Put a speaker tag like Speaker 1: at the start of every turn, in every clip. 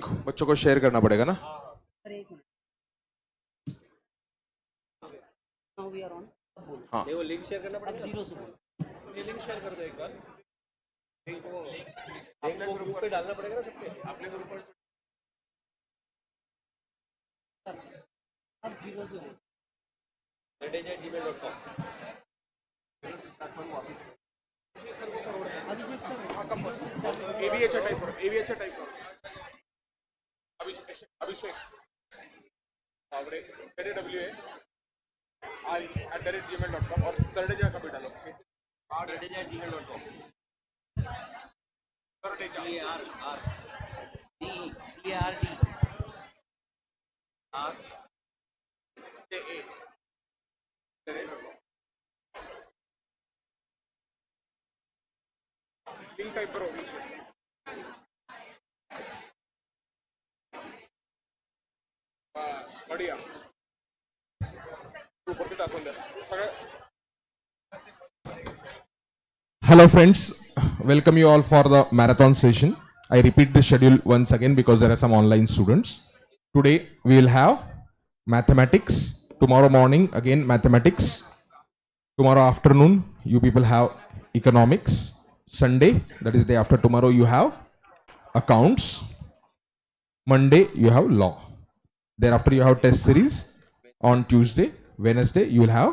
Speaker 1: Link बच्चों को share करना पड़ेगा ना। हाँ
Speaker 2: वो लिंक शेयर करना पड़ेगा। जीरो से लिंक शेयर कर दो एक बार। लिंक को ग्रुप पे डालना पड़ेगा ना सबके। अपने ग्रुप पर अब जीरो से regression@gmail.com। अभिषेक सर
Speaker 1: ए भी अच्छा टाइप करो, ए भी अच्छा टाइप करो। अभिषेक WA@gmail.com और तरडेजा का भी डालो।
Speaker 2: regression@gmail.com।
Speaker 1: तरडेजा लिंक टाइप करो। बढ़िया ऊपर टाकून द्या सगळं। Hello friends, welcome you all for the marathon session. I repeat the schedule once again because there are some online students. Today we will have mathematics. Tomorrow morning again mathematics. Tomorrow afternoon you people have economics. Sunday, that is day after tomorrow, you have accounts. Monday you have law. Thereafter you have test series. On Tuesday, Wednesday you will have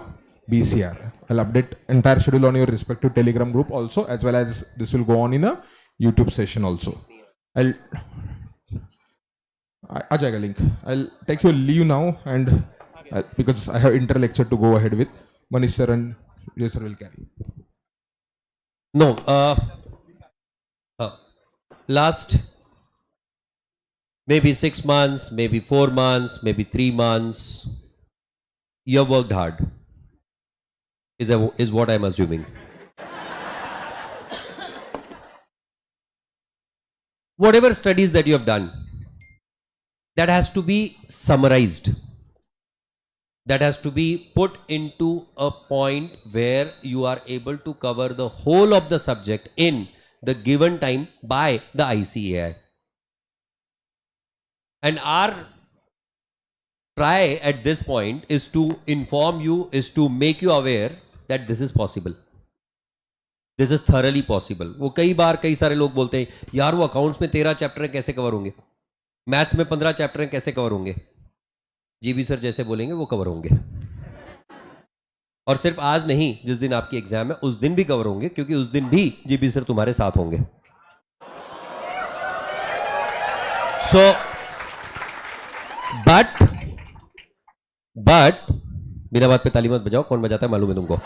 Speaker 1: BCR. I'll update entire schedule on your respective Telegram group also, as well as this will go on in a YouTube session also. आ जाएगा link. I'll take your leave now and because I have inter lecture to go ahead with. Manish sir and Jay sir will carry.
Speaker 2: No, last maybe 6 months, maybe 4 months, maybe 3 months, you have worked hard, is what I'm assuming. Whatever studies that you have done, that has to be summarized. That has to be put into a point where you are able to cover the whole of the subject in the given time by the ICAI. And our try at this point is to inform you, is to make you aware that this is possible. This is thoroughly possible. वो कई बार कई सारे लोग बोलते हैं यार वो accounts में 13 चैप्टर हैं कैसे कवर होंगे, मैथ्स में 15 चैप्टर हैं कैसे कवर होंगे। जीबी सर जैसे बोलेंगे वो कवर होंगे, और सिर्फ आज नहीं, जिस दिन आपकी एग्जाम है उस दिन भी कवर होंगे, क्योंकि उस दिन भी जीबी सर तुम्हारे साथ होंगे। सो बट बिना बात पे ताली मत बजाओ, कौन बजाता है मालूम है तुमको।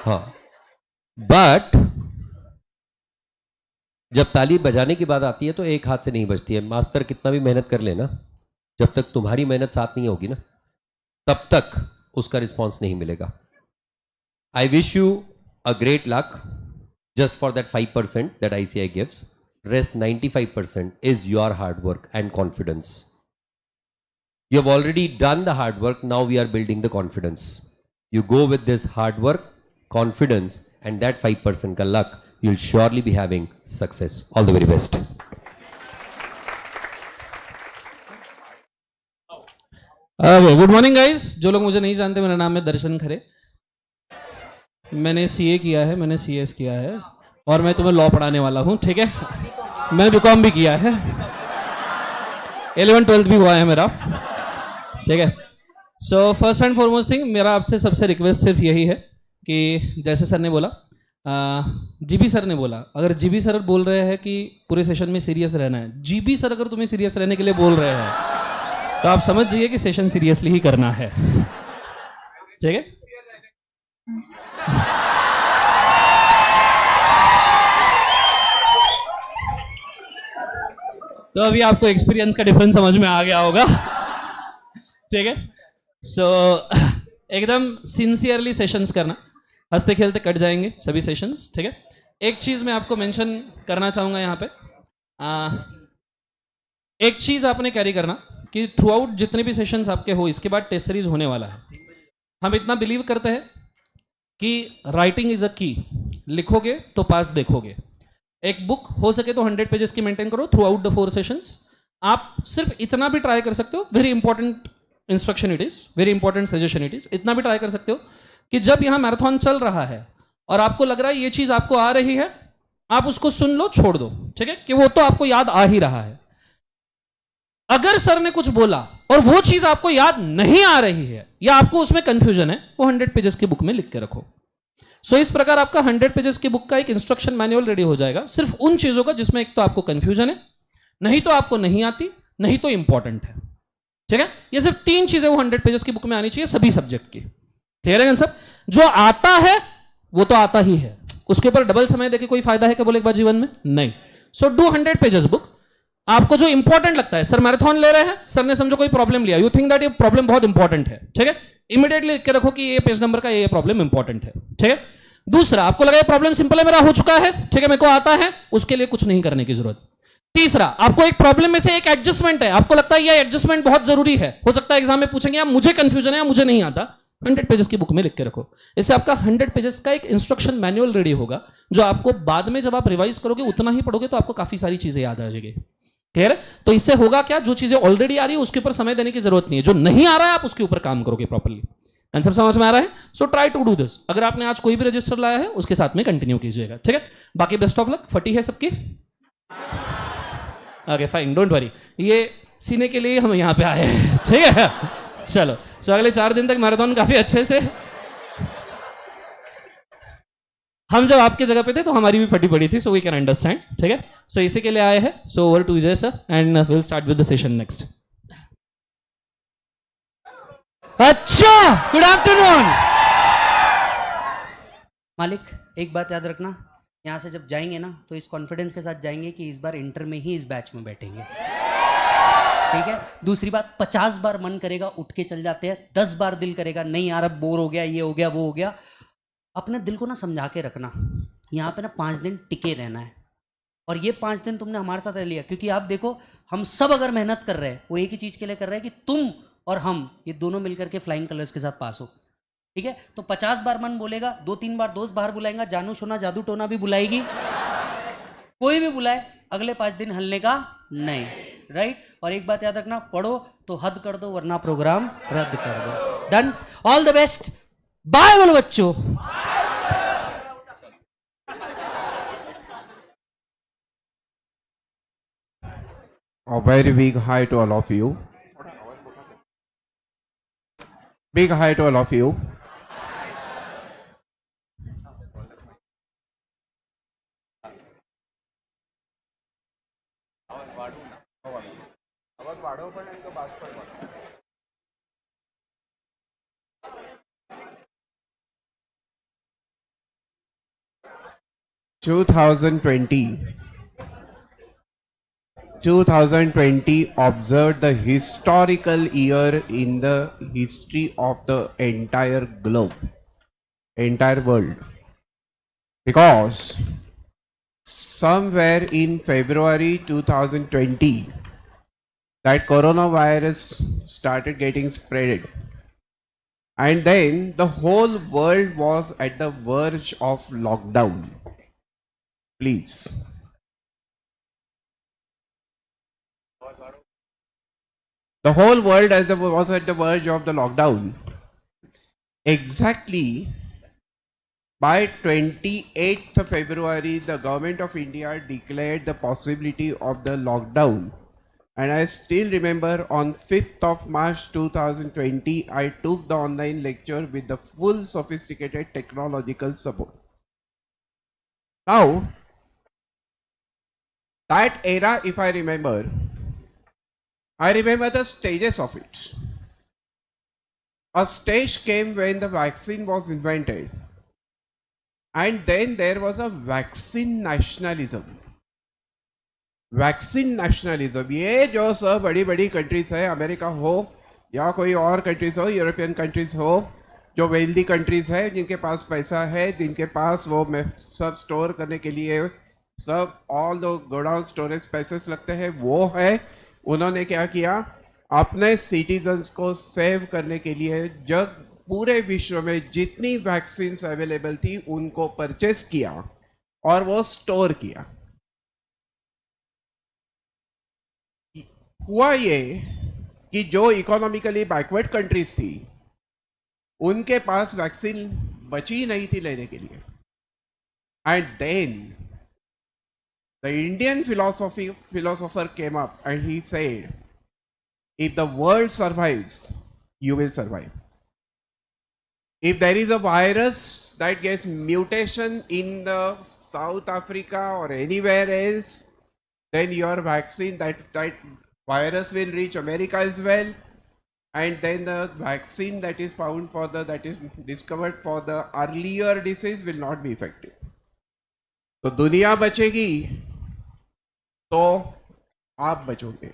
Speaker 2: हाँ, बट जब ताली बजाने की बात आती है तो एक हाथ से नहीं बजती है। मास्टर कितना भी मेहनत कर लेना, जब तक तुम्हारी मेहनत साथ नहीं होगी ना, तब तक उसका रिस्पॉन्स नहीं मिलेगा। I wish you a great luck just for that 5% that ICAI gives. Rest 95% is your hard work and confidence. You have already done the hard work, now we are building the confidence. You go with this hard work, confidence, and that 5% ka luck, you'll surely be having success. All the very best.
Speaker 3: Good morning guys. जो लोग मुझे नहीं जानते, मेरा नाम है दर्शन खरे। मैंने CA किया है, मैंने CS किया है, और मैं तुम्हें लॉ पढ़ाने वाला हूँ, ठीक है। मैंने BCom भी किया है, 11-12 भी हुआ है मेरा, ठीक है। So first and foremost thing, मेरा आपसे सबसे रिक्वेस्ट सिर्फ यही है कि जैसे सर ने बोला, जीबी सर ने बोला, अगर जीबी सर बोल रहे हैं कि पूरे सेशन में सीरियस रहना है, जीबी सर अगर तुम्हें सीरियस रहने के लिए बोल रहे हैं तो आप समझ जाइए कि सेशन सीरियसली ही करना है, ठीक है। तो अभी आपको एक्सपीरियंस का डिफरेंस समझ में आ गया होगा, ठीक है। सो एकदम सिंसियरली सेशंस करना, हंसते खेलते कट जाएंगे सभी सेशंस, ठीक है। एक चीज़ मैं आपको मेंशन करना चाहूँगा यहाँ पे, एक चीज़ आपने कैरी करना कि थ्रू आउट जितने भी सेशंस आपके हो, इसके बाद टेस्ट सीरीज होने वाला है। हम इतना बिलीव करते हैं कि राइटिंग इज अ की, लिखोगे तो पास देखोगे। एक बुक हो सके तो 100 पेजेस की मेंटेन करो थ्रू आउट द 4 सेशंस, आप सिर्फ इतना भी ट्राई कर सकते हो, very important instruction it is, very important suggestion it is, इतना भी ट्राई कर सकते हो कि जब यहां मैराथन चल रहा है और आपको लग रहा है ये चीज आपको आ रही है, आप उसको सुन लो, छोड़ दो, ठीक है, कि वो तो आपको याद आ ही रहा है। अगर सर ने कुछ बोला और वो चीज आपको याद नहीं आ रही है या आपको उसमें कंफ्यूजन है, वो 100 पेजेस की बुक में लिख के रखो। सो इस प्रकार आपका 100 पेजेस की बुक का एक इंस्ट्रक्शन मैनुअल रेडी हो जाएगा, सिर्फ उन चीजों का जिसमें एक तो आपको कंफ्यूजन है, नहीं तो आपको नहीं आती, नहीं तो इंपॉर्टेंट है, ठीक है। ये सिर्फ 3 चीजें वो 100 पेजेस की बुक में आनी चाहिए सभी सब्जेक्ट की, क्लियर है सब। जो आता है वो तो आता ही है, उसके ऊपर डबल समय देके कोई फायदा है क्या बोले एक बार जीवन में? नहीं। So do 100 pages book. आपको जो इंपॉर्टेंट लगता है, सर मैराथन ले रहे हैं, सर ने समझो कोई प्रॉब्लम लिया, यू थिंक दैट ये प्रॉब्लम बहुत इंपॉर्टेंट है, ठीक है, इमीडिएटली लिख के रखो कि ये पेज नंबर का ये प्रॉब्लम इंपॉर्टेंट है, ठीक है। दूसरा, आपको लगा ये प्रॉब्लम सिंपल है, मेरा हो चुका है, ठीक है, मेरे को आता है, उसके लिए कुछ नहीं करने की जरूरत। तीसरा, आपको एक प्रॉब्लम में से एक एडजस्टमेंट है, आपको लगता है ये एडजस्टमेंट बहुत जरूरी है, हो सकता है एग्जाम में पूछेंगे, यार मुझे कंफ्यूजन है या मुझे नहीं आता, 100 पेजेस की बुक में लिख के रखो। इससे आपका 100 पेजेस का एक इंस्ट्रक्शन मैनुअल रेडी होगा, जो आपको बाद में जब आप रिवाइज करोगे उतना ही पढ़ोगे तो आपको काफी सारी चीजें याद आ जाएगी, क्लियर है। तो इससे होगा क्या, जो चीजें ऑलरेडी आ रही है उसके ऊपर समय देने की जरूरत नहीं है, जो नहीं आ रहा है आप उसके ऊपर काम करोगे प्रॉपर्ली। कंसेप्ट समझ में आ रहा है? So try to do this. अगर आपने आज कोई भी रजिस्टर लाया है उसके साथ में कंटिन्यू कीजिएगा, ठीक है। बाकी बेस्ट ऑफ लक। फटी है सबकी? ओके फाइन, डोंट वरी, ये सीने के लिए हम यहाँ पे आए हैं, ठीक है। चलो, सो अगले 4 दिन तक मैराथन काफी अच्छे से, हम जब आपके जगह पे थे तो हमारी भी फटी पड़ी थी, सो वी कैन अंडरस्टैंड, ठीक है। सो इसी के लिए आए हैं। So over to Vijay sir and will start with the session next.
Speaker 4: अच्छा, गुड आफ्टरनून। मालिक, एक बात याद रखना, यहाँ से जब जाएंगे ना तो इस कॉन्फिडेंस के साथ जाएंगे कि इस बार इंटर में ही इस बैच में बैठेंगे, ठीक है। दूसरी बात, 50 बार मन करेगा उठ के चल जाते हैं, 10 बार दिल करेगा नहीं यार अब बोर हो गया, ये हो गया वो हो गया। अपने दिल को ना समझा के रखना, यहाँ पे ना 5 दिन टिके रहना है, और ये 5 दिन तुमने हमारे साथ रह लिया, क्योंकि आप देखो हम सब अगर मेहनत कर रहे हैं वो एक ही चीज के लिए कर रहे हैं कि तुम और हम ये दोनों मिलकर के फ्लाइंग कलर्स के साथ पास हो, ठीक है। तो 50 बार मन बोलेगा, 2-3 बार दोस्त बाहर बुलाएगा, जानू सोना जादू टोना भी बुलाएगी, कोई भी बुलाए, अगले 5 दिन हलने का नहीं, राइट। और एक बात याद रखना, पढ़ो तो हद कर दो वरना प्रोग्राम रद्द कर दो। Done, all the best, bye बोलो बच्चों।
Speaker 5: A very big hi to all of you. Big hi to all of you. Two thousand twenty. 2020 observed the historical year in the history of the entire globe, entire world. Because somewhere in February 2020, that coronavirus started getting spread. And then the whole world was at the verge of lockdown. Please. The whole world was at the verge of the lockdown. Exactly by 28th February, the government of India declared the possibility of the lockdown. And I still remember on 5th of March 2020, I took the online lecture with the full sophisticated technological support. Now, that era, if I remember the stages of it. A stage came when the vaccine was invented, and then there was a vaccine nationalism. Vaccine nationalism, ये जो सब बड़ी बड़ी countries है, America हो या कोई और कंट्रीज हो, यूरोपियन कंट्रीज हो, जो वेल्दी कंट्रीज है, जिनके पास पैसा है, जिनके पास वो सब स्टोर करने के लिए सब all the godown storage spaces लगते हैं, वो है, उन्होंने क्या किया, अपने सिटीजन्स को सेव करने के लिए जब पूरे विश्व में जितनी वैक्सीन्स अवेलेबल थी उनको परचेस किया और वो स्टोर किया। हुआ ये कि जो इकोनॉमिकली बैकवर्ड कंट्रीज थी उनके पास वैक्सीन बची नहीं थी लेने के लिए. And then the Indian philosopher came up and he said, if the world survives, you will survive. If there is a virus that gets mutation in the South Africa or anywhere else, then your vaccine, that virus will reach America as well, and then the vaccine that is found for that is discovered for the earlier disease will not be effective. तो दुनिया बचेगी तो आप बचोगे.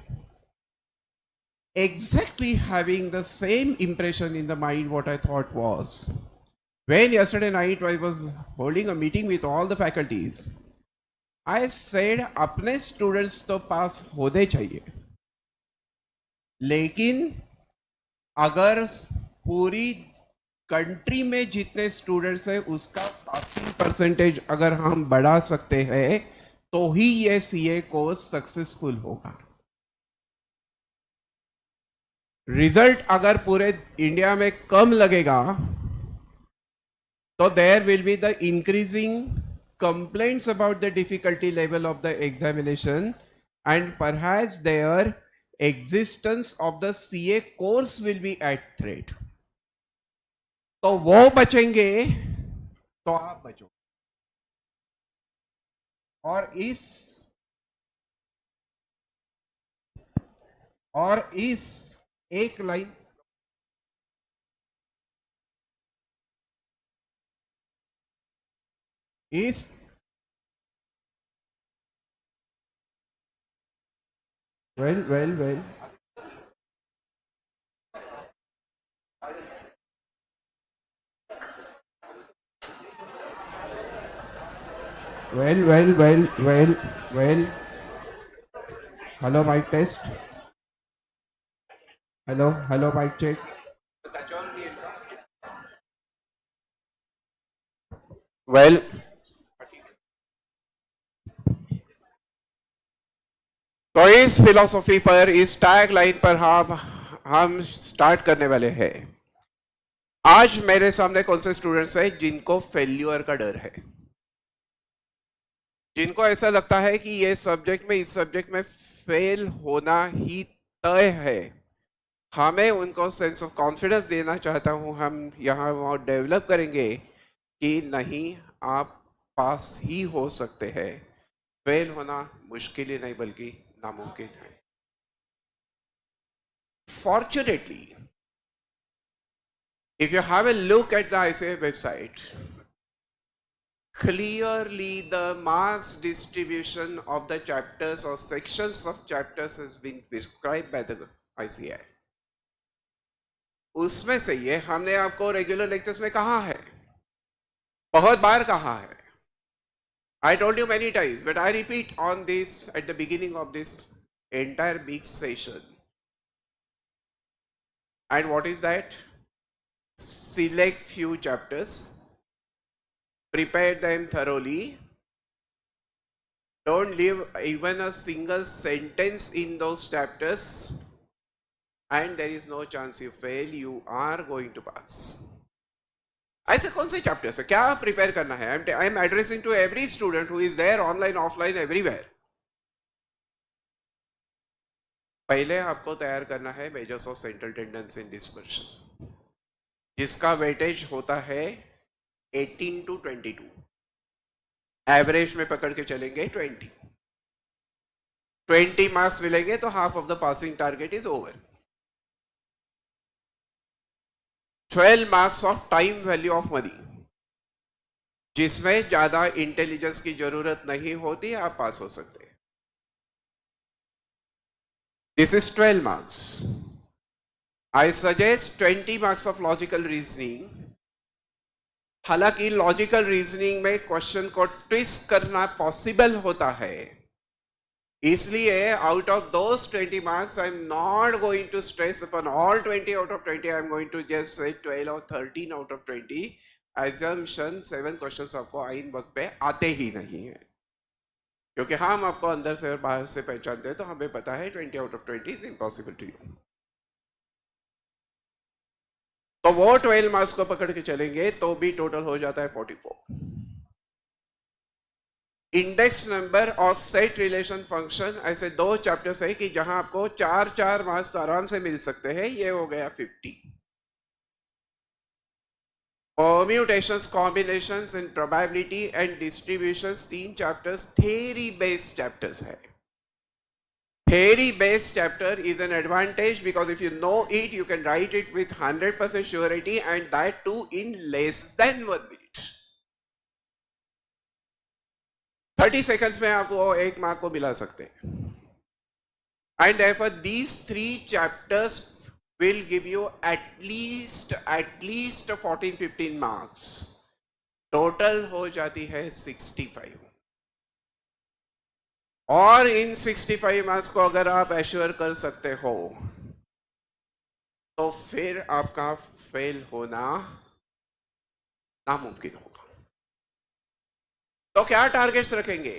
Speaker 5: Exactly having the same impression in the mind, what I thought was, when yesterday night I was holding a meeting with all the faculties, I said अपने students तो पास होने चाहिए, लेकिन अगर पूरी कंट्री में जितने स्टूडेंट्स हैं उसका पासिंग परसेंटेज अगर हम बढ़ा सकते हैं तो ही ये सीए कोर्स सक्सेसफुल होगा. रिजल्ट अगर पूरे इंडिया में कम लगेगा तो there will be the increasing complaints about the difficulty level of the examination and perhaps their existence of the CA course will be at threat. तो वो बचेंगे तो आप बचो. और इस एक लाइन इस well hello mic test. Hello mic check. Well, तो इस फिलॉसफी पर, इस टैग लाइन पर हम स्टार्ट करने वाले हैं. आज मेरे सामने कौन से स्टूडेंट्स हैं जिनको फेल्यूर का डर है, जिनको ऐसा लगता है कि ये सब्जेक्ट में, इस सब्जेक्ट में फेल होना ही तय है. हमें उनको सेंस ऑफ कॉन्फिडेंस देना चाहता हूं. हम यहाँ डेवलप करेंगे कि नहीं, आप पास ही हो सकते हैं. फेल होना मुश्किल ही नहीं बल्कि नामुमकिन है. Fortunately, if you have a look at the ICA website, clearly the marks distribution of the chapters or sections of chapters has been prescribed by the ICA. उसमें से ये हमने आपको रेगुलर लेक्चर्स में कहा है, बहुत बार कहा है. I told you many times, but I repeat on this at the beginning of this entire big session. And what is that? Select few chapters, prepare them thoroughly, don't leave even a single sentence in those chapters, and there is no chance you fail, you are going to pass. ऐसे कौन से chapters है, क्या prepare करना है? I am addressing to every student who is there, online offline everywhere. पहले आपको तैयार करना है measures of central tendency in dispersion, जिसका वेटेज होता है 18 to 22. एवरेज में पकड़ के चलेंगे 20 मार्क्स मिलेंगे तो half of the passing target is over. 12 marks of time value of money, जिसमें ज्यादा इंटेलिजेंस की जरूरत नहीं होती, आप पास हो सकते हैं. This is 12 marks. I suggest 20 marks of logical reasoning. हालांकि लॉजिकल रीजनिंग में क्वेश्चन को ट्विस्ट करना पॉसिबल होता है, इसलिए out of those 20 marks I am not going to stress upon all 20 out of 20. I am going to just say 12 और 13 out of 20. Assumption 7 questions आपको आइन वक्त पे आते ही नहीं है. क्योंकि हम आपको अंदर से और बाहर से पहचानते हैं, तो हमें पता है 20 out of 20 is impossible to you. तो वो 12 मार्क्स को पकड़ के चलेंगे तो भी टोटल हो जाता है 44। इंडेक्स नंबर और सेट रिलेशन फंक्शन, ऐसे दो चैप्टर्स है कि जहां आपको 4 मार्क्स आराम से मिल सकते हैं। ये हो गया 50। Permutations, combinations in probability and distributions, 3 chapters theory based chapters है। Theory based chapter is an advantage because if you know it, you can write it with 100% surety, and that too in less than 1 minute. 30 seconds में आप वो 1 mark को मिला सकते हैं। And therefore these 3 chapters will give you at least 14-15 marks. Total हो जाती है 65। और इन 65 मार्क्स को अगर आप एश्योर कर सकते हो तो फिर आपका फेल होना नामुमकिन होगा। तो क्या टारगेट्स रखेंगे?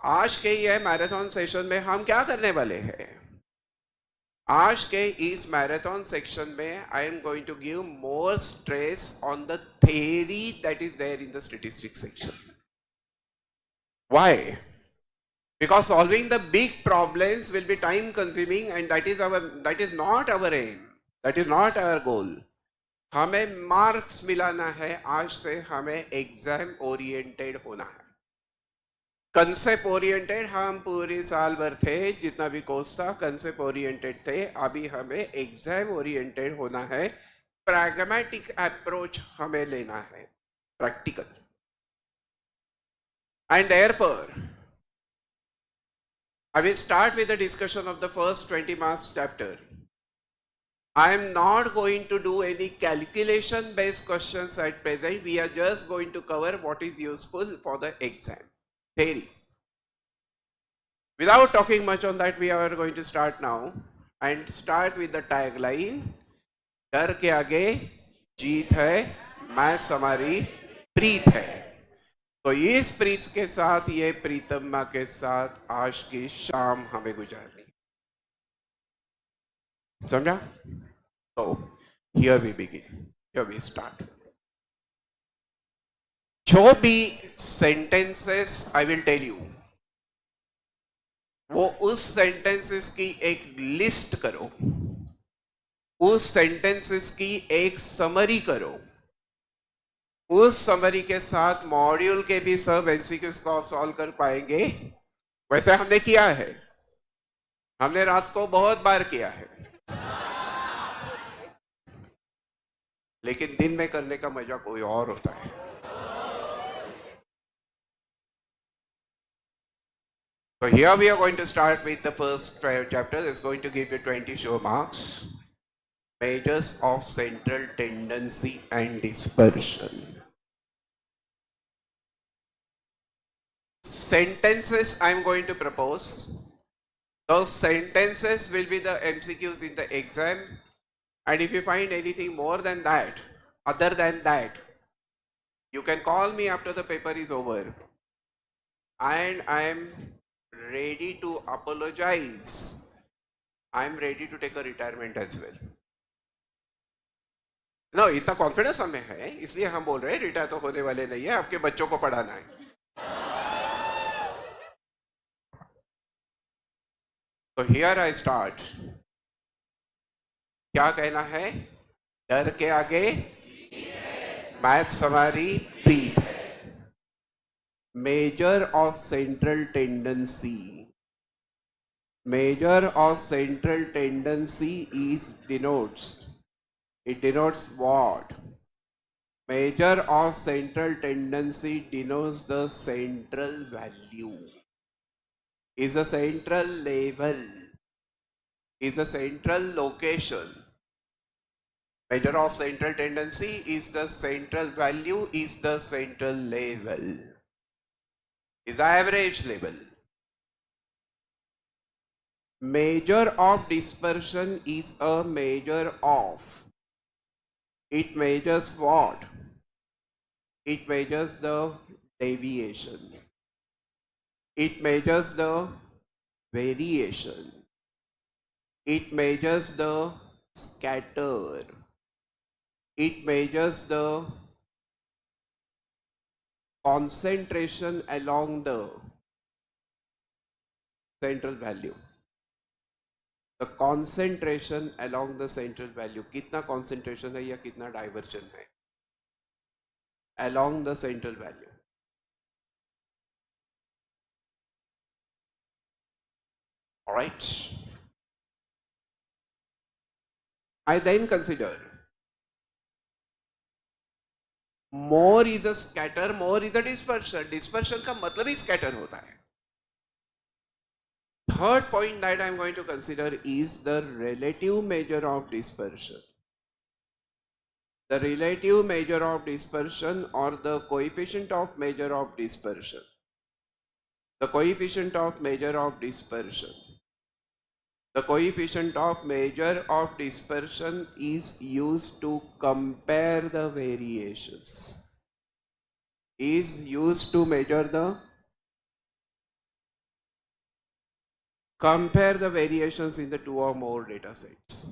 Speaker 5: आज के ये मैराथन सेशन में हम क्या करने वाले हैं? आज के इस मैराथन सेक्शन में I am going to give more stress on the theory that is there in the statistics section. Why? Because solving the big problems will be time consuming, and that is not our aim, that is not our goal. हमें marks मिलाना है। आज से हमें exam oriented होना है, concept oriented. हम पूरे साल भर थे, जितना भी कोर्स था कंसेप्ट ओरिएंटेड थे। अभी हमें एग्जाम ओरिएंटेड होना है। प्रैग्मेटिक अप्रोच हमें लेना है, practical. And therefore I will start with the discussion of the first 20 marks chapter. I am not going to do any calculation based questions at present. We are just going to cover what is useful for the exam, theory. Without talking much on that, we are going to start now and start with the tagline, डर के आगे जीत है, maths हमारी प्रीत है। तो इस प्रीत के साथ, ये प्रीतम्मा के साथ आज की शाम हमें गुजारनी, समझा? तो here we begin, here we start. जो भी sentences I will tell you, वो उस सेंटेंसेस की एक लिस्ट करो, उस सेंटेंसेस की एक समरी करो। उस समरी के साथ मॉड्यूल के भी सब एमसीक्यूज को आप सॉल्व कर पाएंगे। वैसे हमने किया है, हमने रात को बहुत बार किया है, लेकिन दिन में करने का मजा कोई और होता है। So here we are going to start with the first chapter. It's going to give you 20 sure marks. Measures of central tendency and dispersion. Sentences I am going to propose. Those sentences will be the MCQs in the exam, and if you find anything more than that, other than that, you can call me after the paper is over, and I am ready to apologize. I am ready to take a retirement as well. No, इतना confidence हमें है, इसलिए हम बोल रहे हैं retire तो होने वाले नहीं है, आपके बच्चों को पढ़ाना है। तो हियर आई स्टार्ट। क्या कहना है? डर के आगे मैथ्स हमारी प्रीत है। Measure of central tendency, measure of central tendency is it denotes what? Measure of central tendency denotes the central value, is a central level, is a central location. Measure of central tendency is the central value, is the central level, is average level. Measure of dispersion is a measure of, it measures what? It measures the deviation. It measures the variation. It measures the scatter. It measures the concentration along the central value. The concentration along the central value. कितना concentration है या कितना diversion है along the central value. All right. I then consider more is a scatter, more is a dispersion. Dispersion का मतलब ही scatter होता है. Third point that I am going to consider is the relative measure of dispersion. The relative measure of dispersion or the coefficient of measure of dispersion. The coefficient of measure of dispersion. The coefficient of measure of dispersion is used to compare the variations. Is used to measure the compare the variations in the two or more data sets.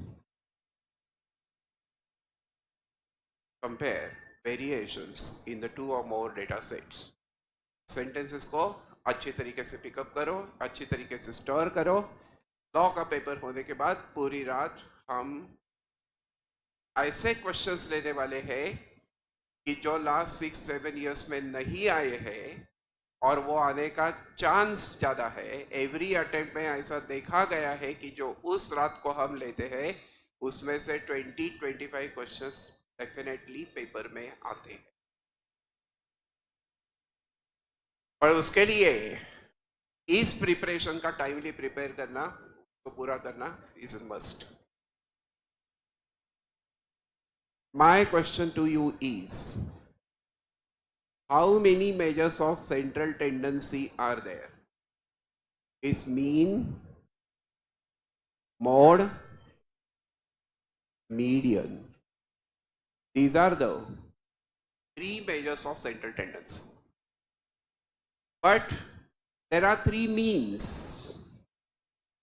Speaker 5: Compare variations in the two or more data sets. Sentences को अच्छी तरीके से pickup करो, अच्छी तरीके से store करो. Law का पेपर होने के बाद पूरी रात हम ऐसे क्वेश्चंस लेने वाले हैं कि जो लास्ट 6-7 इयर्स में नहीं आए हैं और वो आने का चांस ज़्यादा है. एवरी अटेम्प्ट में ऐसा देखा गया है कि जो उस रात को हम लेते हैं उसमें से 20-25 क्वेश्चंस डेफिनेटली पेपर में आते हैं. और उसके लिए इस प्रिपरेशन का टाइमली प्रिपेयर करना तो पूरा करना is a must. My question to you is, how many measures of central tendency are there? Is mean, mode, median. These are the three measures of central tendency. But there are three means.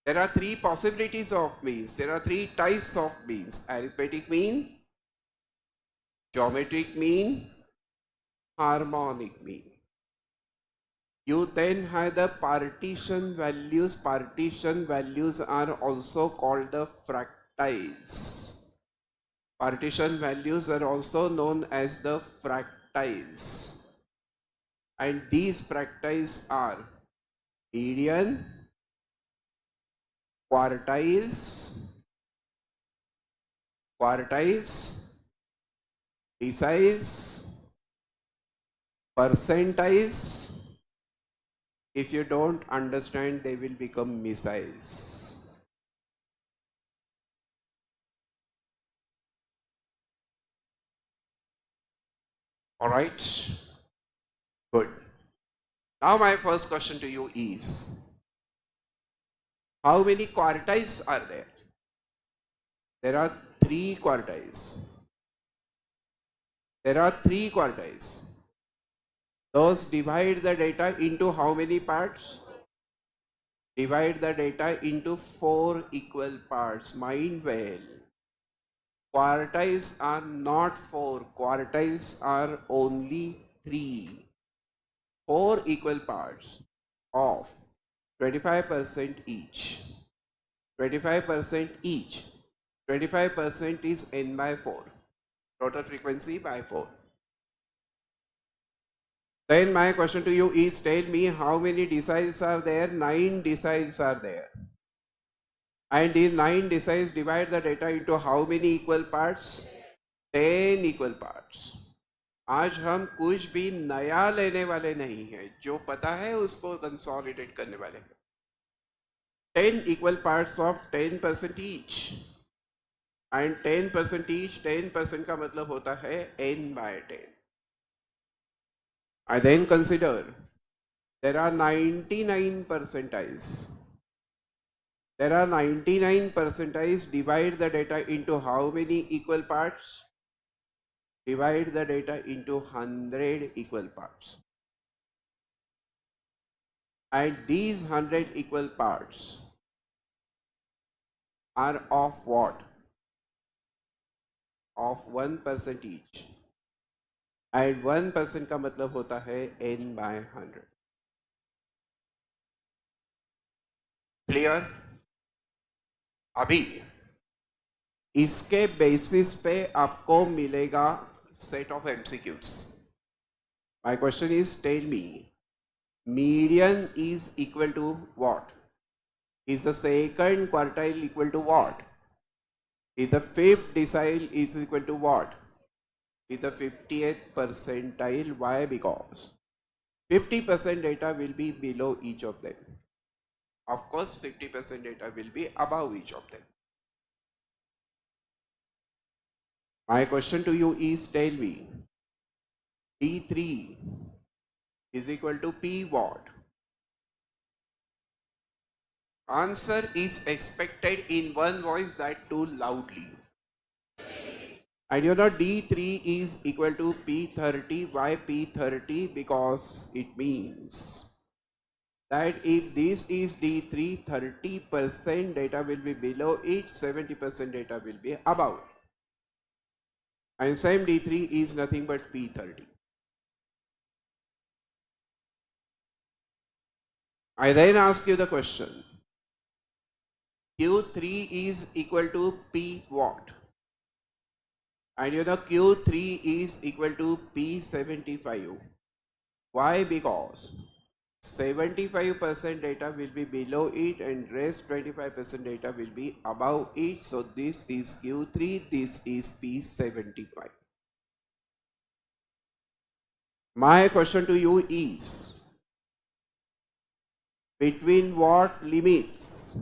Speaker 5: There are three possibilities of means. There are three types of means. Arithmetic mean, geometric mean, harmonic mean. You then have the partition values. Partition values are also called the fractals. Partition values are also known as the fractals. And these fractals are median, quartiles, deciles, percentiles. If you don't understand, they will become missiles. All right. Good. Now my first question to you is, how many quartiles are there? There are three quartiles. There are three quartiles. Those divide the data into how many parts? Divide the data into 4 equal parts. Mind well. Quartiles are not 4. Quartiles are only 3. 4 equal parts of 25% each. 25% each. 25% is n by 4. Total frequency by 4. Then my question to you is, tell me how many deciles are there? 9 deciles are there. And these 9 deciles divide the data into how many equal parts? 10 equal parts. आज हम कुछ भी नया लेने वाले नहीं हैं. जो पता है उसको कंसोलिडेट करने वाले हैं. 10 equal parts of 10% each. And 10% each, 10% का मतलब होता है n by 10. I then consider there are 99 percentiles. There are 99 percentiles. Divide the data into how many equal parts? Divide the data into 100 equal parts. and these 100 equal parts are of what? Of 1% each. And 1% का मतलब होता है n by 100. Clear? अभी इसके basis पे आपको मिलेगा set of MCQs. My question is tell me median is equal to what? Is the second quartile equal to what? Is the fifth decile is equal to what? Is the 50th percentile. Why? Because 50% data will be below each of them. Of course 50% data will be above each of them. My question to you is, tell me D3 is equal to P what? Answer is expected in one voice, that too loudly. And you know D3 is equal to P30. Why P30? Because it means that if this is D3, 30% data will be below it, 70% data will be above it. And same D3 is nothing but P30. I then ask you the question, Q3 is equal to P what? And you know Q3 is equal to P75. Why? Because 75% data will be below it and rest 25% data will be above it. So this is Q3, this is P75. My question to you is, between what limits?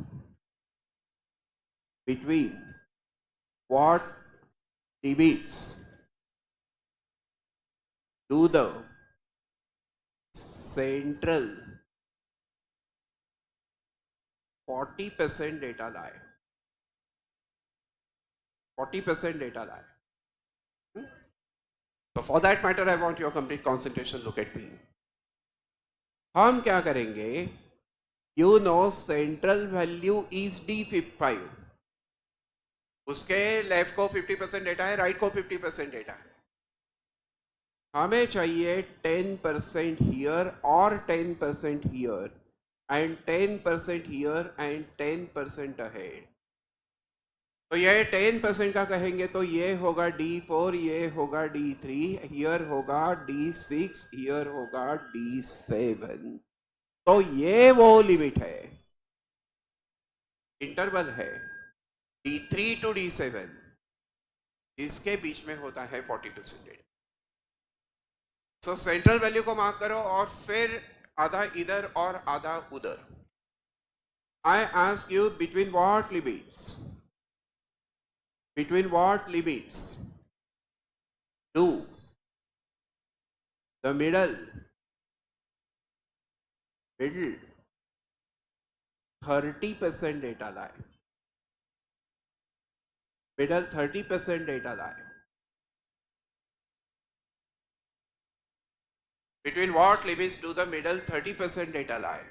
Speaker 5: Between what limits do the central 40% data lie? 40% data lie. So for that matter, I want your complete concentration. Look at me. हम क्या करेंगे? You know central value is D5. उसके left को 50% data है, right को 50% data है. हमें चाहिए 10% हियर और 10% here and 10% here and 10% ahead. तो ये 10% का कहेंगे तो ये होगा D4, ये होगा D3, हियर होगा D6, हियर होगा D7. तो ये वो लिमिट है, इंटरवल है D3 to D7, इसके बीच में होता है 40% डेटा. सो सेंट्रल वैल्यू को मार्क करो और फिर आधा इधर और आधा उधर. I ask you between what limits? Between what limits do the middle 30% data lie? Middle 30% data lie. Between what limits do the middle 30% data lie?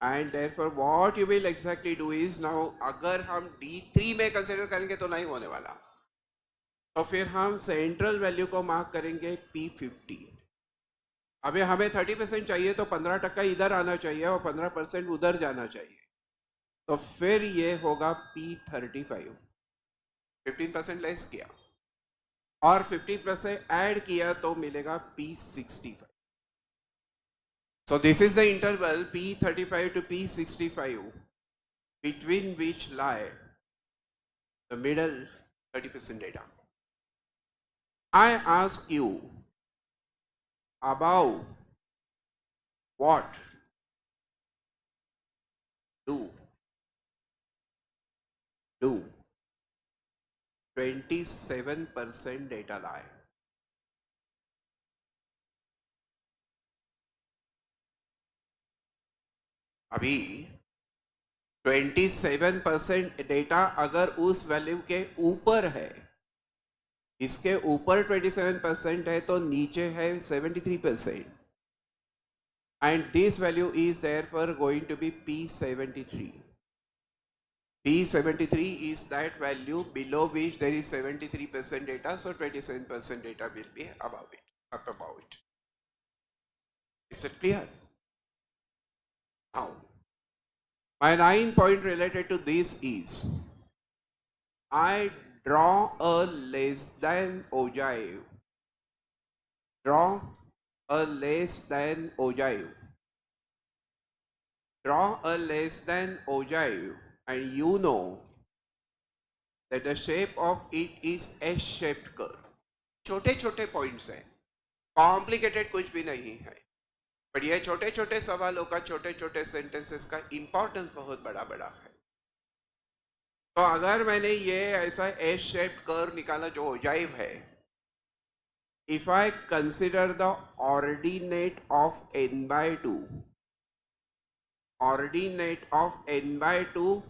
Speaker 5: And therefore what you will exactly do is, now अगर हम D3 में consider करेंगे तो नहीं होने वाला, तो फिर हम सेंट्रल वैल्यू को मार्क करेंगे P50. अभी हमें 30% चाहिए तो 15% इधर आना चाहिए और 15% उधर जाना चाहिए. तो फिर ये होगा P35. 15% लेस किया और 50% ऐड किया तो मिलेगा P65. So this is the interval P35 to P65 between which lie the middle 30% data. I ask you, above what do 27% data lie? अभी 27% डेटा अगर उस वैल्यू के ऊपर है, इसके ऊपर 27% है तो नीचे है 73%. and this value is therefore going to be P73. P73 is that value below which there is 73% data, so 27% data will be above it, up above it. Is it clear? Now, my 9 point related to this is, I draw a less than ogive. Draw a less than ogive. Draw a less than ogive, and you know that the shape of it is S-shaped curve. छोटे छोटे points हैं, complicated कुछ भी नहीं है, पर ये छोटे छोटे सवालों का, छोटे छोटे सेंटेंसेस का इंपॉर्टेंस बहुत बड़ा बड़ा है. तो अगर मैंने ये ऐसा एस शेप्ड कर्व निकाला जो ओजाइव है, if I consider the ordinate of n by 2, ordinate of n by 2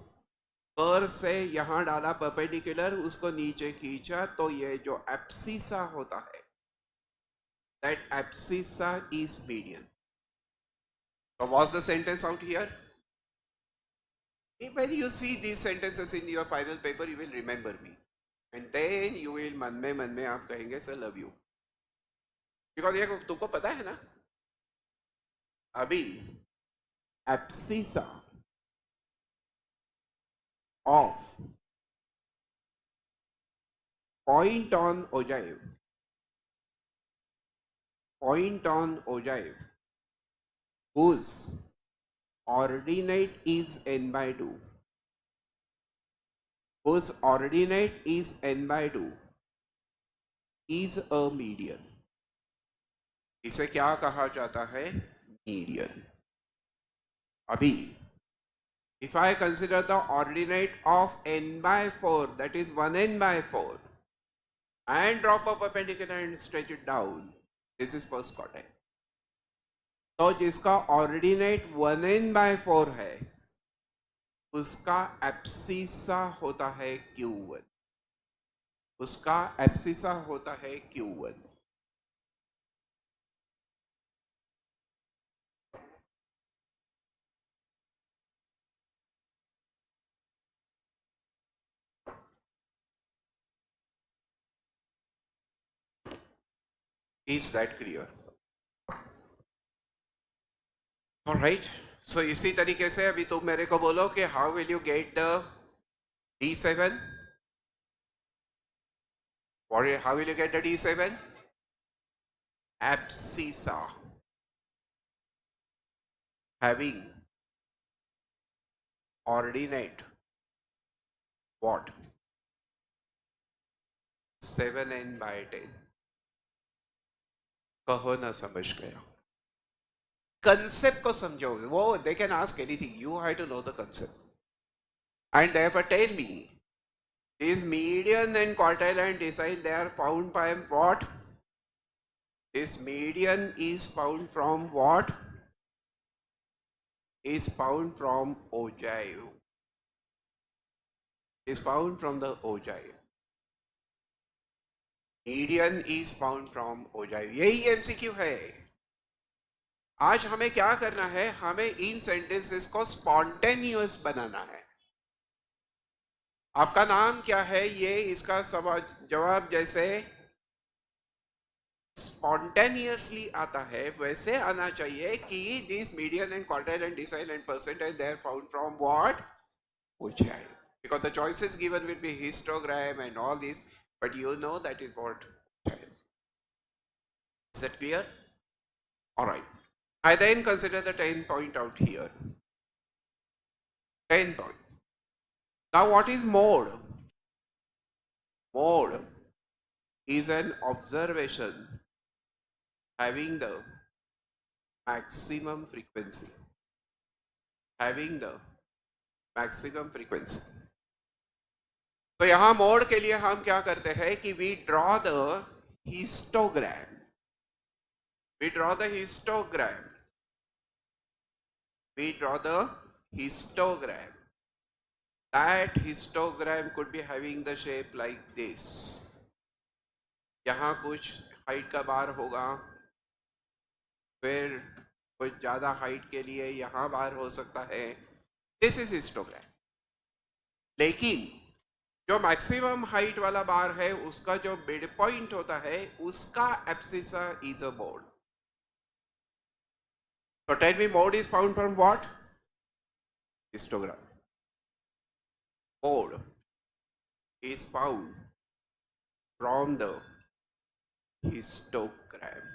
Speaker 5: curve से यहां डाला परपेंडिकुलर, उसको नीचे खींचा, तो ये जो एब्सिसा होता है, that abscissa is median. So what's the sentence out here? When you see these sentences in your final paper, you will remember me, and then you will मन में आप कहेंगे sir love you, because ये तुमको पता है ना, अभी abscissa of point on ogive, whose ordinate is n by 2, whose ordinate is n by 2, is a median. इसे क्या कहा जाता है? मीडियन. अभी if I consider the ordinate of n by 4, that is 1n by 4, and drop a perpendicular and stretch it down, this is first quadrant. तो जिसका ordinate 1n by 4 है, उसका एब्सिसा होता है Q1. उसका एब्सिसा होता है Q1. Is that clear? All right. So इसी तरीके से अभी तुम मेरे को बोलो कि how will you get the D7? How will you get the D7? Abscissa having ordinate what? 7n by 10. कहो ना समझ गया. Concept को समझो. वो they can ask anything. You have to know the concept. And therefore tell me, this median and quartile and decile, they are found by what? This median is found from what? Is found from ogive. Is found from the ogive. Median is found from ogive. यही MCQ है. आज हमें क्या करना है? हमें इन sentences को spontaneous बनाना है. आपका नाम क्या है? ये इसका जवाब जैसे स्पॉन्टेनियसली आता है वैसे आना चाहिए कि this median and quartile and decile and percentile, they are found from what? Ogive. Because the choices given will be histogram and all this. But you know that is what child. Is that clear? All right. I then consider the 10 point out here. 10 point. Now what is mode? Mode is an observation having the maximum frequency. Having the maximum frequency. तो यहां mode के लिए हम क्या करते हैं कि we draw the histogram. We draw the histogram. We draw the histogram. That histogram could be having the shape like this. यहाँ कुछ हाइट का बार होगा, फिर कुछ ज़्यादा हाइट के लिए यहाँ बार हो सकता है. This is histogram. लेकिन जो मैक्सिमम हाइट वाला बार है उसका जो मिड पॉइंट होता है उसका abscissa is a mode. So tell me, mode is found from what? Histogram. Mode is found from the histogram.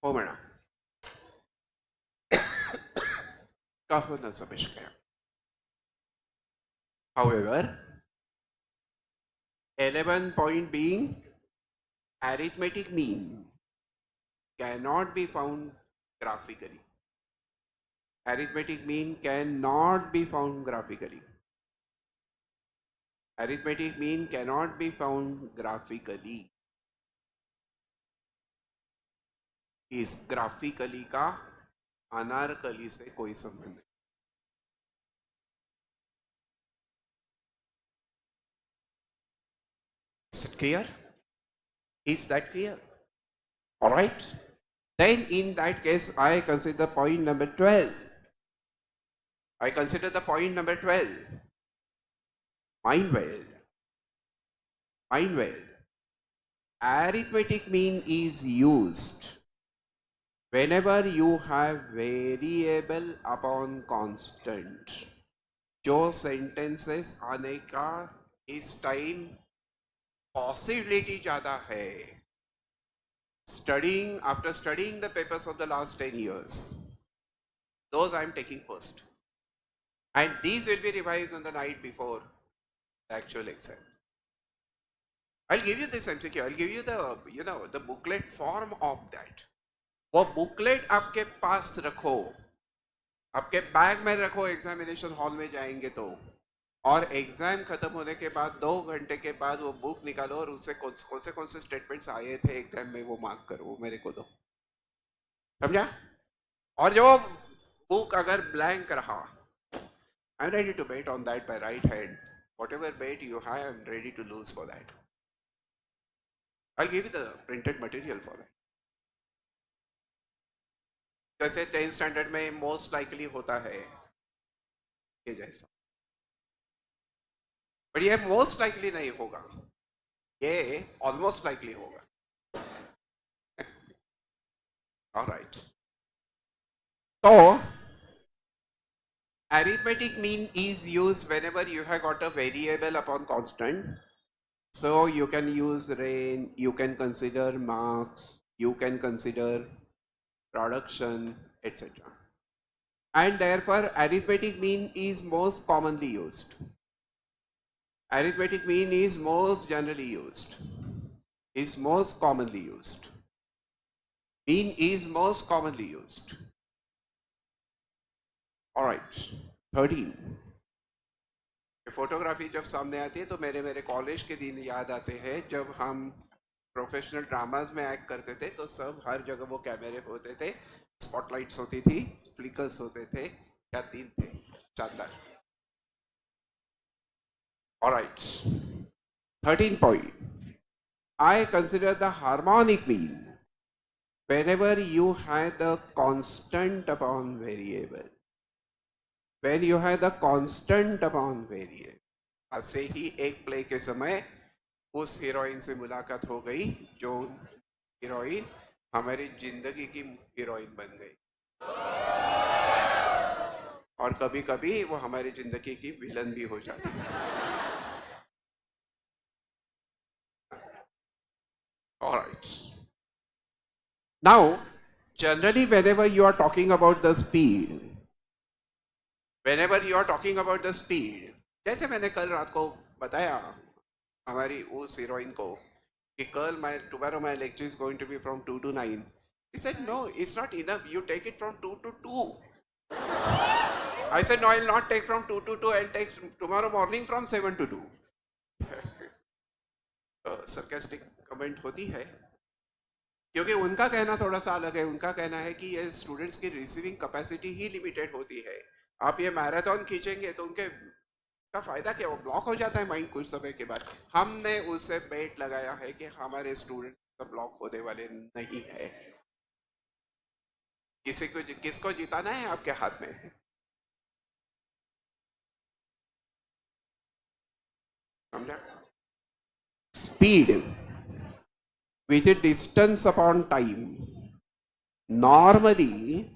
Speaker 5: हो मैडम कहो न समझ गया. However, 11 point being arithmetic mean cannot be found graphically. Arithmetic mean cannot be found graphically. Arithmetic mean cannot be found graphically. इस graphically का अनारकली से कोई संबंध नहीं. Is it clear? Is that clear? All right. Then in that case, I consider point number 12. I consider the point number 12. Mind well. Mind well. Arithmetic mean is used whenever you have variable upon constant. जो sentences आने का इस time possibility ज़्यादा है. After studying the papers of the last 10 years, those I am taking first. And these will be revised on the night before the actual exam. I'll give you this MCQ. I'll give you the booklet form of that. वो booklet आपके पास रखो, आपके bag में रखो, examination hall में जाएंगे तो. और एग्जाम खत्म होने के बाद 2 घंटे के बाद वो बुक निकालो और उससे कौन से स्टेटमेंट्स आए थे एग्जाम में वो मार्क करो, वो मेरे को दो. समझा? और जो बुक अगर ब्लैंक रहा, I am ready to bet on that by right hand. Whatever bet you have, I am ready to lose for that. I will give you the printed material for that. जैसे 10th standard में most likely होता है ये जैसा, but ये most likely नहीं होगा, ये ऑलमोस्ट लाइकली होगा. ऑलराइट. तो arithmetic mean is used whenever you have got a variable upon constant. So you can use range, you can consider marks, you can consider production, etc. And therefore arithmetic mean is most commonly used. Arithmetic mean is most generally used, is most commonly used. Mean is most commonly used. All right, 13. Photography जब सामने आती है तो मेरे college के दिन याद आते हैं जब हम प्रोफेशनल ड्रामाज में एक्ट करते थे तो सब हर जगह वो कैमरे होते थे, स्पॉटलाइट्स होती थी, फ्लिकर्स होते थे, या 3 थे, शानदार. Alright, 13 point. I consider the harmonic mean whenever you have the constant upon variable. When you have the constant upon variable. ऐसे ही एक प्ले के समय उस हीरोइन से मुलाकात हो गई जो हीरोइन हमारी जिंदगी की हीरोइन बन गई, और कभी कभी वो हमारी जिंदगी की विलन भी हो जाती है. All right. Now, generally, whenever you are talking about the speed, जैसे मैंने कल रात को बताया हमारी उस हीरोइन को कि कल tomorrow my lecture is going to be from 2 to 9. He said, no, it's not enough. You take it from 2 to 2. I said, no, I'll not take from 2 to 2. I'll take tomorrow morning from 7 to 2. Sarcastic comment होती है क्योंकि उनका कहना थोड़ा सा अलग है. उनका कहना है कि ये स्टूडेंट्स की रिसीविंग कैपेसिटी ही लिमिटेड होती है. आप ये मैराथन खींचेंगे तो उनके का फायदा क्या, वो ब्लॉक हो जाता है माइंड कुछ समय के बाद. हमने उससे बेट लगाया है कि हमारे स्टूडेंट ब्लॉक होने वाले नहीं है. किसको जिताना है आपके हाथ में है। समझा? Speed with a distance upon time. Normally,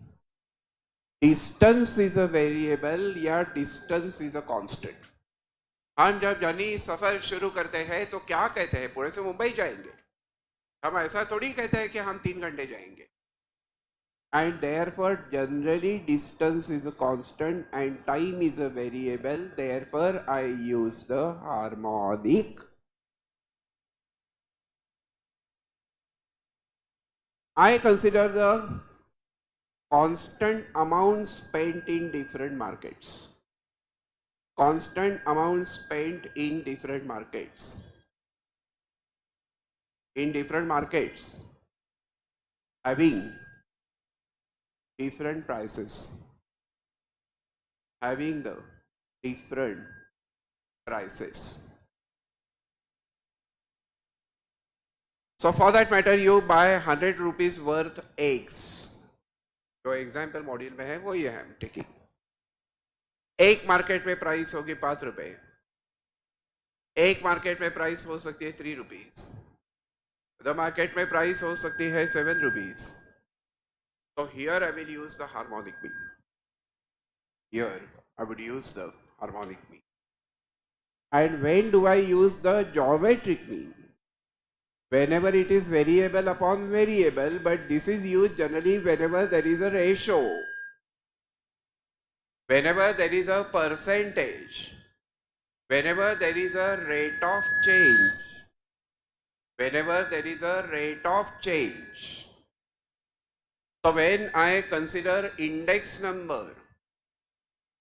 Speaker 5: distance is a variable या distance is a constant. हम जब जर्नी सफर शुरू करते हैं तो क्या कहते हैं, पुणे से मुंबई जाएंगे। हम ऐसा थोड़ी कहते हैं कि हम 3 घंटे जाएंगे। And therefore, generally distance is a constant and time is a variable. Therefore, I use the harmonic. I consider the constant amount spent in different markets. Constant amount spent in different markets. In different markets, having different prices. Having the different prices. So for that matter, you buy 100 rupees worth eggs. जो example module में है वो ये है taking. एक market में price होगी 5 रुपए, एक मार्केट में प्राइस हो सकती है 3 रुपीज, द मार्केट में प्राइस हो सकती है 7 रुपीज। तो here I will use the harmonic mean. Here I would use the harmonic mean. And when do I use the geometric mean? Whenever it is variable upon variable, but this is used generally whenever there is a ratio, whenever there is a percentage, whenever there is a rate of change, whenever there is a rate of change. So when I consider index number,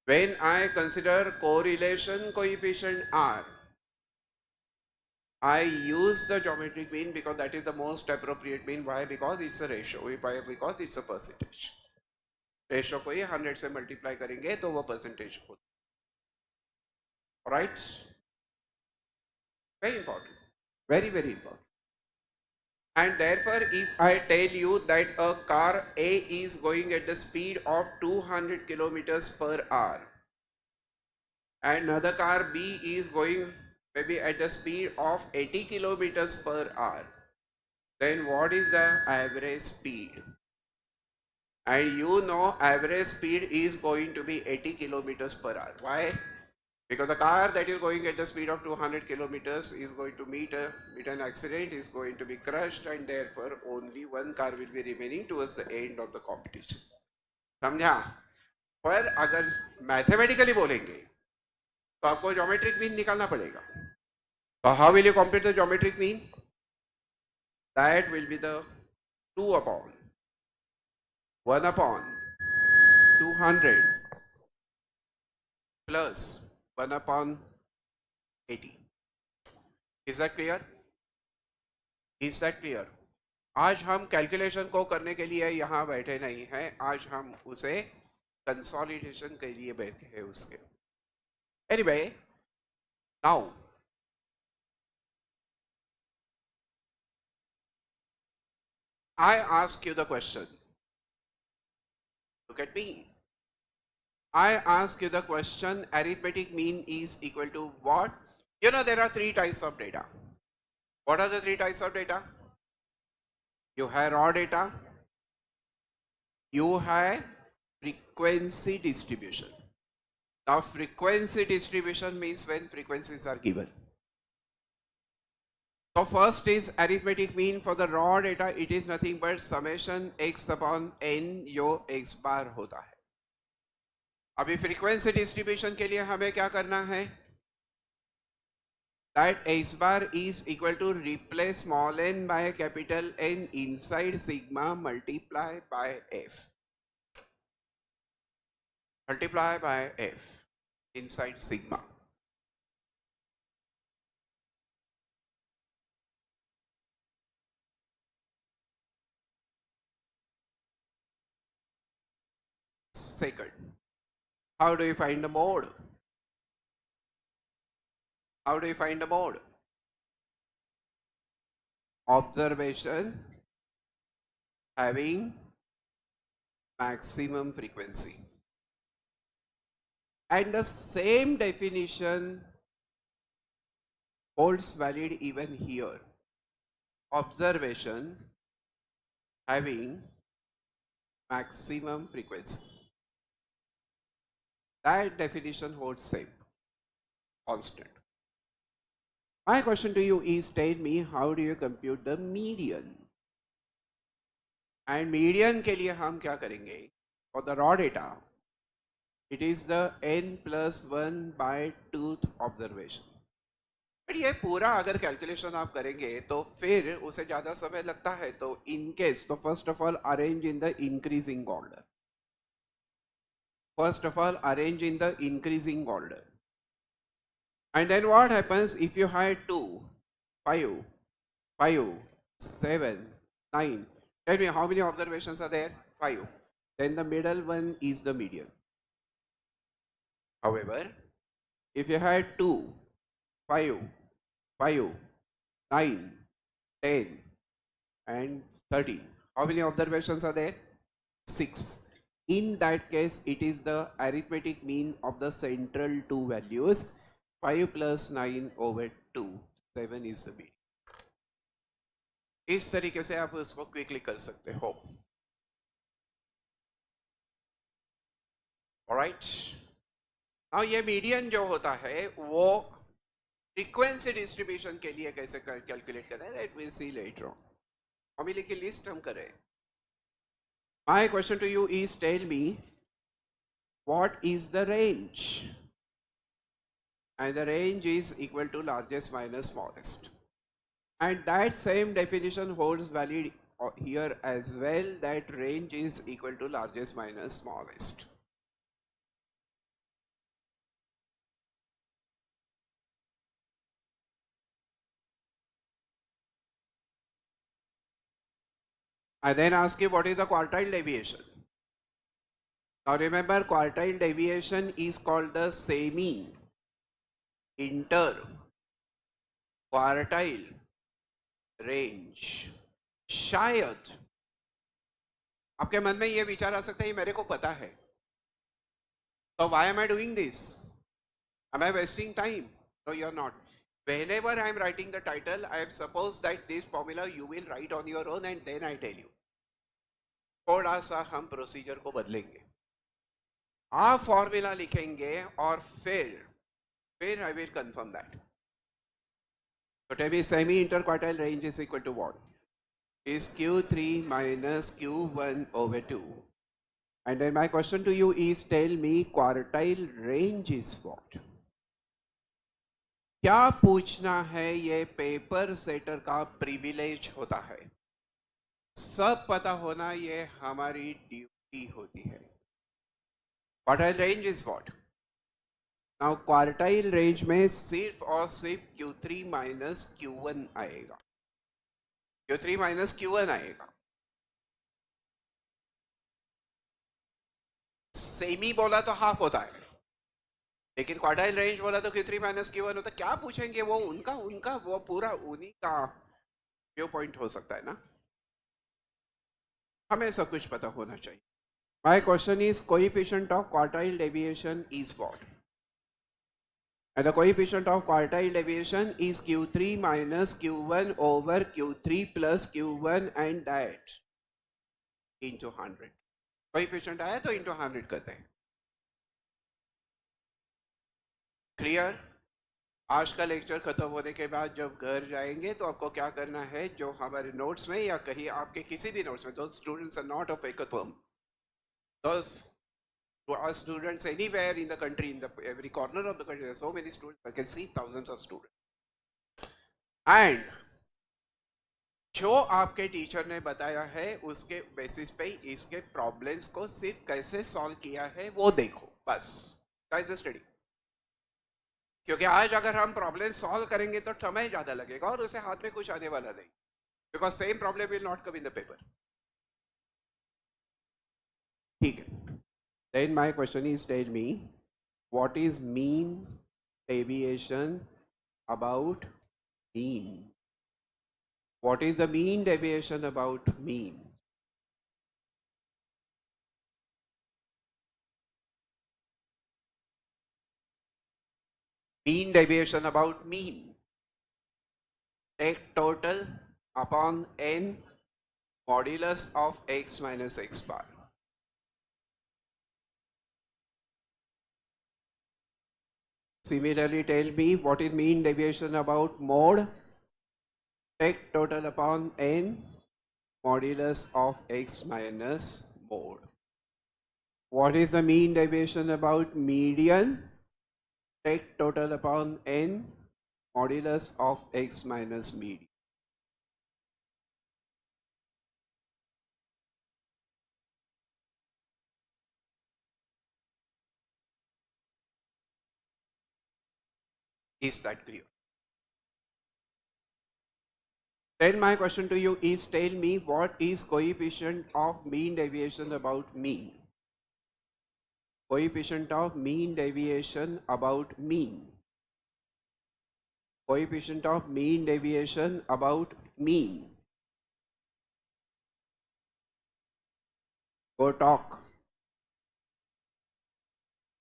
Speaker 5: when I consider correlation coefficient R, I use the geometric mean because that is the most appropriate mean. Why? Because it's a ratio. Why? Because it's a percentage. Ratio को ही 100 से multiply करेंगे तो वो percentage होता है। Right, very important, very very important. And therefore, if I tell you that a car A is going at the speed of 200 kilometers per hour, and another car B is going maybe at the speed of 80 kilometers per hour, then what is the average speed? And you know average speed is going to be 80 kilometers per hour. Why? Because the car that is going at the speed of 200 kilometers is going to meet an accident, is going to be crushed, and therefore only one car will be remaining towards the end of the competition. समझा? पर अगर mathematically बोलेंगे तो आपको geometric mean निकालना पड़ेगा। So how will you compute the geometric mean? That will be the 2 upon 1 upon 200 plus 1 upon 80. Is that clear? Is that clear? आज हम कैलकुलेशन को करने के लिए यहाँ बैठे नहीं हैं, आज हम उसे कंसोलिडेशन के लिए बैठे हैं उसके। Anyway, now I ask you the question. Look at me. I ask you the question, arithmetic mean is equal to what? You know there are 3 types of data. What are the 3 types of data? You have raw data, you have frequency distribution. Now frequency distribution means when frequencies are given. So first is arithmetic mean for the raw data, it is nothing but summation x upon n जो x bar होता है। अभी frequency distribution के लिए हमें क्या करना है? That x bar is equal to replace small n by capital N inside sigma multiply by f. Multiply by f inside sigma. Second, how do you find the mode? How do you find the mode? Observation having maximum frequency. And the same definition holds valid even here. Observation having maximum frequency. That definition holds same, constant. My question to you is, tell me, how do you compute the median? And median के लिए हम क्या करेंगे? For the raw data, it is the n+1 by tooth observation. But ये पूरा अगर calculation आप करेंगे तो फिर उसे ज़्यादा समय लगता है. तो इन केस, तो first of all arrange in the increasing order. First of all, arrange in the increasing order. And then what happens if you had 2, 5, 5, 7, 9? Tell me how many observations are there? 5. Then the middle one is the median. However, if you had 2, 5, 5, 9, 10 and 13, how many observations are there? 6. In that case, it is the arithmetic mean of the central two values. 5 plus 9 over 2, 7 is the mean. इस तरीके से आप उसको quickly कर सकते हो. Alright. now ये median जो होता है वो फ्रीक्वेंसी डिस्ट्रीब्यूशन के लिए कैसे कैलकुलेट करना है, that will see later on. फॉर्मूले की लिस्ट हम करें. My question to you is, tell me, what is the range? And the range is equal to largest minus smallest. And that same definition holds valid here as well, that range is equal to largest minus smallest. I then ask you, what is the quartile deviation? Now remember, quartile deviation is called the semi inter quartile range. शायद आपके मन में ये विचार आ सकता है, ये मेरे को पता है, तो why am I doing this? Am I wasting time? No, you're not. Whenever I am writing the title, I have supposed that this formula you will write on your own and then I tell you. थोड़ा सा हम procedure को बदलेंगे. आप formula लिखेंगे और फिर I will confirm that. So tell me, semi interquartile range is equal to what? Is Q3 minus Q1 over 2. And then my question to you is, tell me, quartile range is what? क्या पूछना है, ये paper setter का privilege होता है. सब पता होना ये हमारी ड्यूटी होती है. Quartile range is what? Now quartile range में सिर्फ और सिर्फ Q3 माइनस Q1 आएगा. Q3 माइनस Q1 आएगा. सेमी बोला तो हाफ होता है, लेकिन क्वार्टाइल रेंज बोला तो Q3 माइनस Q1 होता. क्या पूछेंगे वो उनका वो पूरा उन्हीं का व्यू पॉइंट हो सकता है ना. हमें सब कुछ पता होना चाहिए. My question is, coefficient of quartile deviation is what? And the coefficient of quartile deviation is Q3 minus Q1 over Q3 plus Q1 and that into 100. Coefficient आया तो into 100 करते हैं. क्लियर? आज का लेक्चर खत्म होने के बाद जब घर जाएंगे तो आपको क्या करना है, जो हमारे नोट्स में या कहीं आपके किसी भी नोट्स में, those students are not of Ekatvam, those who are students anywhere in the country, in the every corner of the country, there are so many students, I can see thousands of students, and जो आपके teacher ने बताया है उसके basis पे इसके problems को सिर्फ कैसे सॉल्व किया है वो देखो, बस. That's the study. क्योंकि आज अगर हम प्रॉब्लम सॉल्व करेंगे तो समय ज्यादा लगेगा और उसे हाथ में कुछ आने वाला नहीं, because same problem will not come in the paper. ठीक है. Then my question is, tell me, what is mean deviation about mean? What is the mean deviation about mean? Mean deviation about mean. Take total upon n modulus of x minus x bar. Similarly, tell me what is mean deviation about mode. Take total upon n modulus of x minus mode. What is the mean deviation about median? Take total upon n modulus of x minus median. Is that clear? Then my question to you is, tell me what is coefficient of mean deviation about mean? Coefficient of mean deviation about mean. Coefficient of mean deviation about mean. Go talk.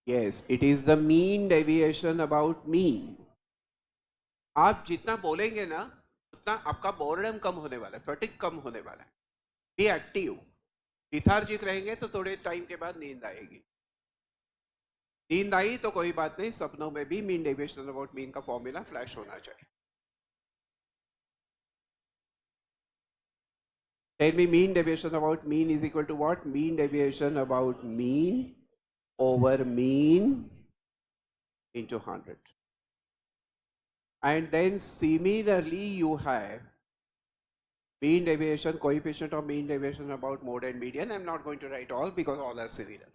Speaker 5: Yes, it is the mean deviation about mean. आप जितना बोलेंगे ना उतना आपका boredom कम होने वाला है, fatigue कम होने वाला है. Be active. लिथार्जिक रहेंगे तो थोड़े टाइम के बाद नींद आएगी. नींद आई तो कोई बात नहीं, सपनों में भी मीन डेविएशन अबाउट मीन का फॉर्मूला फ्लैश होना चाहिए. Tell me mean deviation about mean is equal to what? Mean deviation about mean over mean into 100. And then similarly you have mean deviation, coefficient of mean deviation about mode and median. I'm not going to write all because all are similar.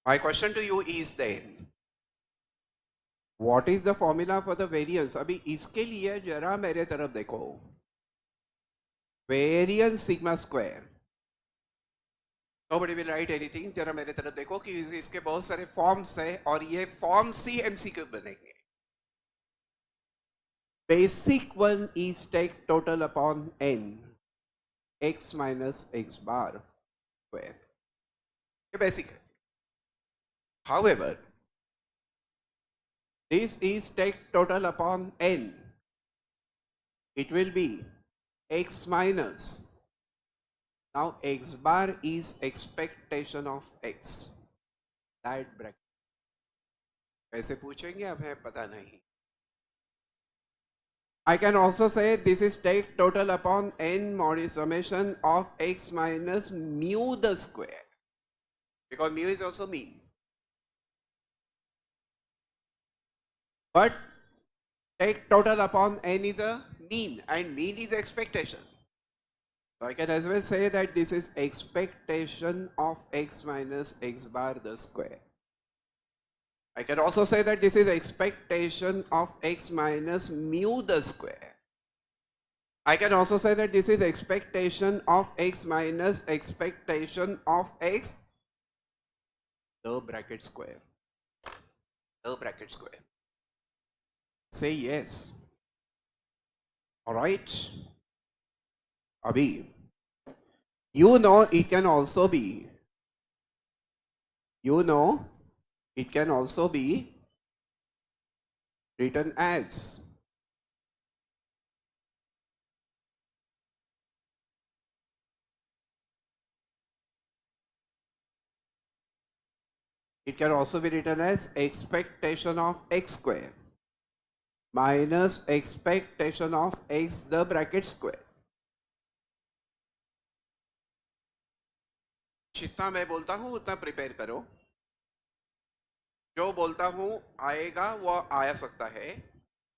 Speaker 5: My question to you is then, what is the formula for the variance? अभी इसके लिए जरा मेरे तरफ देखो. Variance sigma square. Nobody will write anything. जरा मेरे तरफ देखो कि इसके बहुत सारे फॉर्म्स हैं और ये फॉर्म सी एमसीक्यू बनेंगे. Basic one is take total upon n x minus x bar square. ये basic है. However, this is take total upon n. It will be x minus. Now x bar is expectation of x. That bracket. कैसे पूछेंगे अब है पता नहीं. I can also say this is take total upon n mod summation of x minus mu the square. Because mu is also mean. But take total upon n is a mean and mean is expectation. So I can as well say that this is expectation of x minus x bar the square. I can also say that this is expectation of x minus mu the square. I can also say that this is expectation of x minus expectation of x the bracket square. The bracket square. Say yes. All right. Abhi, you know it can also be. You know it can also be written as expectation of x square minus expectation of x the bracket square. जितना मैं बोलता हूं उतना prepare करो. जो बोलता हूं आएगा वो आ सकता है,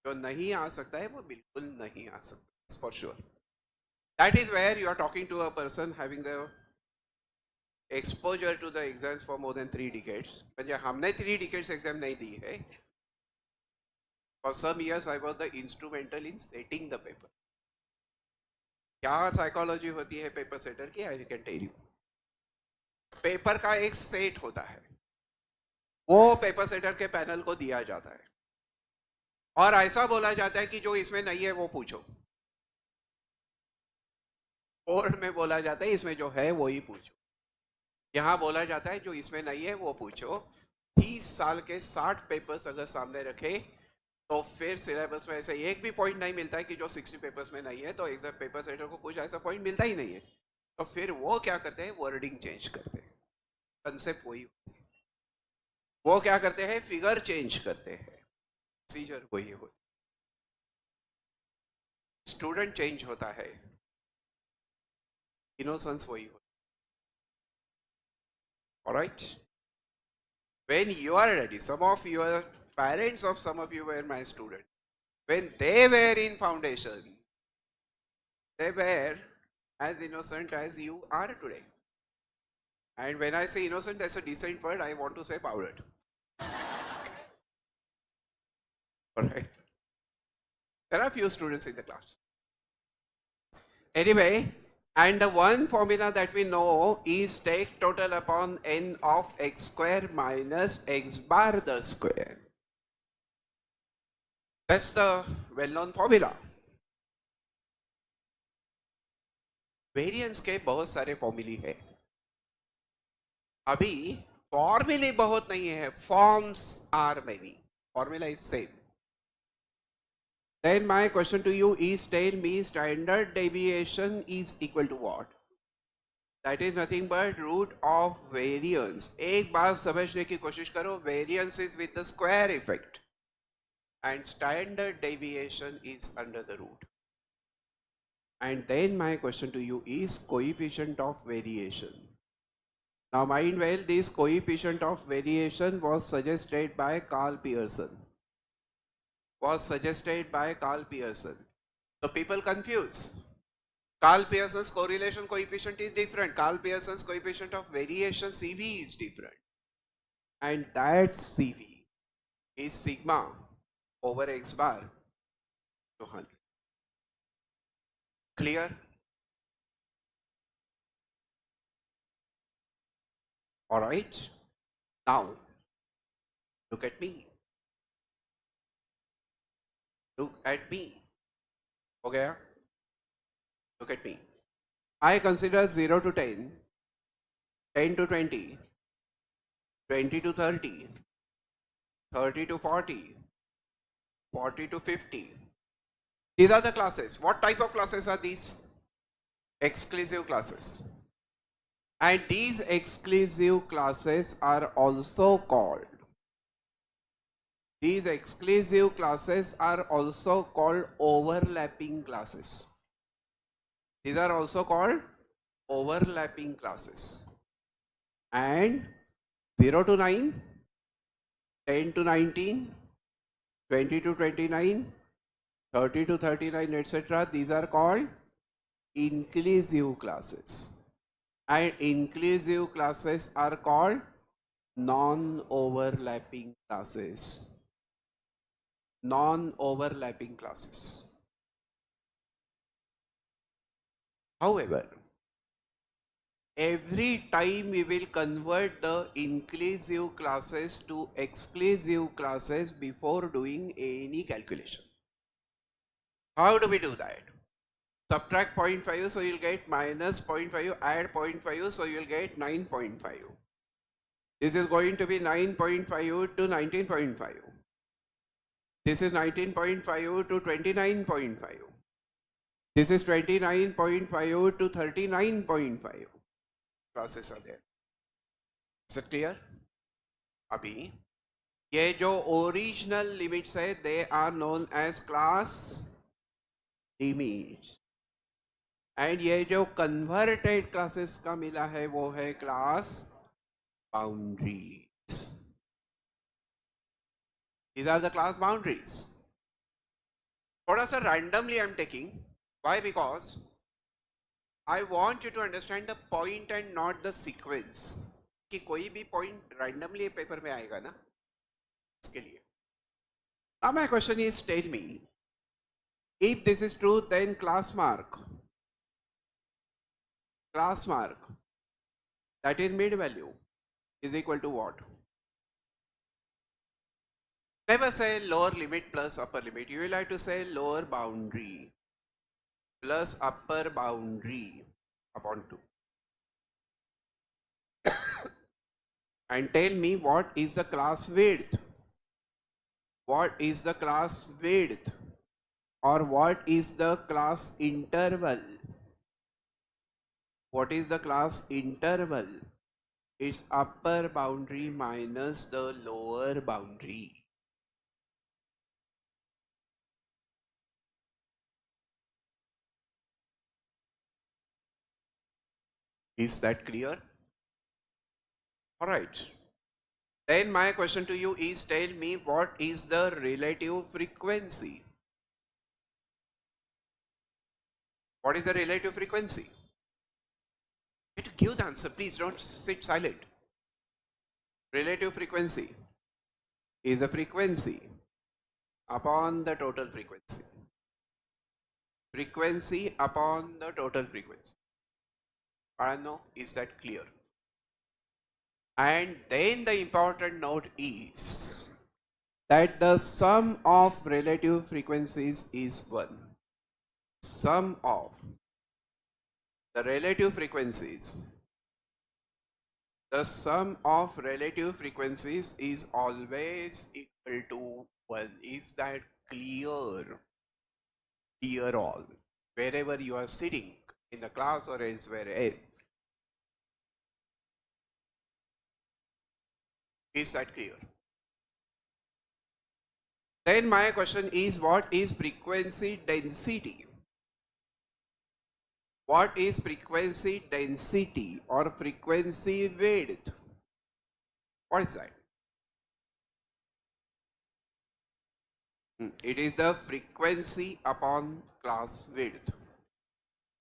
Speaker 5: जो नहीं आ सकता है वो बिल्कुल नहीं आ सकता. For sure. That is where you are talking to a person having the exposure to the exams for more than 3 decades. म्हणजे हमने 3 decades exam नहीं दी है. For some years I was the instrumental in setting the paper. क्या psychology होती है paper setter की? I can tell you. Paper का एक सेट होता है, वो पेपर सेटर के पैनल को दिया जाता है और ऐसा बोला जाता है कि जो इसमें नहीं है वो पूछो. बोर्ड में बोला जाता है इसमें जो है वो ही पूछो, यहाँ बोला जाता है जो इसमें नहीं है वो पूछो। 30 साल के 60 पेपर्स अगर सामने रखे तो फिर सिलेबस में ऐसे एक भी पॉइंट नहीं मिलता है कि जो 60 पेपर्स में नहीं है, तो एग्जाम पेपर सेटर को कुछ ऐसा पॉइंट मिलता ही नहीं है। तो फिर वो क्या करते हैं, वर्डिंग चेंज करते हैं, कंसेप्ट वही होती है। वो क्या करते हैं, फिगर चेंज करते हैं, प्रोसीजर वही होती है, स्टूडेंट चेंज होता है, इनोसेंस वही होता है। Alright, when you are ready, some of your parents of some of you were my students, when they were in foundation, they were as innocent as you are today. And when I say innocent, that's a decent word, I want to say powdered. Alright, there are few students in the class. Anyway, and the one formula that we know is take total upon n of x square minus x bar the square. That's the well-known formula. Variance के बहुत सारे फॉर्मूले हैं, अभी फॉर्मूले बहुत नहीं है, forms are many, formula is same. Then my question to you is, tell me standard deviation is equal to what? That is nothing but root of variance. एक बात समझने की कोशिश करो, variance is with the square effect and standard deviation is under the root. And then my question to you is coefficient of variation. Now mind well, this coefficient of variation was suggested by Carl Pearson. So people confuse. Carl Pearson's correlation coefficient is different. Carl Pearson's coefficient of variation CV is different. And that CV is sigma over x bar to 100. Clear? Alright. Now, look at me. Look at me. Okay? Look at me. I consider 0 to 10, 10 to 20, 20 to 30, 30 to 40, 40 to 50. These are the classes. What type of classes are these? Exclusive classes. And these exclusive classes are also called overlapping classes. These are also called overlapping classes. And 0 to 9, 10 to 19, 20 to 29, 30 to 39, etc. These are called inclusive classes. And inclusive classes are called non-overlapping classes. Non-overlapping classes. However, every time we will convert the inclusive classes to exclusive classes before doing any calculation. How do we do that? Subtract 0.5, so you'll get minus 0.5, add 0.5, so you'll get 9.5. This is going to be 9.5 to 19.5. This is 19.5 to 29.5. This is 29.5 to 39.5. Classes are there. Is it clear? अभी ये जो original limits है, they are known as class limits. And ये जो converted classes का मिला है वो है class boundaries. These are the class boundaries. थोड़ा सा randomly I am taking. Why? Because I want you to understand the point and not the sequence. कि कोई भी point randomly पेपर में आएगा ना, इसके लिए. Now my question is, tell me, if this is true, then class mark, that is mid value, is equal to what? Never say lower limit plus upper limit. You will have to say lower boundary plus upper boundary. upon 2. And tell me what is the class width? What is the class width? Or what is the class interval? What is the class interval? It's upper boundary minus the lower boundary. Is that clear? All right. Then my question to you is, tell me what is the relative frequency? What is the relative frequency? You have to give the answer, please don't sit silent. Relative frequency is the frequency upon the total frequency. Frequency upon the total frequency. I don't know, is that clear? And then the important note is that the sum of relative frequencies is 1. Sum of the relative frequencies. The sum of relative frequencies is always equal to 1. Is that clear? Clear all. Wherever you are sitting, in the class or elsewhere. Is that clear? Then my question is, what is frequency density? What is frequency density or frequency width? What is that? It is the frequency upon class width.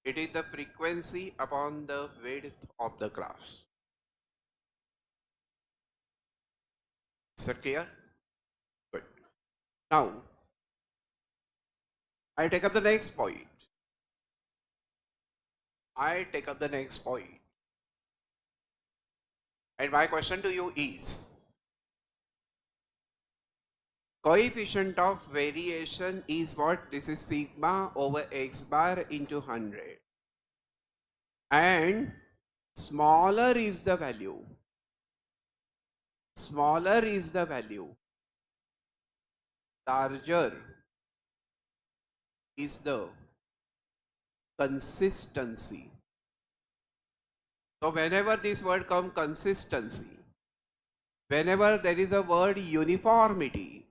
Speaker 5: It is the frequency upon the width of the class. Is that clear? Good. Now, I take up the next point. And my question to you is, coefficient of variation is what? This is sigma over x bar into 100. And smaller is the value. Smaller is the value. Larger is the consistency. So whenever this word comes, consistency, whenever there is a word uniformity,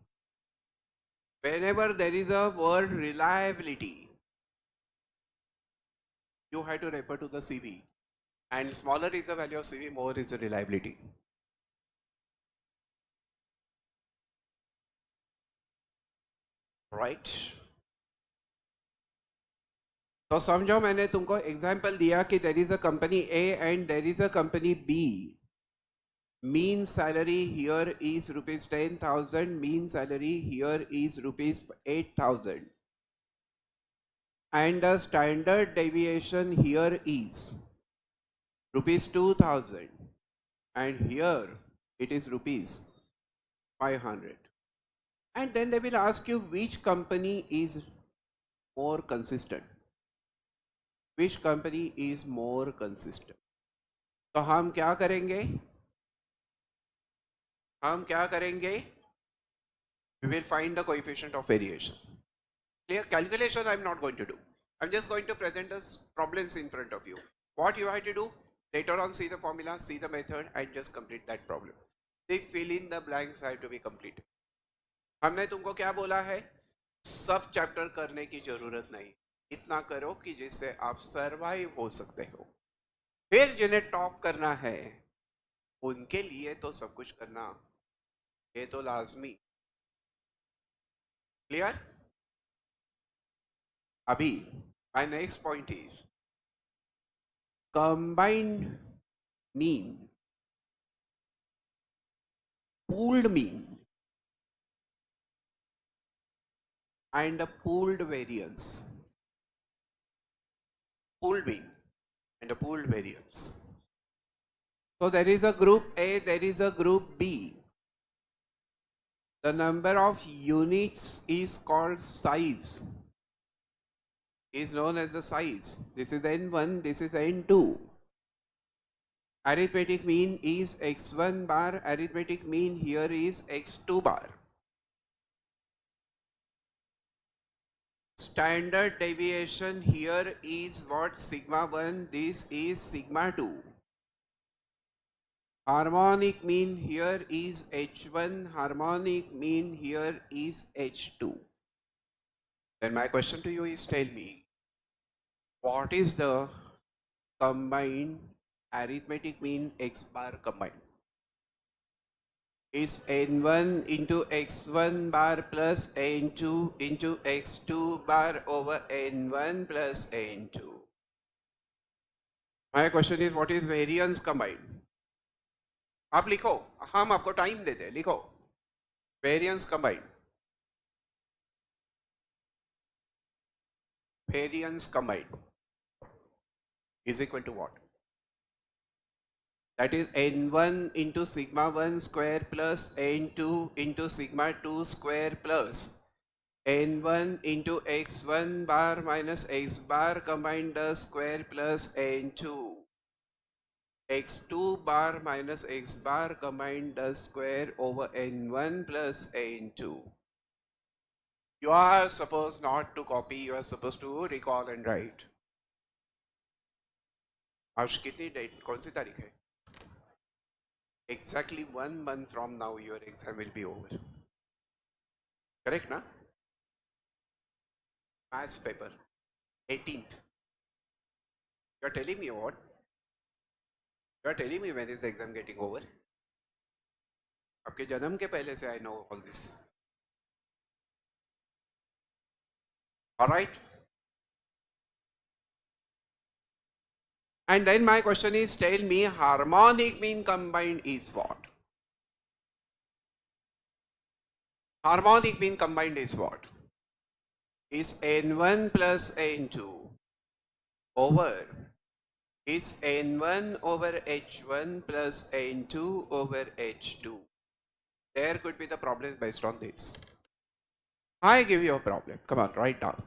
Speaker 5: whenever there is a word reliability, you have to refer to the CV. And smaller is the value of CV, more is the reliability. Right? तो समझो, मैंने तुमको example दिया कि there is a company A and there is a company B. Mean salary here is rupees 10,000. Mean salary here is rupees 8,000. And the standard deviation here is rupees 2,000. And here it is rupees 500. And then they will ask you which company is more consistent. Which company is more consistent? तो हम क्या करेंगे? We will find the coefficient of variation. Clear? Calculation I am not going to do. I am just going to present us problems in front of you. What you have to do? Later on, see the formula, see the method, and just complete that problem. The fill in the blanks have to be completed. हमने तुमको क्या बोला है? सब chapter करने की जरूरत नहीं, इतना करो कि जिससे आप सरवाइव हो सकते हो. फिर जिन्हें टॉप करना है उनके लिए तो सब कुछ करना ये तो लाजमी. क्लियर? अभी my next point is combined mean, pooled mean, and a pooled variance. Pooled mean and a pooled variance. So there is a group A, there is a group B. The number of units is called size. is known as the size. This is n1, this is n2. Arithmetic mean is x1 bar, arithmetic mean here is x2 bar. Standard deviation here is what? Sigma 1, this is sigma 2. Harmonic mean here is h1, harmonic mean here is h2. Then my question to you is, tell me, what is the combined arithmetic mean x bar combined? Is n1 into x1 bar plus n2 into x2 bar over n1 plus n2. My question is, what is variance combined? आप लिखो, हम आपको time देते हैं, लिखो variance combined. Variance combined is equal to what? That is n1 into sigma 1 square plus n2 into sigma 2 square plus n1 into x1 bar minus x bar combined the square plus n2. x2 bar minus x bar combined the square over n1 plus n2. You are supposed not to copy, you are supposed to recall and write. आज कितनी date, कौन सी तारीख है? Exactly 1 month from now your exam will be over. Correct, na? Maths paper, 18th. You are telling me what? You are telling me when is the exam getting over? आपके जन्म के पहले से I know all this. All right? And then my question is, tell me harmonic mean combined is what? Harmonic mean combined is what? Is n1 plus n2 over is n1 over h1 plus n2 over h2. There could be the problem based on this. I give you a problem. Come on, write down.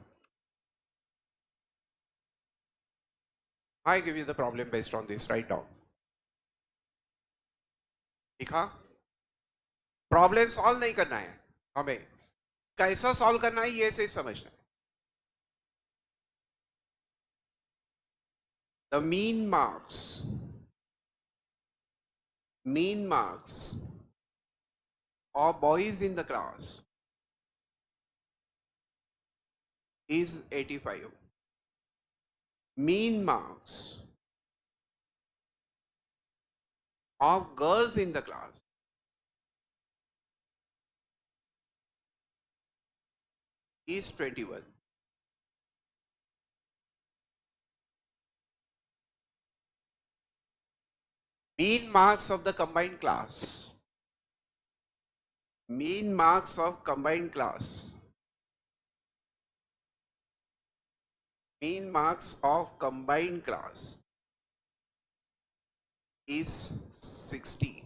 Speaker 5: I give you the problem based on this. Write down. लिखा? Problem solve नहीं करना है हमें, कैसा solve करना है ये सिर्फ समझना है. The mean marks of boys in the class is 85. Mean marks of girls in the class is 21. Mean marks of the combined class. Mean marks of combined class. Mean marks of combined class is 60.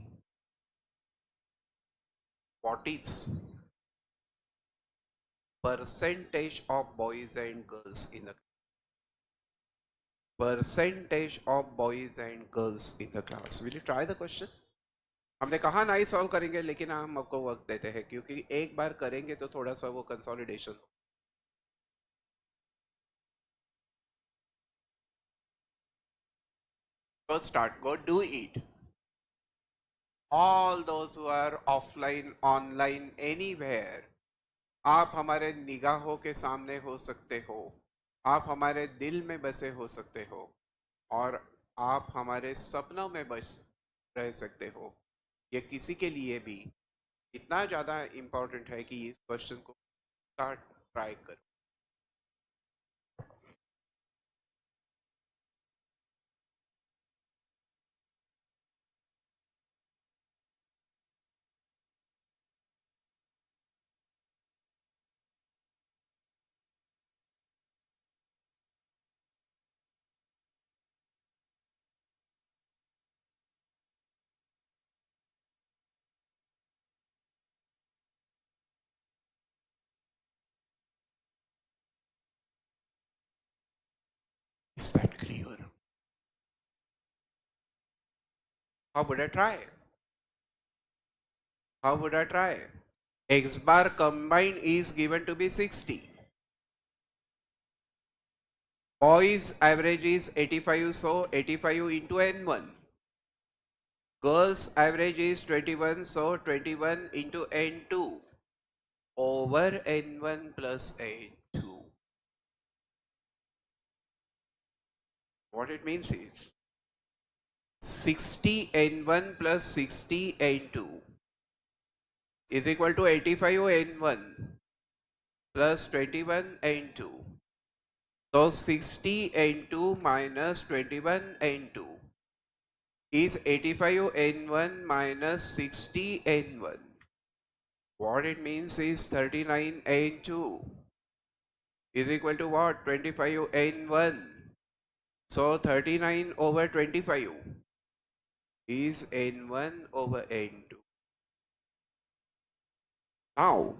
Speaker 5: What is percentage of boys and girls in the percentage of boys and girls in the class? Will you try the question? हमने कहा नहीं solve करेंगे, लेकिन हम आपको वक्त देते हैं क्योंकि एक बार करेंगे तो थोड़ा सा वो consolidation. Go start, go do it. All those who are offline, online, anywhere, आप हमारे निगाहों के सामने हो सकते हो, आप हमारे दिल में बसे हो सकते हो, और आप हमारे सपनों में बस रह सकते हो. ये किसी के लिए भी इतना ज़्यादा इम्पोर्टेंट है कि इस क्वेश्चन को ट्राई करो. Is that clear? How would I try? How would I try? X bar combined is given to be 60. Boys average is 85, so 85 into N1. Girls average is 21, so 21 into N2 over N1 plus N2. What it means is 60 N1 plus 60 N2 is equal to 85 N1 plus 21 N2. So 60 N2 minus 21 N2 is 85 N1 minus 60 N1. What it means is 39 N2 is equal to what? 25 N1. So 39 over 25 is N1 over N2. Now,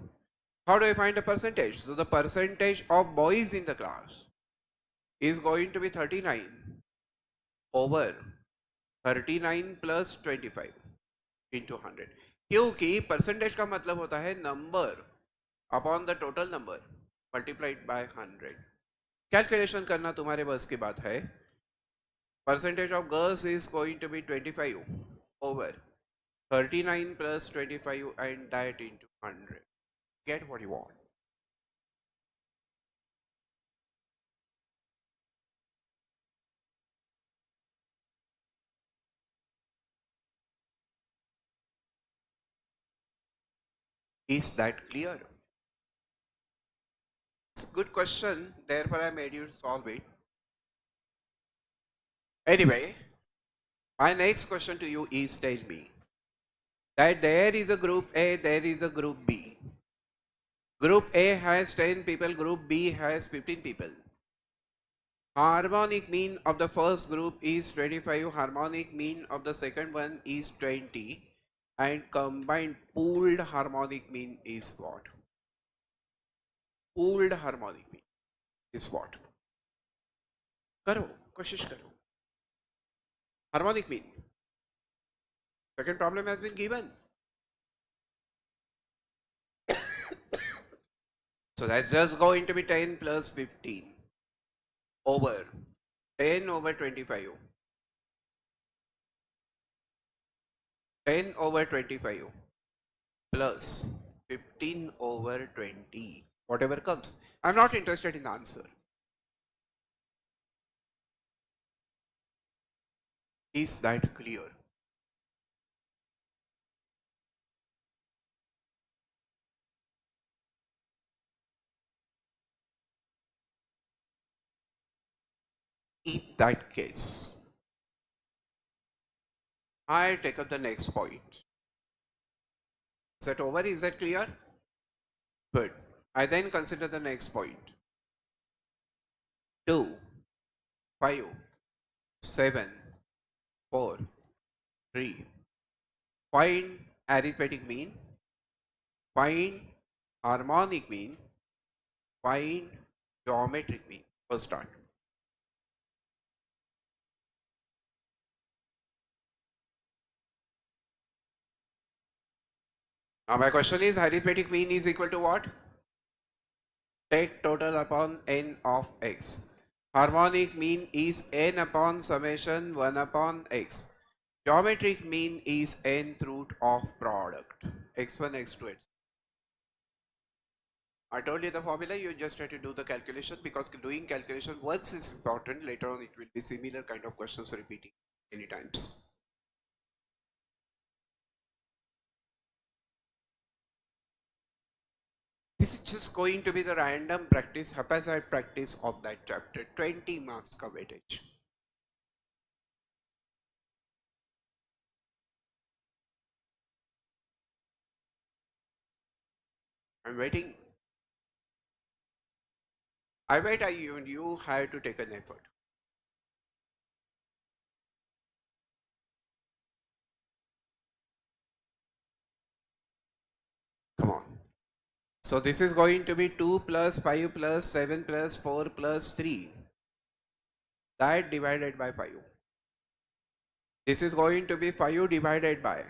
Speaker 5: how do I find the percentage? So the percentage of boys in the class is going to be 39 over 39 plus 25 into 100. क्योंकि percentage का मतलब होता है number upon the total number multiplied by 100. Calculation करना तुम्हारे बस की बात है. Percentage of girls is going to be 25 over 39 plus 25 and that into 100. Get what you want. Is that clear? It's a good question, therefore I made you solve it. Anyway, my next question to you is, tell me that there is a group A, there is a group B. Group A has 10 people, group B has 15 people. Harmonic mean of the first group is 25, harmonic mean of the second one is 20, and combined pooled harmonic mean is what? Pooled harmonic mean is what? करो, कोशिश करो. Harmonic mean. Second problem has been given. So that's just going to be 10 plus 15 over 10 over 25. 10 over 25 plus 15 over 20. Whatever comes. I'm not interested in the answer. Is that clear? In that case, I take up the next point. Is that over? Is that clear? Good. I then consider the next point. 2, 5, 7, 4, 3. Find arithmetic mean, find harmonic mean, find geometric mean. First start. Now my question is, arithmetic mean is equal to what? Take total upon n of x. Harmonic mean is n upon summation 1 upon x. Geometric mean is nth root of product. x1, x2, etc. I told you the formula, you just have to do the calculation, because doing calculation once is important, later on it will be similar kind of questions repeating many times. This is just going to be the random practice, haphazard practice of that chapter. 20 marks ka weightage. I'm waiting. I wait, you have to take an effort. Come on. So this is going to be 2 plus 5 plus 7 plus 4 plus 3. that divided by 5. This is going to be 5 divided by,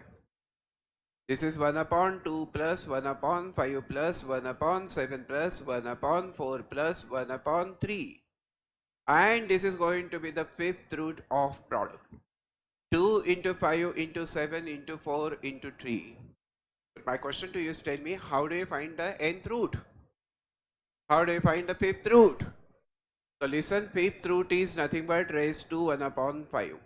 Speaker 5: this is 1 upon 2 plus 1 upon 5 plus 1 upon 7 plus 1 upon 4 plus 1 upon 3. And this is going to be the fifth root of product. 2 into 5 into 7 into 4 into 3. But my question to you is, tell me, how do you find the nth root? How do you find the fifth root? So listen, fifth root is nothing but raised to 1 upon 5.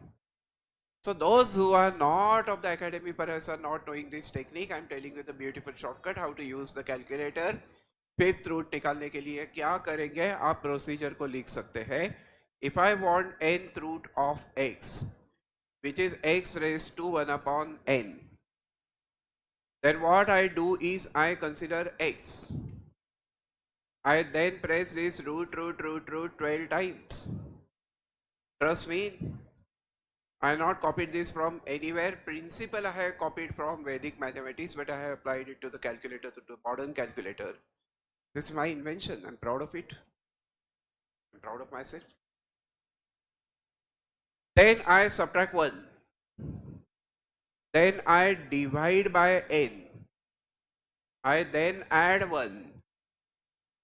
Speaker 5: So those who are not of the academy, perhaps are not knowing this technique, I am telling you the beautiful shortcut how to use the calculator. Fifth root निकालने के लिए क्या करेंगे, आप procedure को लिख सकते हैं. If I want nth root of x, which is x raised to 1 upon n, then what I do is I consider x. I then press this root 12 times. Trust me, I have not copied this from anywhere. Principle I have copied from Vedic mathematics, but I have applied it to the calculator, to the modern calculator. This is my invention. I'm proud of it. I'm proud of myself. Then I subtract 1. Then I divide by n. I then add 1.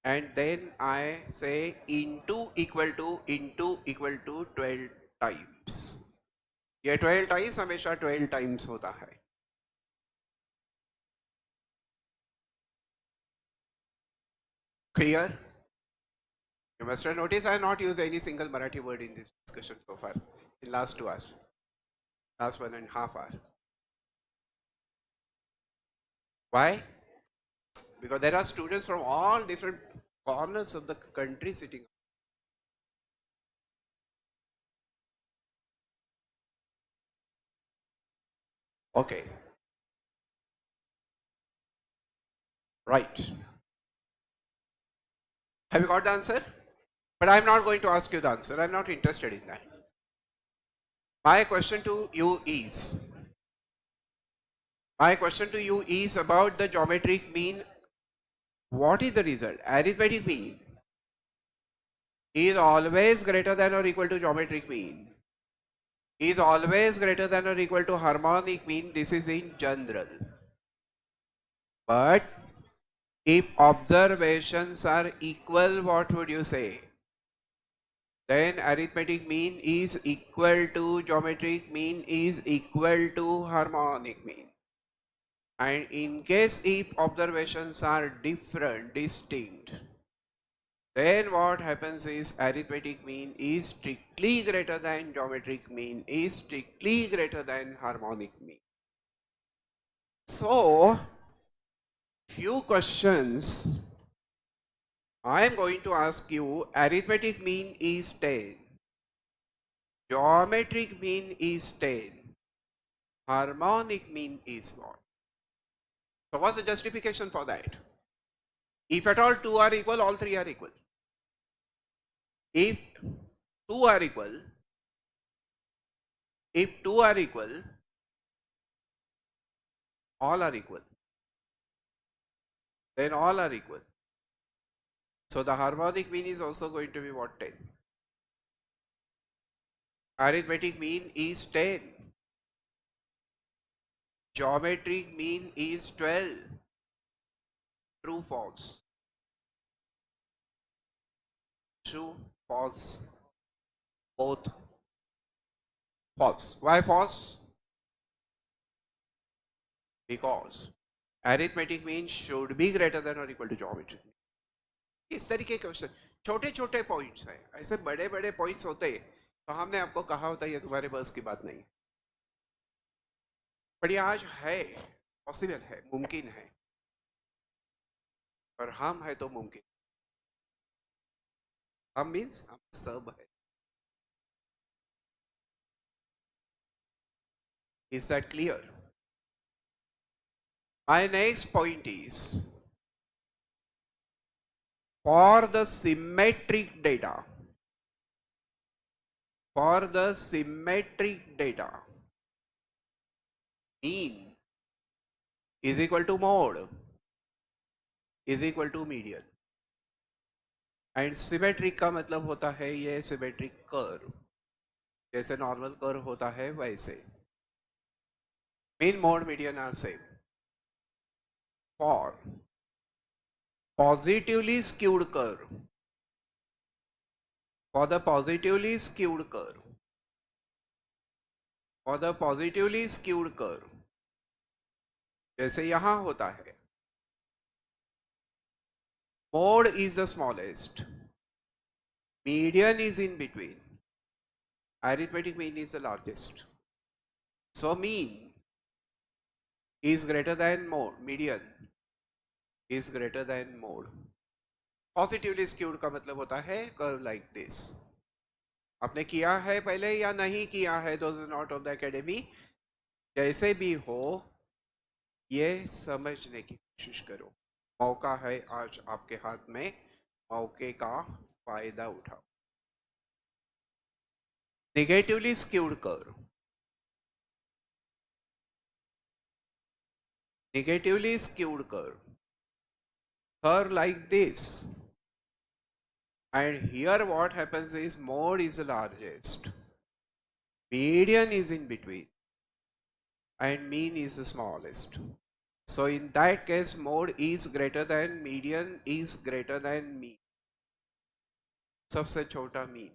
Speaker 5: And then I say into equal to 12 times. ये 12 times हमेशा 12 times होता है. Clear? You must have noticed I have not used any single Marathi word in this discussion so far in last 2 hours, last 1.5 hours. Why? Because there are students from all different corners of the country sitting. Okay. Right. Have you got the answer? But I'm not going to ask you the answer. I'm not interested in that. My question to you is about the geometric mean. What is the result? Arithmetic mean is always greater than or equal to geometric mean. Is always greater than or equal to harmonic mean. This is in general. But if observations are equal, what would you say? Then arithmetic mean is equal to geometric mean is equal to harmonic mean. And in case if observations are different, distinct, then what happens is arithmetic mean is strictly greater than geometric mean is strictly greater than harmonic mean. So, few questions I am going to ask you. Arithmetic mean is 10. Geometric mean is 10. Harmonic mean is what? So what's the justification for that? If at all 2 are equal, all 3 are equal. If 2 are equal, all are equal. Then all are equal. So the harmonic mean is also going to be what? 10. Arithmetic mean is 10. Geometric mean is 12. True, false? True, false? Both. False. Why false? Because arithmetic mean should be greater than or equal to geometric mean. इस तरीके के question, छोटे छोटे points हैं. ऐसे बड़े बड़े points होते तो हमने आपको कहा होता ये तुम्हारे बस की बात नहीं. पर ये आज है, पॉसिबल है, मुमकिन है. और हम है तो मुमकिन. हम मीन्स हम सब है. Is that clear? My next point is, for the symmetric data, mean is equal to mode is equal to median. And symmetric का मतलब होता है ये symmetric curve. जैसे नॉर्मल कर्व होता है वैसे. Mean mode median are same. For positively skewed curve, for the positively skewed curve, for the positively skewed curve, जैसे यहां होता है, mode is the smallest, median is in between, arithmetic mean is the largest. So mean is greater than mode, median is greater than mode. Positively skewed का मतलब होता है curve like this. आपने किया है पहले या नहीं किया है, those are not of the academy. जैसे भी हो ये समझने की कोशिश करो. मौका है आज आपके हाथ में, मौके का फायदा उठाओ. Negatively skewed curve, negatively skewed curve like this, and here what happens is mode is the largest, median is in between, and mean is the smallest. So in that case mode is greater than median is greater than mean. सबसे छोटा mean.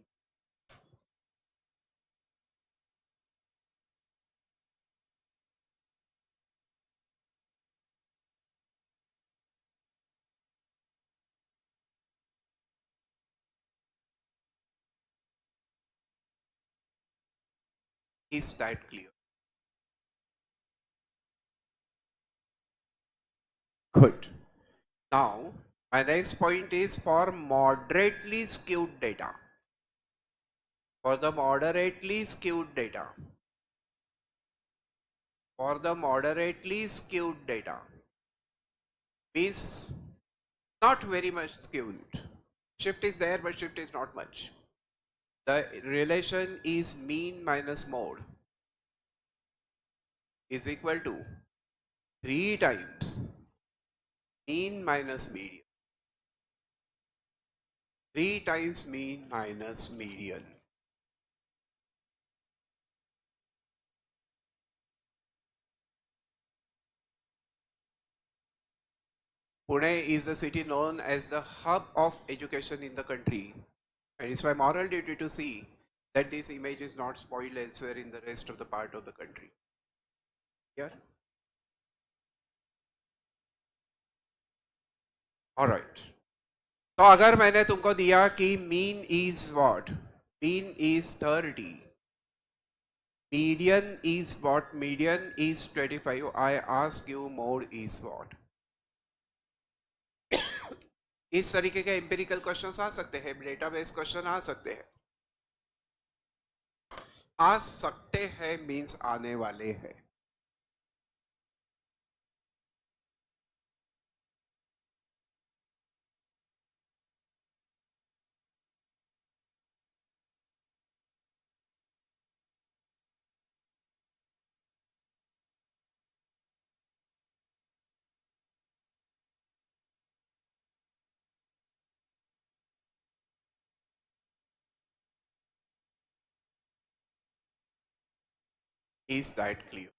Speaker 5: Is that clear? Good. Now my next point is for moderately skewed data. For the moderately skewed data. For the moderately skewed data means not very much skewed. Shift is there, but shift is not much. The relation is mean minus mode is equal to 3 times mean minus median. 3 times mean minus median. Pune is the city known as the hub of education in the country, and it's my moral duty to see that this image is not spoiled elsewhere in the rest of the part of the country. Here? Alright. तो अगर मैंने तुमको दिया कि mean is what? Mean is 30. Median is what? Median is 25. I ask you mode is what? इस तरीके के empirical questions आ सकते हैं, डेटाबेस क्वेश्चन आ सकते हैं. आ सकते हैं मीन्स आने वाले हैं. Is that clear?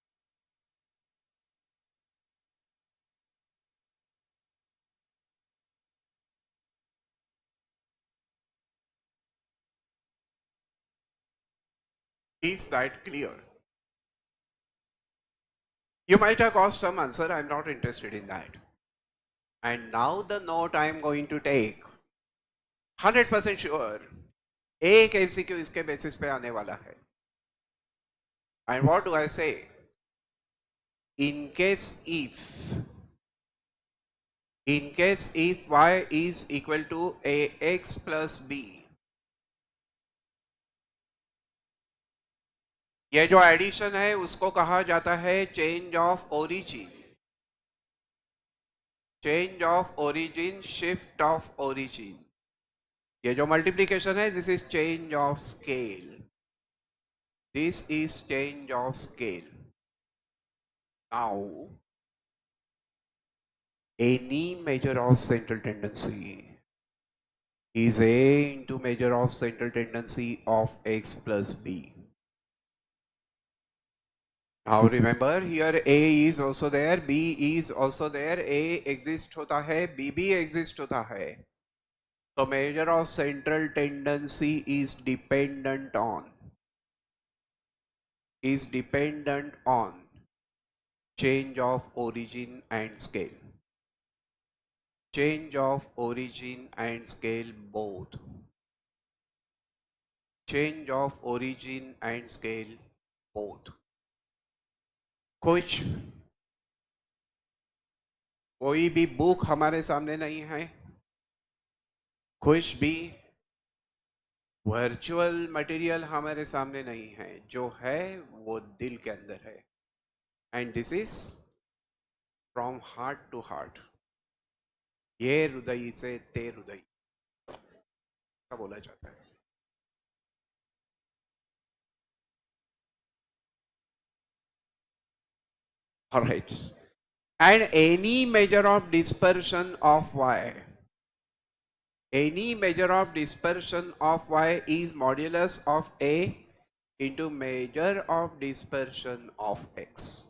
Speaker 5: Is that clear? You might have got some answer, I am not interested in that. And now the note I am going to take, 100% sure, एक MCQ इसके basis पे आने वाला है. And what do I say? In case if y is equal to ax plus b, ये जो addition है उसको कहा जाता है change of origin. Change of origin, shift of origin. ये जो मल्टीप्लिकेशन है, this is change of scale. This is change of scale. Now any measure of central tendency is A into measure of central tendency of x plus b. Now remember here A is also there, B is also there, A exist होता है, B भी exist होता है. So measure of central tendency is dependent on change of origin and scale. Change of origin and scale both. Change of origin and scale both. कुछ कोई भी book हमारे सामने नहीं है, कुछ भी वर्चुअल मटेरियल हमारे सामने नहीं है, जो है वो दिल के अंदर है. And this is from heart to heart. ये हृदय से ते हृदय ऐसा बोला जाता है. All right. And any measure of dispersion of y, any measure of dispersion of y is modulus of a into measure of dispersion of x.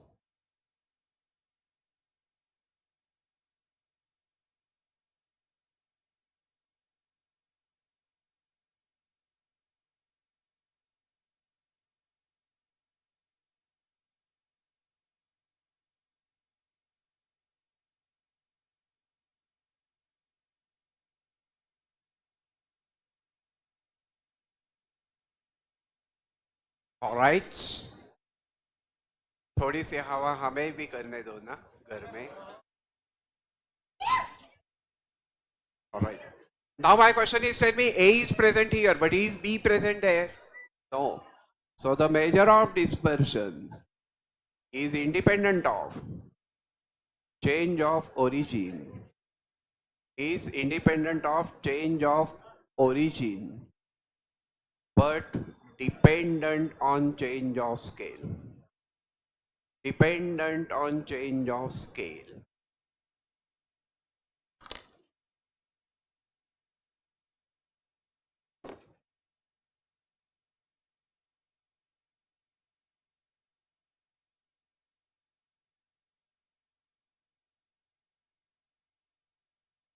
Speaker 5: All right. थोड़ी सी हवा हमें भी करने दो ना घर में. All right. Now my question is, tell me, A is present here, but is B present there? No. So the measure of dispersion is independent of change of origin, is independent of change of origin, but dependent on change of scale. Dependent on change of scale.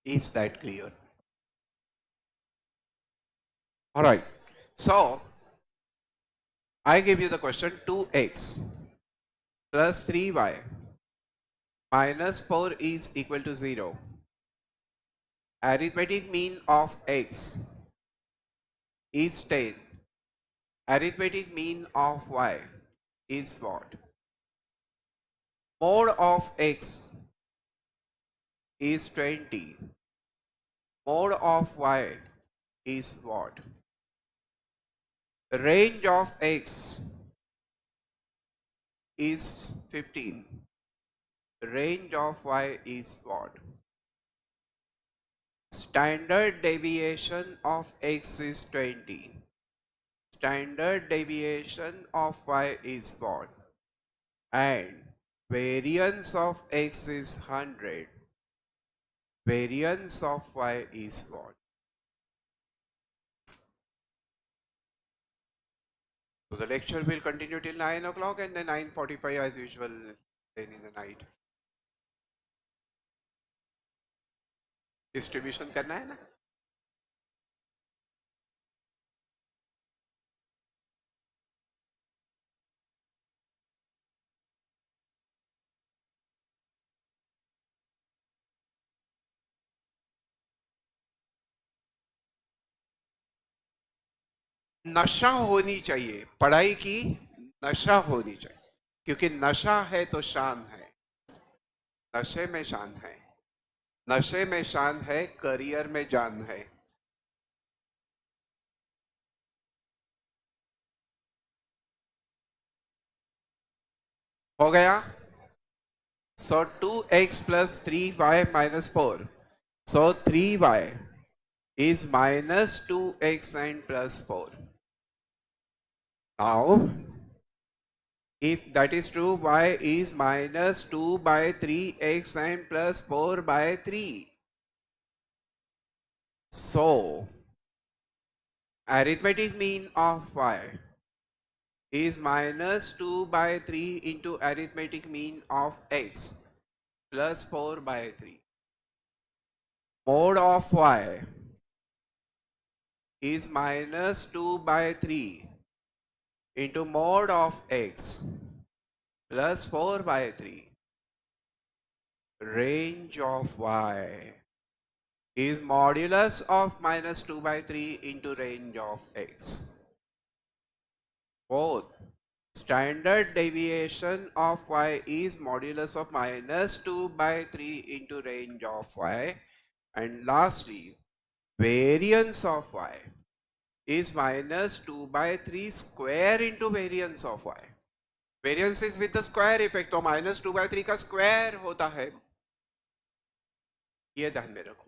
Speaker 5: Is that clear? All right. So I give you the question: 2x plus 3y minus 4 is equal to 0. Arithmetic mean of x is 10. Arithmetic mean of y is what? Mode of x is 20. Mode of y is what? Range of x is 15. Range of y is what? Standard deviation of x is 20. Standard deviation of y is what? And variance of x is 100. Variance of y is what? So the lecture will continue till 9 o'clock and then 9:45 as usual then in the night. Distribution करना है ना? नशा होनी चाहिए, पढ़ाई की नशा होनी चाहिए, क्योंकि नशा है तो शान है. नशे में शान है, नशे में शान है, करियर में जान है. हो गया? So 2x plus 3y minus 4. So 3y is minus 2x and plus 4. Now, if that is true, y is minus 2 by 3x and plus 4 by 3. So, arithmetic mean of y is minus 2 by 3 into arithmetic mean of x plus 4 by 3. Mode of y is minus 2 by 3 into mode of x plus 4 by 3. Range of y is modulus of minus 2 by 3 into range of x. Both standard deviation of y is modulus of minus 2 by 3 into range of y, and lastly variance of y is minus 2 by 3 square into variance of y. Variance is with the square effect, तो minus 2 by 3 का square होता है, ये ध्यान में रखो.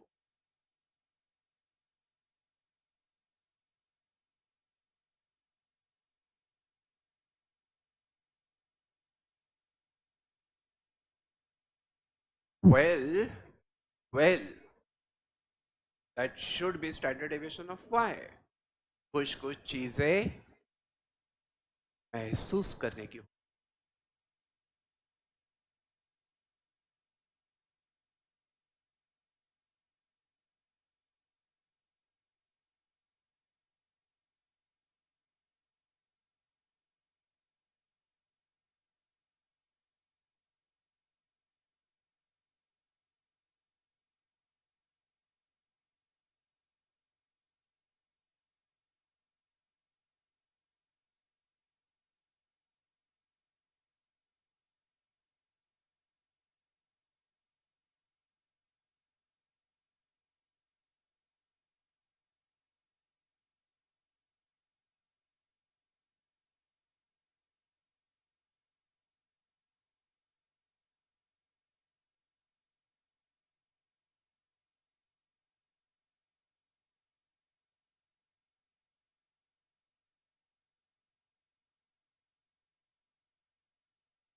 Speaker 5: Well, that should be standard deviation of y. कुछ चीजें महसूस करने की.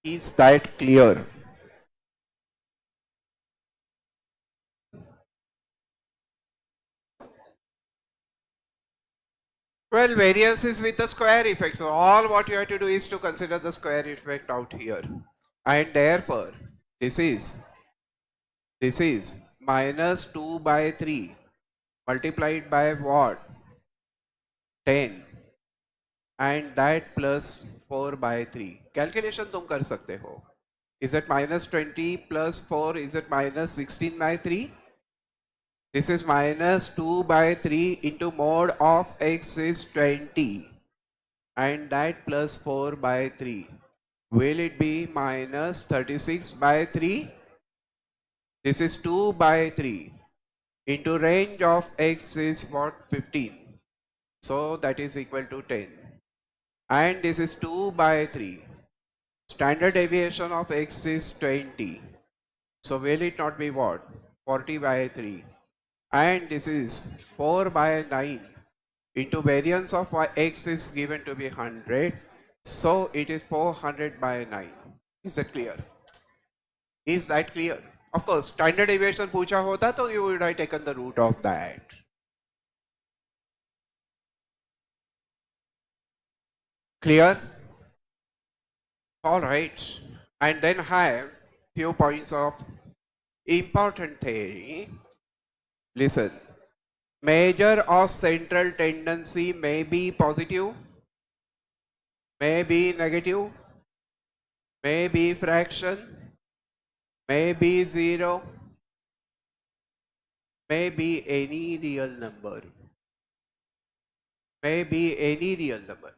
Speaker 5: Is that clear? Well, variance is with the square effect. So all what you have to do is to consider the square effect out here. And therefore, this is minus 2 by 3 multiplied by what? 10. And that plus 4 by 3. Calculation तुम कर सकते हो. Is it minus 20 plus 4? Is it minus 16 by 3? This is minus 2 by 3 into mode of x is 20. And that plus 4 by 3. Will it be minus 36 by 3? This is 2 by 3 into range of x is what? 15. So that is equal to 10. And this is 2 by 3. Standard deviation of x is 20. So will it not be what? 40 by 3. And this is 4 by 9 into variance of x is given to be 100. So it is 400 by 9. Is that clear? Is that clear? Of course, standard deviation पूछा होता तो you would have taken the root of that. Clear? All right. And then have few points of important theory. Listen. Measure of central tendency may be positive, may be negative, may be fraction, may be zero, may be any real number. May be any real number.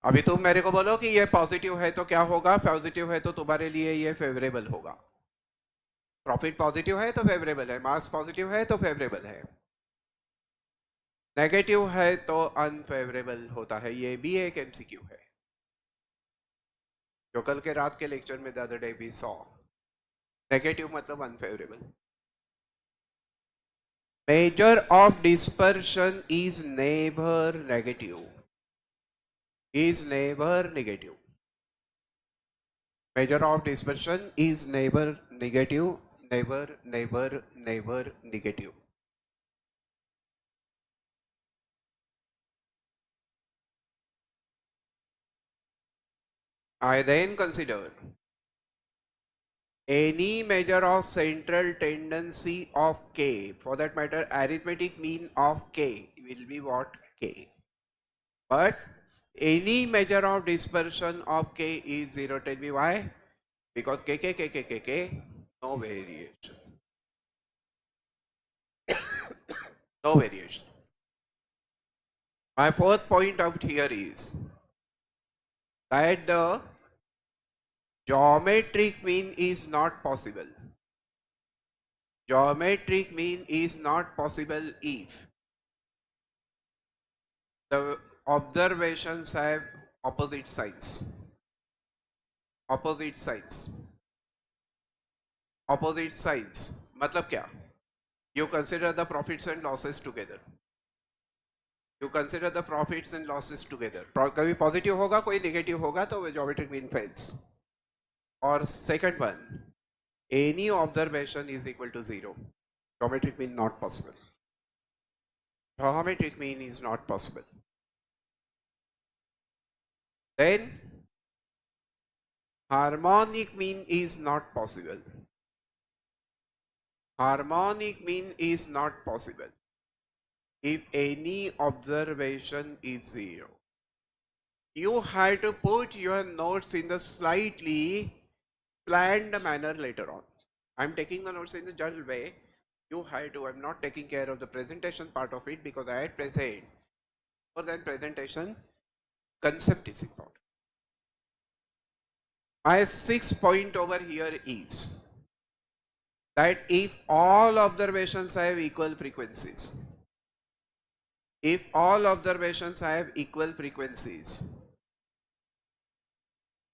Speaker 5: अभी तुम मेरे को बोलो कि ये positive है तो क्या होगा? पॉजिटिव है तो तुम्हारे लिए ये फेवरेबल होगा. प्रॉफिट पॉजिटिव है तो फेवरेबल है, मास पॉजिटिव है तो फेवरेबल है, नेगेटिव है तो अनफेवरेबल होता है. ये भी एक एमसीक्यू है जो कल के रात के लेक्चर में the other day we saw. Negative मतलब unfavourable. Measure of dispersion is never negative, is never negative. Measure of dispersion is never negative, never negative. I then consider any measure of central tendency of K, for that matter arithmetic mean of K will be what? K. But any measure of dispersion of K is 0. Tell me why? Because K, no variation. No variation. My fourth point out here is that the geometric mean is not possible. Geometric mean is not possible if the observations have opposite signs. Opposite signs. Opposite signs. मतलब क्या? You consider the profits and losses together. You consider the profits and losses together. कभी positive होगा, कोई negative होगा, तो geometric mean fails. Or second one, any observation is equal to 0. Geometric mean not possible. Geometric mean is not possible. Then harmonic mean is not possible. Harmonic mean is not possible if any observation is 0. You have to put your notes in the slightly planned manner later on. I'm taking the notes in the general way. You have to, I'm not taking care of the presentation part of it because I present. More than presentation, concept is important. My 6th point over here is that if all observations have equal frequencies, if all observations have equal frequencies,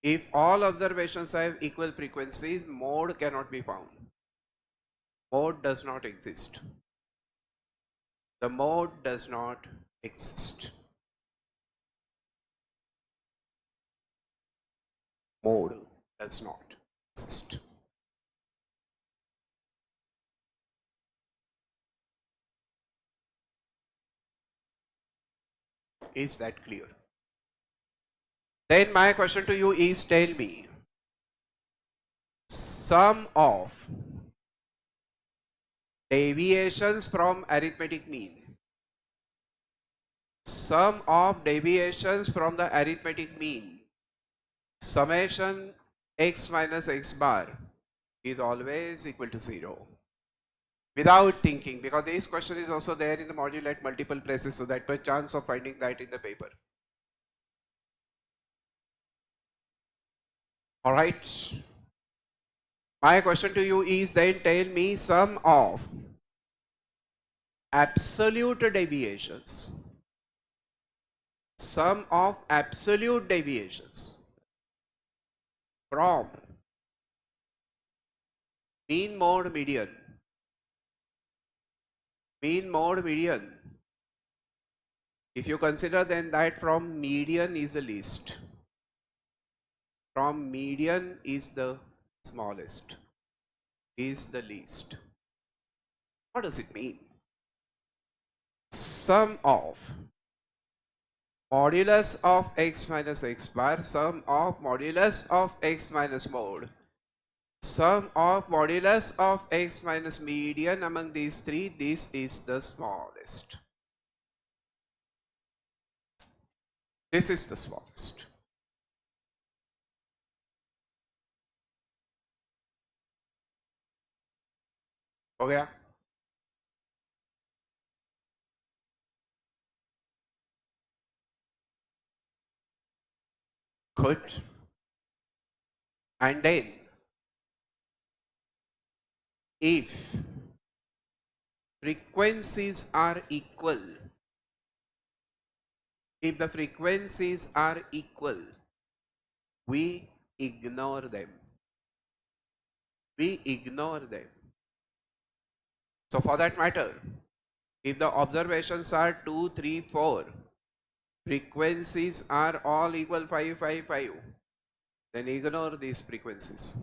Speaker 5: if all observations have equal frequencies, mode cannot be found. Mode does not exist. The mode does not exist. Mode does not exist. Is that clear? Then my question to you is, tell me, sum of deviations from arithmetic mean, sum of deviations from the arithmetic mean, summation x minus x bar is always equal to 0. Without thinking, because this question is also there in the module at multiple places, so that by chance of finding that in the paper. Alright. My question to you is then, tell me sum of absolute deviations. Sum of absolute deviations from mean, mode, median. Mean, mode, median. If you consider then that from median is the least. From median is the smallest. Is the least. What does it mean? Sum of modulus of x minus x bar, sum of modulus of x minus mode, sum of modulus of x minus median, among these three, this is the smallest. This is the smallest. हो गया? Good. And then, if frequencies are equal, if the frequencies are equal, we ignore them. We ignore them. So for that matter, if the observations are 2, 3, 4, frequencies are all equal 5, 5, 5, then ignore these frequencies.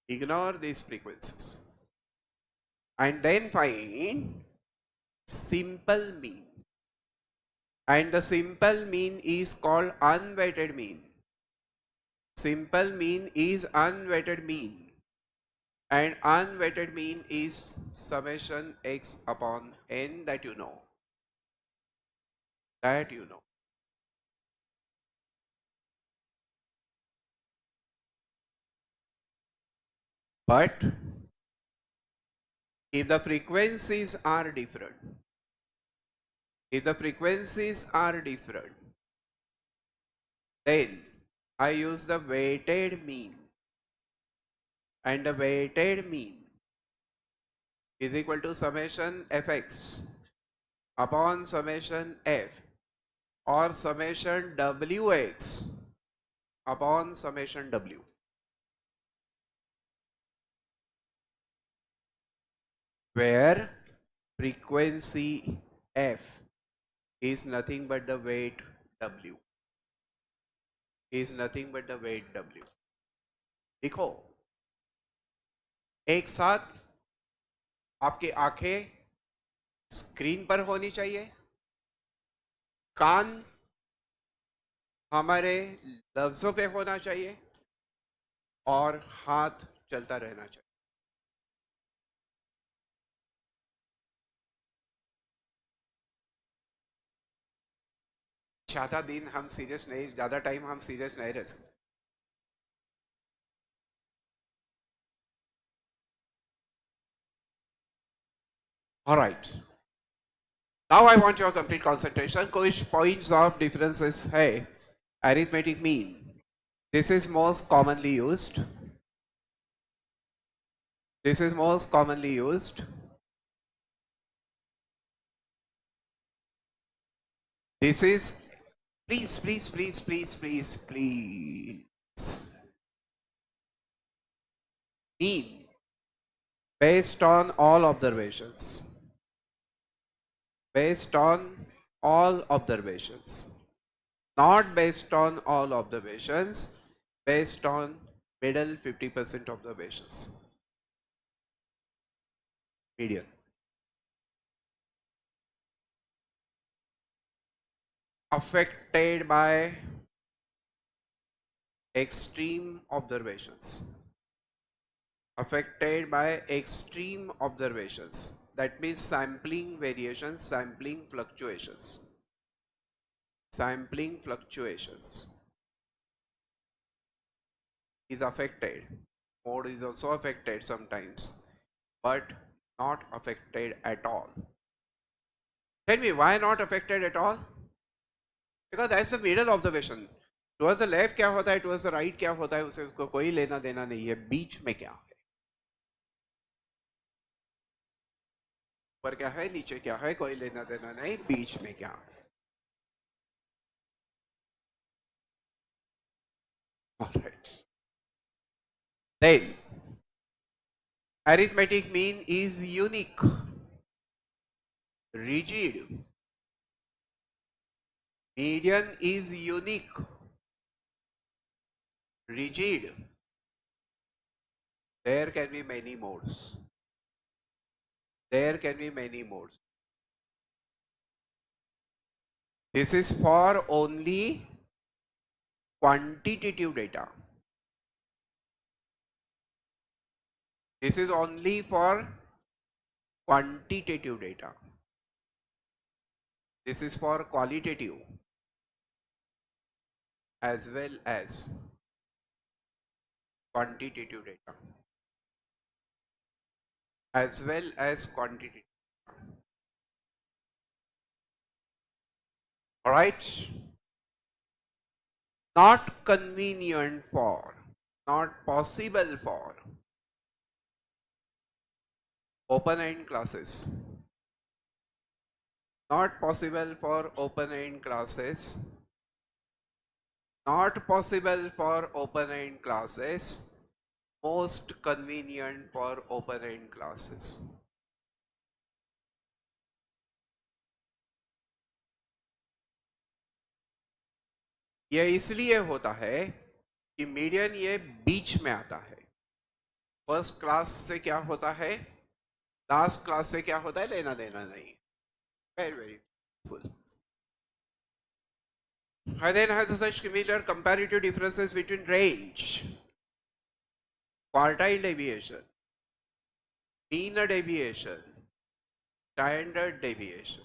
Speaker 5: Ignore these frequencies. And then find simple mean. And the simple mean is called unweighted mean. Simple mean is unweighted mean, and unweighted mean is summation x upon n, that you know. That you know. But if the frequencies are different, then I use the weighted mean, and the weighted mean is equal to summation fx upon summation f, or summation wx upon summation w, where frequency f is nothing but the weight w, देखो एक साथ आपकी आंखें screen पर होनी चाहिए, कान हमारे लफ्जों पे होना चाहिए, और हाथ चलता रहना चाहिए. ज्यादा दिन हम सीरियस नहीं, ज्यादा टाइम हम सीरियस नहीं रह सकते. All right. Now I want your complete concentration. कुछ points of differences है. Arithmetic mean. This is most commonly used. This is please. Mean based on all observations. Not based on all observations, based on middle 50% observations. Median. Affected by extreme observations. That means sampling variations, sampling fluctuations. Is affected. Mode is also affected sometimes, but not affected at all. Tell me why not affected at all? Because that's the middle observation. Towards the left क्या होता है, towards the right क्या होता है, उसे उसको कोई लेना देना नहीं है. बीच में क्या है, ऊपर क्या है, नीचे क्या है, कोई लेना देना नहीं. बीच में क्या है. All right. Then arithmetic mean is unique, rigid. Median is unique, rigid. There can be many modes. This is for only quantitative data. This is only for quantitative data. This is for qualitative as well as quantitative data. All right. Not convenient for, not possible for open-end classes. Not possible for open-end classes. Most convenient for open-end classes. ये इसलिए होता है कि median ये बीच में आता है. First class से क्या होता है, लास्ट क्लास से क्या होता है, लेना देना नहीं. Very full. I then have such similar comparative differences between range, quartile deviation, mean deviation, standard deviation.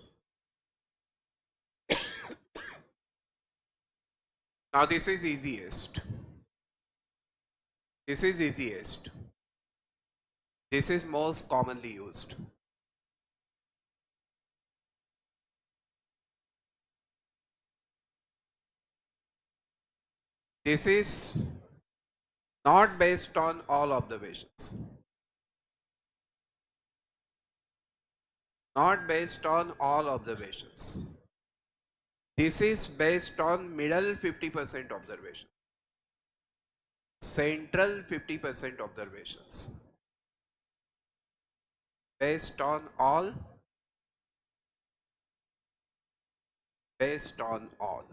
Speaker 5: Now this is easiest. This is easiest. This is most commonly used. This is not based on all observations. Not based on all observations. This is based on middle 50% observation. Central 50% observations. Based on all. Based on all.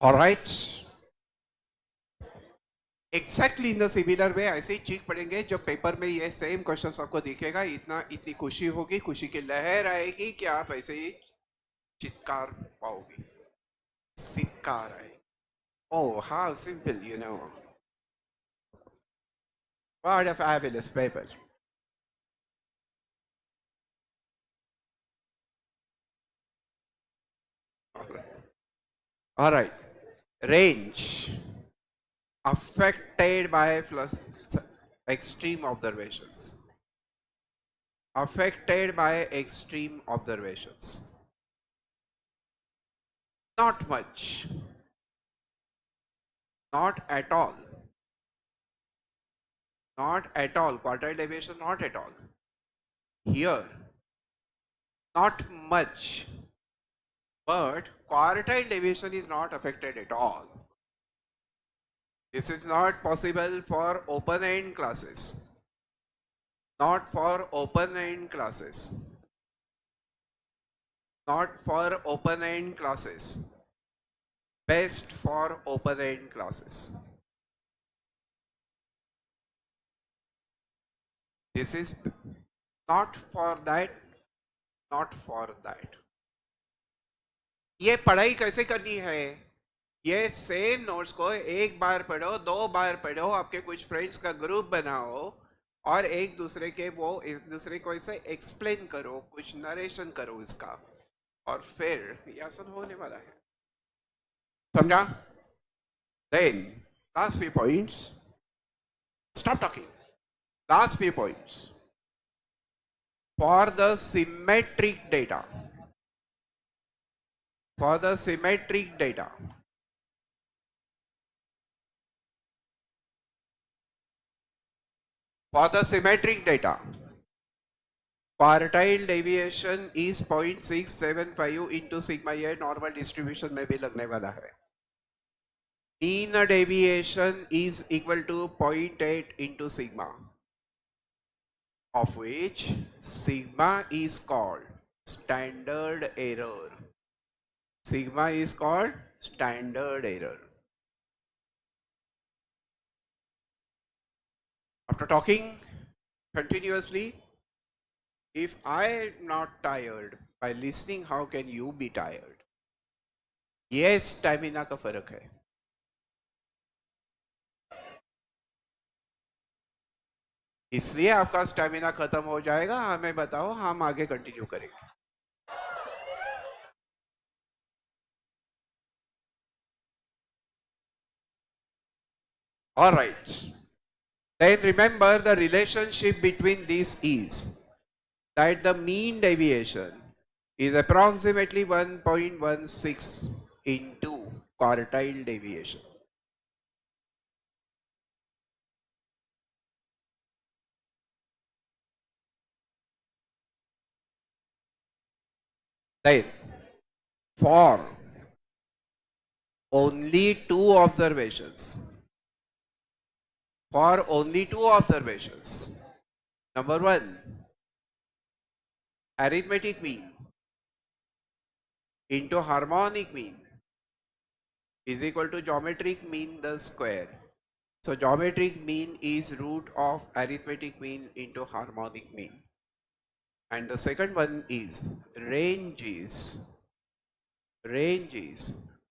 Speaker 5: All right. Exactly in the similar way ऐसे ही चीख पड़ेंगे जब paper में ये same question आपको दिखेगा इतनी खुशी होगी खुशी की लहर आएगी कि आप ऐसे ही चित्कार पाओगे सिक्कार आएगी Oh, how simple, you know. What a fabulous paper. All right. Range affected by extreme observations. Affected by extreme observations. Not much. Not at all. Not at all. Quartile deviation, not at all. Here, not much. But quartile deviation is not affected at all. This is not possible for open-end classes. Not for open-end classes. Not for open-end classes. Best for open-end classes. This is not for that, not for that. ये पढ़ाई कैसे करनी है ये same notes को एक बार पढ़ो दो बार पढ़ो आपके कुछ फ्रेंड्स का ग्रुप बनाओ और एक दूसरे को इसे एक्सप्लेन करो कुछ नरेशन करो इसका और फिर ये आसान होने वाला है समझा then last few points stop talking last few points for the symmetric data for the symmetric data quartile deviation is 0.675 into sigma ये normal distribution में भी लगने वाला है mean deviation is equal to 0.8 into sigma of which sigma is called standard error. Sigma is called standard error. After talking continuously, if I am not tired by listening, how can you be tired? ये stamina का फर्क है इसलिए आपका stamina खत्म हो जाएगा हमें बताओ हम आगे कंटिन्यू करेंगे all right then remember the relationship between these is that the mean deviation is approximately 1.16 into quartile deviation then for only two observations number one arithmetic mean into harmonic mean is equal to geometric mean the square. So geometric mean is root of arithmetic mean into harmonic mean. And the second one is range is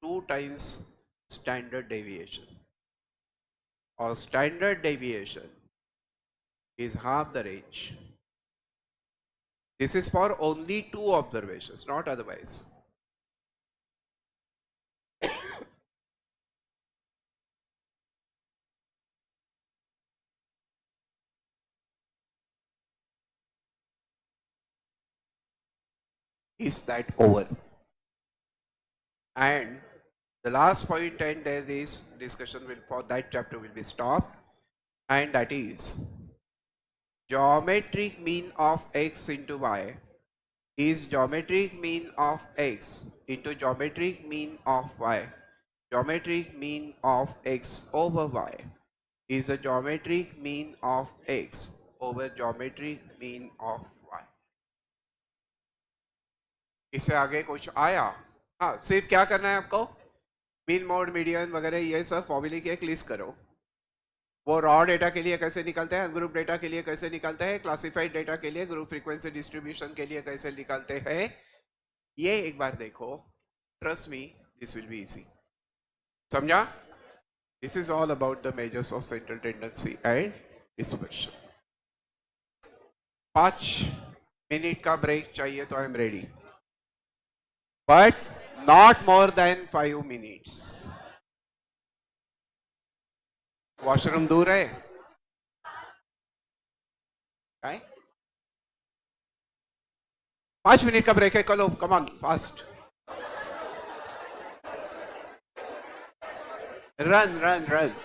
Speaker 5: 2 times standard deviation, or standard deviation is half the range. This is for only 2 observations, not otherwise. Is that over? And the last point, and there is discussion will for that chapter will be stopped, and that is geometric mean of x into y is geometric mean of x into geometric mean of y. Geometric mean of x over y is a geometric mean of x over geometric mean of y. इससे आगे कुछ आया? हाँ, सिर्फ क्या करना है आपको? मीन मोड मीडियन वगैरह ये सब फॉर्मूले की एक लिस्ट करो. वो रॉ डेटा के लिए कैसे निकलते हैं, अनग्रुप डेटा के लिए कैसे निकलते हैं, क्लासिफाइड डेटा के लिए, ग्रुप फ्रीक्वेंसी डिस्ट्रीब्यूशन के लिए कैसे निकलते हैं, ये एक बार देखो. Trust me, this will be easy. समझा? This is all about the measures of central tendency and dispersion. 5 minute का ब्रेक चाहिए तो I am ready, but not more than 5 minutes. Washroom दूर है? 5 मिनट का ब्रेक है. कलो, come on, fast. Run run run.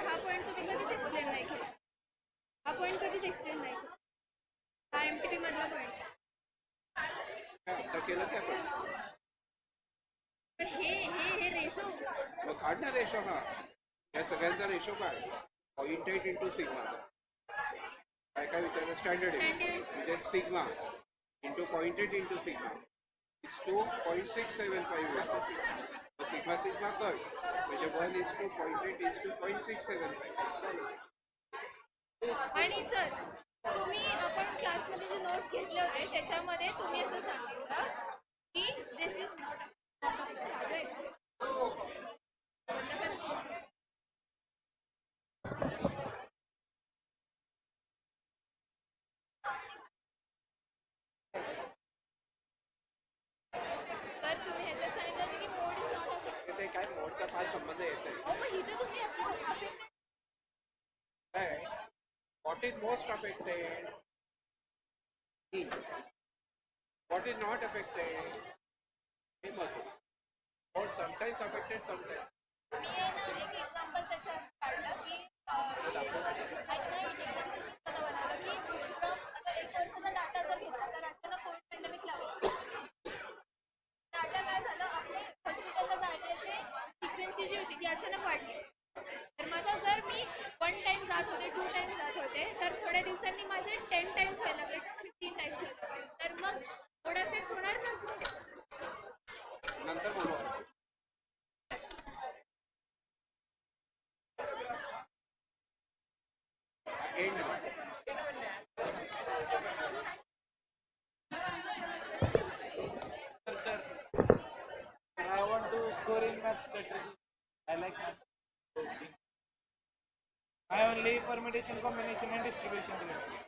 Speaker 6: हा पॉइंट तुम्ही कधीच एक्सप्लेन नाही केला. हा पॉइंट कधीच एक्सप्लेन नाही केला. हा एमटीपी मधला पॉइंट.
Speaker 5: केलं काय पण?
Speaker 6: पण हे रेशो
Speaker 5: मग काढ ना रेशो. हा, या सगळ्यांचा रेशो काय? 0.8 इंटू सिग्मा. काय काय विचारलं? स्टँडर्ड म्हणजे sigma into 0.8 into sigma is to 0.675. Sigma sigma cut म्हणजे 1 is to 0.8 is to 0.675.
Speaker 6: आणि सर तुम्ही आपण क्लासमध्ये जे नोट घेतले होते त्याच्यामध्ये तुम्ही असं सांगितलं की दिस इज नॉट चालू आहे. तर तुम्ही ह्याच्यात सांगितलं की मोड इज नॉट अफेक्टेड.
Speaker 5: ते काय मोडचा फार संबंध येत नाही.
Speaker 6: मग इथे तुम्ही अफेक्टेड.
Speaker 5: काय? What is most affected? E. What is not affected? हे महत्व. Or sometimes affected, sometimes.
Speaker 6: मी आहे ना एक एक्झाम्पल त्याच्यात काढलं की बनवलं की आता 1 वर्षाचा डाटा जर घेतला तर अचानक कोविड पॅन्डेमिक लागलं. डाटा काय झालं, आपले हॉस्पिटलला जाण्याचे फ्रिक्वेन्सी जी होती ती अचानक वाढली. तर माझा जर मी 1 टाइम जात होते, 2 टाइम्स जात होते, तर थोड्या दिवसांनी माझे 10 टाइम्स व्हायला लागले, 15 टाइम्स व्हायला लागले. तर मग थोडा इफेक्ट होणार नसतो.
Speaker 5: नंतर बोलू.
Speaker 7: Sir, I want to score in math strategy. I like math. I only permutation, combination, and distribution related.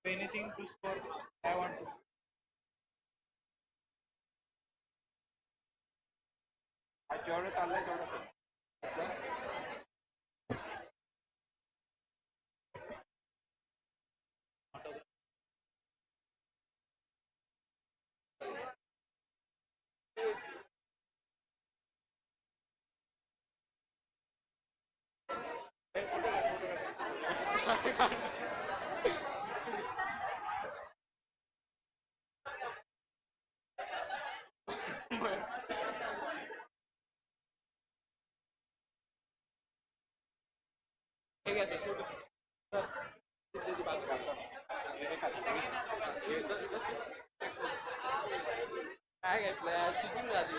Speaker 7: So anything to score, I want to.
Speaker 5: आज जेवढं चाललंय तेवढं.
Speaker 7: काय घेतलं चिकन झाली.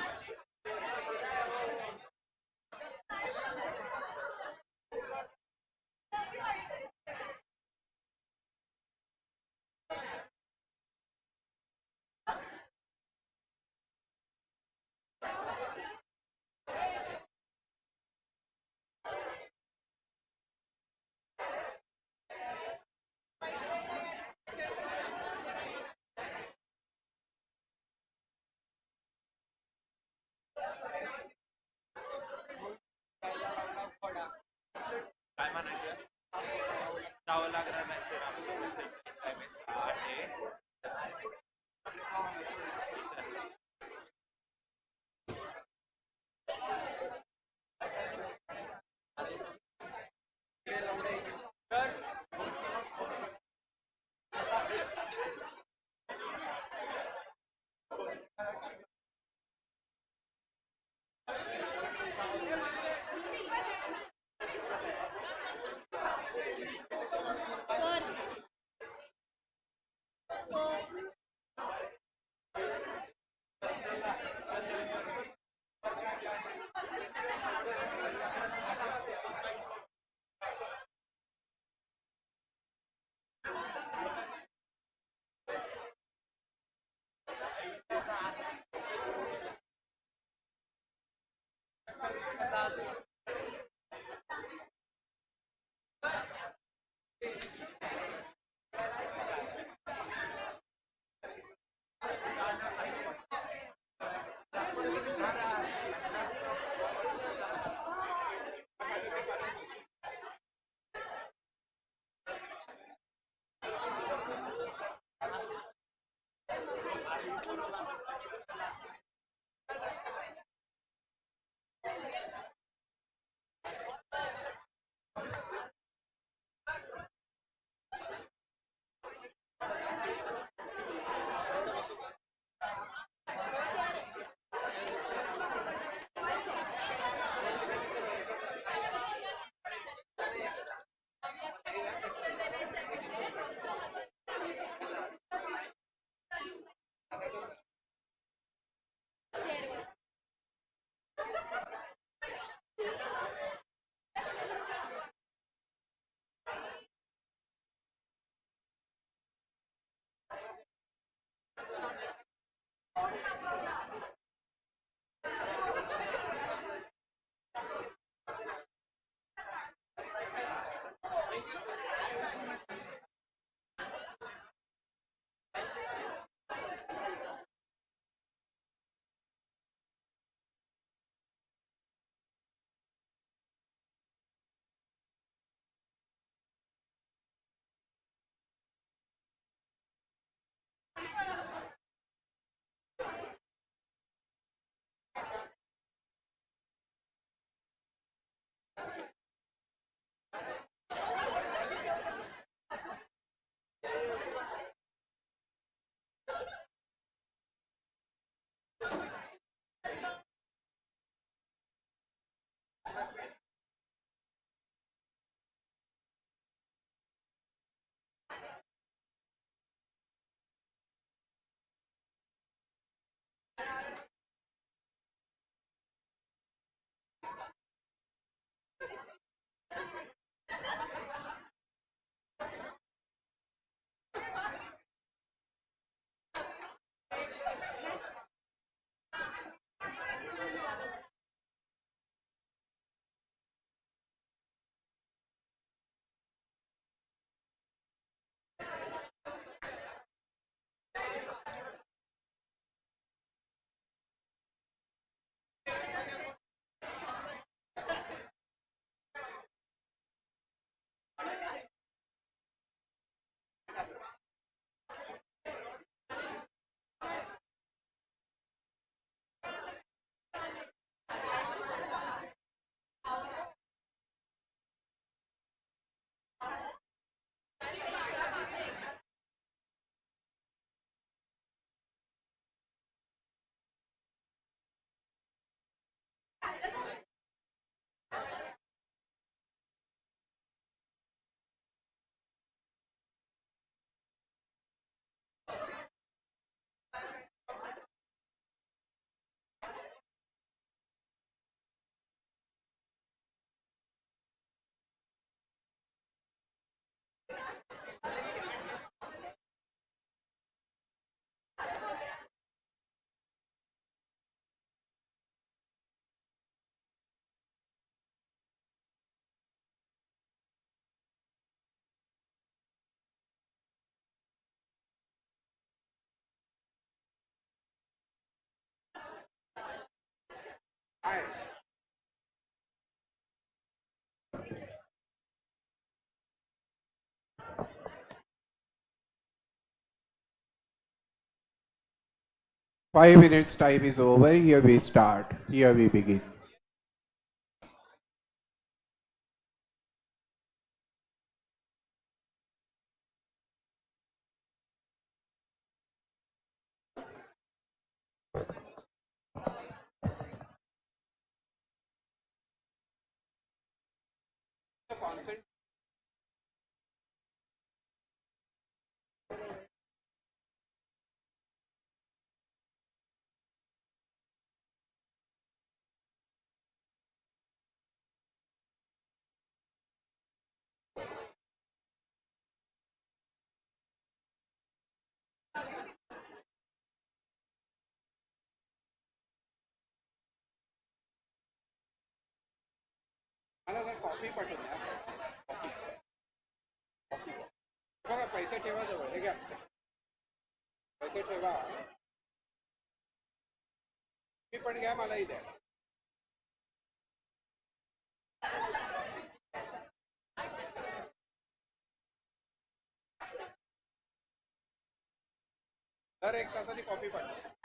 Speaker 8: काय म्हणायचं जावं लागणार नाही सर आमच्या आहे.
Speaker 6: Sir sir
Speaker 5: Hi. Five minutes time is over. Here we start. Here we begin. मला जर कॉफी पाठवून द्या. बघा पैसे ठेवा जवळ. हे घ्या. पैसे ठेवा. मी पण घ्या, मलाही द्या. दर 1 तासाची कॉफी पाठवा.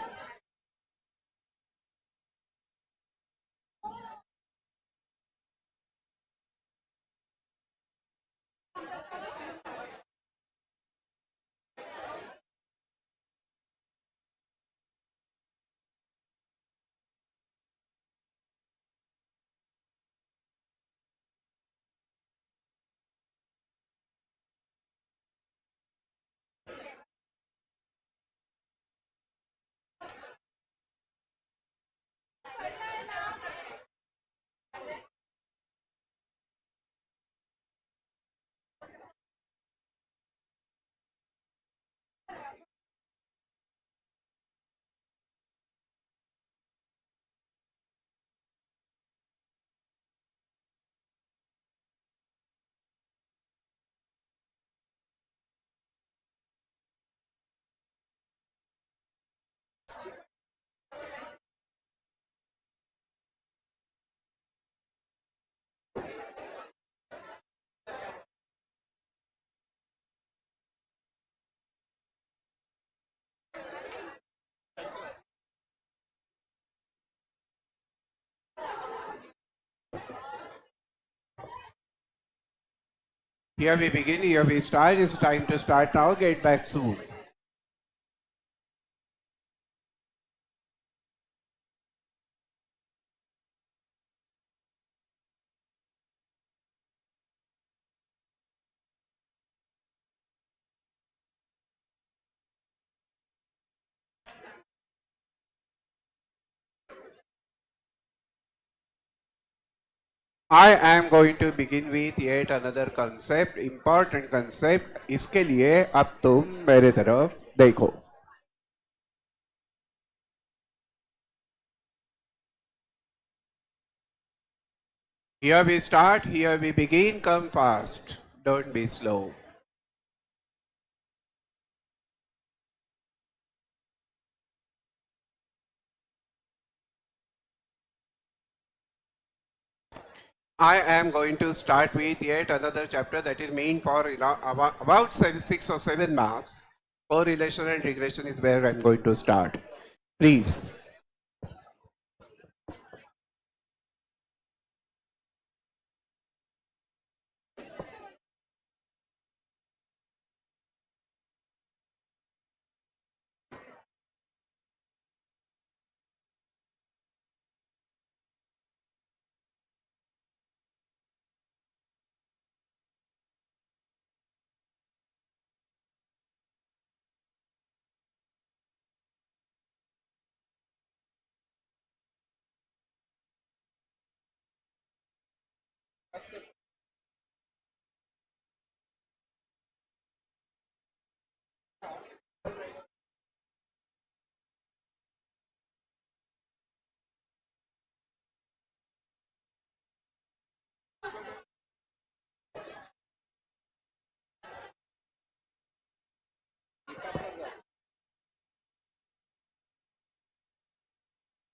Speaker 5: Here we begin, here we start. It's time to start now. Get back soon. I am going to begin with yet another concept, important concept. इसके लिए अब तुम मेरे तरफ देखो. Here we start, here we begin. Come fast. Don't be slow. I am going to start with yet another chapter that is meant for about 6 or 7 marks. Correlation and regression is where I'm going to start. Please.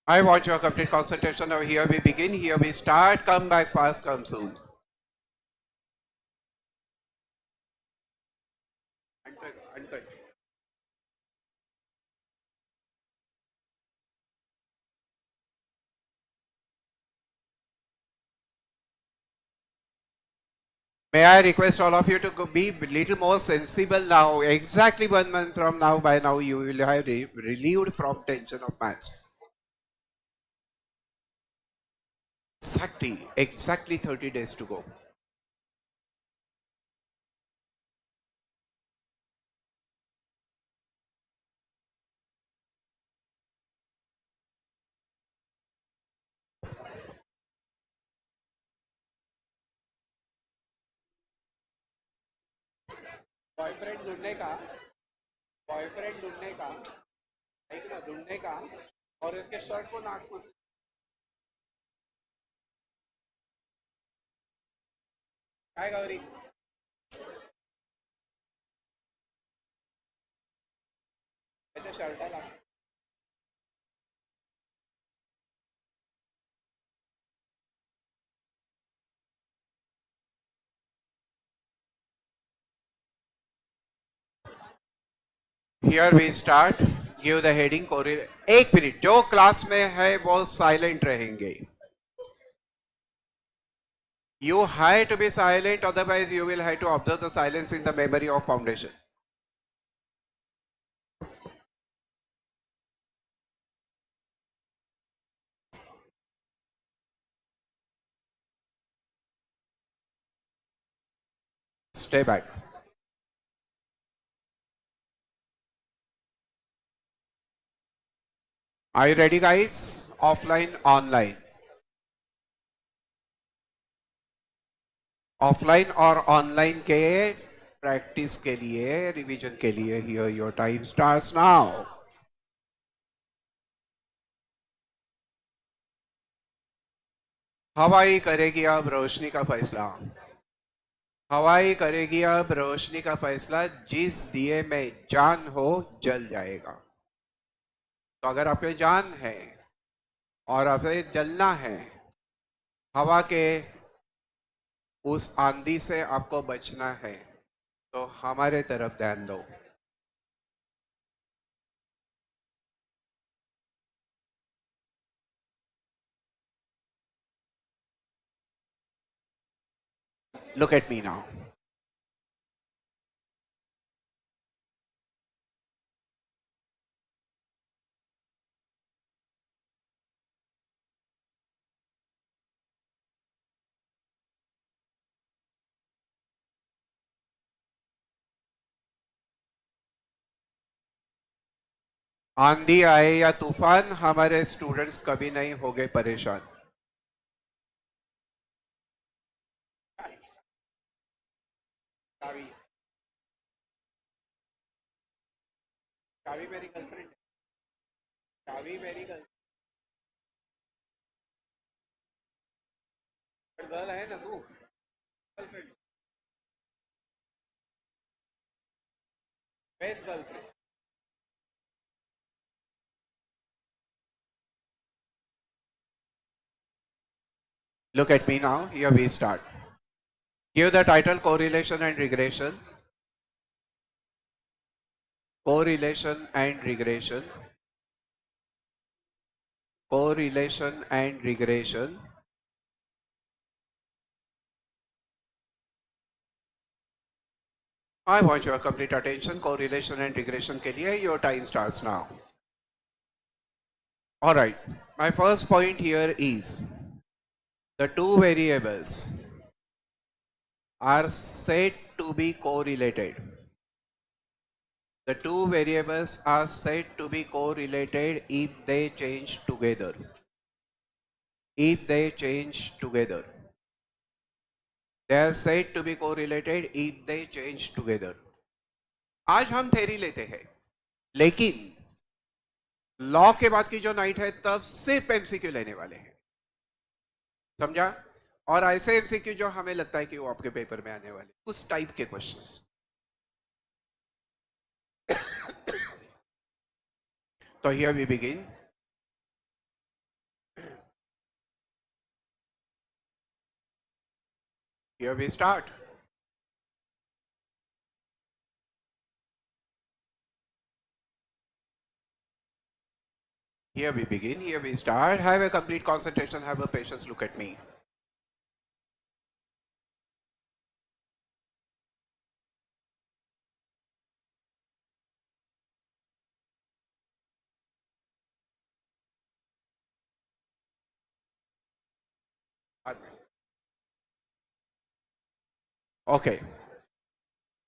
Speaker 5: I want your complete concentration. Now here we begin, here we start. Come back fast, come soon. May I request all of you to be a little more sensible now. Exactly 1 month from now, by now you will have relieved from tension of maths. Exactly 30 days to go. Boyfriend ढूंढने का एक ना ढूंढने का और इसके shirt को नाक को काय गौरी त्याच्या शर्टाला Here we start. Give the heading correlate. एक मिनट जो क्लास में है वो साइलेंट रहेंगे. You have to be silent, otherwise you will have to observe the silence in the memory of foundation. Stay back. Are you ready, guys? Offline, online. Offline और online के practice के लिए revision के लिए here your time starts now. हवाई करेगी अब रोशनी का फैसला. हवाई करेगी अब रोशनी का फैसला. जिस दिए में जान हो जल जाएगा. तो अगर आप में जान है और आपसे जलना है, हवा के उस आंधी से आपको बचना है, तो हमारे तरफ ध्यान दो. Look at me now. आंधी आए या तूफान, हमारे स्टूडेंट्स कभी नहीं होंगे परेशान. चाबी चाबी मेरी गर्लफ्रेंड. चाबी मेरी गर्ल है ना तू. Girlfriend, best girlfriend. Look at me now. Here we start. Give the title correlation and regression. Correlation and regression. Correlation and regression. I want your complete attention. Correlation and regression के लिए your time starts now. All right. My first point here is the two variables are said to be correlated. The two variables are said to be correlated if they change together. If they change together. They are said to be correlated if they change together. आज हम theory लेते हैं, लेकिन law के बाद की जो night है तब सिर्फ एमसीक्यू लेने वाले हैं. समझा? और ऐसे एमसीक्यू जो हमें लगता है कि वो आपके पेपर में आने वाले, उस टाइप के क्वेश्चंस. तो here we begin. Here we start. Here we begin, here we start. Have a complete concentration, have a patience, look at me. Okay.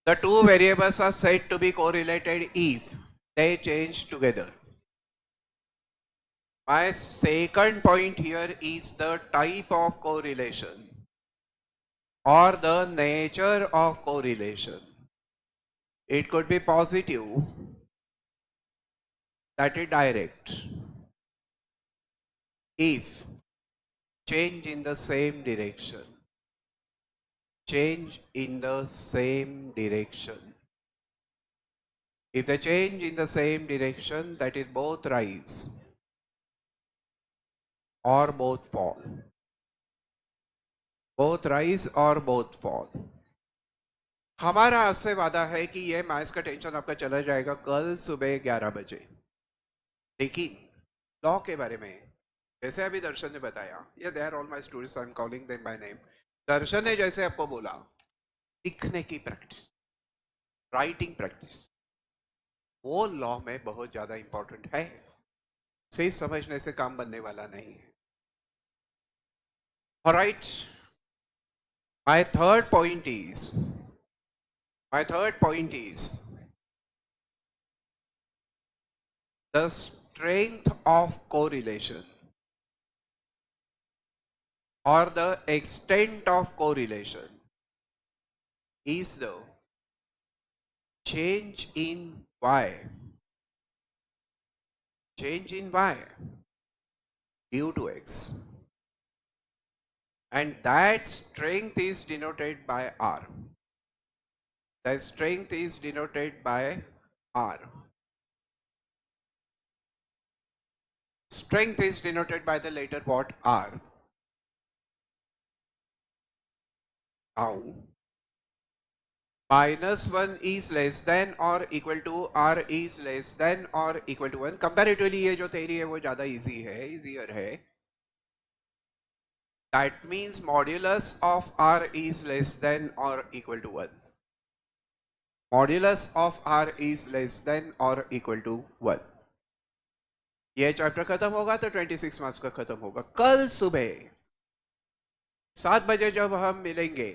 Speaker 5: The two variables are said to be correlated if they change together. My second point here is the type of correlation or the nature of correlation. It could be positive, that is direct, if change in the same direction. Change in the same direction. If they change in the same direction, that is both rise or both fall. Both rise or both fall. हमारा आपसे वादा है कि ये maths का tension आपका चला जाएगा कल सुबह 11 बजे। लेकिन लॉ के बारे में जैसे अभी दर्शन ने बताया, ये they are all my students, I am calling them by name. Darshan ने जैसे आपको बोला, लिखने की प्रैक्टिस, राइटिंग प्रैक्टिस, वो लॉ में बहुत ज्यादा इंपॉर्टेंट है। सिर्फ समझने से काम बनने वाला नहीं है। Alright, my third point is the strength of correlation or the extent of correlation is the change in y due to x, and that strength is denoted by r. That strength is denoted by r. Strength is denoted by the letter what? R. Now, -1 is less than or equal to r is less than or equal to 1. Comparatively ये जो theory है वो ज़्यादा easier है. That means modulus of r is less than or equal to 1. Modulus of r is less than or equal to 1. ये chapter खत्म होगा तो 26 मार्क्स का खत्म होगा। कल सुबह 7 बजे जब हम मिलेंगे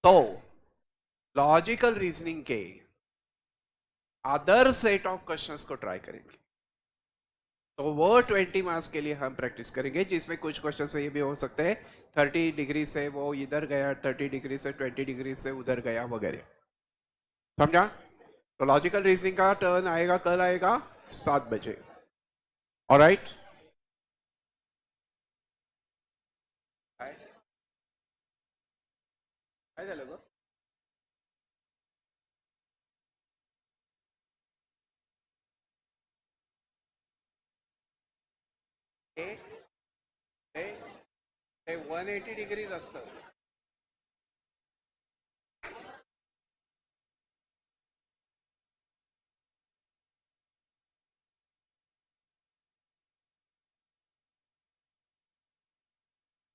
Speaker 5: तो लॉजिकल रीजनिंग के अदर सेट ऑफ क्वेश्चंस को ट्राई करेंगे। तो वो 20 मार्क्स के लिए हम प्रैक्टिस करेंगे, जिसमें कुछ क्वेश्चन ये भी हो सकते हैं 30 डिग्री से वो इधर गया, 30 डिग्री से 20 डिग्री से उधर गया वगैरह। समझा? तो लॉजिकल रीजनिंग का टर्न आएगा, कल आएगा 7 बजे। ऑलराइट, काय झालं गं? हे 180 डिग्रीज असतं।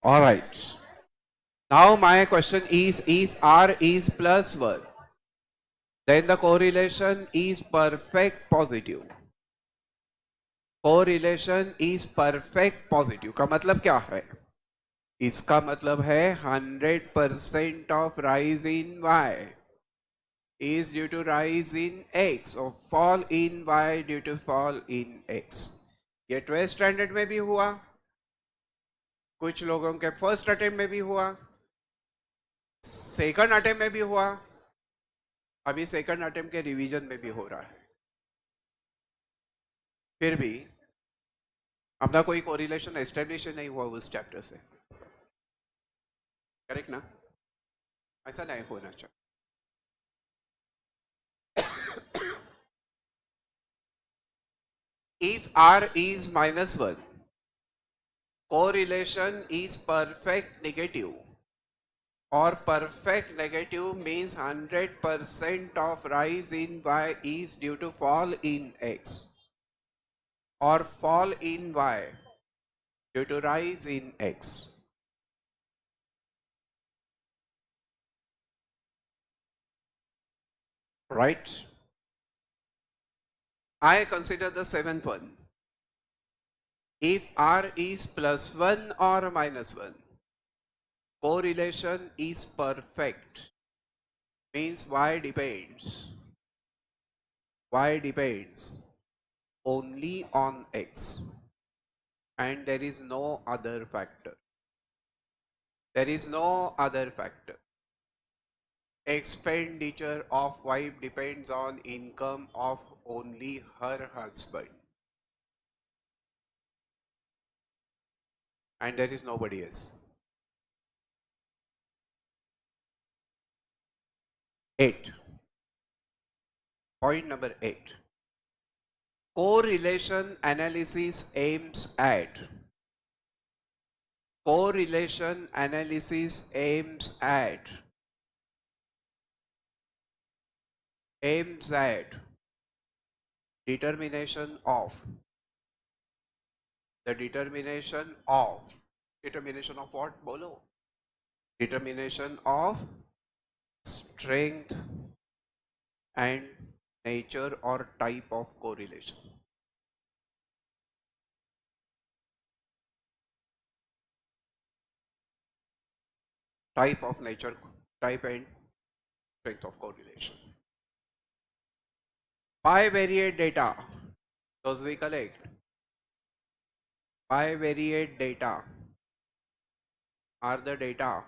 Speaker 5: All right. Now my question is, if r is +1, then the correlation is perfect positive. Correlation is perfect positive का मतलब क्या है? इसका मतलब है 100% of rise in y is due to rise in x, or fall in y due to fall in x. ये 12th standard में भी हुआ, कुछ लोगों के फर्स्ट अटेम्प्ट में भी हुआ, सेकंड अटेम्प्ट में भी हुआ, अभी सेकंड अटेम्प्ट के रिवीजन में भी हो रहा है। फिर भी अपना कोई कोरिलेशन एस्टेब्लिश नहीं हुआ उस चैप्टर से। करेक्ट ना? ऐसा नहीं होना चाहिए। If r is -1, correlation is perfect negative, or perfect negative means 100% of rise in y is due to fall in x, or fall in y due to rise in x. Right? I consider the seventh one. If r is plus 1 or minus 1, correlation is perfect. Means y depends only on x, and there is no other factor. There is no other factor. Expenditure of wife depends on income of only her husband, and there is nobody else. 8. Point number 8. Correlation analysis aims at determination of what? Bolo. Determination of strength and nature or type of correlation. Type of nature, type and strength of correlation. Bivariate data, those we collect. Bivariate data are the data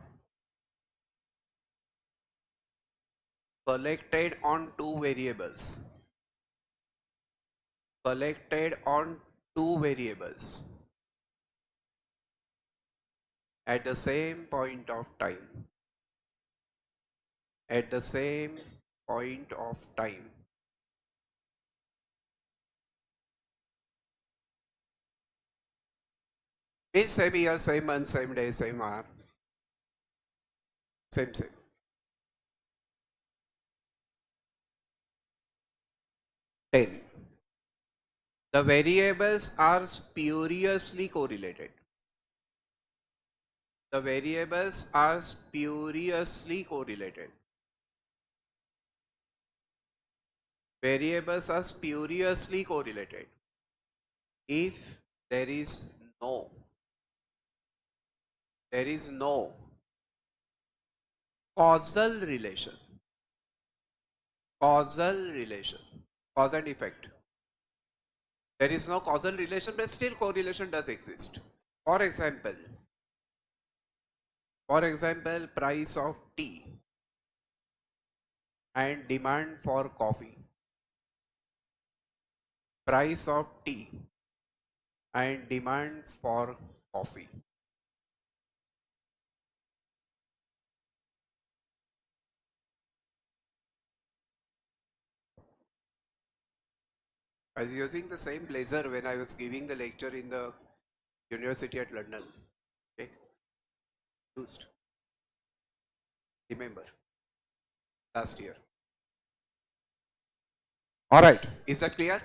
Speaker 5: collected on two variables. At the same point of time. Means same year, same month, same day, same hour, same. 10. The variables are spuriously correlated. Variables are spuriously correlated if there is no causal relation, cause and effect. There is no causal relation, but still correlation does exist. For example, price of tea and demand for coffee. Price of tea and demand for coffee. I was using the same blazer when I was giving the lecture in the university at London. Okay. Used. Remember. Last year. Alright. Is that clear?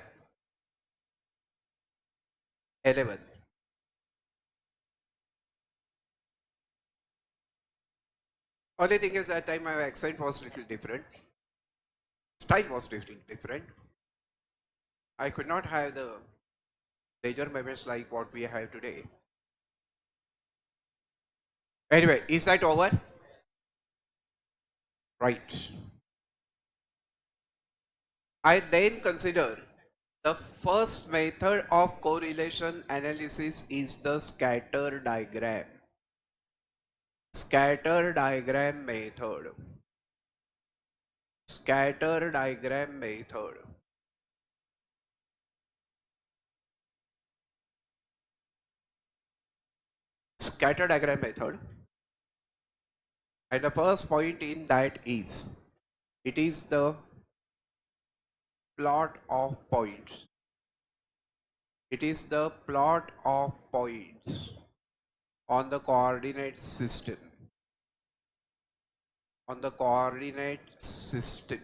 Speaker 5: 11. Only thing is that time my accent was little different. Style was little different. I could not have the leisure moments like what we have today. Anyway, is that over? Right. I then consider the first method of correlation analysis is the scatter diagram. Scatter diagram method. Scatter diagram method. Scatter diagram method. And the first point in that is, it is the plot of points. It is the plot of points on the coordinate system. on the coordinate system.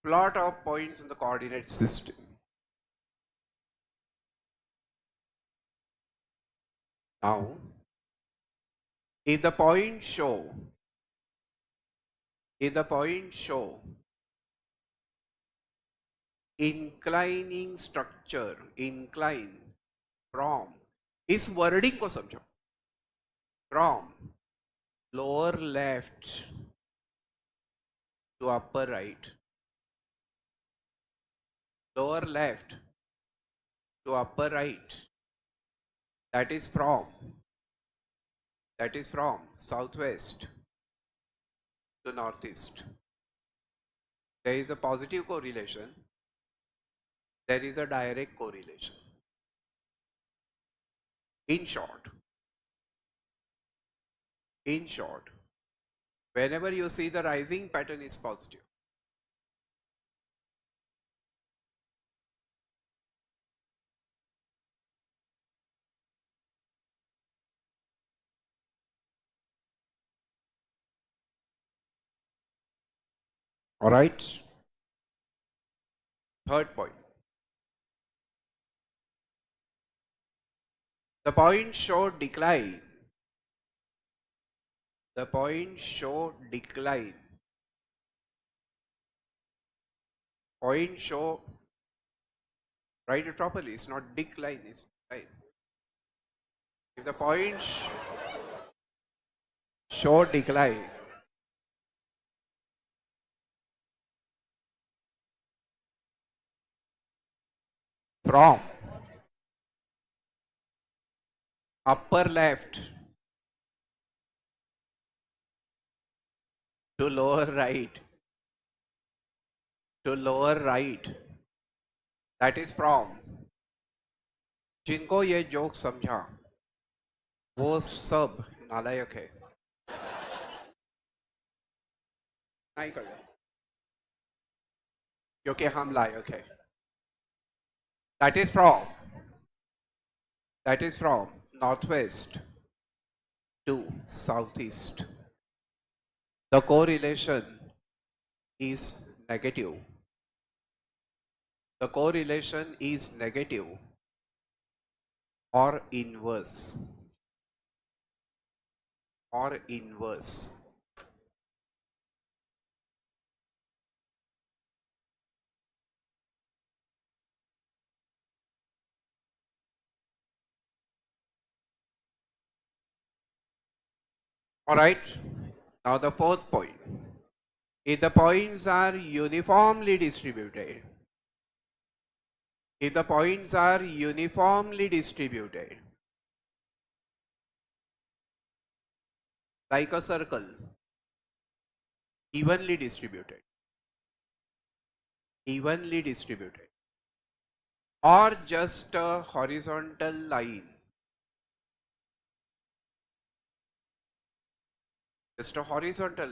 Speaker 5: Plot of points in the coordinate system. Now, if the points show inclining structure, incline from, इस wording को समझो, from lower left to upper right, lower left to upper right, that is from southwest to northeast. There is a positive correlation, there is a direct correlation. In short, whenever you see the rising pattern is positive, all right. Third point, the points show decline. The points show decline. Points show, write it properly, it's not decline, it's decline. If the points show decline, from upper left to lower right, that is from, जिनको ये joke समझा वो सब नालायक है, नहीं कर क्योंकि हम लायक है. That is from northwest to southeast. The correlation is negative. The correlation is negative or inverse. Or inverse. All right. Now the fourth point. If the points are uniformly distributed, like a circle, evenly distributed, or just a horizontal line, just a vertical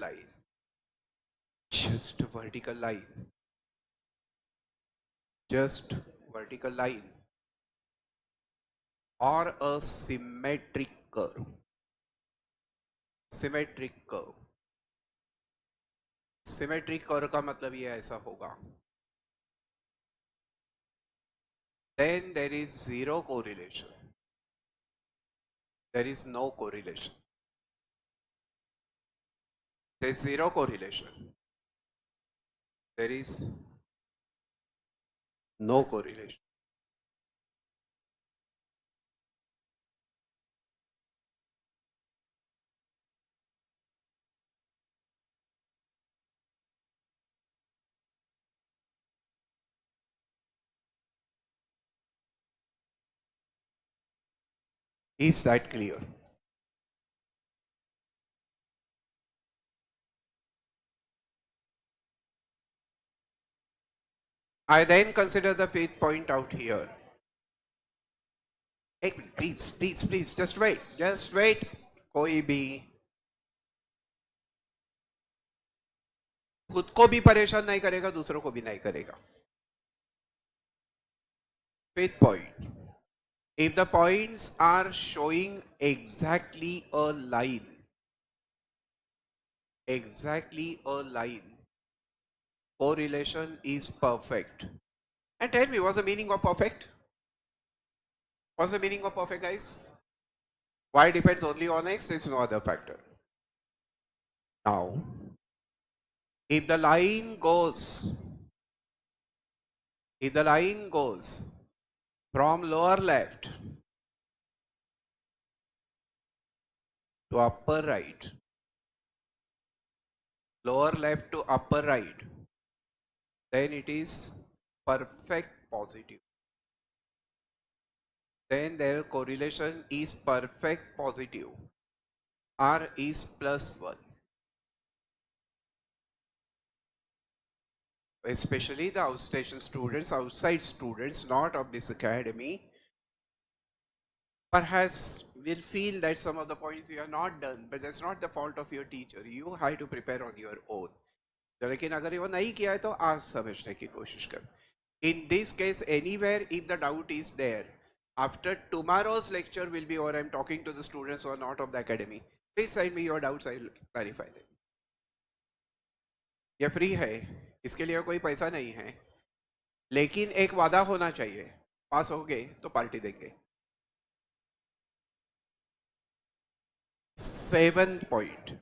Speaker 5: line, or a symmetric curve. Symmetric curve का मतलब ये ऐसा होगा. Then there is zero correlation. There is no correlation. There is zero correlation. There is no correlation. Is that clear? I then consider the fifth point out here. Hey, please, just wait. कोई भी खुद को भी परेशान नहीं करेगा, दूसरों को भी नहीं करेगा. Fifth point. If the points are showing exactly a line, exactly a line, correlation is perfect. And tell me, what's the meaning of perfect? What's the meaning of perfect, guys? Y depends only on X, there's no other factor. Now, if the line goes, from lower left to upper right, lower left to upper right, then it is perfect positive. Then their correlation is perfect positive. R is +1. Especially the outstation students, outside students, not of this academy, perhaps will feel that some of the points you are not done, but that's not the fault of your teacher. You have to prepare on your own. लेकिन अगर वो नहीं किया है तो आज समझने की कोशिश कर. In this case, anywhere if the doubt is there, after tomorrow's lecture will be over, I'm talking to the students who are not of the academy. Please send me your doubts, I will clarify them. ये free है, इसके लिए कोई पैसा नहीं है, लेकिन एक वादा होना चाहिए, पास हो गए तो पार्टी देंगे. 7th point.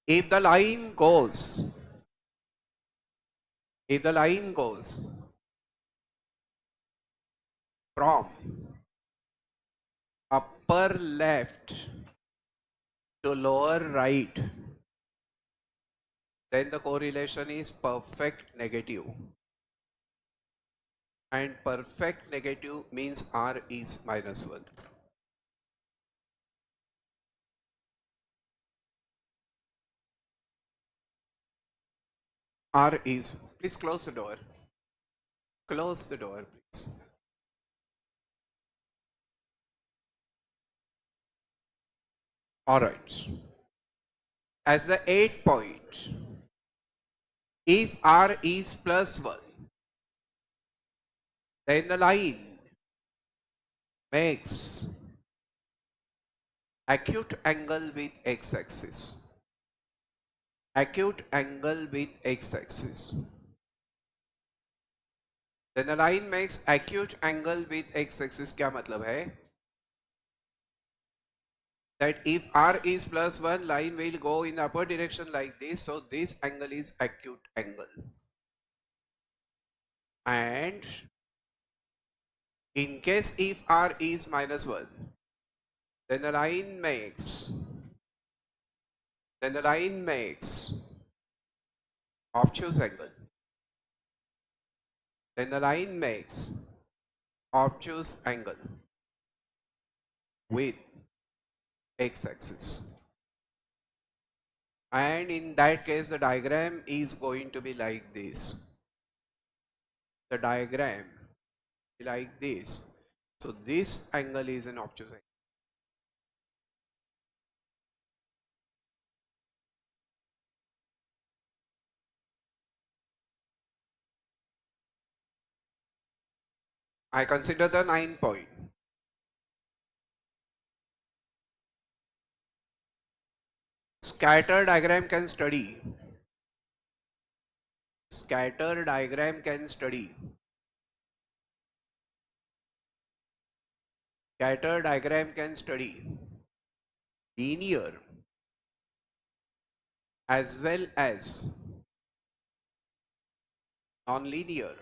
Speaker 5: If the line goes from upper left to lower right, then the correlation is perfect negative. And perfect negative means R is -1. R is, please close the door. Close the door, please. All right. As the 8th point, if R is +1, then the line makes acute angle with x-axis. Acute angle with x-axis. Then the line makes acute angle with x-axis. क्या मतलब है? That if R is +1, line will go in upper direction like this. So this angle is acute angle. And in case if R is -1, then the line makes obtuse angle. Then the line makes obtuse angle with x-axis. And in that case, the diagram is going to be like this. The diagram is like this. So this angle is an obtuse angle. I consider the 9th point. Scatter diagram can study. Scatter diagram can study. Scatter diagram can study linear as well as non-linear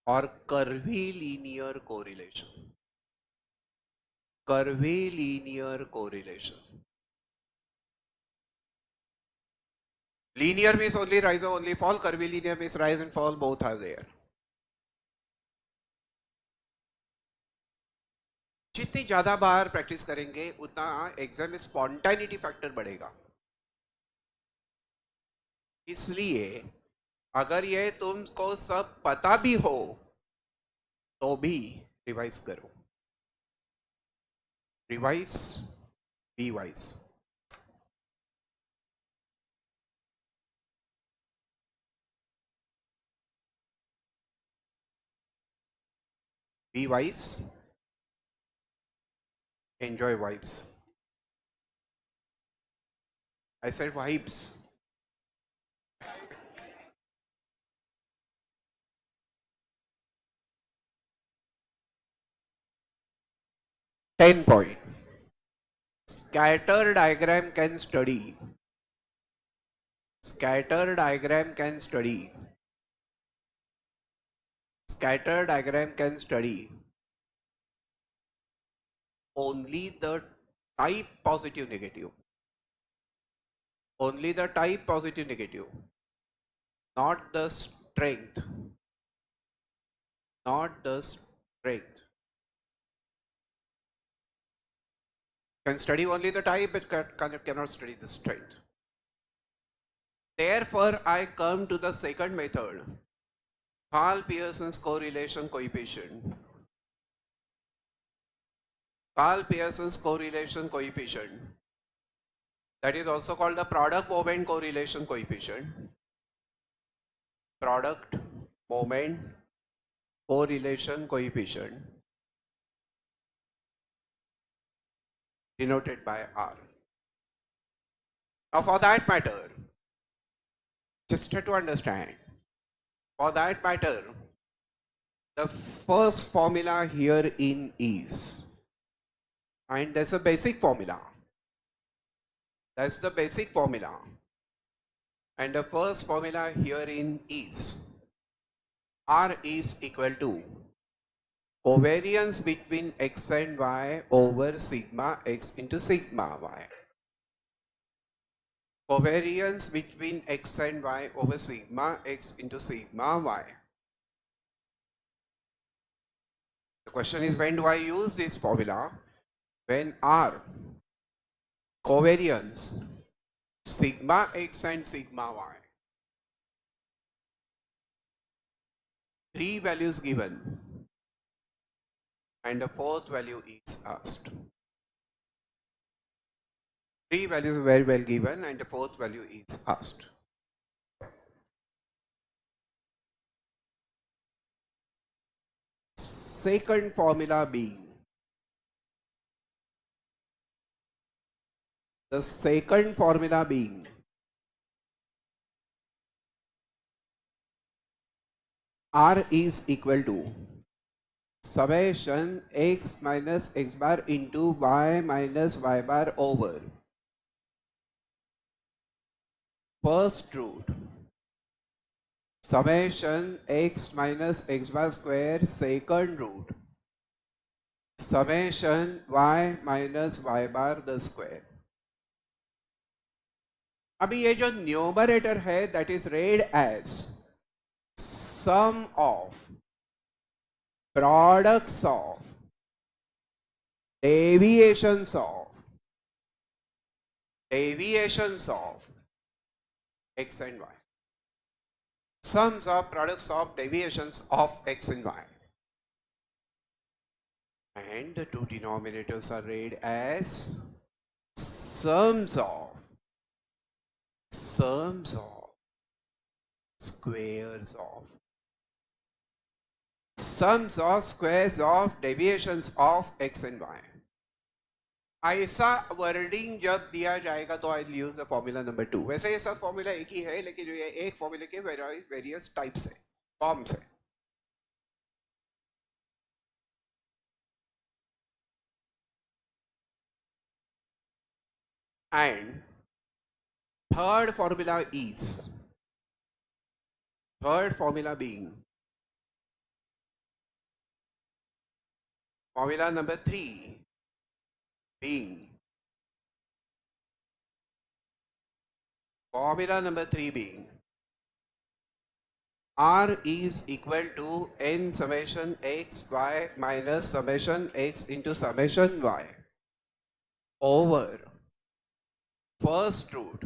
Speaker 5: or curvilinear correlation. Curvilinear correlation. Linear means only rise or only fall. Curvilinear means rise and fall, both are there. जितनी ज्यादा बार practice करेंगे उतना exam में spontaneity factor बढ़ेगा. इसलिए अगर ये तुमको सब पता भी हो तो भी रिवाइज करो. Revise, be wise. Be wise, enjoy vibes. I said vibes. $10. Scatter diagram can study. Scatter diagram can study. Scatter diagram can study only the type positive negative. Only the type positive negative. Not the strength. Not the strength. Can study only the type, but cannot study the strength. Therefore, I come to the second method, Karl-Pearson's correlation coefficient. Karl-Pearson's correlation coefficient. That is also called the product moment correlation coefficient. Product moment correlation coefficient, denoted by R. Now, for that matter, just try to understand, for that matter, the first formula herein is, and there's a basic formula. That's the basic formula. And the first formula herein is R is equal to covariance between x and y over sigma x into sigma y. Covariance between x and y over sigma x into sigma y. The question is, when do I use this formula? When R covariance sigma x and sigma y, three values given and the fourth value is asked. Three values are very well given and the fourth value is asked. Second formula being, the second formula being R is equal to summation x minus x bar into y minus y bar over first root summation x minus x bar square second root summation y minus y bar the square. अभी ये जो numerator है that is read as sum of products of deviations of x and y. Sums of products of deviations of x and y. And the two denominators are read as sums of squares of sums of squares of deviations of x and y. ऐसा wording जब दिया जाएगा तो आई use the formula number 2. वैसे ये सब formula एक ही है, लेकिन जो ये एक फॉर्मूले के वेरियस टाइप्स है, फॉर्म्स है. And third formula being formula number 3 being R is equal to n summation x y minus summation x into summation y over first root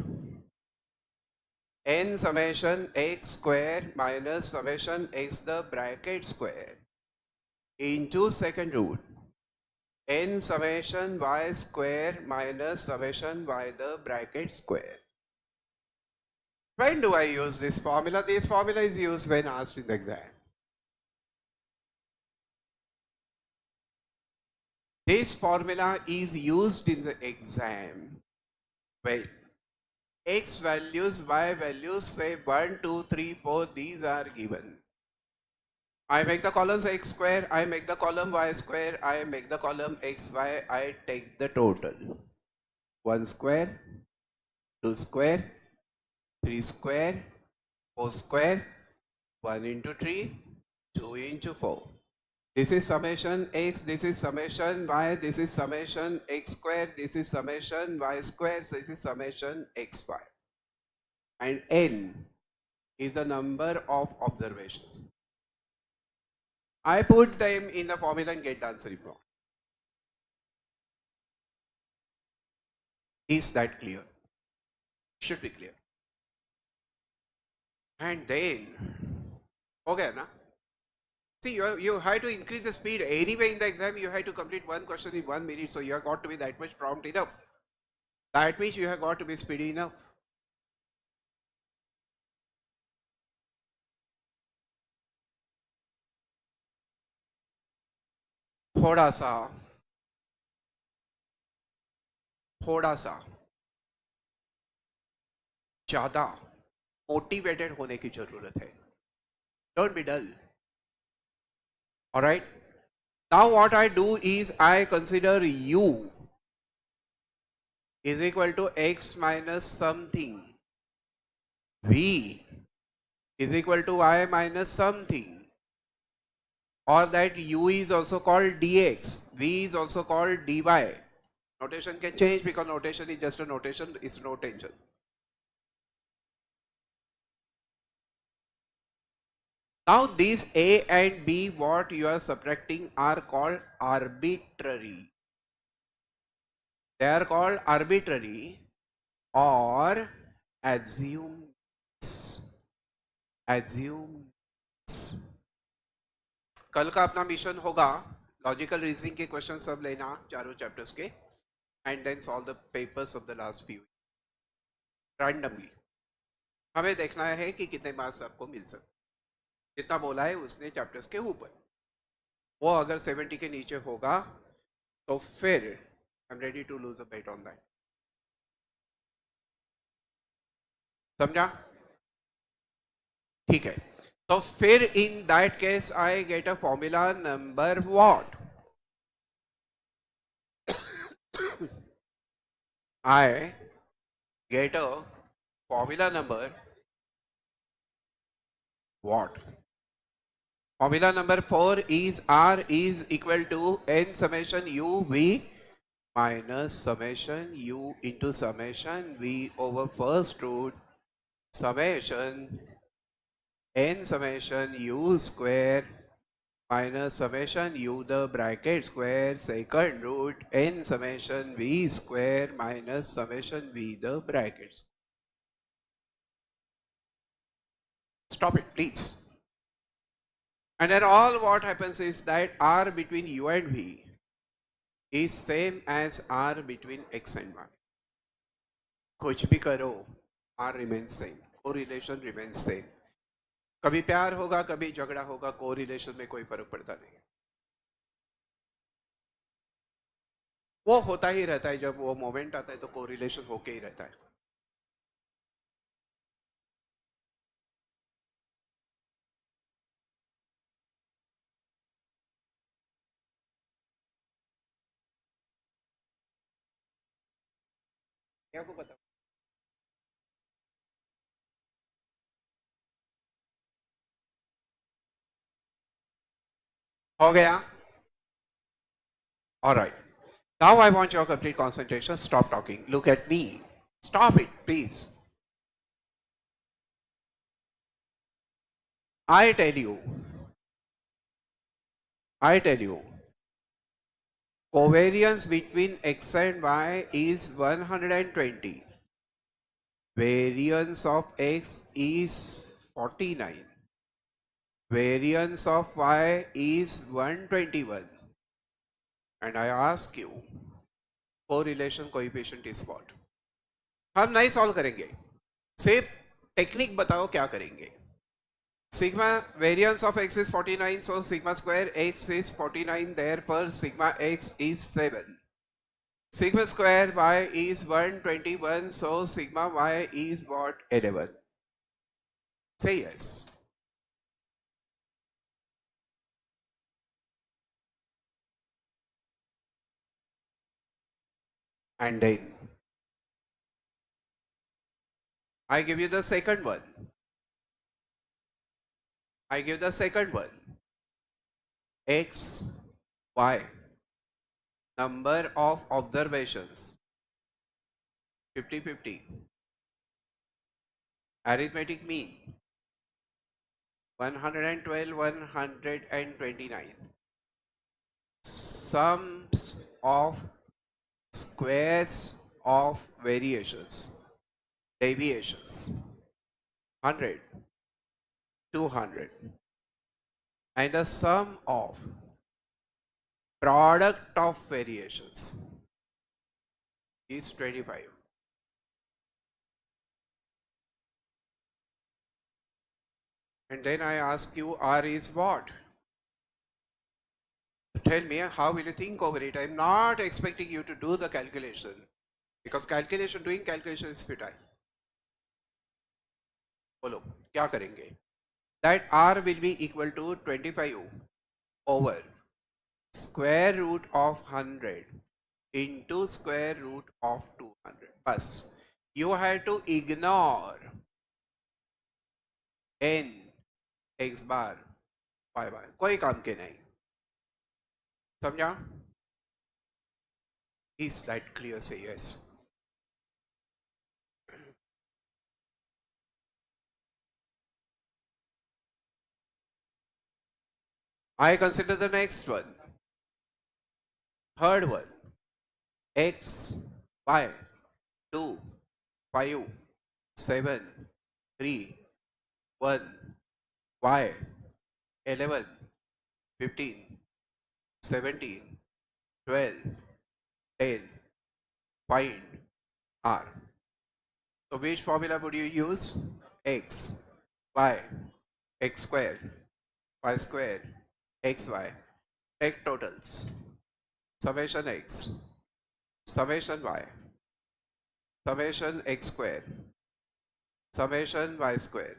Speaker 5: n summation x square minus summation x the bracket square into second root n summation y square minus summation y the bracket square. When do I use this formula? This formula is used when asked in the exam. This formula is used in the exam. Well, x values, y values, say 1, 2, 3, 4, these are given. I make the columns x square, I make the column y square, I make the column x, y, I take the total. 1 square, 2 square, 3 square, 4 square, 1 into 3, 2 into 4. This is summation x, this is summation y, this is summation x square, this is summation y square, this is summation xy. And n is the number of observations. I put them in the formula and get the answer if wrong. Is that clear? Should be clear. And then, okay, na? See, you have to increase the speed. Anyway, in the exam, you have to complete one question in 1 minute, so you have got to be that much prompt enough. That means you have got to be speedy enough. थोड़ा सा ज़्यादा motivated होने की जरूरत है. Don't be dull. Alright? Now what I do is I consider u is equal to x minus something. V is equal to y minus something. Or that u is also called dx. V is also called dy. Notation can change because notation is just a notation, it's no tension. Now these a and b what you are subtracting are called arbitrary. They are called arbitrary or assumes. कल का अपना mission होगा logical reasoning के question सब लेना चारों chapters के and then solve the papers of the last few randomly. हमें देखना है कि कितने मार्क्स आपको मिल सकते. जितना बोला है उसने चैप्टर्स के ऊपर, वो अगर 70 के नीचे होगा तो फिर I am ready to lose a bet on that. समझा? ठीक है. तो फिर in that case I get a formula number what? I get a formula number what? Formula number 4 is R is equal to n summation u v minus summation u into summation v over first root summation n summation u square minus summation u the bracket square second root n summation v square minus summation v the brackets. Stop it, please. And then all what happens is that r between u and v is same as r between x and y. कुछ भी करो, r remains same, correlation remains same. कभी प्यार होगा, कभी झगड़ा होगा, correlation में कोई फर्क पड़ता नहीं. वो होता ही रहता है. जब वो मोमेंट आता है तो कोरिलेशन होके ही रहता है. क्या को बताओ? हो गया? Alright. Now I want your complete concentration. Stop talking. Look at me. Stop it, please. I tell you, covariance between x and y is 120. Variance of x is 49. Variance of y is 121. And I ask you, correlation coefficient is what? हम नहीं solve करेंगे, सिर्फ technique बताओ क्या करेंगे. Sigma variance of x is 49, so sigma square x is 49, therefore sigma x is 7. Sigma square y is 121, so sigma y is what? 11. Say yes. And then I give you the second one. I give the second one. X, y, number of observations, 50-50. Arithmetic mean, 112, 129. Sums of squares of variations, deviations, 100, 200. And the sum of product of variations is 25. And then I ask you, R is what? Tell me, how will you think over it? I'm not expecting you to do the calculation, because doing calculation is futile. बोलो क्या करेंगे? That R will be equal to 25 over square root of 100 into square root of 200. Bas, you have to ignore n x bar y bar. कोई काम के नहीं. समझा? Is that clear? Say yes. I consider the next one. Third one. X, Y, 2, 5, 7, 3, 1, Y, 11, 15, 17, 12, 10. Find R. So which formula would you use? X, Y, x square, y square, xy. Take totals. Summation x, summation y, summation x square, summation y square.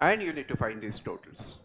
Speaker 5: And you need to find these totals.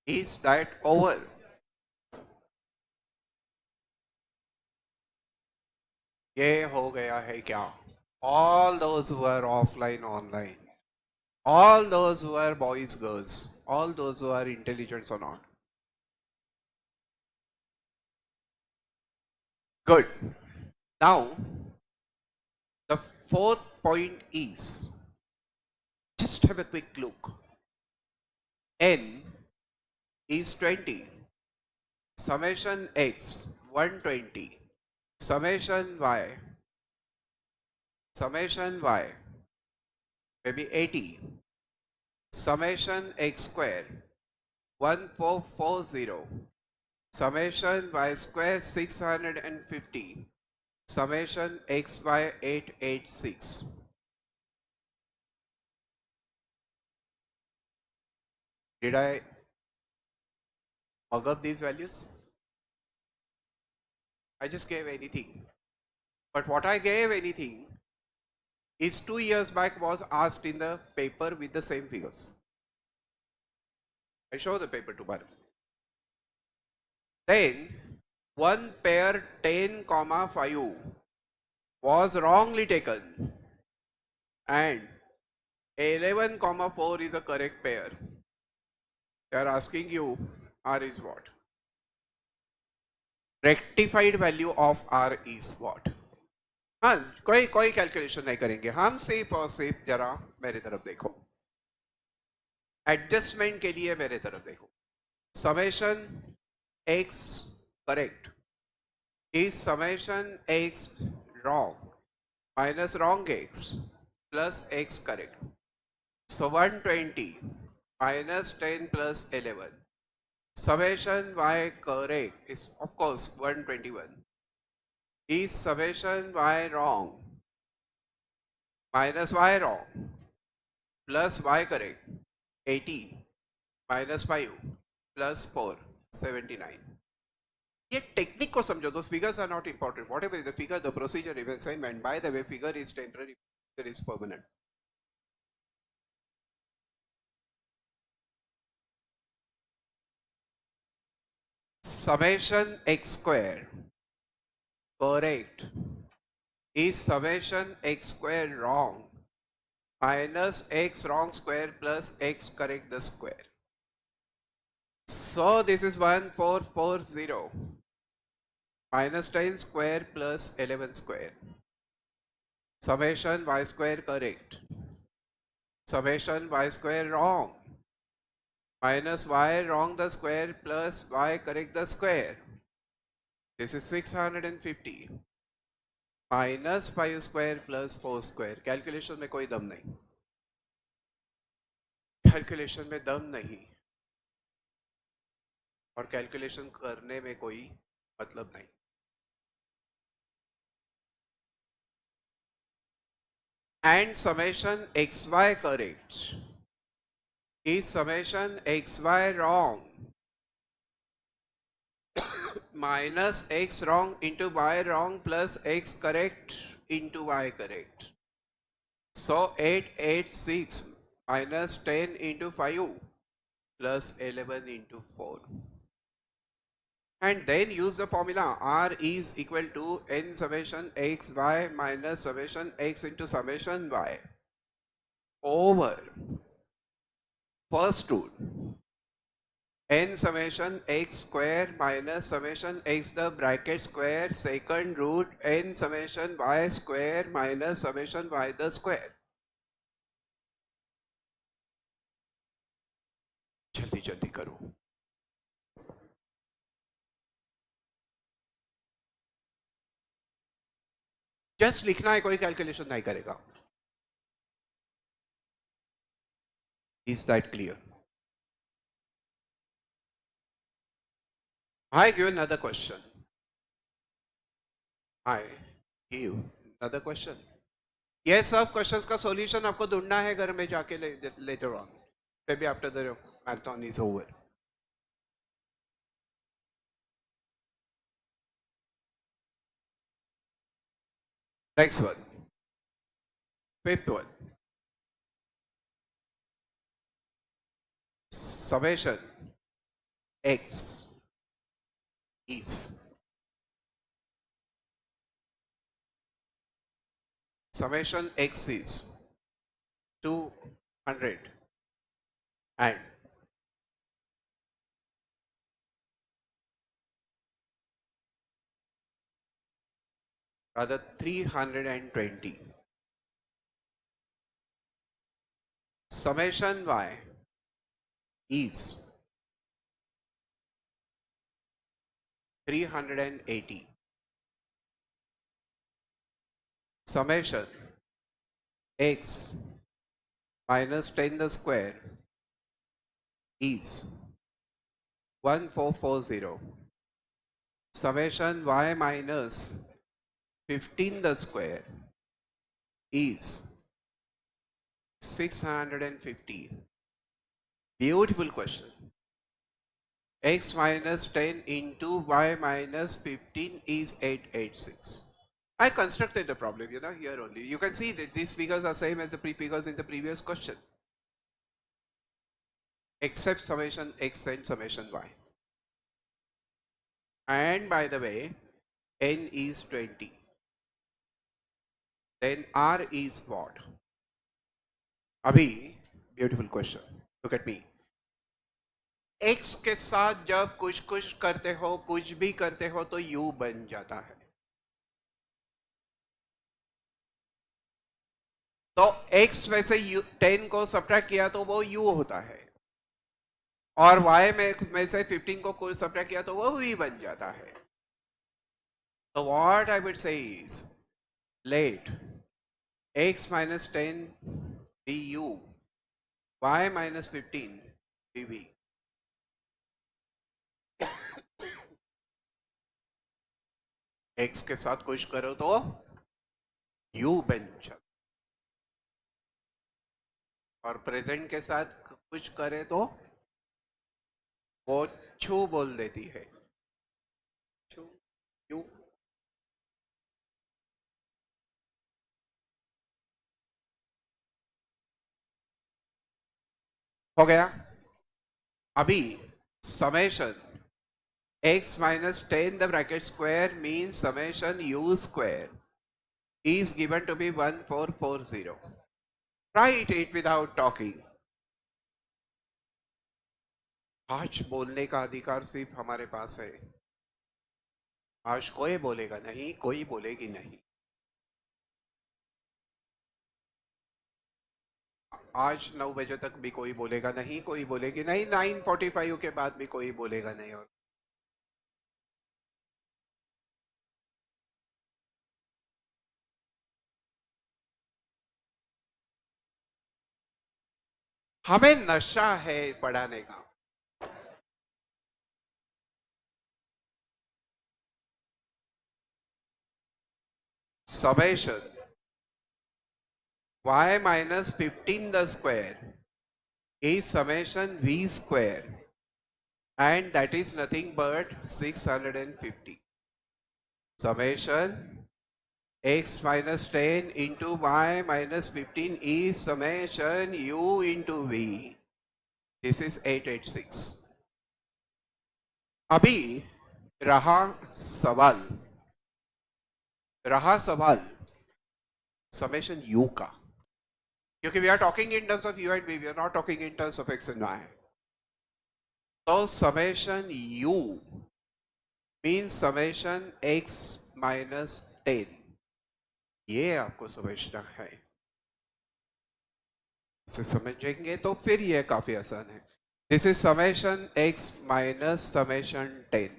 Speaker 5: Is that over? ये हो गया है क्या? All those who are offline, online, all those who are boys, girls, all those who are intelligent or not. Good. Now, the fourth point is, just have a quick look. N is 20. Summation x 120. Summation y maybe 80. Summation x square 1440. Summation y square 650. Summation xy 886. Did I mug up these values? I just gave anything. But what I gave anything is 2 years back was asked in the paper with the same figures. I show the paper tomorrow. Then one pair 10,5 was wrongly taken and 11 comma 4 is a correct pair. They are asking you R is what? Rectified value of R is what? हाँ, कोई कोई calculation नहीं करेंगे हम, सिर्फ और सिर्फ जरा मेरे तरफ देखो, एडजस्टमेंट के लिए मेरे तरफ देखो. Summation x correct is summation x wrong minus wrong x plus x correct. So 120 minus 10 plus 11. Summation y correct is of course 121. Is summation y wrong minus y wrong plus y correct 80 minus 5 plus 4 79. ये technique को समझो. Those figures are not important. Whatever is the figure, the procedure remains same. And by the way, figure is temporary, figure is permanent. Summation x square correct is summation x square wrong minus x wrong square plus x correct the square. So this is 1440 minus 10 square plus 11 square. Summation y square correct. Summation y square wrong minus y wrong the square plus y correct the square. This is 650 minus 5 square plus 4 square. Calculation में कोई दम नहीं. Calculation में दम नहीं और calculation करने में कोई मतलब नहीं. And summation xy correct is summation xy wrong minus x wrong into y wrong plus x correct into y correct. So 886 minus 10 into 5 plus 11 into 4. And then use the formula R is equal to n summation x y minus summation x into summation y over first rule n summation x square minus summation x the bracket square, second root n summation y square minus summation y the square. जल्दी जल्दी करो. Just लिखना है, कोई calculation नहीं करेगा. Is that clear? I give another question. I give another question. ये सब क्वेश्चंस का सॉल्यूशन आपको ढूंढना है घर में जाके later on. Maybe after the marathon is over. Next one. Fifth one. Summation x is summation x is 200 and rather 320. Summation y is 380. Summation x minus 10 the square is 1440. Summation y minus 15 the square is 650. Beautiful question. X minus 10 into y minus 15 is 886. I constructed the problem, here only. You can see that these figures are same as the figures in the previous question, except summation x and summation y. And by the way, n is 20. Then r is what? अभी beautiful question, look at me. X के साथ जब कुछ कुछ करते हो, कुछ भी करते हो, तो यू बन जाता है। तो x में से 10 को सब्ट्रैक्ट किया तो वो u होता है, और y में से 15 को कोई सब्ट्रैक्ट किया तो वो v बन जाता है। तो what I would say is, let x minus 10 be u, y minus 15 be v. x के साथ कुछ करो तो u बन जाता, और प्रेजेंट के साथ कुछ करे तो वो छू बोल देती है, छू यू। हो गया। अभी summation x minus 10 the bracket square means summation u square is given to be 1440. Write it without talking. आज बोलने का अधिकार सिर्फ हमारे पास है। आज कोई बोलेगा नहीं, कोई बोलेगी नहीं। आज 9 बजे तक भी कोई बोलेगा नहीं, कोई बोलेगी नहीं, 9:45 के बाद भी कोई बोलेगा नहीं। और हमें नशा है पढ़ाने का। Summation y minus 15 the square is summation v square, and that is nothing but 650. Summation x minus 10 into y minus 15 is summation u into v. This is 886. अभी रहा सवाल, summation u का, क्योंकि we are talking in terms of u and v, we are not talking in terms of x and y. तो summation u means summation x minus 10, ये आपको समझना है। इसे समझेंगे तो फिर ये काफी आसान है। This is summation x minus summation 10,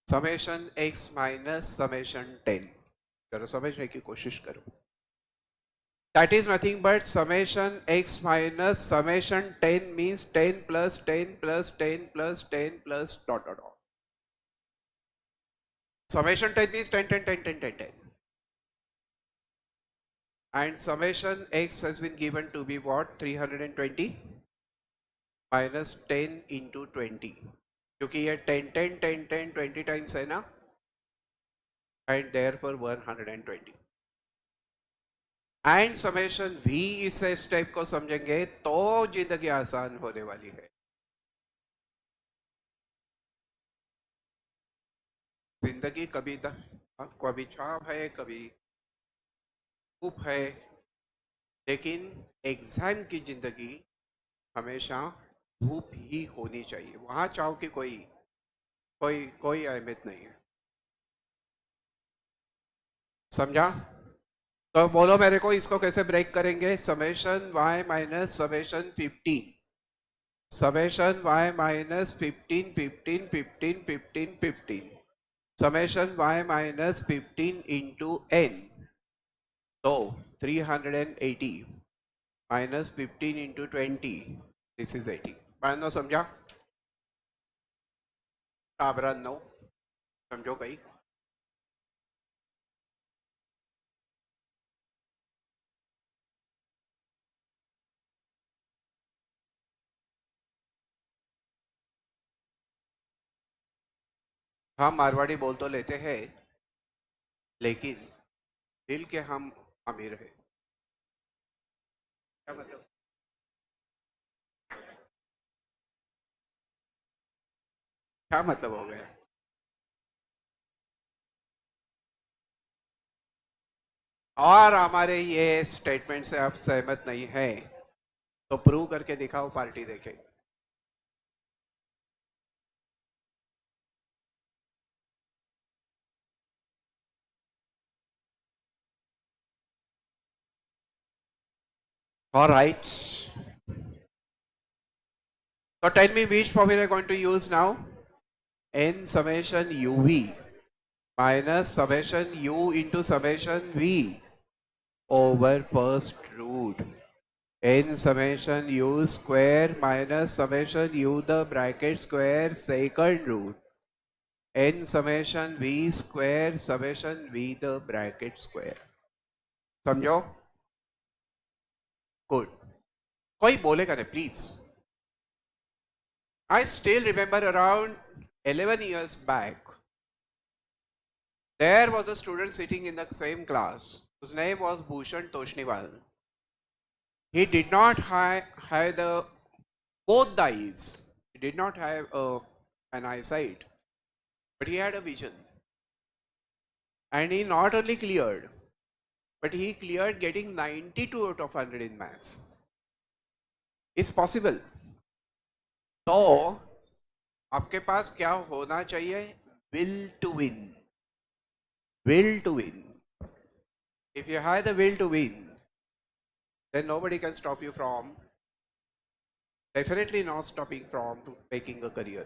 Speaker 5: summation x minus summation 10। चलो समझने की कोशिश करो। That is nothing but summation x minus summation 10 means 10 plus 10 plus 10 plus 10 plus dot dot dot. Summation 10 means 10 10 10 10 10 10. And summation x has been given to be what? 320 minus 10 into 20. क्योंकि ये 10 10 10 10 20 times है ना, and therefore 120. And summation v इस step को समझेंगे तो जिंदगी आसान होने वाली है। जिंदगी कभी छाव है, कभी धूप है, लेकिन एग्जाम की जिंदगी हमेशा धूप ही होनी चाहिए। वहां चाव की कोई कोई कोई अहमियत नहीं है। समझा? तो बोलो मेरे को, इसको कैसे ब्रेक करेंगे? Summation y minus summation 15, summation y minus 15 15 15 15 15, summation y minus 15 into n। तो 380 माइनस 15 इंटू 20, दिस इज 80। पढ़ना समझा? नो समझो भाई। हम मारवाड़ी बोल तो लेते हैं, लेकिन दिल के हम अमीर है। क्या मतलब? क्या मतलब हो गया? और हमारे ये स्टेटमेंट से आप सहमत नहीं है तो प्रूव करके दिखाओ, पार्टी देखे. All right. So tell me which formula you're going to use now. N summation uv minus summation u into summation v over first root. N summation u square minus summation u the bracket square second root. N summation v square summation v the bracket square. समझो? Good. कोई बोलेगा नहीं please. I still remember around 11 years back, there was a student sitting in the same class whose name was Bhushan Toshniwal. He did not have both the eyes. He did not have an eyesight, but he had a vision. And he not only cleared, but he cleared getting 92 out of 100 in maths. It's possible. तो आपके पास क्या होना चाहिए? Will to win. Will to win. If you have the will to win, then nobody can stop you from, definitely not stopping from making a career.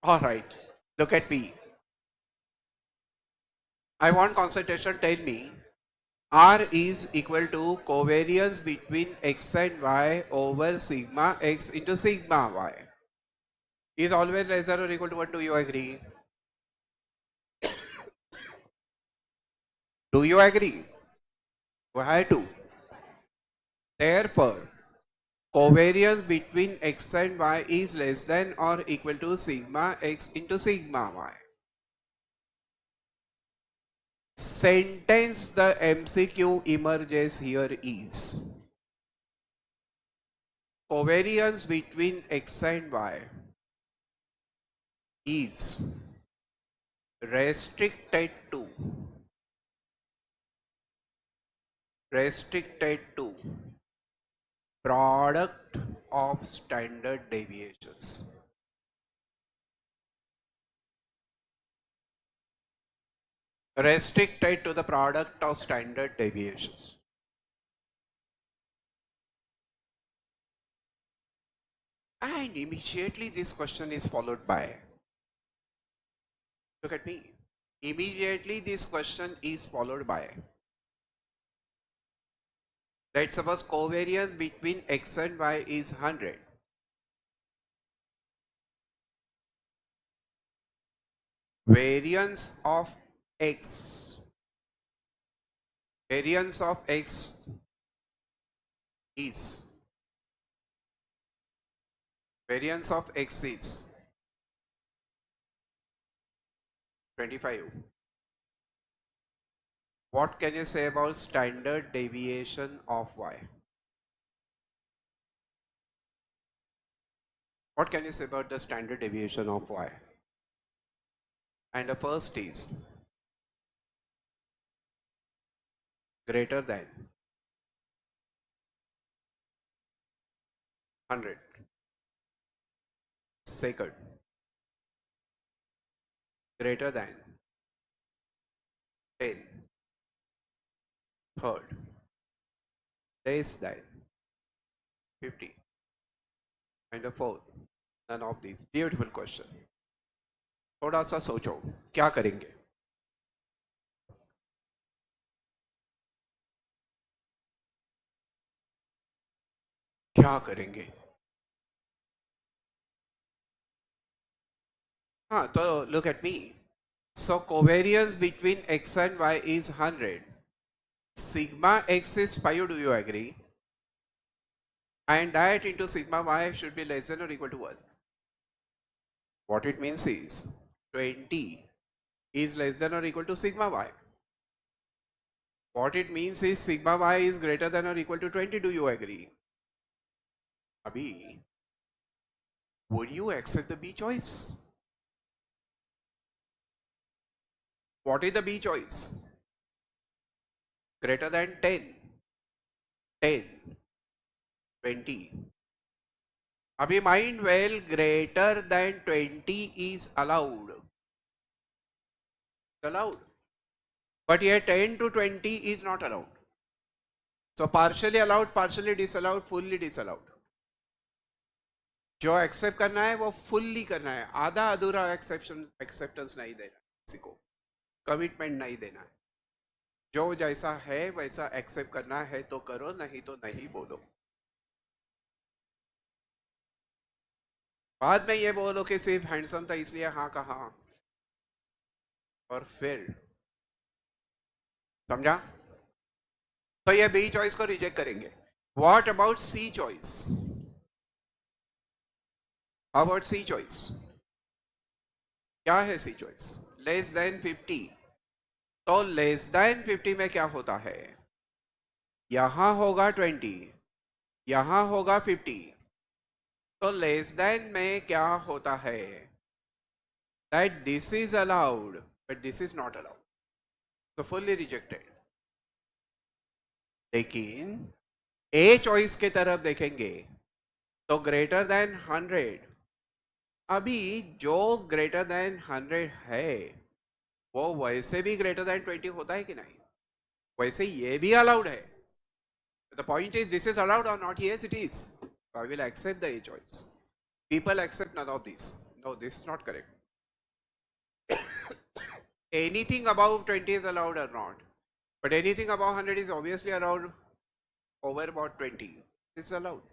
Speaker 5: All right, look at me. I want concentration. Tell me, R is equal to covariance between x and y over sigma x into sigma y. Is always less than or equal to 1. Do you agree? Do you agree? You have to. Therefore, covariance between x and y is less than or equal to sigma x into sigma y. Sentence the MCQ emerges here is covariance between x and y is restricted to product of standard deviations. Restricted to the product of standard deviations. And immediately this question is followed by, look at me, immediately this question is followed by, let's suppose covariance between x and y is 100. Variance of x is variance of x is 25. What can you say about standard deviation of y? What can you say about the standard deviation of y? And the first is greater than 100. Second, greater than 10. Third, less than 50. And the fourth, none of these. Beautiful question. थोड़ा सा सोचो क्या करेंगे? क्या करेंगे? हाँ, तो look at me. So covariance between x and y is 100. Sigma x is 5. Do you agree? And that into sigma y should be less than or equal to 1. What it means is 20 is less than or equal to sigma y. What it means is sigma y is greater than or equal to 20. Do you agree? Abhi, would you accept the B choice? What is the B choice? Greater than 10, 10, 20. Abhi, mind well, greater than 20 is allowed. Allowed. But here 10 to 20 is not allowed. So partially allowed, partially disallowed, fully disallowed. जो accept करना है वो fully करना है, आधा अधूरा acceptance नहीं देना किसी को, कमिटमेंट नहीं देना है. जो जैसा है वैसा एक्सेप्ट करना है तो करो, नहीं तो नहीं बोलो. बाद में ये बोलो कि सिर्फ हैंडसम था इसलिए हाँ कहा, और फिर समझा. तो ये बी चॉइस को रिजेक्ट करेंगे. What about C choice? How about C choice? क्या है C choice? Less than 50. तो less than 50 में क्या होता है? यहां होगा 20, यहां होगा 50. तो less than में क्या होता है? That this is allowed, but this is not allowed. So fully rejected. लेकिन A choice के तरफ देखेंगे तो greater than 100. अभी जो ग्रेटर देन 100 है वो वैसे भी ग्रेटर देन 20 होता है कि नहीं? वैसे ये भी अलाउड है. The point is this is allowed और not? Yes it is. I will accept the a choice. People accept none of this. No, this is not correct. Anything about 20 is allowed or not, but anything above 100 is obviously allowed. Over about 20 is allowed.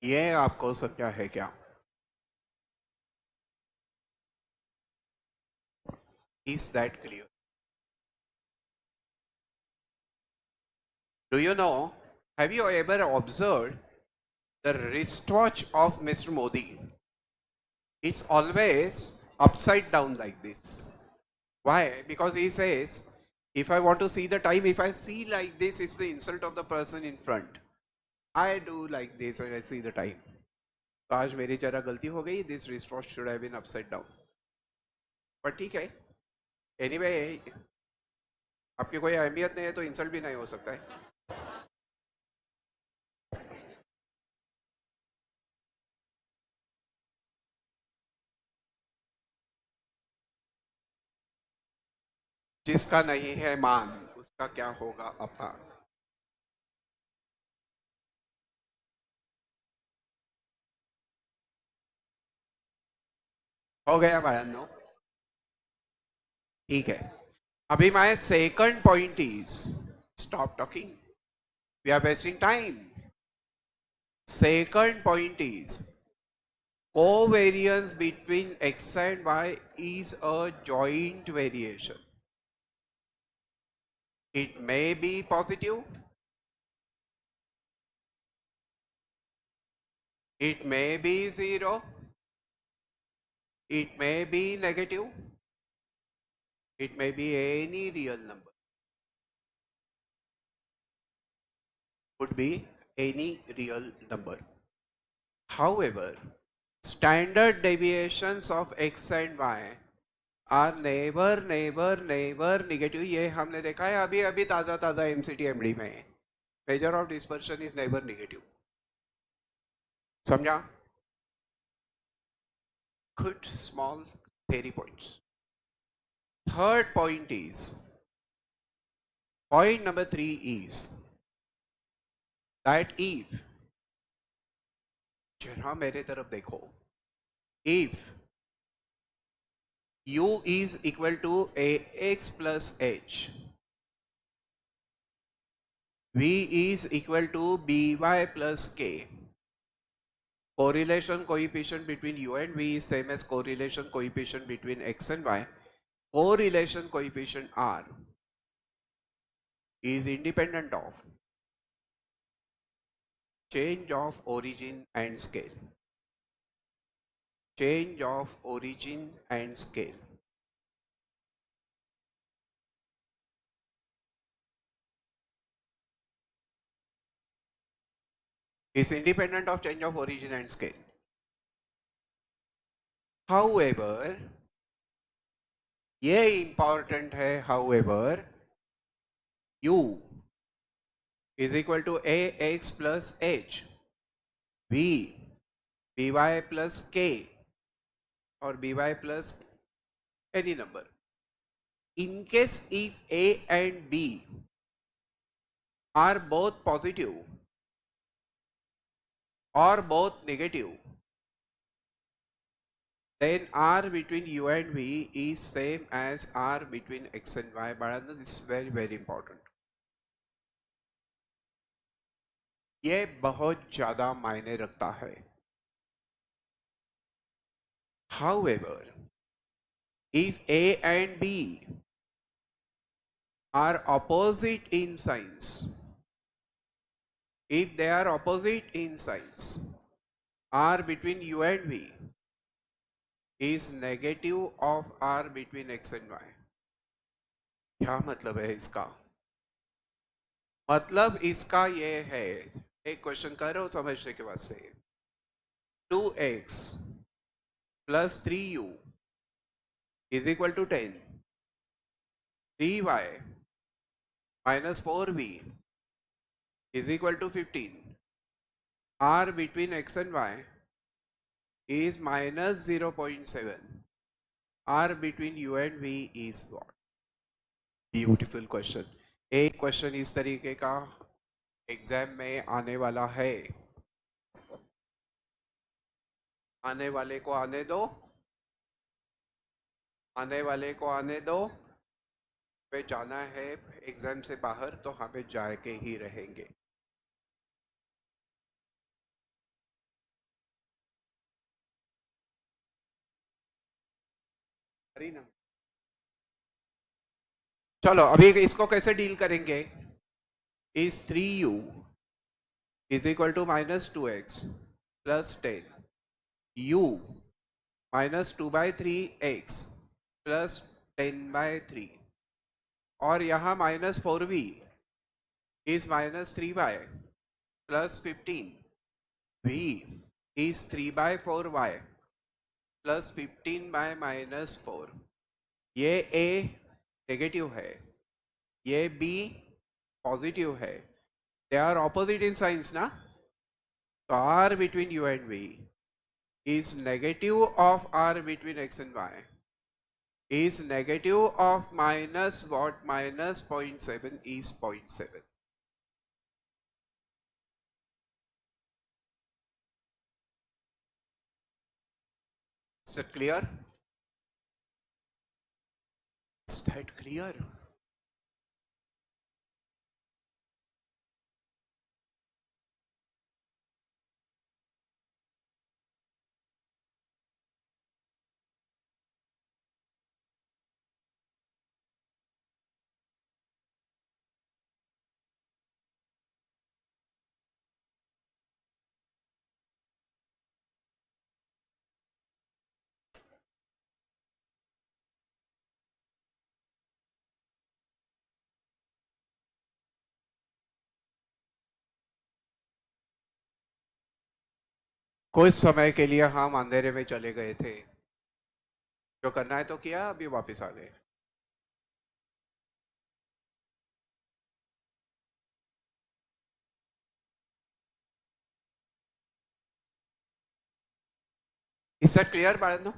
Speaker 5: ये आपको समझा है क्या? Is that clear? Do you know, have you ever observed the wristwatch of Mr. Modi? It's always upside down like this. Why? Because he says, if I want to see the time, if I see like this, it's the insult of the person in front. I do like this when I see the time. तो आज मेरी जरा गलती हो गई. This wristwatch should have been upside down. पर ठीक है. Anyway, आपकी कोई अहमियत नहीं है तो इंसल्ट भी नहीं हो सकता है. जिसका नहीं है मान उसका क्या होगा अपमान. हो गया बायानो? ठीक है. अभी my second point is stop talking, we are wasting time. Second point is covariance between x and y is a joint variation. It may be positive, it may be 0, it may be negative, it may be any real number. Could be any real number. However, standard deviations of x and y are never negative. ये हमने देखा है अभी अभी ताज़ा MCT MD में. Measure of dispersion is never negative. समझा? Good small theory points. Third point is, point number 3 is that if, जरा मेरे तरफ देखो, if u is equal to ax plus h, v is equal to by plus k, correlation coefficient between u and v is same as correlation coefficient between x and y, correlation coefficient r, is independent of change of origin and scale. Change of origin and scale. Is independent of change of origin and scale. However, ये important है, however, u is equal to ax plus h, v by plus k, or by plus any number. In case if a and b are both positive or both negative, then r between u and v is same as r between x and y. But this is very very important. ये बहुत ज़्यादा मायने रखता है. However, if a and b are opposite in signs, if they are opposite in signs, r between u and v is negative of r between x and y. क्या मतलब है इसका? मतलब इसका ये है, एक क्वेश्चन कर रहा हूं समझने के बाद से. 2x plus 3u is equal to 10. 3y minus 4v is equal to 15. R between x and y is minus 0.7. R between u and v is what? Beautiful question. एक क्वेश्चन इस तरीके का एग्जाम में आने वाला है. आने वाले को आने दो, आने वाले को आने दो. पे जाना है एग्जाम से बाहर तो हमें जाके ही रहेंगे. ना चलो अभी इसको कैसे डील करेंगे. Is 3u is equal to minus 2x plus 10. u minus 2 by 3x plus 10 by 3. और यहाँ minus 4v is minus 3y plus 15. v is 3 by 4y plus 15 by minus 4. ये a नेगेटिव है, ये b पॉजिटिव है. They are opposite in signs, na? So r between u and v is negative of r between x and y is negative of minus what? Minus 0.7 is 0.7. Is that clear? Is that clear? कुछ समय के लिए हम अंधेरे में चले गए थे. जो करना है तो किया, अभी वापस आ गए. Is that clear, Bharano?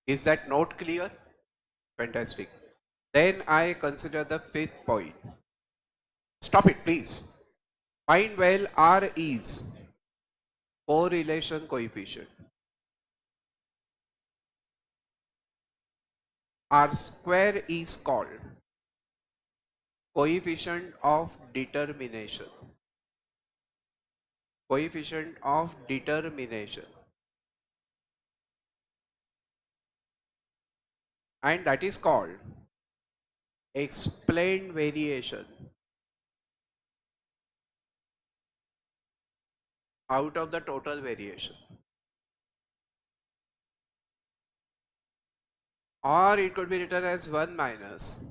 Speaker 5: Is that note clear? Fantastic. Then I consider the fifth point. Stop it, please. Find well R is correlation coefficient. R square is called coefficient of determination. Coefficient of determination. And that is called explained variation. out of the total variation. Or it could be written as 1 minus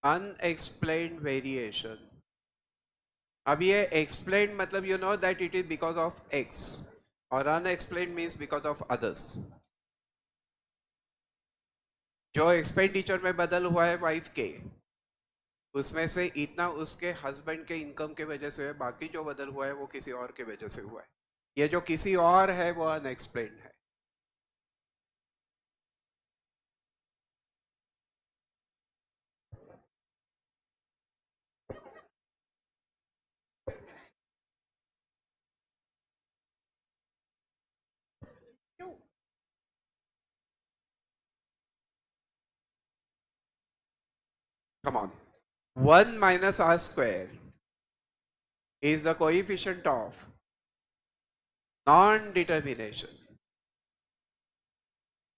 Speaker 5: unexplained variation. अब ये explained मतलब you know that it is because of X और unexplained means because of others. जो expenditure में बदल हुआ है wife के, उसमें से इतना उसके हस्बैंड के इनकम के वजह से है, बाकी जो बदल हुआ है वो किसी और के वजह से हुआ है. ये जो किसी और है वो अनएक्सप्लेन्ड है. Come on. 1 minus r square is the coefficient of non-determination.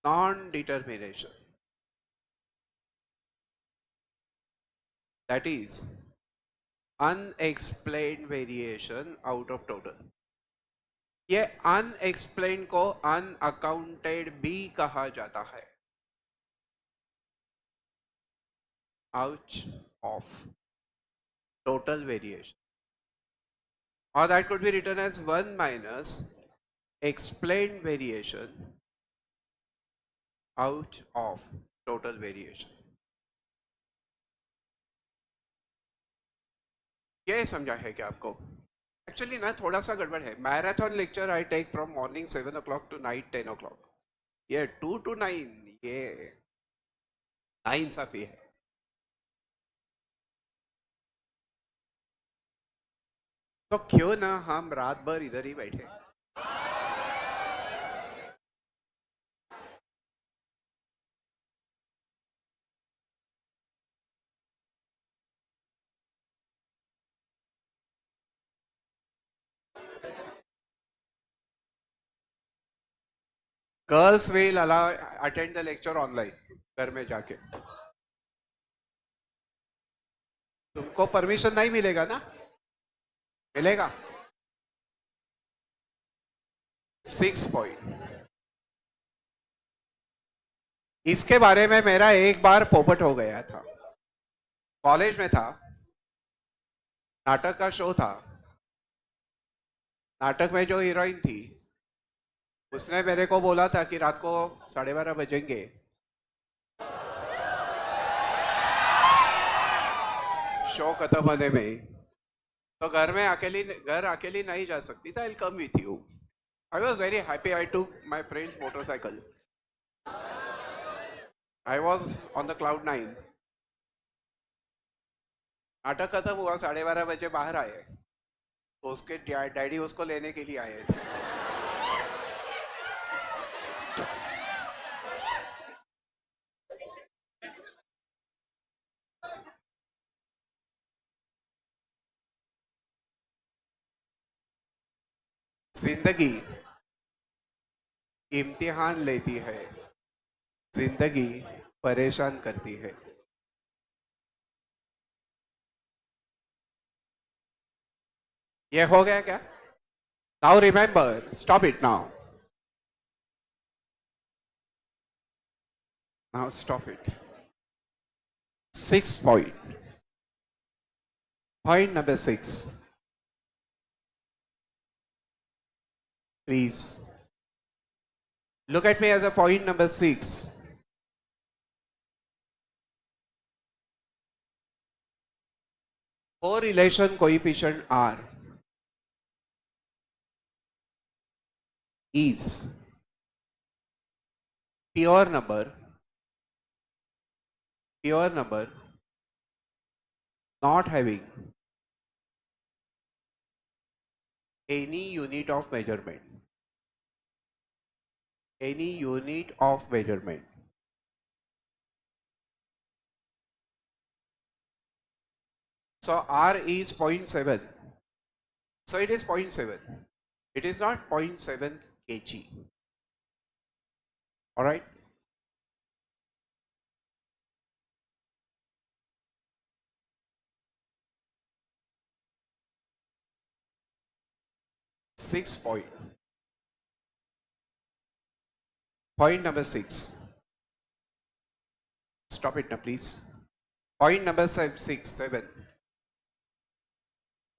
Speaker 5: Non-determination. That is unexplained variation out of total. ये unexplained को unaccounted भी कहा जाता है. Out of total variation. Or that could be written as 1 minus explained variation out of total variation. ये समझा है क्या आपको? एक्चुअली ना थोड़ा सा गड़बड़ है. Marathon lecture I take from morning 7 o'clock to night 10 o'clock. ये 2 to 9 ये नाइंसाफी है. तो क्यों ना हम रात भर इधर ही बैठे. Girls will allow attend the lecture online घर में जाके. तुमको परमिशन नहीं मिलेगा ना? मिलेगा. 6 पॉइंट. इसके बारे में मेरा एक बार पोपट हो गया था. कॉलेज में था, नाटक का शो था. नाटक में जो हीरोइन थी उसने मेरे को बोला था कि रात को 12:30 बजेंगे शो खत्म होने में, तो घर अकेली नहीं जा सकती था. I will come with you. I was very happy. I took my friend's motorcycle. I was on the cloud 9. नाटक खत्म हुआ, 12:30 बजे बाहर आए तो उसके डैडी उसको लेने के लिए आए थे. जिंदगी इम्तिहान लेती है, जिंदगी परेशान करती है. ये हो गया क्या? Now remember, stop it now. Now stop it. 6 point. Point number 6. Please look at me as a point number 6. Correlation coefficient R is pure number not having any unit of measurement. Any unit of measurement. So R is 0.7. So it is 0.7. It is not 0.7 kg. All right. 6 point. Point number 6. Stop it now, please. Point number 6, 7.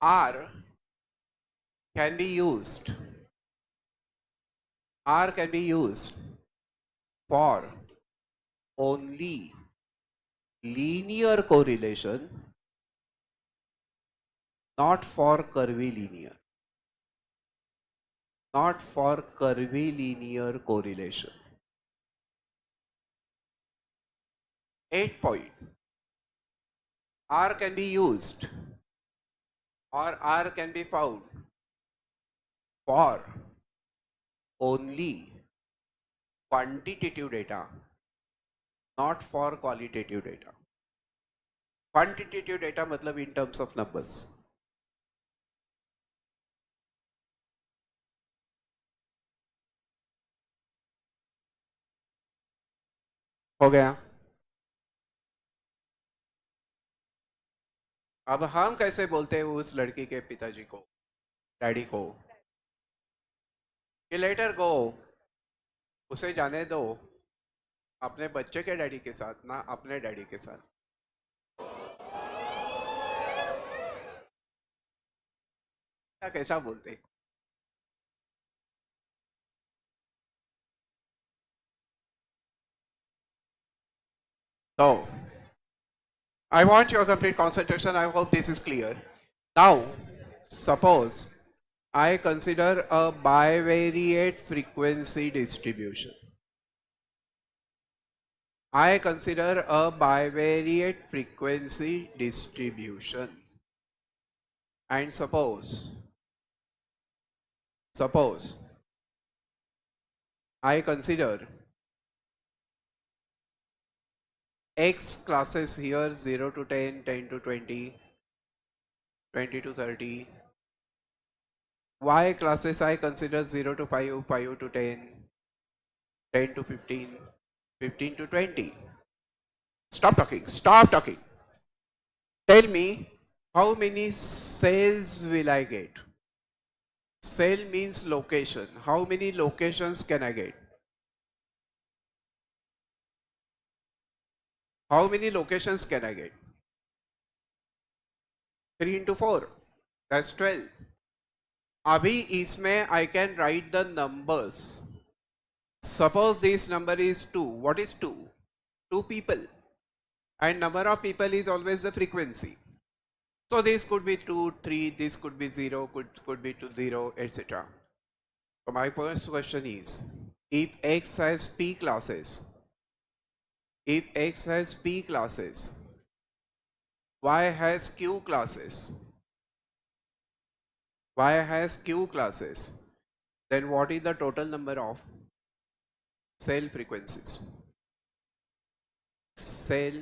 Speaker 5: R can be used. R can be used for only linear correlation, not for curvilinear. Not for curvilinear correlation. 8 point. R can be used or R can be found for only quantitative data, not for qualitative data. Quantitative data मतलब in terms of numbers. हो गया? अब हम कैसे बोलते हैं उस लड़की के पिताजी को, डैडी को, कि लेटर गो, उसे जाने दो अपने बच्चे के डैडी के साथ, ना अपने डैडी के साथ. क्या कैसा बोलते? So, I want your complete concentration. I hope this is clear. Now, suppose I consider a bivariate frequency distribution. I consider a bivariate frequency distribution. And suppose I consider X classes here 0 to 10, 10 to 20, 20 to 30. Y classes I consider 0 to 5, 5 to 10, 10 to 15, 15 to 20. Stop talking, stop talking. Tell me how many cells will I get? Cell means location. How many locations can I get? How many locations can I get? 3 into 4. That's 12. अभी इसमें I can write the numbers. Suppose this number is 2. What is 2? 2 people. And number of people is always the frequency. So this could be 2, 3, this could be 0, could be 2, 0, etc. So my first question is, if X has P classes, if X has P classes, Y has Q classes, Y has Q classes, then what is the total number of cell frequencies? Cell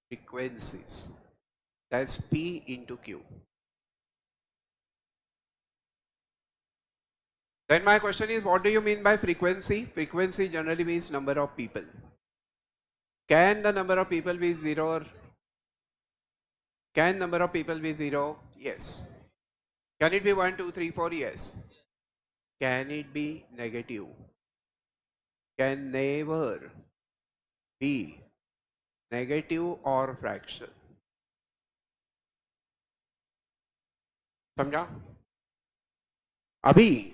Speaker 5: frequencies. That's P into Q. Then my question is, what do you mean by frequency? Frequency generally means number of people. Can the number of people be 0? Or can number of people be 0? Yes. Can it be 1, 2, 3, 4? Yes. Can it be negative? Can never be negative or fraction. समझा? अभी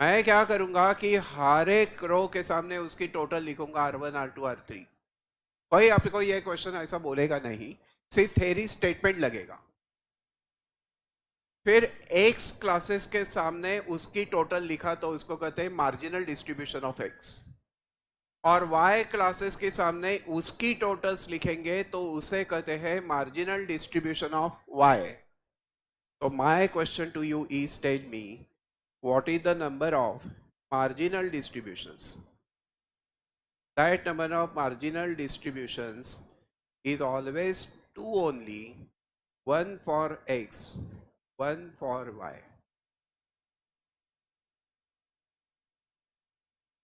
Speaker 5: मैं क्या करूंगा कि हर एक रो के सामने उसकी टोटल लिखूंगा R1, R2, R3. कोई आपको ये क्वेश्चन ऐसा बोलेगा नहीं, सिर्फ थ्योरी स्टेटमेंट लगेगा. फिर X क्लासेस के सामने उसकी टोटल लिखा तो उसको कहते हैं मार्जिनल डिस्ट्रीब्यूशन ऑफ X. और Y क्लासेस के सामने उसकी टोटल्स लिखेंगे तो उसे कहते हैं marginal distribution of Y. So my question to you is, tell me, what is the number of marginal distributions? That number of marginal distributions is always 2 only, 1 for X, 1 for Y.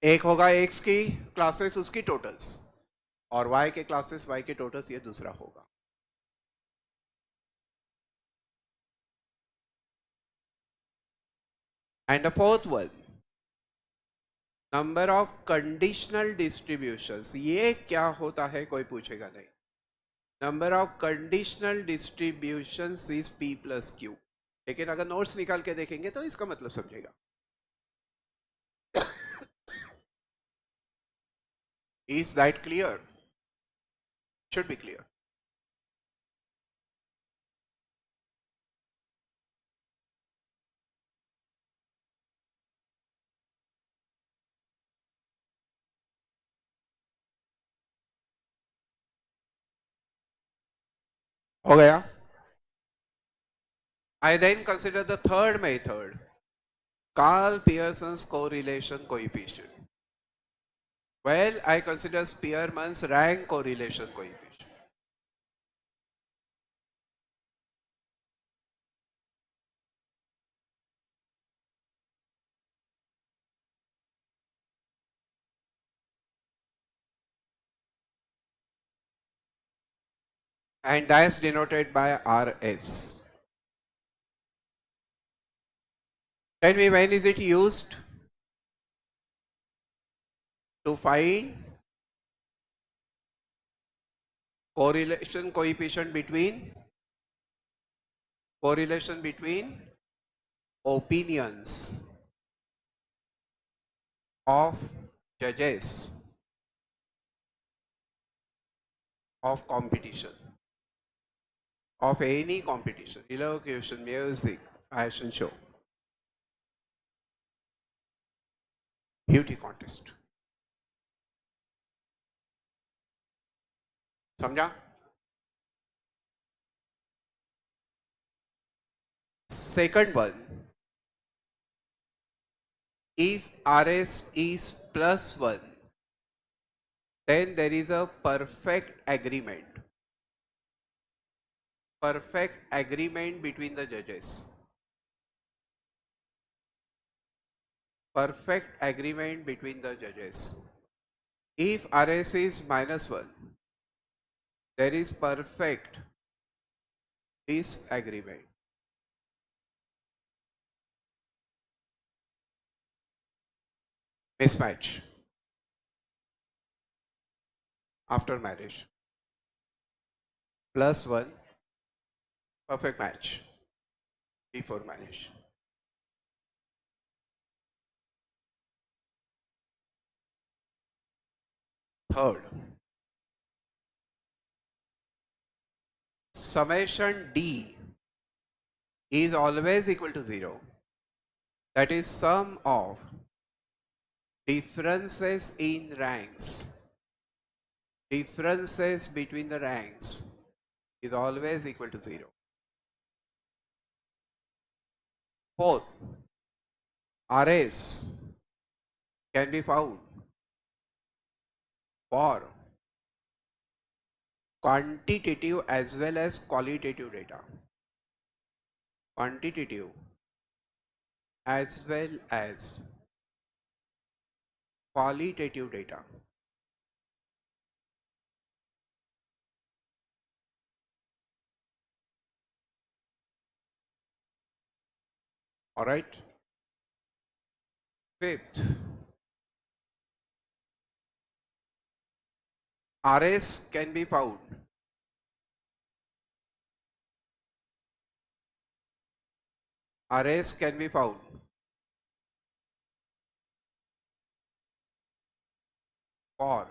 Speaker 5: एक होगा X की classes उसकी totals और Y के classes Y के totals, ये दूसरा होगा. And the fourth one, number of conditional distributions. ये क्या होता है कोई पूछेगा नहीं. Number of conditional distributions is p plus q. लेकिन अगर नोट्स निकाल के देखेंगे तो इसका मतलब समझेगा. Is that clear? Should be clear. हो गया. I then consider the third method, Carl Pearson's correlation coefficient. Well, I consider Spearman's rank correlation coefficient. And that's denoted by RS. Tell me, when is it used to find correlation coefficient between opinions of judges of competition, of any competition, elocution, music, fashion show, beauty contest. समझा? Second one, if RS is plus 1, then there is a perfect agreement between the judges. Perfect agreement between the judges. If RS is minus 1, there is perfect disagreement. Mismatch after marriage. Plus 1, perfect match before marriage. Third, summation D is always equal to 0. That is sum of differences in ranks. Differences between the ranks is always equal to 0. Fourth, RS can be found for quantitative as well as qualitative data. Quantitative as well as qualitative data. All right. Fifth, RS can be found for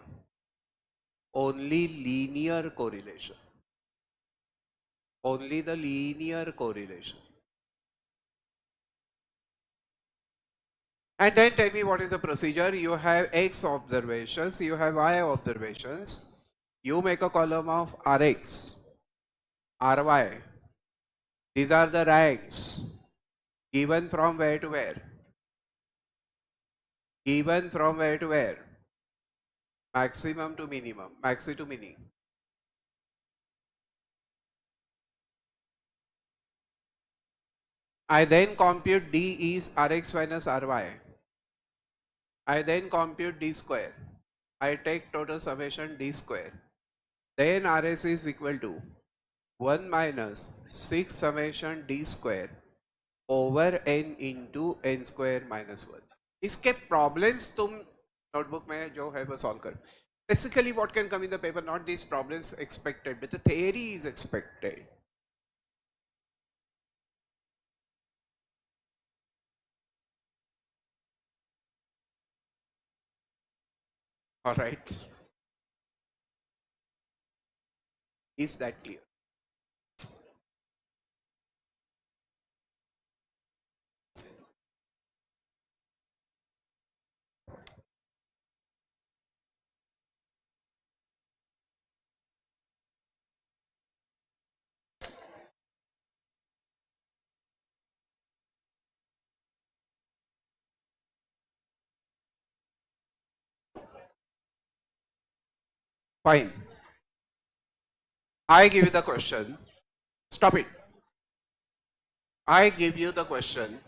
Speaker 5: only linear correlation. Only the linear correlation. And then tell me what is the procedure. You have X observations, you have Y observations. You make a column of Rx, Ry. These are the ranks given from where to where? Given from where to where? Maximum to minimum, maxi to mini. I then compute D is Rx minus Ry. I then compute D square. I take total summation D square. Then RS is equal to 1 minus 6 summation D square over n into N square minus one. इसके problems तुम notebook में जो है वो solve करो। Basically what can come in the paper, not this problems expected but the theory is expected. All right, is that clear? Fine. I give you the question. Stop it. I give you the question.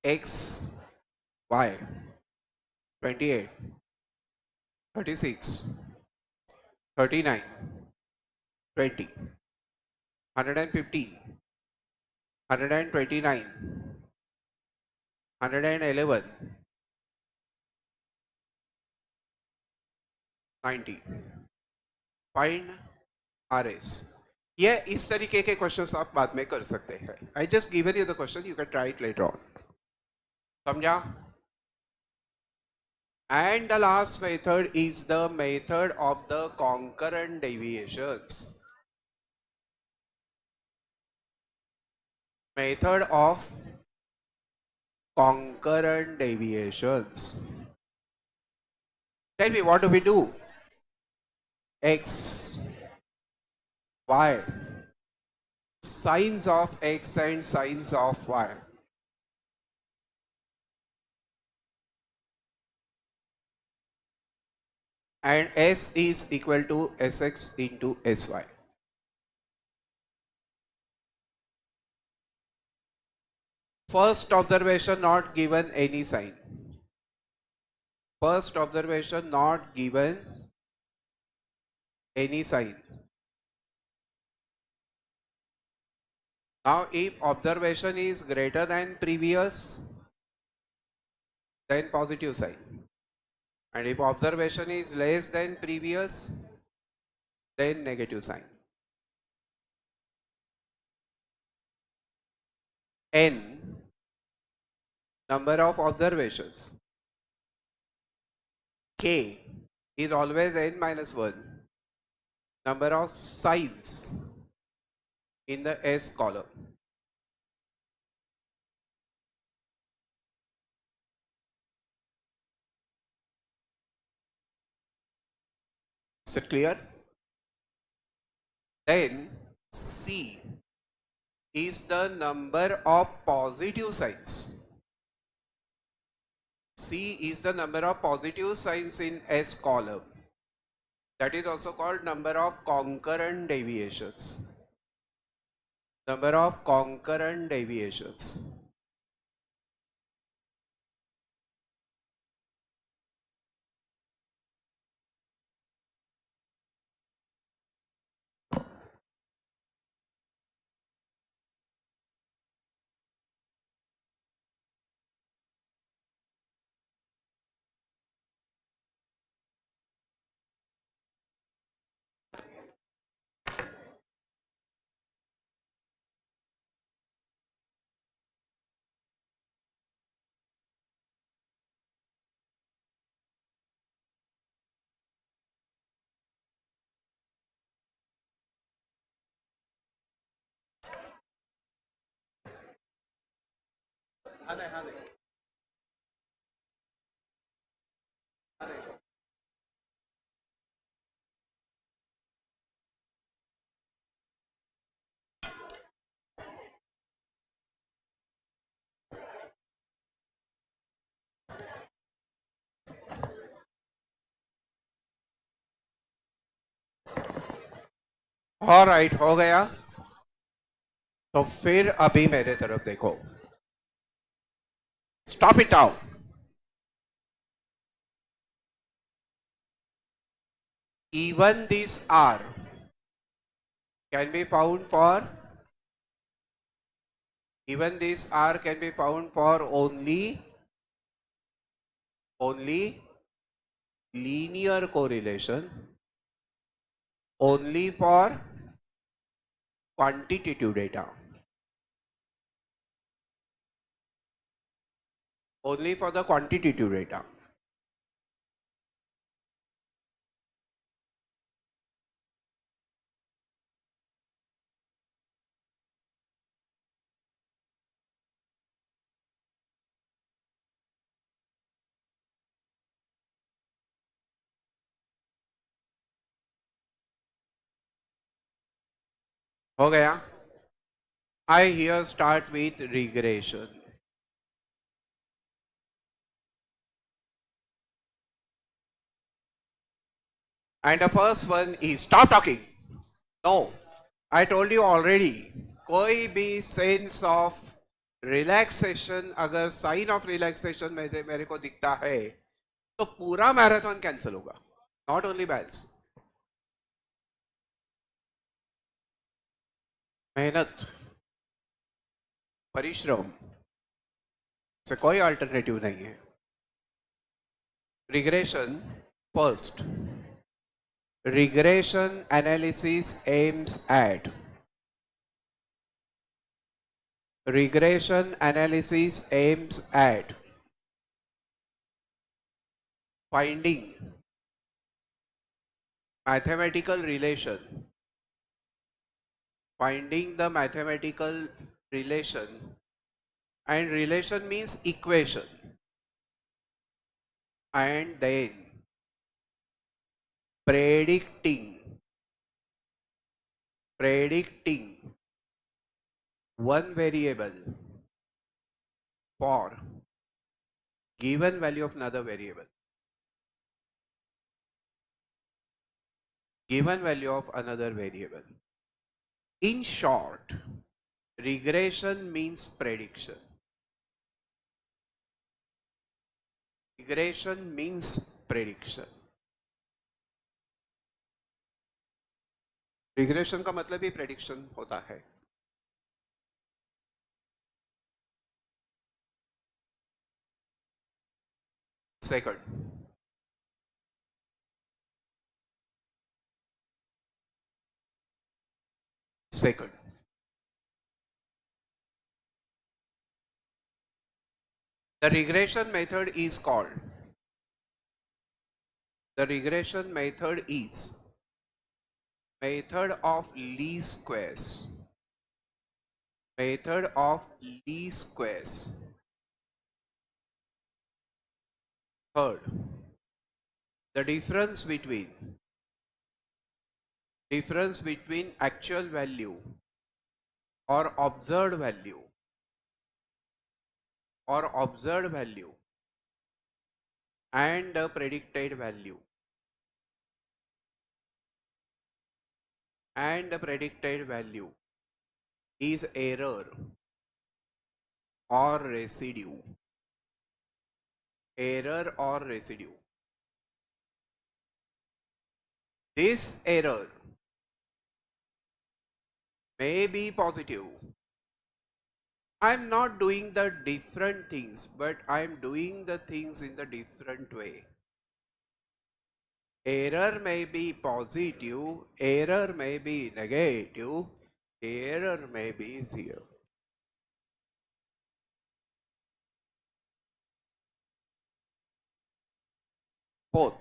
Speaker 5: X, Y, 28, 36, 39, 20, 115, 129, 111, 90. Find RS. ये इस तरीके के questions आप बाद में कर सकते हैं. I just given you the question, you can try it later on. समझा? And the last method is the method of the concurrent deviations. Method of concurrent deviations. Tell me, what do we do? X, Y, sines of X and sines of Y. And S is equal to Sx into Sy. First observation, not given any sign. First observation, not given any sign. Now if observation is greater than previous, then positive sign. And if observation is less than previous, then negative sign. N, number of observations. K is always n minus 1. Number of signs in the S column. Is it clear? Then C is the number of positive signs. C is the number of positive signs in S column. That is also called number of concurrent deviations. Number of concurrent deviations. Alright, हो गया? तो फिर अभी मेरे तरफ देखो. Stop it now. Even this R can be found for, even this R can be found for only linear correlation, only for quantitative data, only for the quantitative data. हो गया? I here start with regression. And the first one is stop talking. No, I told you already. कोई भी sense of relaxation अगर sign of relaxation मेरे को दिखता है तो पूरा मैराथन कैंसिल होगा, नॉट ओनली बैच. मेहनत, परिश्रम से कोई अल्टरनेटिव नहीं है. Regression first. Regression analysis aims at finding mathematical relation, and relation means equation, and then predicting one variable for given value of another variable. In short, regression means prediction. Regression का मतलब ही prediction होता है. Second, the regression method is method of least squares. Third, the difference between actual value or observed value and the predicted value is error or residue. This error may be positive. I'm not doing the different things, but I'm doing the things in the different way. Error may be positive, error may be negative, error may be zero. Fourth,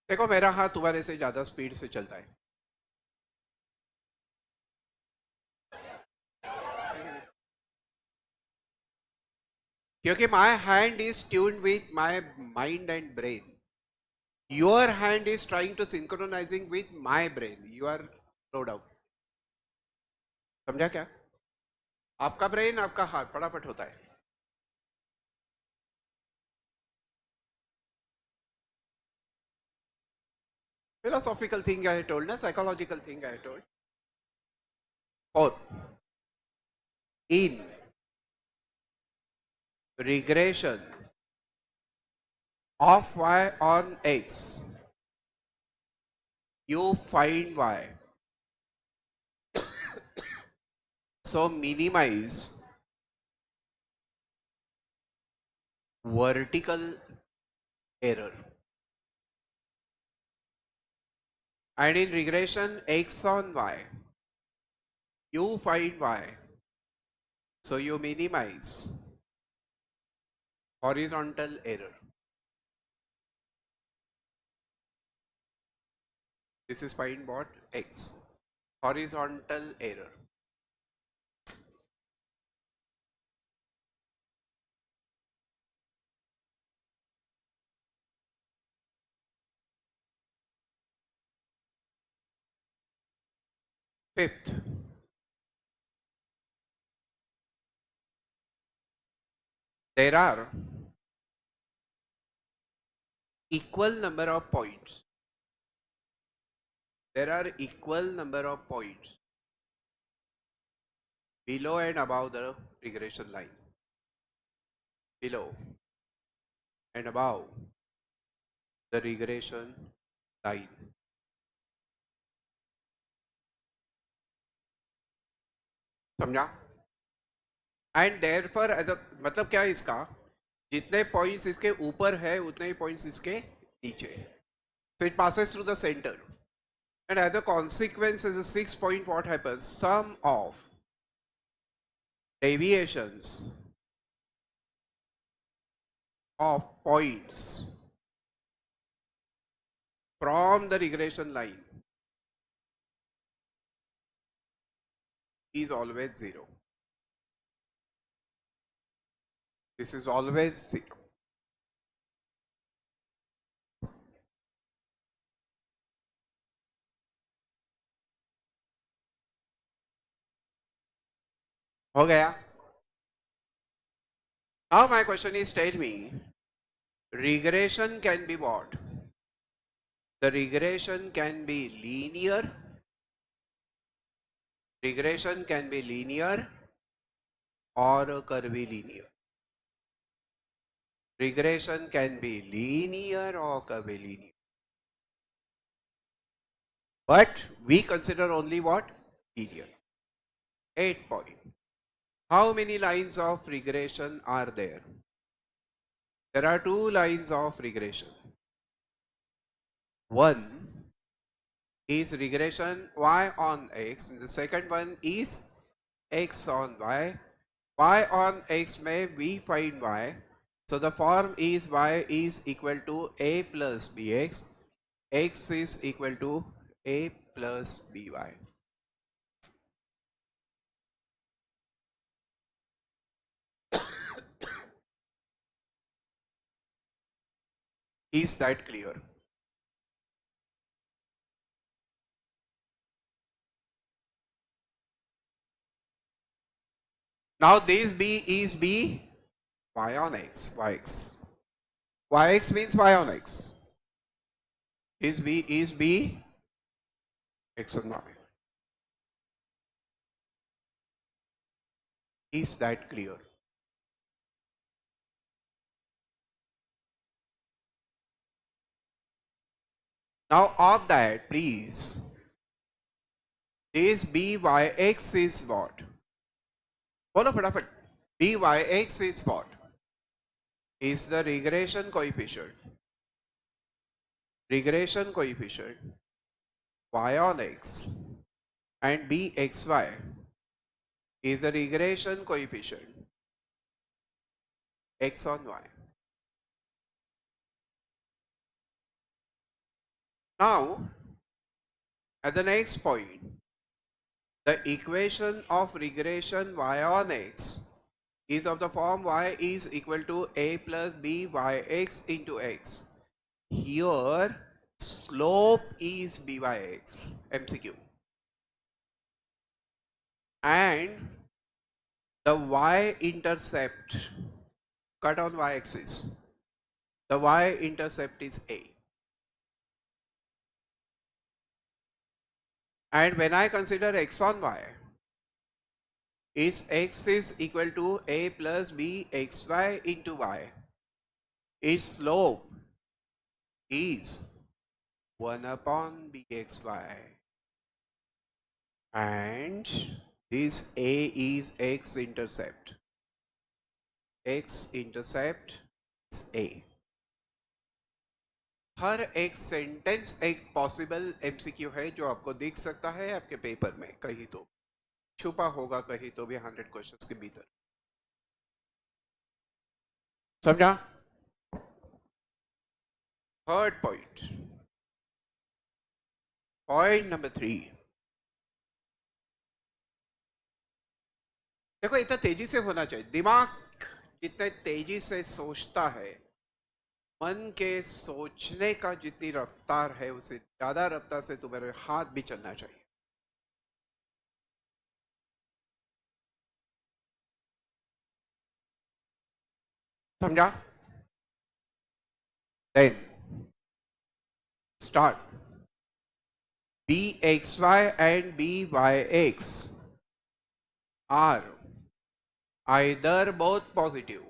Speaker 5: देखो मेरा हाथ तुम्हारे से ज्यादा speed से चलता है. क्योंकि my hand is tuned with my mind and brain. Your hand is trying to synchronizing with my brain. You are slowed down. समझा क्या? आपका ब्रेन आपका हाथ फटाफट होता है. Philosophical thing I told, na psychological thing I told. Fourth, in regression of y on x, you find y. So minimize vertical error. And in regression x on y, you find y. So you minimize horizontal error. This is find what? X. Horizontal error. Fifth, there are equal number of points. There are equal number of points below and above the regression line. Below and above the regression line. समझा? And therefore as a मतलब क्या है इसका, जितने points इसके ऊपर है उतने ही पॉइंट्स इसके नीचे. So it passes through the center. And as a consequence, as a 6 point, what happens? Sum of deviations of points from the regression line is always 0. This is always 0. हो गया? Now my question is, tell me, regression can be what? The regression can be linear. Regression can be linear or curvilinear. Regression can be linear or curvilinear. But we consider only what? Linear. 8 point. How many lines of regression are there? There are 2 lines of regression. One is regression y on x, and the second one is x on y. Y on x may we find y. So the form is y is equal to a plus bx, x is equal to a plus by. Is that clear? Now this b is b y on x, yx. Yx means y on x. Is b x on y. Is that clear? Now of that, please, this byx is what? Follow फटाफट. Byx is what? Is the regression coefficient. Regression coefficient y on x, and bxy is the regression coefficient x on y. Now, at the next point, the equation of regression y on x is of the form y is equal to a plus byx into x. Here, slope is byx, MCQ. And the y-intercept cut on y-axis, the y-intercept is a. And when I consider x on y, is x is equal to a plus bxy into y. Its slope is 1 upon bxy, and this a is x-intercept. x-intercept is a. हर एक sentence एक possible MCQ है जो आपको दिख सकता है आपके paper में, कहीं तो छुपा होगा, कहीं तो भी 100 क्वेश्चंस के भीतर. समझा? Third point, point number 3. देखो इतना तेजी से होना चाहिए. दिमाग जितने तेजी से सोचता है, मन के सोचने का जितनी रफ्तार है उसे ज्यादा रफ्तार से तुम्हारे हाथ भी चलना चाहिए. समझा? Then start. bxy and byx are either both positive,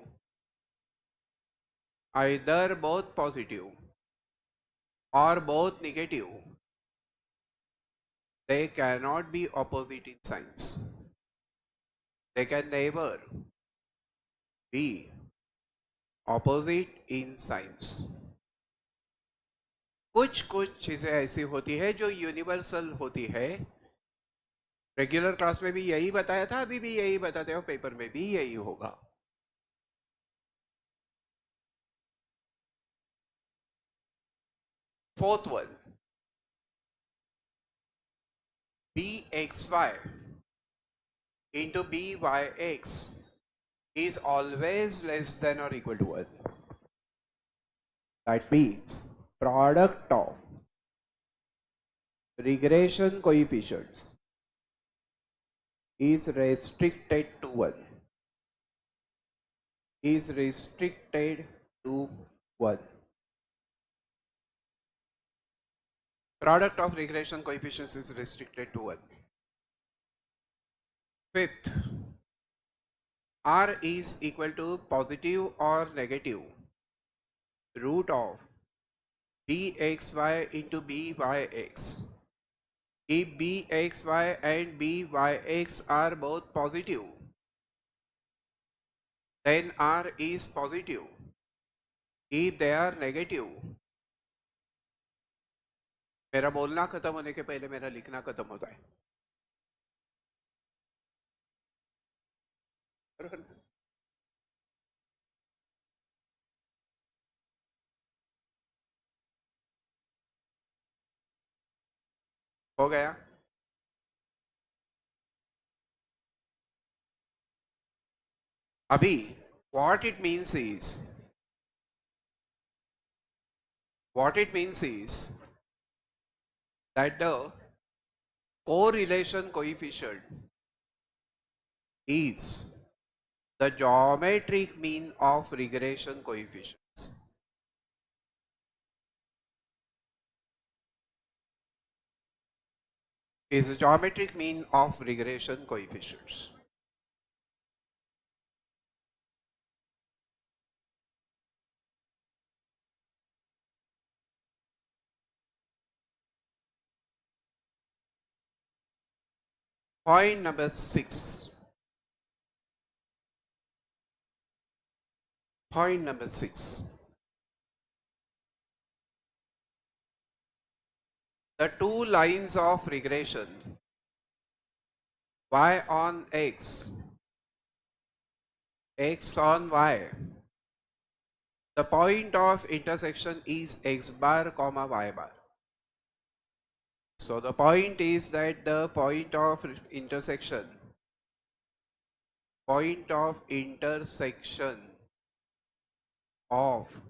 Speaker 5: or both negative. They cannot be opposite in signs. They can never be opposite in signs. कुछ कुछ चीजें ऐसी होती है जो यूनिवर्सल होती है. रेगुलर क्लास में भी यही बताया था, अभी भी यही बताते हो, पेपर में भी यही होगा. Fourth one, bxy into byx is always less than or equal to 1. That means product of regression coefficients is restricted to 1. Is restricted to 1. Product of regression coefficients is restricted to 1. Fifth, R is equal to positive or negative root of bxy into byx. If bxy and byx are both positive, then R is positive. If they are negative, मेरा बोलना खत्म होने के पहले मेरा लिखना खत्म होता है. हो गया? अभी what it means is that the correlation coefficient is the geometric mean of regression coefficients. Is the geometric mean of regression coefficients. Point number 6. Point number 6. The two lines of regression, y on x, x on y, the point of intersection is x bar comma y bar. So the point is that the point of intersection of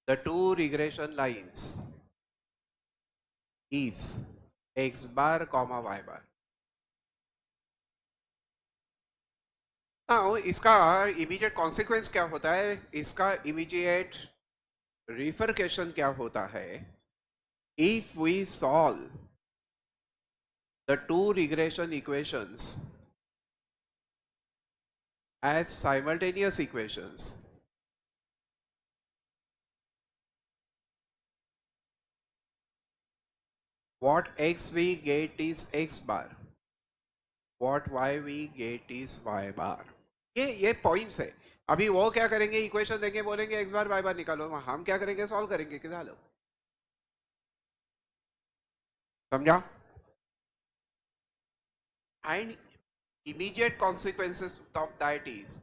Speaker 5: the two regression lines is x bar comma y bar. Now इसका immediate consequence क्या होता है, इसका immediate repercussion क्या होता है? If we solve the two regression equations as simultaneous equations, what x we get is x bar, what y we get is y bar. ये points है. अभी वो क्या करेंगे, इक्वेशन देंगे, बोलेंगे x बार y बार निकालो. हम क्या करेंगे, सॉल्व करेंगे. कितना लो, समझा? And immediate consequences of that is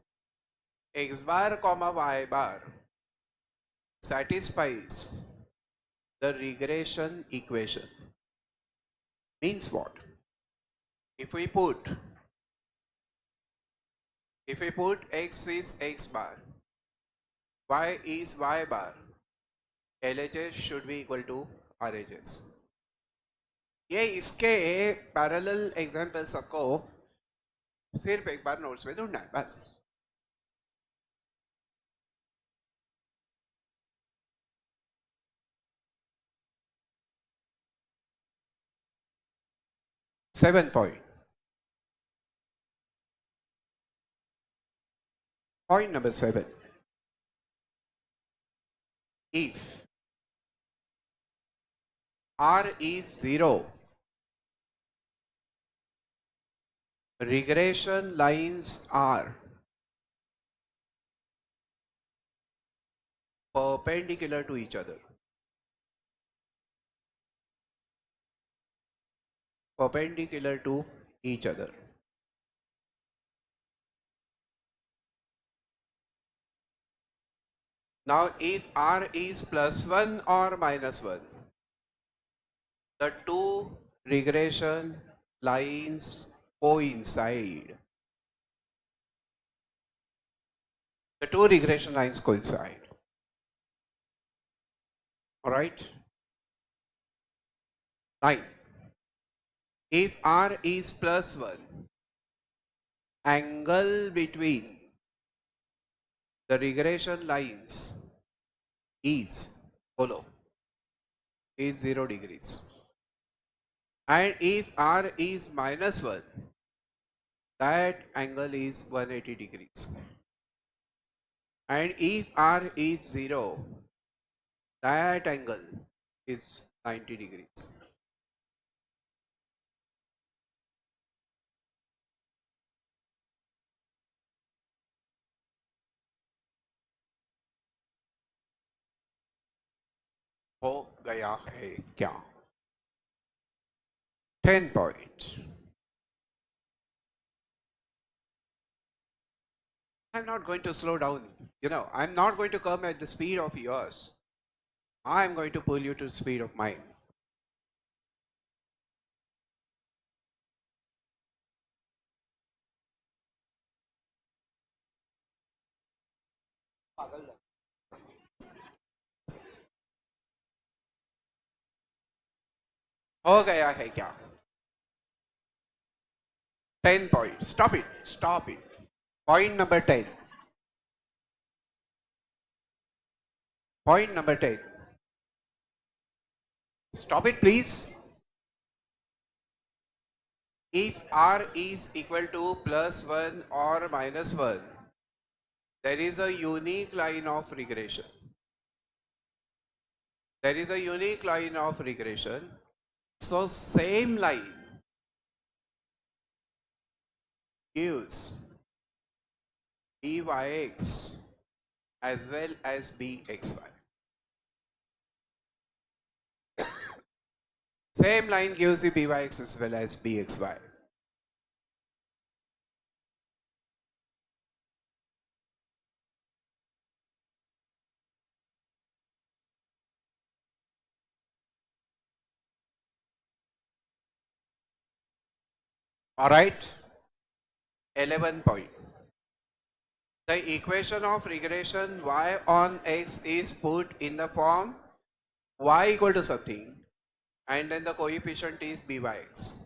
Speaker 5: x bar comma y bar satisfies the regression equation. Means what? If we put x is x bar, y is y bar, LHS should be equal to RHS. ये इसके parallel example सबको सिर्फ एक बार notes में ढूंढना है बस. Point number 7. If R is 0, regression lines are perpendicular to each other. Perpendicular to each other. Now if R is +1 or -1, the two regression lines coincide. The two regression lines coincide. Alright? 9. If R is +1, angle between the regression lines is, follow, is 0 degrees. And if R is -1, that angle is 180 degrees. And if R is 0, that angle is 90 degrees. हो गया है क्या? 10 points. I'm not going to slow down. I'm not going to come at the speed of yours. I'm going to pull you to the speed of mine. हो गया है क्या? 10 points. Stop it. Point number 10. Point number 10. Stop it, please. If R is equal to +1 or -1, there is a unique line of regression. There is a unique line of regression. So same line gives byx as well as bxy. Same line gives you byx as well as bxy. Alright, 11 point. The equation of regression y on x is put in the form y equal to something and then the coefficient is byx.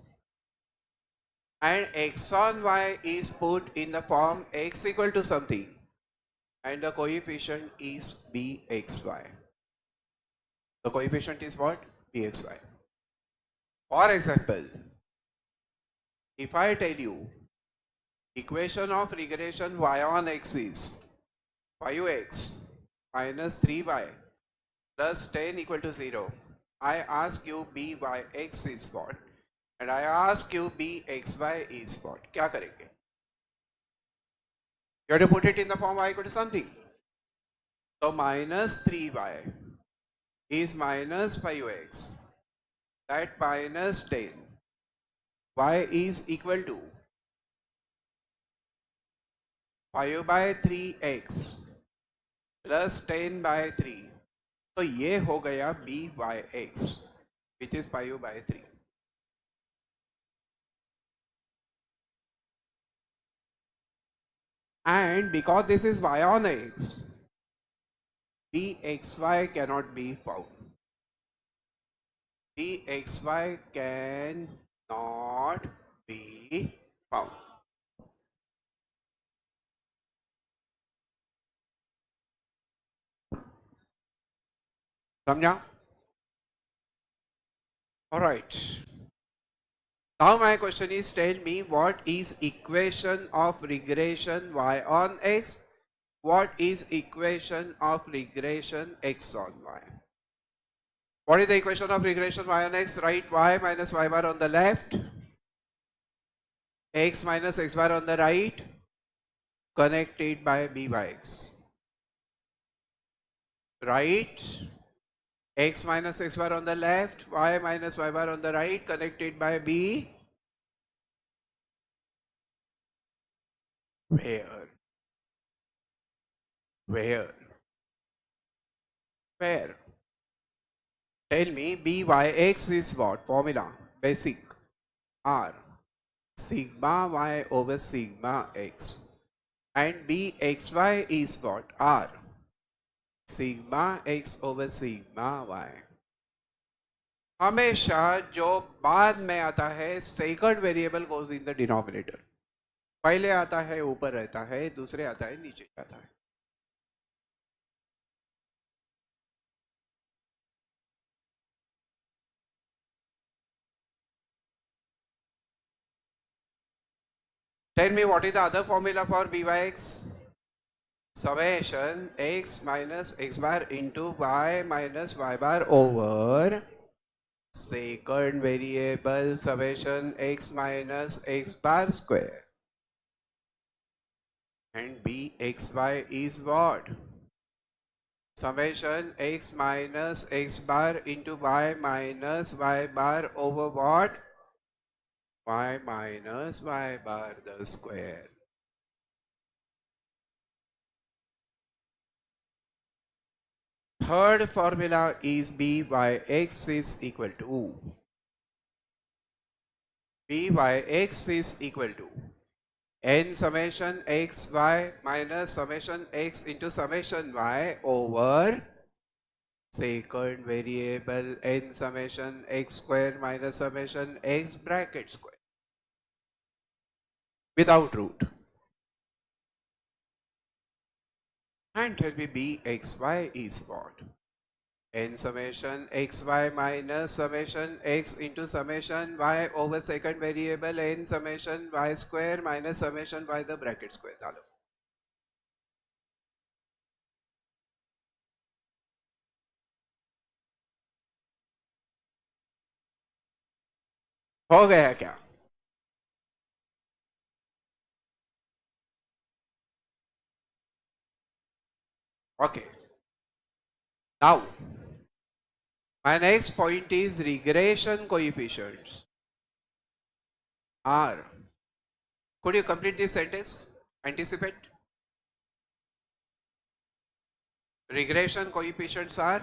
Speaker 5: And x on y is put in the form x equal to something and the coefficient is bxy. The coefficient is what? Bxy. For example, if I tell you equation of regression y on x is 5x minus 3y plus 10 equal to 0, I ask you by x is what, and I ask you bxy is what. क्या करेंगे? You have to put it in the form y equal to something. So minus 3y is minus 5x. That minus 10. Y is equal to 5 by 3x plus 10 by 3. तो ये हो गया byx, which is 5 by 3. And because this is y on x, bxy cannot be found. bxy cannot be found. समझा? All right. Now my question is, tell me what is equation of regression y on x? What is equation of regression x on y? What is the equation of regression y on x? Write y minus y bar on the left, x minus x bar on the right, connected by b by x. Right? X minus x bar on the left, y minus y bar on the right, connected by b. Where? Where? Where? Tell me byx is what? Formula. Basic. R. Sigma y over sigma x. And bxy is what? R. Sigma x over sigma y. हमेशा जो बाद में आता है second variable goes in the denominator. पहले आता है ऊपर रहता है, दूसरे आता है नीचे जाता है. Tell me what is the other formula for byx? Summation x minus x bar into y minus y bar over second variable summation x minus x bar square. And bxy is what? Summation x minus x bar into y minus y bar over what? Y minus y bar the square. Third formula is byx is equal to byx is equal to n summation x y minus summation x into summation y over second variable n summation x square minus summation x bracket square without root. And tell me bxy is what? N summation xy minus summation x into summation y over second variable n summation y square minus summation y the bracket square. डालो. हो गया क्या? Okay. Now, my next point is regression coefficients are. Could you complete this sentence? Anticipate. Regression coefficients are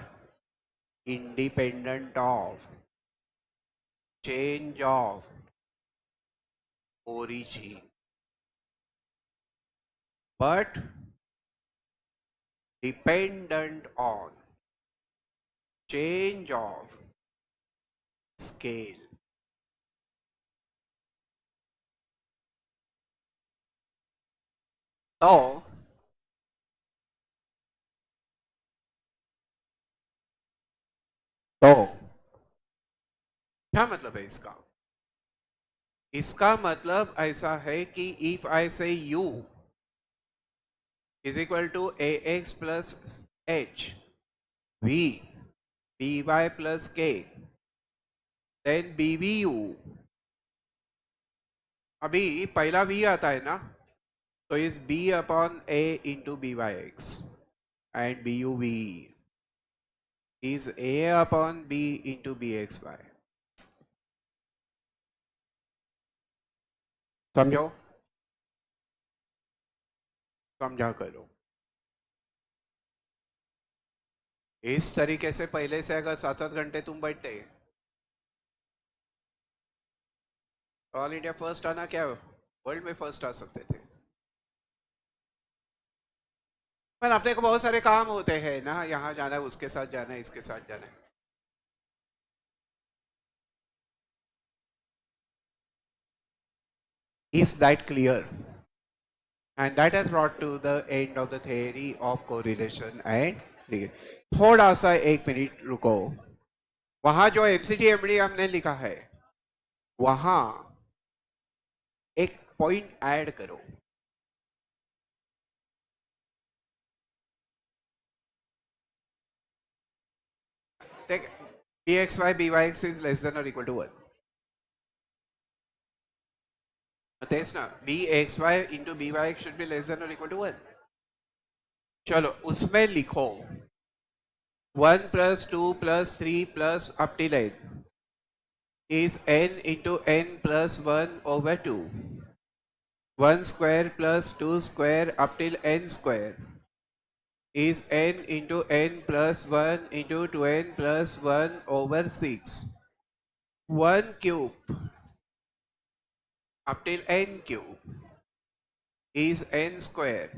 Speaker 5: independent of change of origin, but dependent on change of scale. तो क्या मतलब है इसका? इसका मतलब ऐसा है कि if I say u is equal to ax plus h, v by plus k, then bbu. अभी पहला v आता है ना, तो इस b upon a into byx, and buv is a upon b into bxy. समझो, समझा करो. इस तरीके से पहले से अगर 7-7 घंटे तुम बैठते, ऑल इंडिया फर्स्ट आना क्या वर्ल्ड में फर्स्ट आ सकते थे. पर अपने को बहुत सारे काम होते हैं ना, यहाँ जाना है, उसके साथ जाना है, इसके साथ जाना है. Is that clear? And that has brought to the end of the theory of correlation and regression. थोड़ा सा एक मिनट रुको. वहां जो MCT-MD हमने लिखा है, वहां एक पॉइंट ऐड करो. देख, bxy byx is less than or equal to 1. तेज ना, bxy into byx should be less than or equal to 1. चलो उसमें लिखो 1 plus 2 plus 3 plus up till n is n into n plus 1 over 2. 1 square plus 2 square up till n square is n into n plus 1 into 2n plus 1 over 6. 1 cube up till n cube is n square,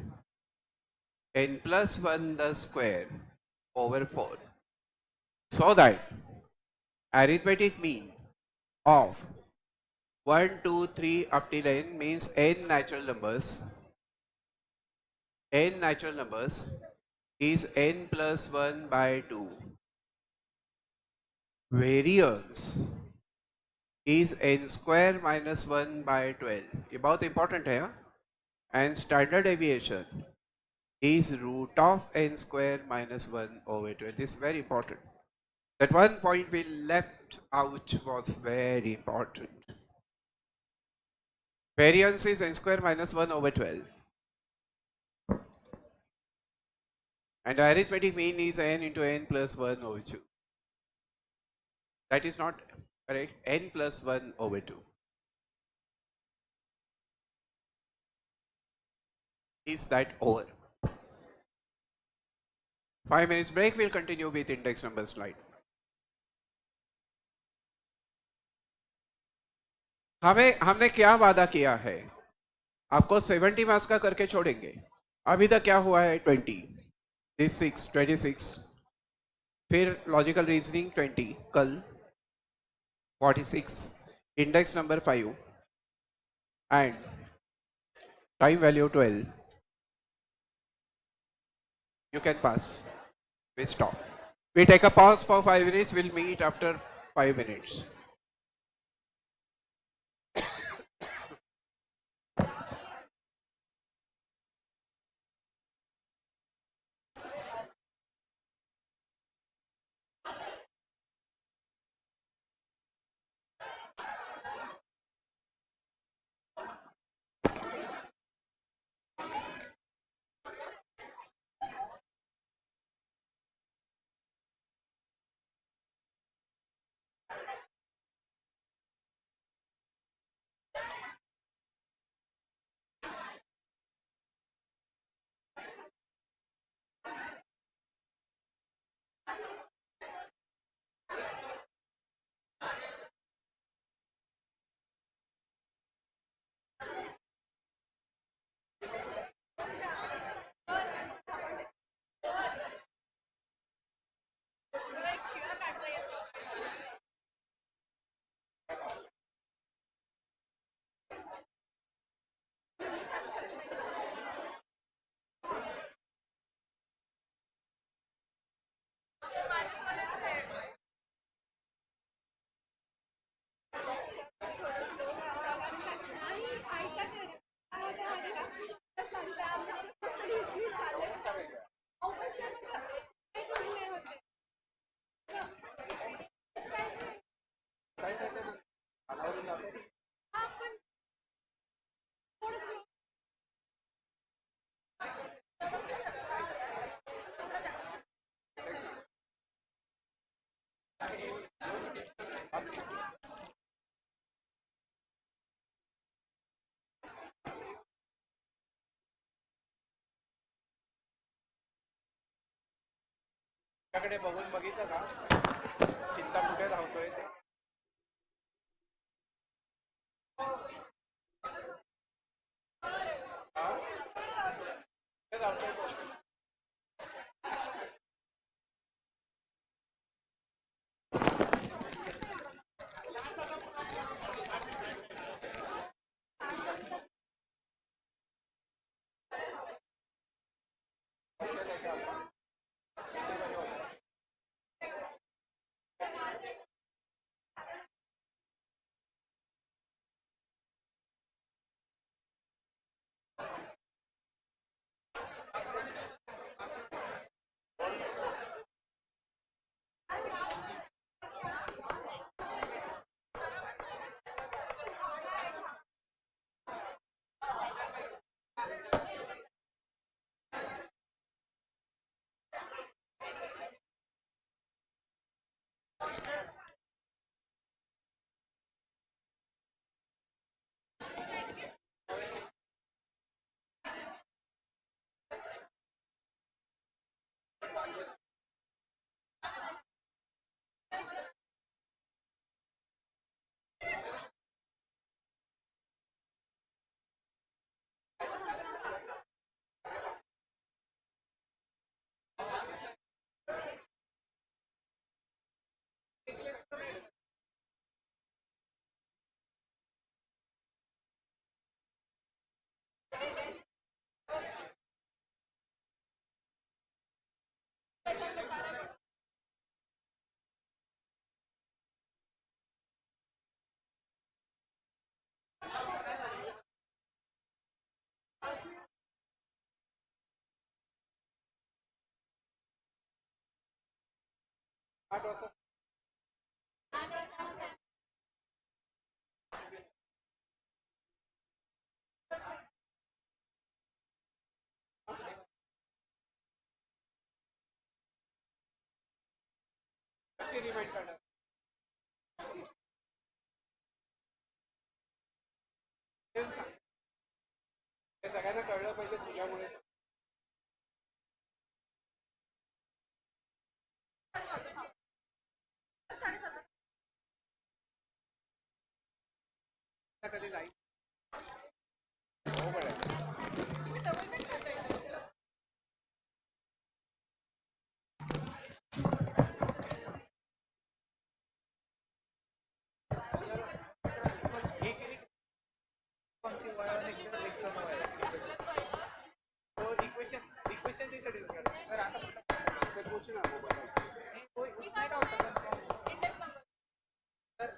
Speaker 5: n plus 1 the square over 4. So that arithmetic mean of 1, 2, 3 up till n means n natural numbers. N natural numbers is n plus 1 by 2. Variance is n square minus 1 by 12. ये बहुत important है. And standard deviation is root of n square minus 1 over 12. This is very important. That one point we left out was very important. Variance is n square minus 1 over 12. And arithmetic mean is n into n plus 1 over 2. That is not correct. N plus 1 over 2. Is that over? 5 minutes break. We'll continue with index number slide. हमने क्या वादा किया है? आपको 70 marks का करके छोड़ेंगे. अभी तक क्या हुआ है? 20, this 6, 26, फिर लॉजिकल रीजनिंग 20, कल 46, index number 5 and time value 12. You can pass. We stop. We take a pause for 5 minutes. We'll meet after 5 minutes.
Speaker 8: त्याकडे बघून बघितलं का चित्ता कुठे धावतोय ते? हा? कुठे धावतोय तो? आठ वाजता कशी रिमाइंड करणार? तेच सांग. हे सगळ्यांना कळलं पाहिजे तुझ्यामुळे. कधी जाईल हो बरं. हे केली कौन सी वायर रिक्शन तो इक्वेशन से स्टडी कर अगर आता ते पूछ ना नहीं कोई उसमें डाउट है इंडेक्स नंबर सर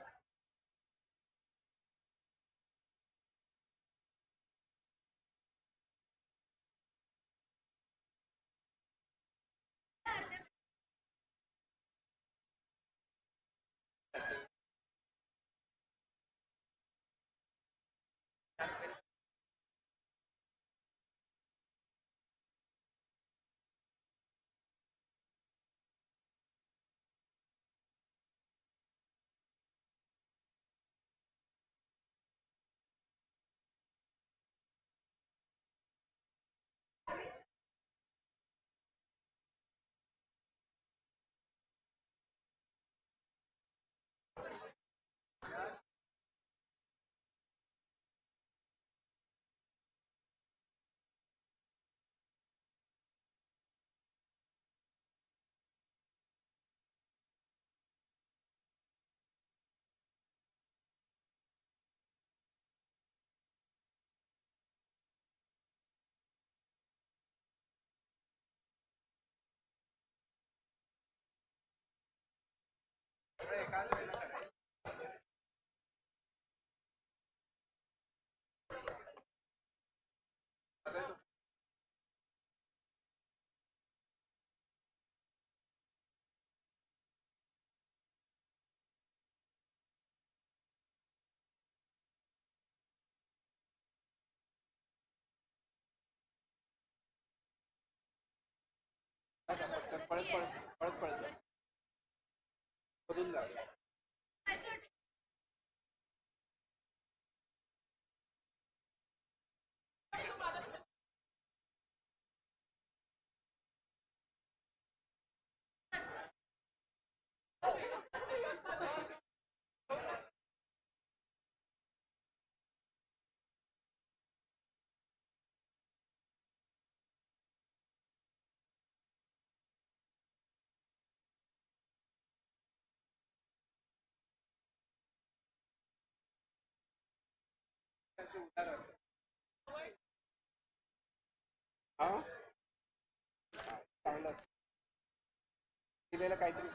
Speaker 8: पळत पळत पळत जा. मधून जा.
Speaker 5: ते उतार असतं. हा चांगलं असतं. दिलेलं काहीतरी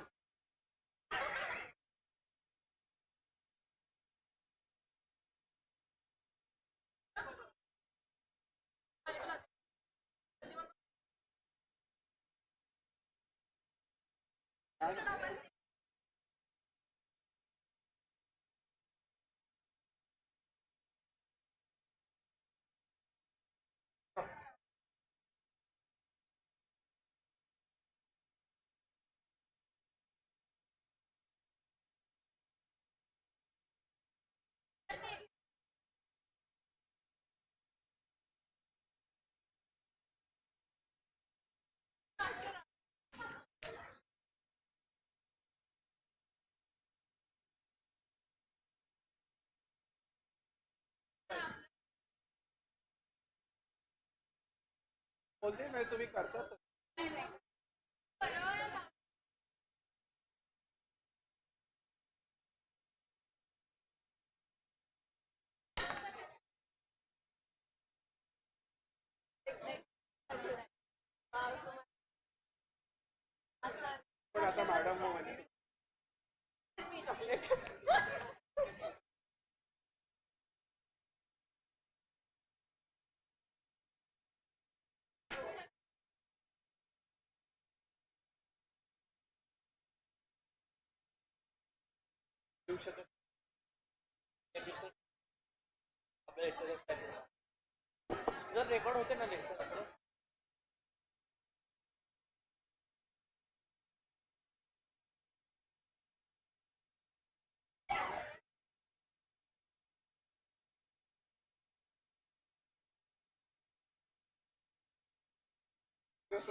Speaker 5: बोलते नाही तुम्ही करतात. पण आता मॅडम म्हणजे देऊ शकत जर रेकॉर्ड होते ना लेक्चर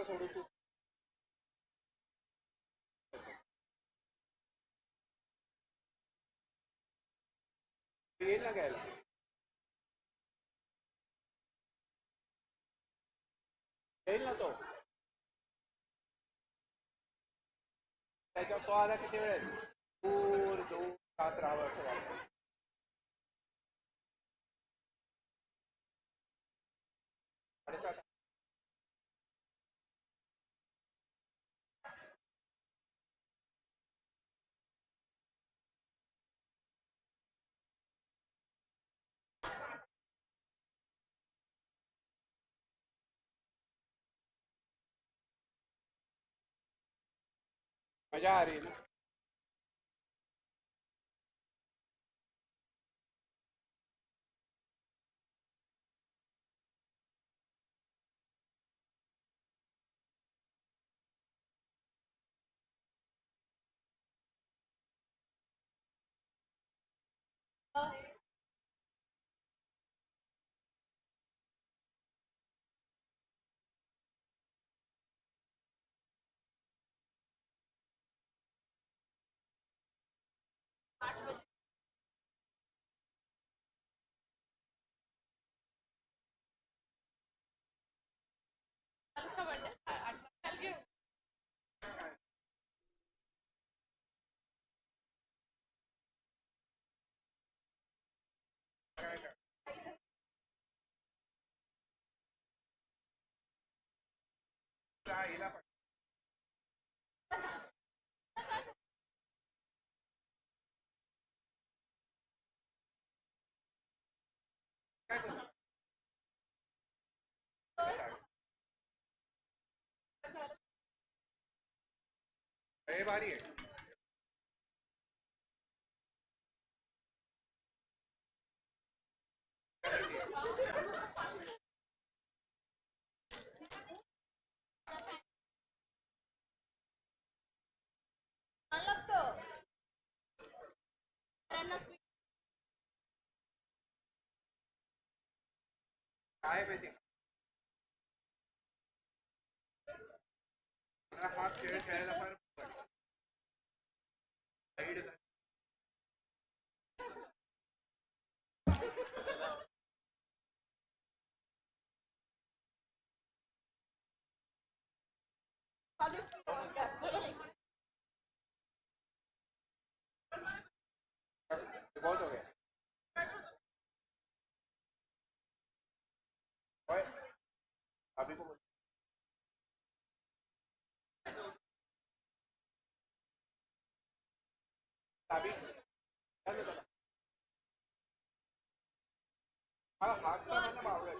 Speaker 5: सोडू तू येईल ना घ्यायला. येईल ना तो. त्याच्यावर तो आला किती वेळ दूर दूर सात राहावं असं वाटतं. साडेसात मजा आ रही है ना. हिला पण काय करू. हे भारी आहे. काय माहिती मला हा खेळ खेळायला फार साईड बहुत हो गया. चाबी क्या देता था? हाँ हाथ से मैंने मारा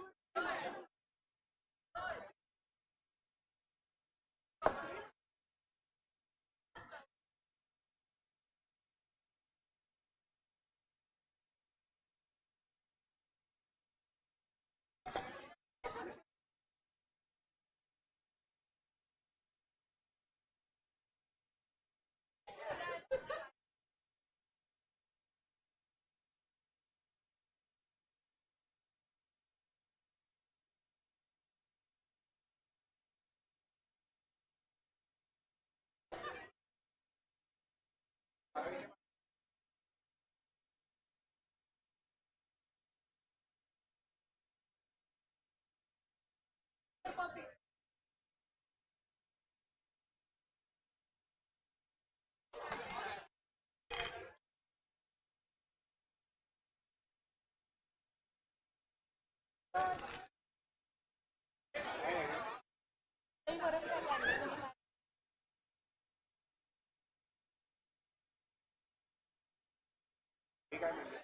Speaker 5: ठीक आहे म्हणजे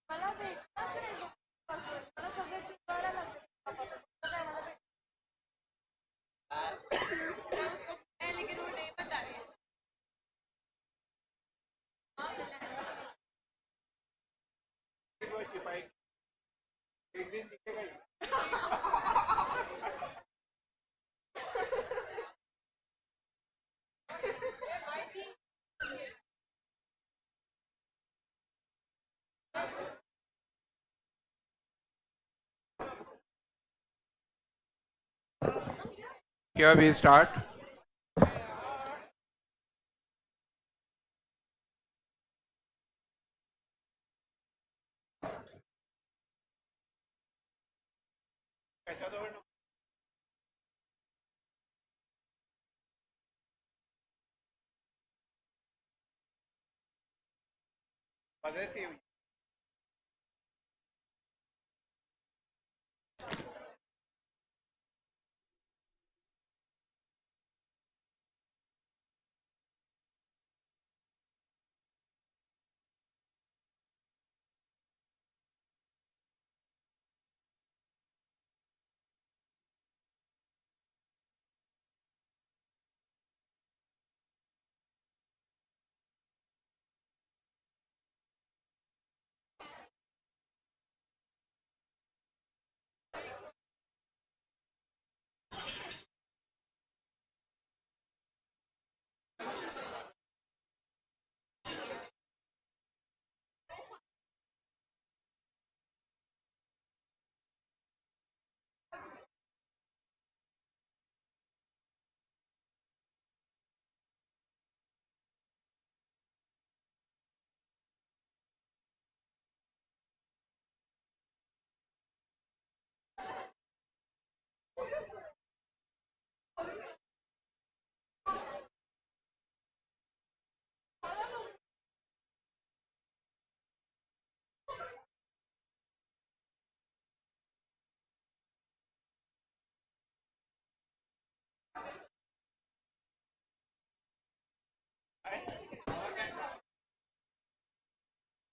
Speaker 6: मला भेटणार नाही मला सगळे चिकवायला लागले काय मला मैं उसको लेकिन वो नहीं बता रही है हाँ
Speaker 5: वो सिपाही एक दिन दिखेगा ही Here we start. Possessive.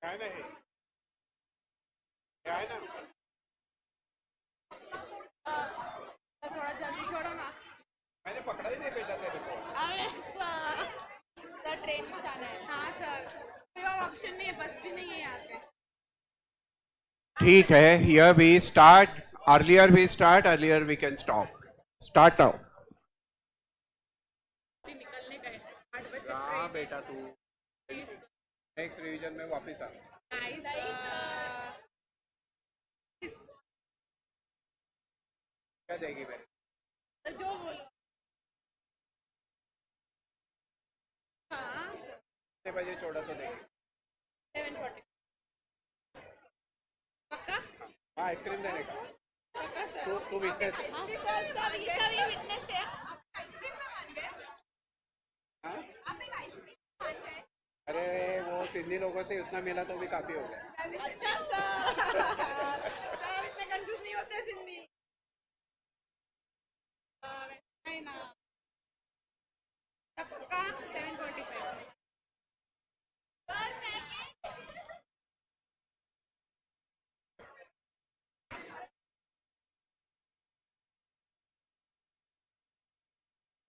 Speaker 5: क्या नहीं क्या है ना
Speaker 6: थोड़ा जल्दी छोड़ो ना
Speaker 5: मैंने पकड़ा ही नहीं बेटा तेरे को
Speaker 6: अरे सर ट्रेन में जाना है हाँ सर कोई और ऑप्शन नहीं है बस भी नहीं है यहाँ से
Speaker 5: ठीक है here we start earlier we can start now
Speaker 6: निकलने गए 8 बजे
Speaker 5: हाँ बेटा तू
Speaker 6: प्लीज
Speaker 5: नेक्स्ट रिवीजन में वापस आ
Speaker 6: नाइस
Speaker 5: क्या देगी मेरे
Speaker 6: जो बोलो हाँ
Speaker 5: कितने बजे छोड़ा तो देगी
Speaker 6: 7:40 पक्का
Speaker 5: हाँ आइसक्रीम देने का
Speaker 6: पक्का सर
Speaker 5: तू विटनेस है
Speaker 6: सर ये विटनेस है आइसक्रीम में मान गए
Speaker 5: हाँ
Speaker 6: आप एक आइसक्रीम मान गए
Speaker 5: अरे वो सिंधी लोगों से उतना मिला तो भी काफी हो गया
Speaker 6: अच्छा सर सर इतने कंफ्यूज नहीं होते सिंधी नहीं ना
Speaker 8: का 745.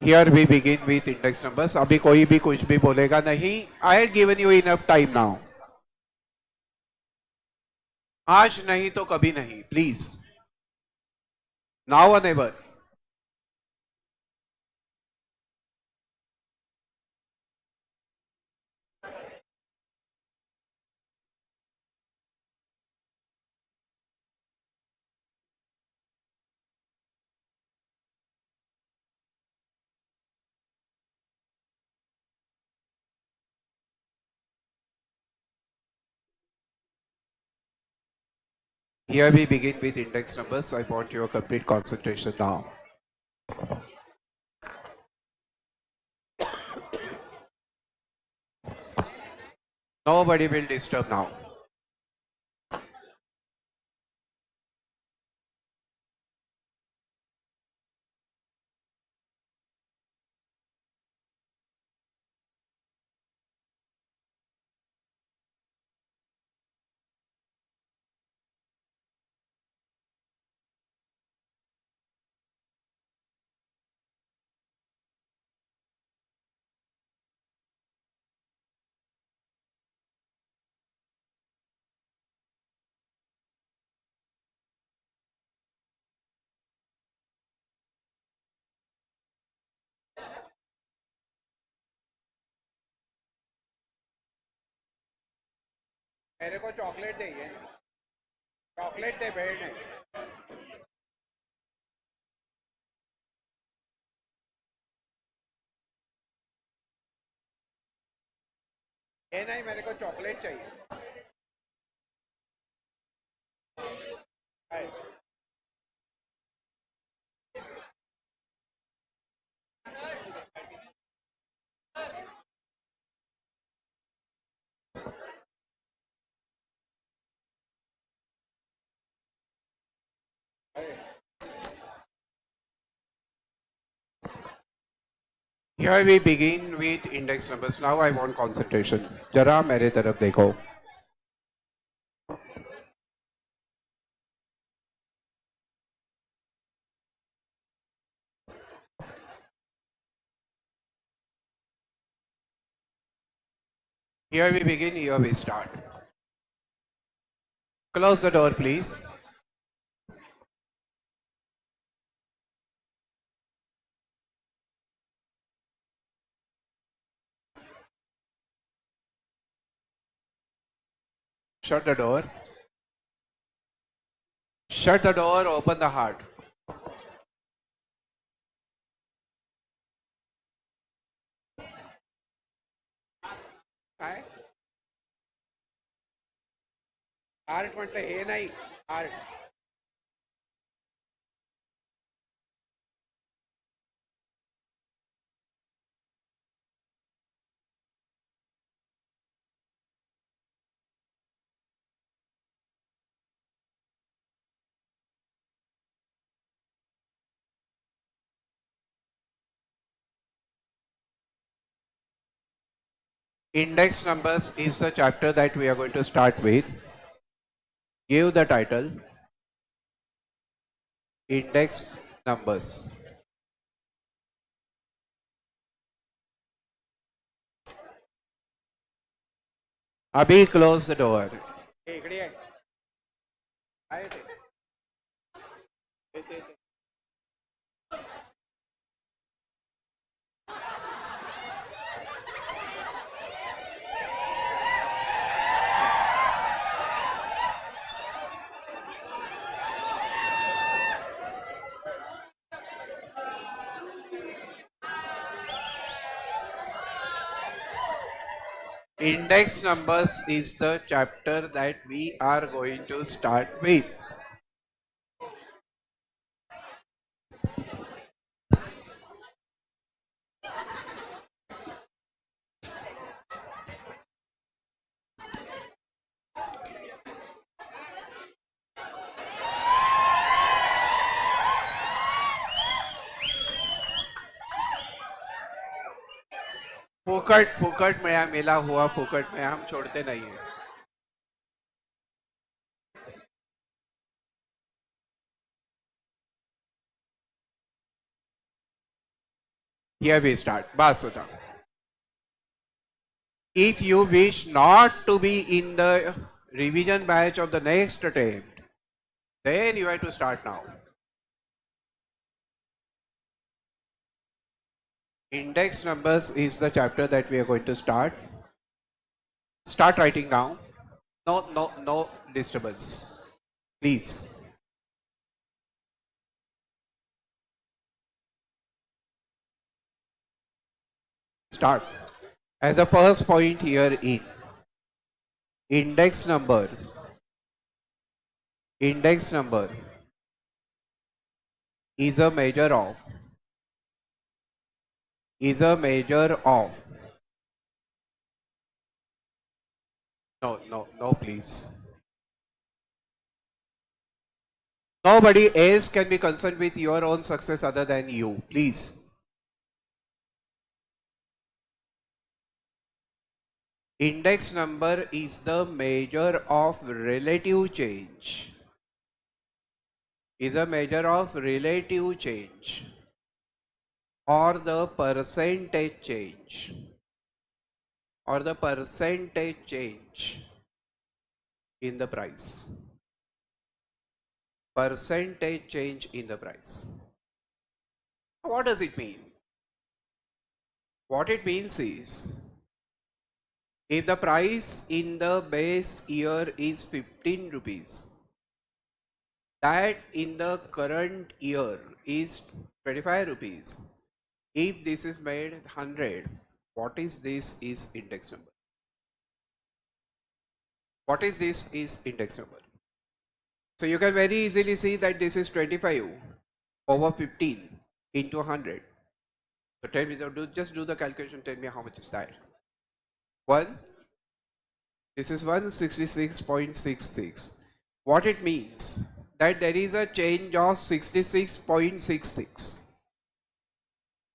Speaker 5: Here we begin with index numbers. अभी कोई भी कुछ भी बोलेगा नहीं. I had given you enough time now. आज नहीं तो कभी नहीं. Please. Now or never. Here we begin with index numbers. I want your complete concentration now. Nobody will disturb now. मेरे को चॉकलेट दे ये चॉकलेट दे बेड ने ये नहीं मेरे को चॉकलेट चाहिए हाय. Here we begin with index numbers. Now I want concentration. जरा मेरे तरफ देखो. Here we begin, here we start. Close the door, please. Shut the door. Shut the door, open the heart. काय हार्ट म्हटलं हे नाही heart Index numbers is the chapter that we are going to start with. Give the title Index Numbers. अभी close the door. इकडे आहे. आहे ते. ते. Index numbers is the chapter that we are going to start with. फुकट फुकट में मिला हुआ फुकट में हम छोड़ते नहीं है. Here we start. Basudha. If you wish not to be in the revision batch of the next attempt, then you have to start now. Index numbers is the chapter that we are going to start. Start writing now. No disturbance. Please. Start. As a first point here in index number is a measure of no please. Nobody else can be concerned with your own success other than you, please. Index number is the measure of relative change. Is a measure of relative change or the percentage change in the price. Percentage change in the price. What does it mean? What it means is, if the price in the base year is 15 rupees, that in the current year is 25 rupees. If this is made 100, what is this is index number. What is this is index number. So you can very easily see that this is 25 over 15 into 100. So tell me, just do the calculation, tell me how much is that. This is 166.66. What it means, that there is a change of 66.66.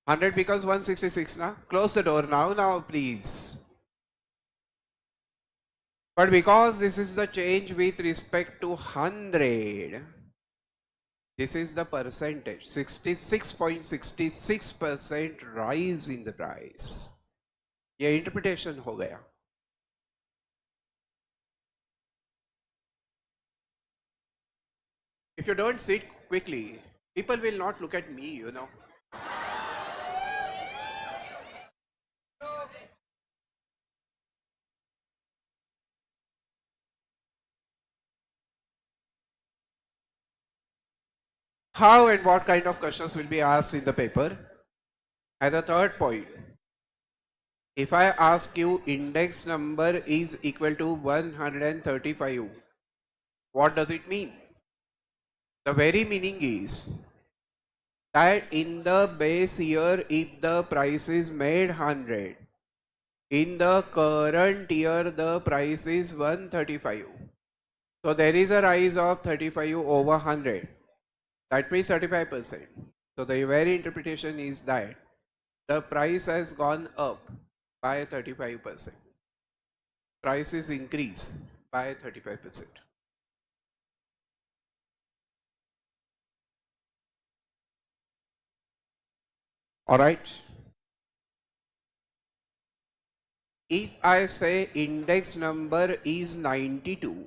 Speaker 5: 100 becomes 166 now. Close the door now please. But because this is the change with respect to 100, this is the percentage, 66.66% rise in the price. ये interpretation हो गया. If you don't sit quickly, people will not look at me, you know. How and what kind of questions will be asked in the paper? As a third point, if I ask you index number is equal to 135, what does it mean? The very meaning is that in the base year, if the price is made 100, in the current year the price is 135. So there is a rise of 35 over 100. That means 35%. So the very interpretation is that the price has gone up by 35%. Price is increased by 35%. Alright. If I say index number is 92,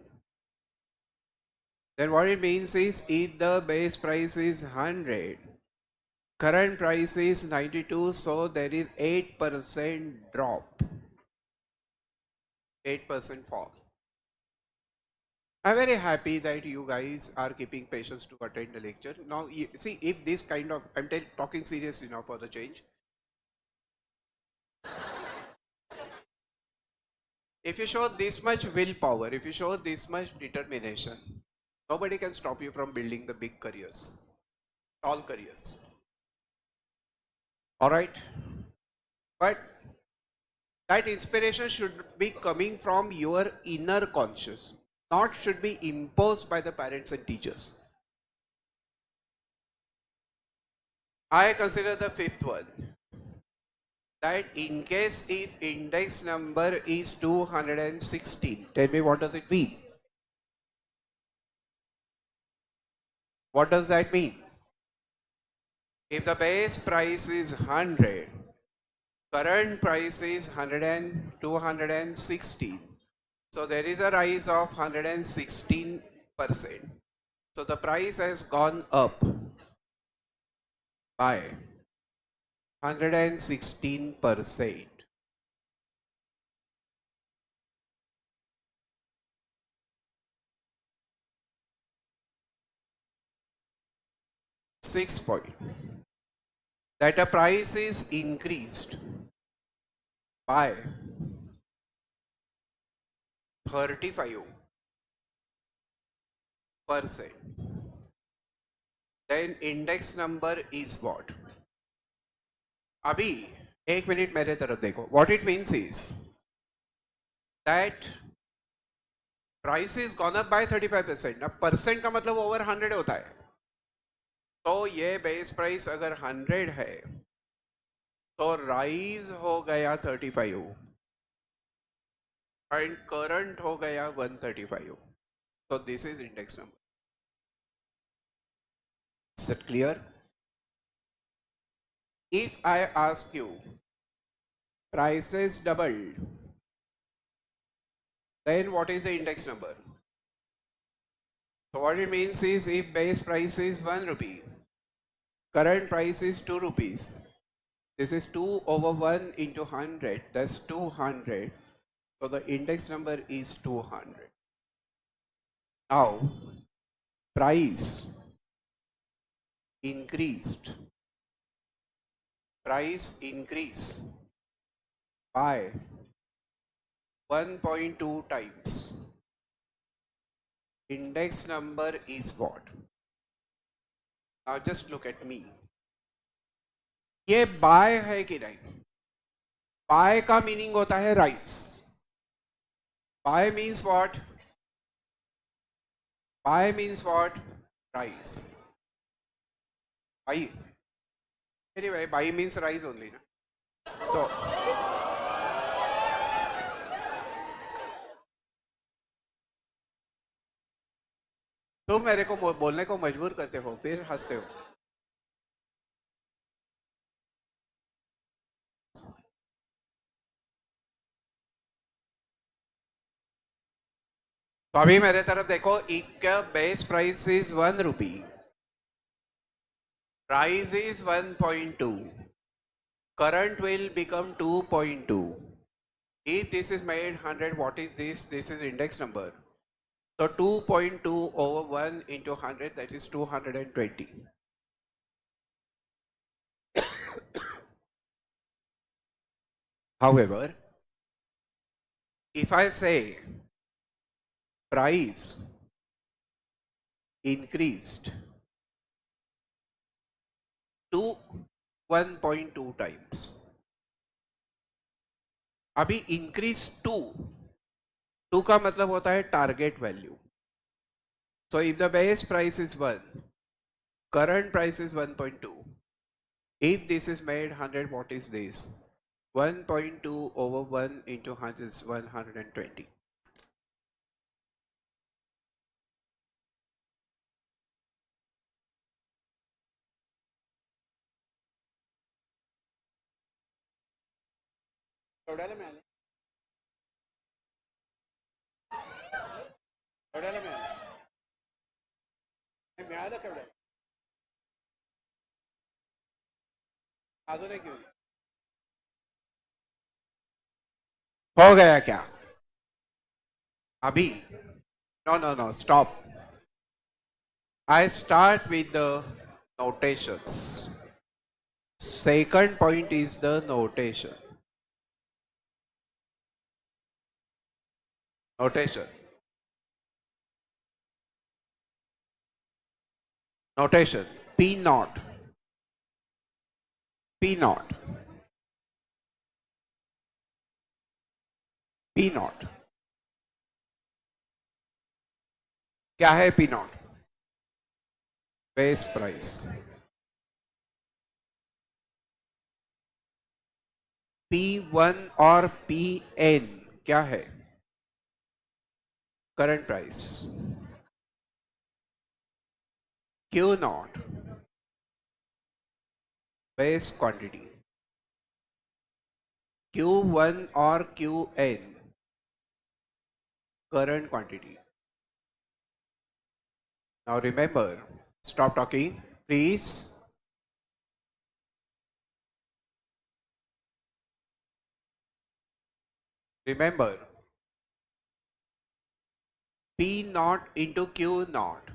Speaker 5: then what it means is, if the base price is 100, current price is 92, so there is 8% drop, 8% fall. I'm very happy that you guys are keeping patience to attend the lecture. Now, see, if this kind of, I'm talking seriously now for the change. If you show this much willpower, if you show this much determination, nobody can stop you from building the big careers, tall careers. Alright? But that inspiration should be coming from your inner conscious, not should be imposed by the parents and teachers. I consider the fifth one. that in case if index number is 216, tell me what does it mean? What does that mean? If the base price is 100, current price is 100 and 216. So there is a rise of 116%. So the price has gone up by 116%. Sixth point, that the price is increased by 35%. Then index number is what? अभी एक minute मेरे तरफ देखो. What it means is that price is gone up by 35%. अब percent का मतलब over 100 होता है. तो ये बेस प्राइस अगर 100 है तो राइज हो गया 35 एंड करंट हो गया 135. So this is index number. Is that clear? If I ask you prices doubled, then what is the index number? So what it means is if base price is 1 rupee, current price is 2 rupees. This is 2 over 1 into 100, that's 200. So the index number is 200. Now, price increased by 1.2 times. Index number is what? Now just look at me. ये bye है कि नहीं? Bye का meaning होता है rise. Bye means what? Bye means what? Rise. By. Anyway, buy means rise only, ना? तो तुम मेरे को बोलने को मजबूर करते हो, फिर हंसते हो. तो अभी मेरे तरफ देखो. एक base price is 1 rupee. Price is 1.2. Current will become 2.2. If this is made 100, what is this? This is index number. So 2.2 over 1 into 100, that is 220. However, if I say price increased to 1.2 times. अभी increase to का मतलब होता है target value. So if the base price is 1, current price is 1.2. If this is made 100, what is this? 1.2 over 1 into 100 is 120. केवढ्याला मिळाले? केवढ्याला मिळाले? हे मिळालं केवढ्याला? अजून एक घेऊन. हो गया क्या? अभी? No, stop. I start with the notations. Second point is the notation. Notation. P naught. P naught. P naught. क्या है P naught? Base price. P1 और Pn क्या है? Current price. Q0 base quantity. Q1 और Qn current quantity. Now remember, stop talking, please. Remember, P naught into Q naught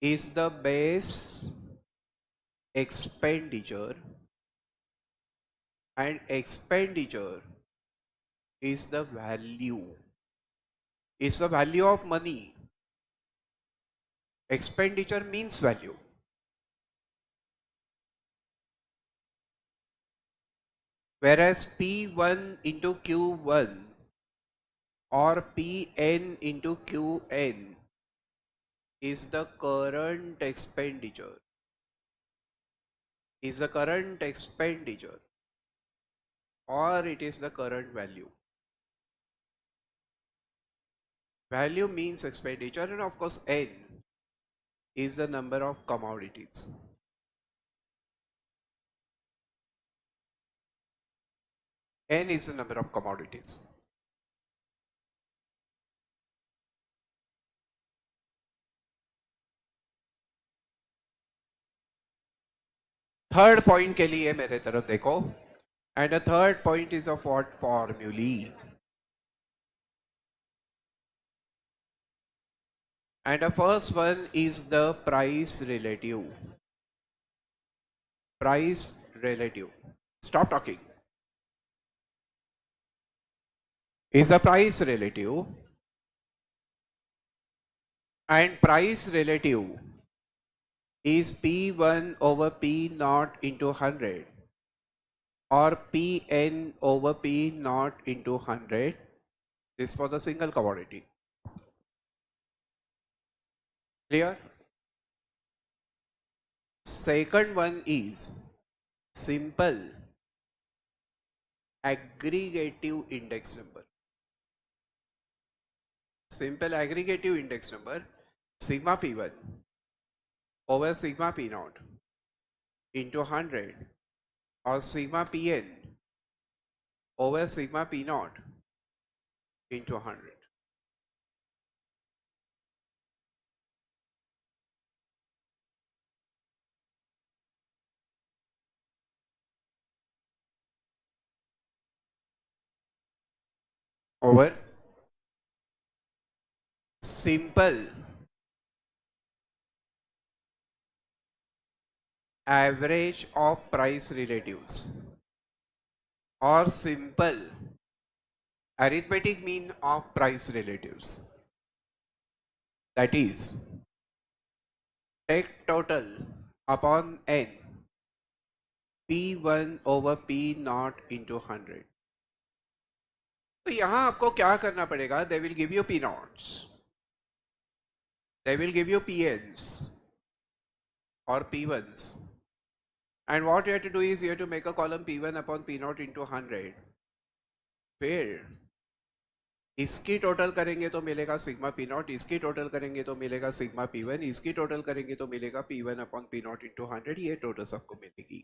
Speaker 5: is the base expenditure, and expenditure is the value. Is the value of money. Expenditure means value. Whereas P1 into Q1 or Pn into Qn is the current expenditure. Is the current expenditure, or it is the current value. Value means expenditure, and of course N is the number of commodities. N is the number of commodities. Third point के लिए मेरे तरफ देखो, and the third point is of what formulae. And the first one is the price relative. Price relative. Stop talking. Is a price relative, and price relative is P1 over P naught into 100 or Pn over P naught into 100. This for the single commodity. Clear? Second one is simple aggregative index number. Simple aggregative index number, sigma P1 over sigma P naught into 100 or sigma Pn over sigma P naught into 100. Over simple average of price relatives or simple arithmetic mean of price relatives. That is, take total upon n P1 over P naught into 100. तो यहां आपको क्या करना पड़ेगा? They will give you P naughts, they will give you Pns or P1s, and what you have to do is you have to make a column P1 upon P naught into 100. फिर इसकी total करेंगे तो मिलेगा sigma P naught, इसकी total करेंगे तो मिलेगा sigma P1, इसकी टोटल करेंगे तो मिलेगा P1 upon P naught into 100. ये टोटल सबको मिलेगी.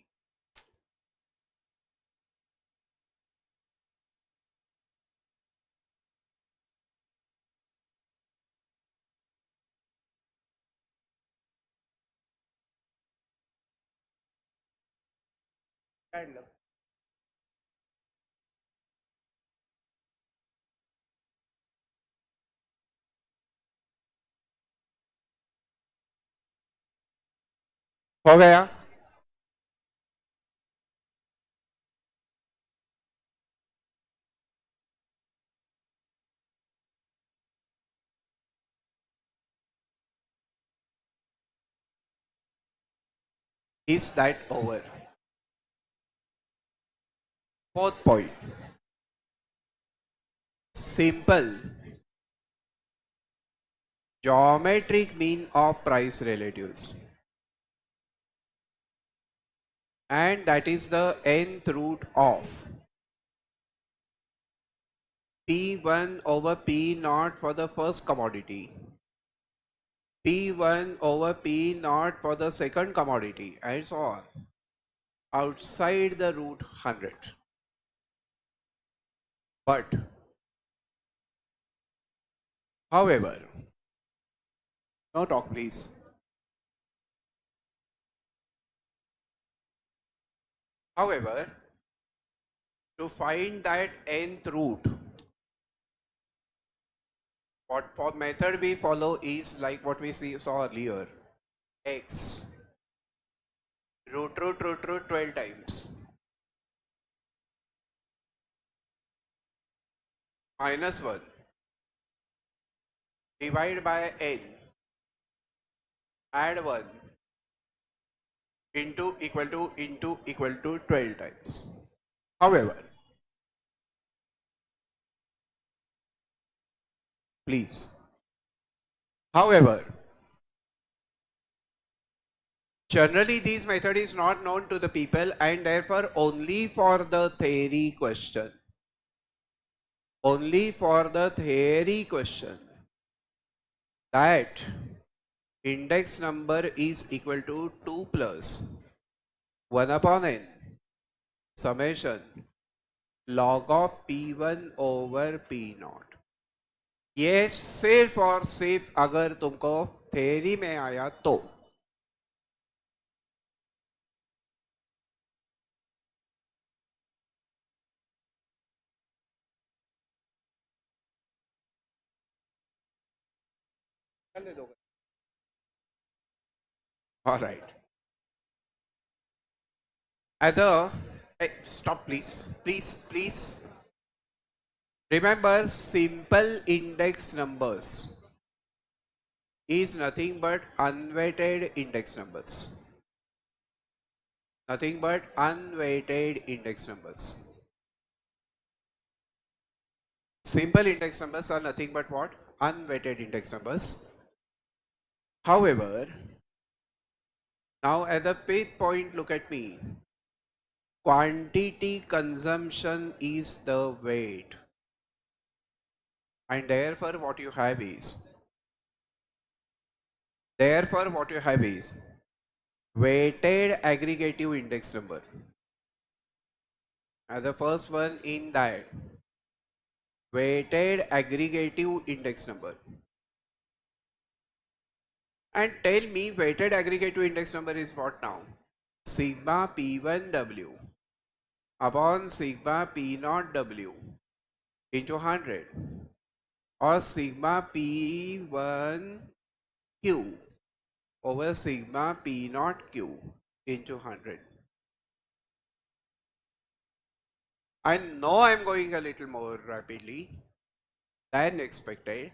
Speaker 5: हो गया? Is that over? Fourth point, simple geometric mean of price relatives. and that is the nth root of P1 over P naught for the first commodity, P1 over P naught for the second commodity, and so on, outside the root 100. But, however, no talk please. However, to find that nth root, what for method we follow is like what we saw earlier, x root 12 times minus 1 divide by n add 1 into equal to 12 times. However, please, however, generally this method is not known to the people and therefore only for the theory question. Only for the theory question that index number is equal to 2 plus 1 upon n summation log of P1 over P naught. ये सिर्फ और सिर्फ अगर तुमको theory में आया तो all right. Other, hey, stop please, please. Remember, simple index numbers is nothing but unweighted index numbers. Nothing but unweighted index numbers. Simple index numbers are nothing but what? Unweighted index numbers. However, now at the fifth point, look at me. Quantity consumption is the weight. And therefore what you have is weighted aggregative index number. And the first one in that weighted aggregative index number. And tell me weighted aggregative index number is what now? Sigma P1W upon sigma P0W into 100 or sigma P1Q over sigma P0Q into 100. I know I'm going a little more rapidly than expected,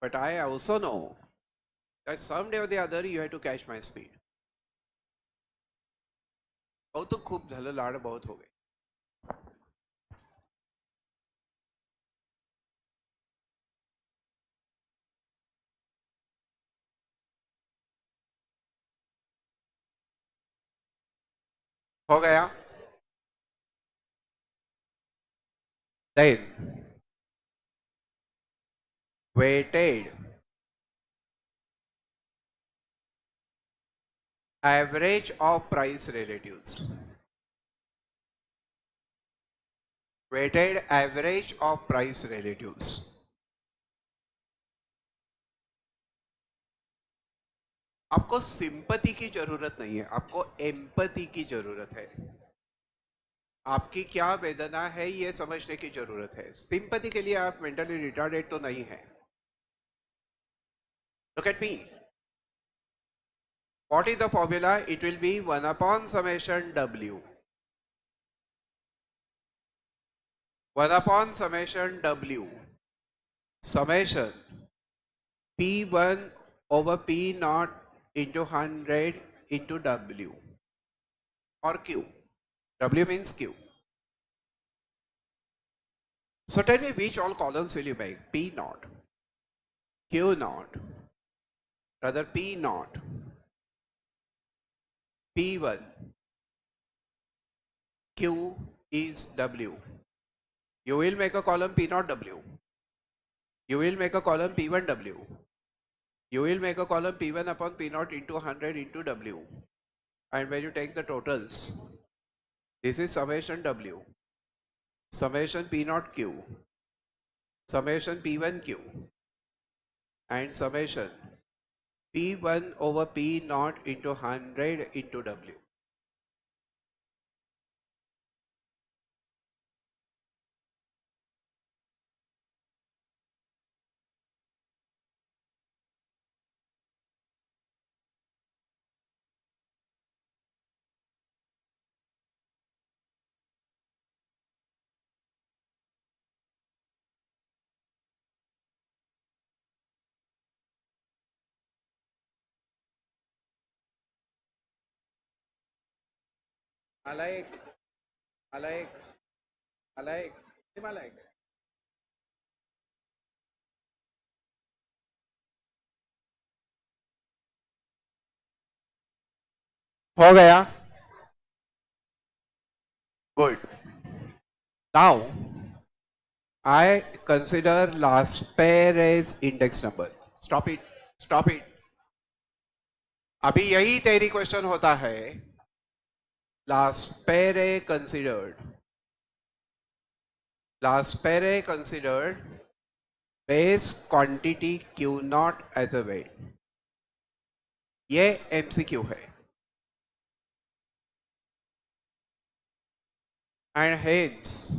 Speaker 5: but I also know that someday or the other you have to catch my speed. बहुत तो खूब झालं लाड बहुत हो गए. हो गया? Then weighted average of price relatives. Weighted average of price relatives. आपको सिंपैथी की जरूरत नहीं है, आपको एम्पैथी की जरूरत है. आपकी क्या वेदना है ये समझने की जरूरत है. सिंपैथी के लिए आप मेंटली रिटार्डेड तो नहीं है. Look at me. What is the formula? It will be 1 upon summation W. 1 upon summation W. Summation P1 over P0 into 100 into W or Q. W means Q. So tell me which all columns will you make? P0, Q0, rather P0, P1 Q is W. You will make a column P naught W. You will make a column P1 W. You will make a column P1 upon P naught into 100 into W. And when you take the totals, this is summation W, summation P naught Q, summation P1 Q, and summation P1 over P naught into 100 into W. Malaik, Malaik, Malaik, Malaik. हो गया? Good. Now, I consider last pair as index number. Stop it. Stop it. अभी यही तेरी question होता है. Last pair considered. Last pair considered base quantity Q naught as a weight. ये MCQ है. And hence,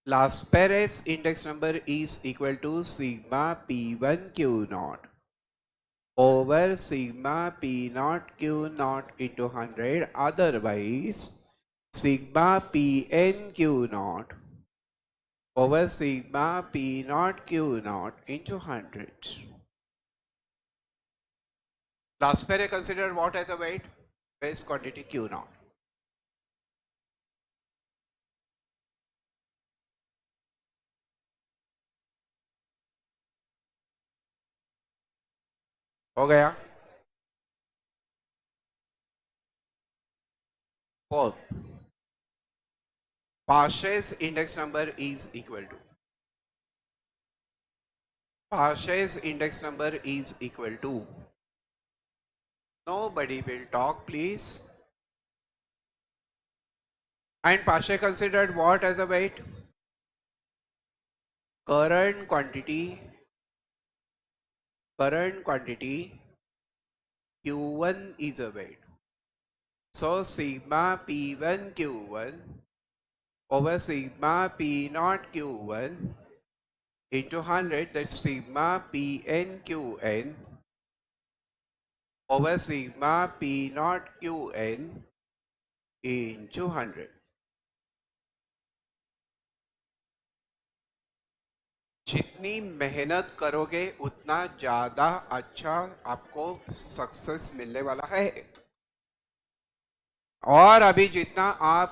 Speaker 5: last pair's index number is equal to sigma P1 Q naught over sigma P naught Q naught into 100. Otherwise, sigma Pn Q naught over sigma P naught Q naught into 100. Last pair consider what as a weight? Base quantity Q naught. हो गया? Fourth, Parsh's index number is equal to. Parsh's index number is equal to. Nobody will talk, please. And Parshe considered what as a weight? Current quantity Q1 is a weight. So sigma P1 Q1 over sigma P naught Q1 into 100, that's sigma Pn Qn over sigma P naught Qn into 100. जितनी मेहनत करोगे उतना ज़्यादा अच्छा आपको success मिलने वाला है. और अभी जितना आप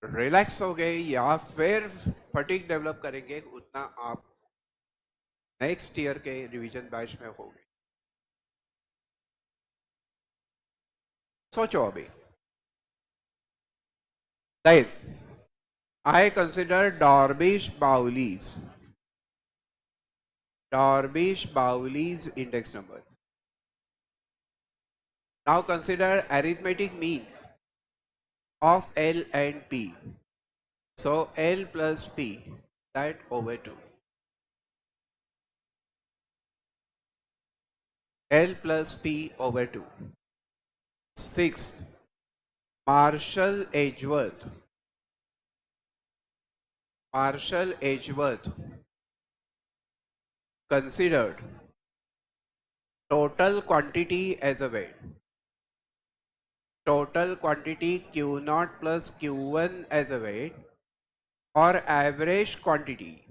Speaker 5: रिलैक्स हो गए या फिर फटीग डेवलप करेंगे उतना आप नेक्स्ट ईयर के रिवीजन बैच में होगे. सोचो अभी. Then I consider Darvish-Bowley's index number. Now consider arithmetic mean of L and P. So L plus P, that over 2. L plus P over 2. Sixth, Marshall Edgeworth considered total quantity as a weight. Total quantity Q naught plus Q1 as a weight, or average quantity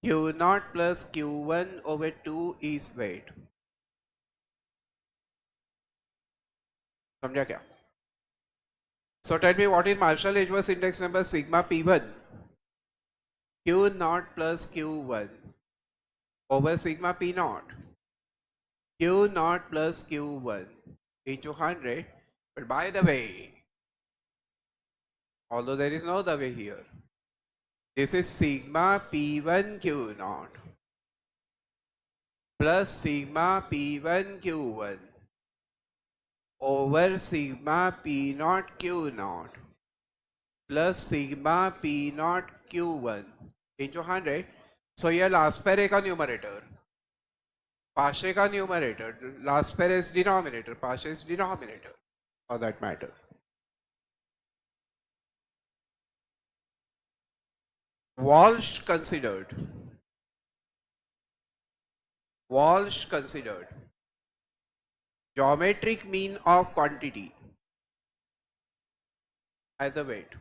Speaker 5: Q naught plus Q1 over 2 is weight. समझा क्या? So tell me what is Marshall Edgeworth index number? Sigma P1 Q naught plus Q1 over sigma P naught Q naught plus Q1 into 100, But by the way, although there is no the way here, this is sigma P1 Q naught plus sigma P1 Q1 over sigma P naught Q naught plus sigma P naught Q1 into 100. So here last pair का numerator, पाशे का numerator, last pair is denominator, पाशे is denominator for that matter. Walsh considered geometric mean of quantity as a weight,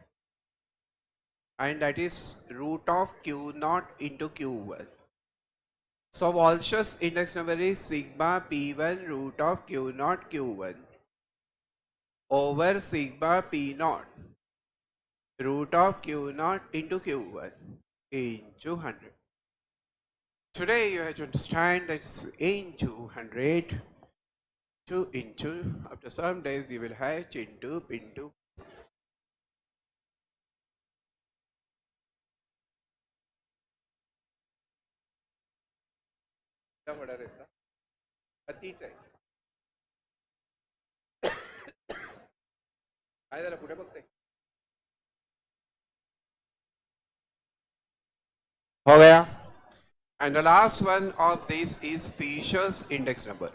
Speaker 5: and that is root of Q naught into Q1. So Walsh's index number is sigma P1 root of Q naught Q1 over sigma P naught root of Q naught into Q1 into 100. Today you have to understand that it's into 100, 2 into, after some days you will have into. बड़ा रहता अतीच आहे काय झालं पुढे बघते हो गया. And the last one of this is Fisher's index number.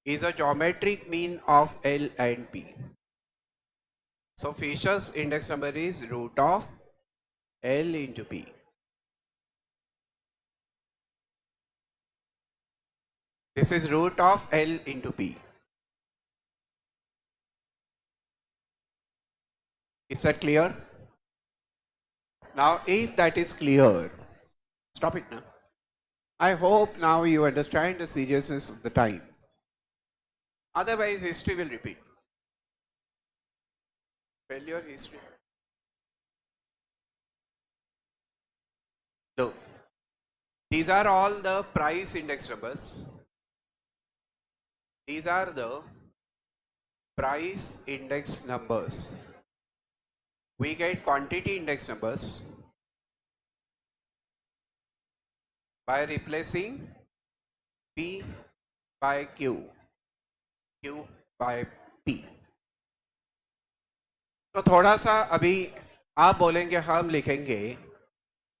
Speaker 5: Is a geometric mean of L and P. So Fisher's index number is root of L into P. This is root of L into P. Is that clear? Now if that is clear, stop it now. I hope now you understand the seriousness of the time. Otherwise history will repeat. Failure history. Look, these are all the price index numbers. These are the price index numbers. We get quantity index numbers by replacing P by Q, Q by P. तो थोड़ा सा अभी आप बोलेंगे हम लिखेंगे.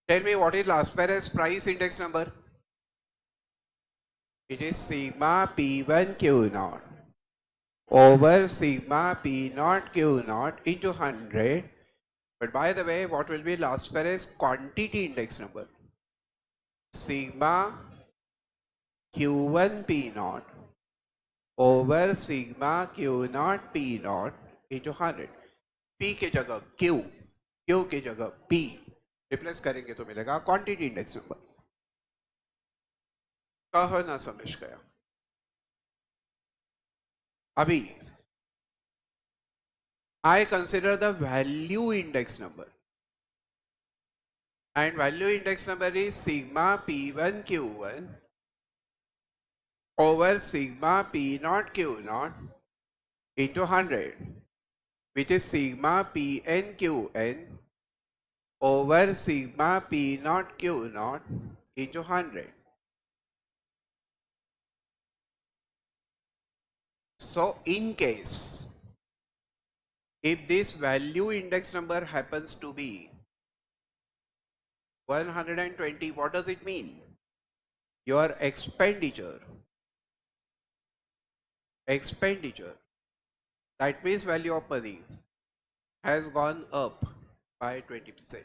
Speaker 5: Tell me what is last pair as price index number? It is sigma P1 Q naught over sigma P naught Q naught into 100. But by the way, what will be last pair as quantity index number? Sigma Q1 P naught over sigma Q naught P naught into 100. P की जगह Q, Q की जगह P replace करेंगे तो मिलेगा quantity index number. कहो ना समझ गया. अभी I consider the value index number, and value index number is sigma P1 Q1 over sigma P naught Q naught into 100, which is sigma Pn Qn over sigma P naught Q naught into 100. So in case if this value index number happens to be 120, what does it mean? Your expenditure, that means value of money, has gone up by 20%.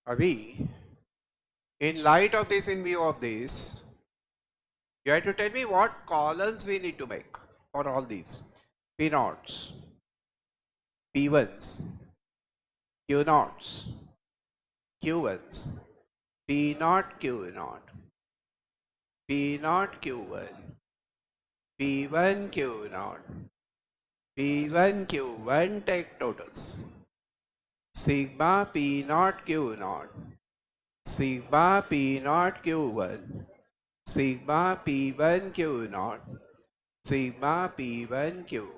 Speaker 5: Abhi, in light of this, in view of this, you have to tell me what columns we need to make for all these. P naughts, P1s, Q naughts, Q1s, P naught Q naught, P naught Q1, P1 Q naught, P1 Q1, take totals. Sigma P naught Q naught sigma p naught q1 sigma p1 q naught sigma p1 q।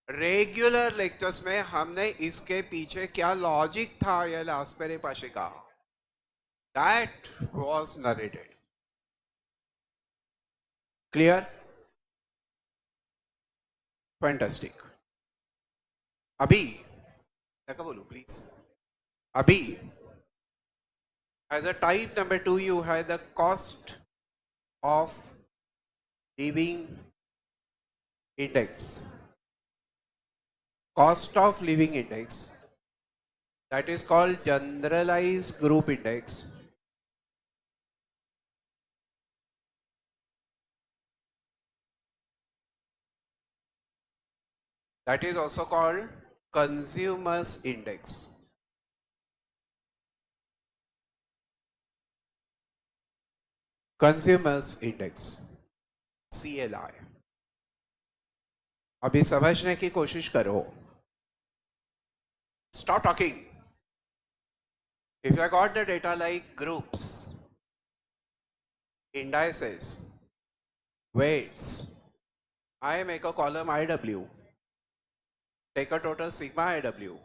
Speaker 5: Regular lectures में हमने इसके पीछे क्या logic था ये last मेरे पास का that was narrated. Clear? Fantastic. अभी क्या बोलूं प्लीज? अभी as a type number 2 you have the cost of living index. Cost of living index, that is called generalized group index. That is also called consumers index. Consumers index, CLI. अभी समझने की कोशिश करो. Stop talking. If I got the data like groups, indices, weights, I make a column IW. Take a total sigma IW.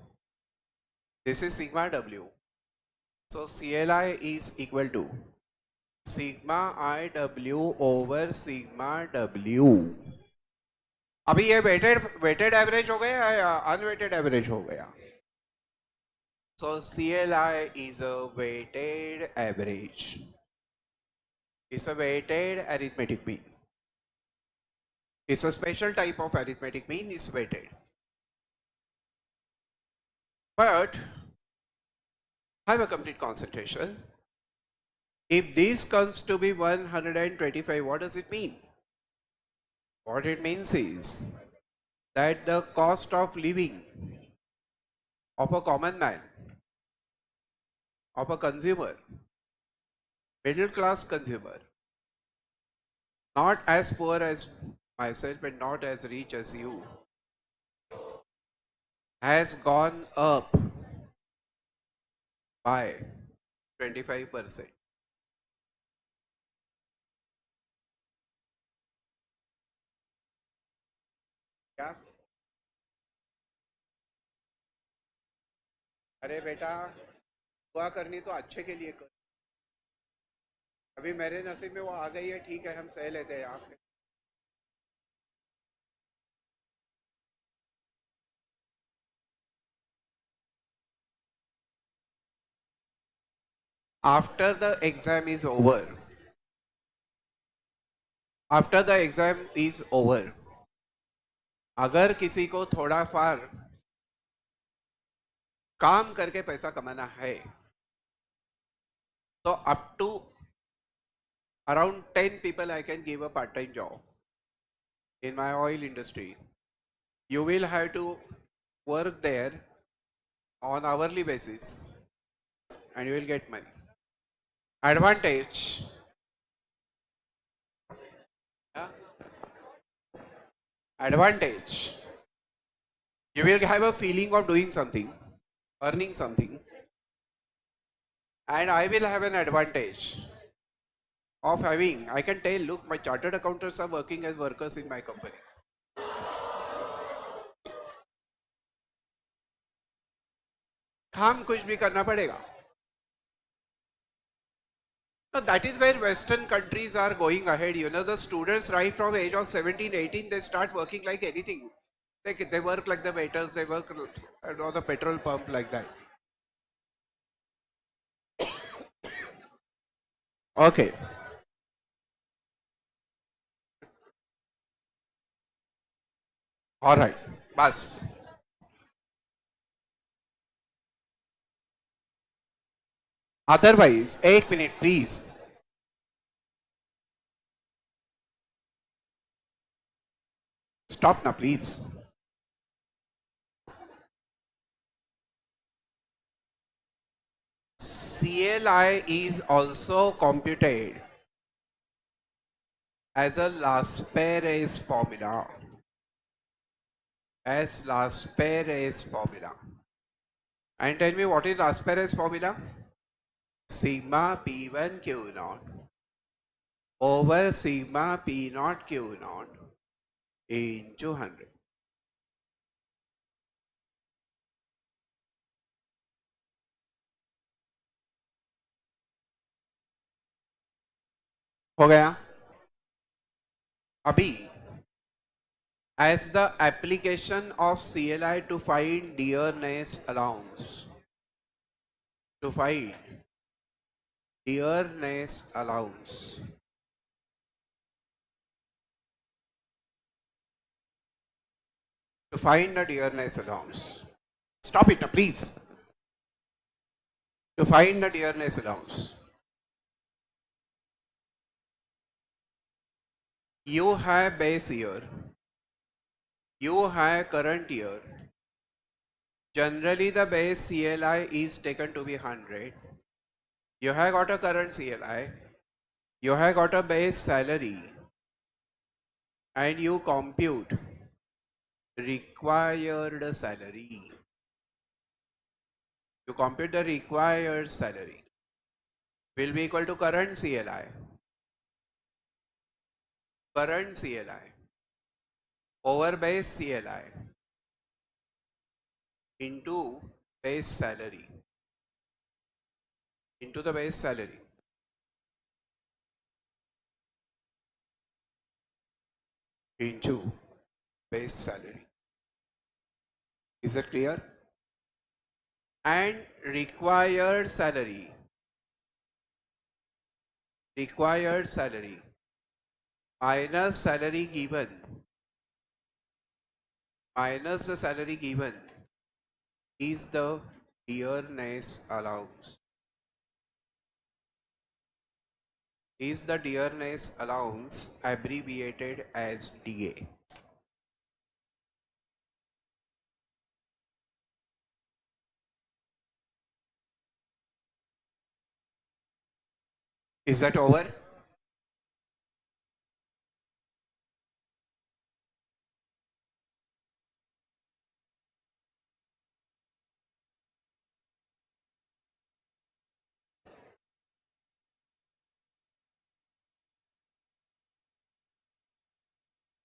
Speaker 5: This is sigma W. So CLI is equal to sigma IW over sigma W. अभी ये weighted average हो गया या unweighted average हो गया? So CLI is a weighted average. It's a weighted arithmetic mean. It's a special type of arithmetic mean, is weighted. But have a complete concentration. If this comes to be 125, what does it mean? What it means is that the cost of living of a common man, of a consumer, middle class consumer, not as poor as myself and not as rich as you, has gone up by 25%. क्या? अरे बेटा, दुआ करनी तो अच्छे के लिए कर. अभी मेरे नसीब में वो आ गई है, ठीक है, हम सह लेते हैं यहाँ पे. After the exam is over, after the exam is over, अगर किसी को थोड़ा फार काम करके पैसा कमाना है तो up to around 10 people I can give a part-time job in my oil industry. You will have to work there on hourly basis and you will get money. Advantage. Yeah? Advantage. You will have a feeling of doing something, earning something, and I will have an advantage of having, I can tell, look, my chartered accountants are working as workers in my company. काम कुछ भी करना पड़ेगा. So that is where Western countries are going ahead. You know, the students right from age of 17, 18, they start working like anything. They work like the waiters, they work on the petrol pump like that. Okay. All right. Bas. Otherwise, 1 minute please. Stop now please. CLI is also computed as a Las-Perez formula. As Las-Perez formula. And tell me, what is Las-Perez formula? sigma P1 Q naught over sigma P naught Q naught into 100. हो गया? अभी as the application of CLI to find dearness allowance, to find dearness allowance, to find the dearness allowance. Stop it now, please. To find the dearness allowance, you have base year, you have current year. Generally, the base CLI is taken to be 100. You have got a current CLI, you have got a base salary, and you compute required salary. You compute the required salary will be equal to current CLI. Current CLI over base CLI into base salary, into the base salary. Into base salary. Is that clear? And required salary minus salary given minus the salary given is the dearness allowance. Is the dearness allowance abbreviated as DA. Is that over?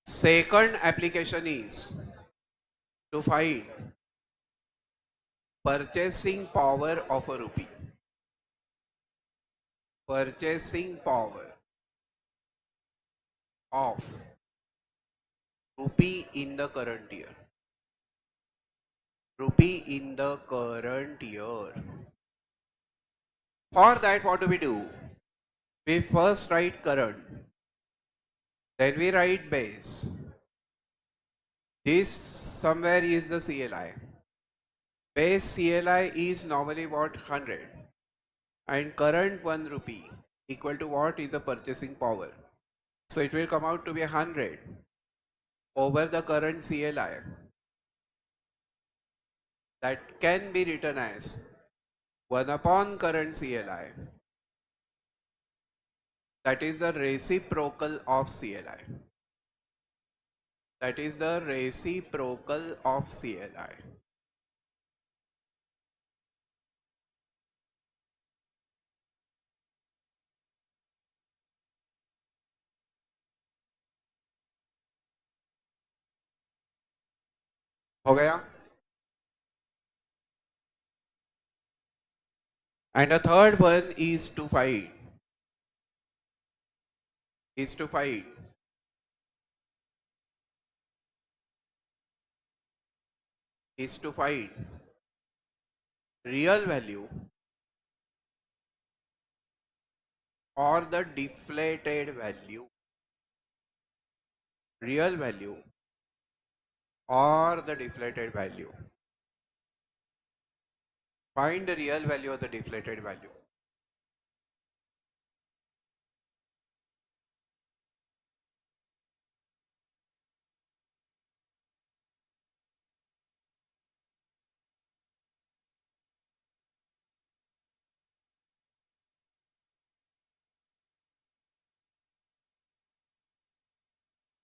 Speaker 5: Second application is to find purchasing power of a rupee. Purchasing power of rupee in the current year. Rupee in the current year. For that, what do? We first write current, then we write base. This somewhere is the CLI. Base CLI is normally what? 100. And current 1 rupee equal to what is the purchasing power. So it will come out to be 100 over the current CLI. That can be written as 1 upon current CLI. That is the reciprocal of CLI. That is the reciprocal of CLI. हो गया? And the third one is to find real value or the deflated value. Real value or the deflated value. Find the real value or the deflated value.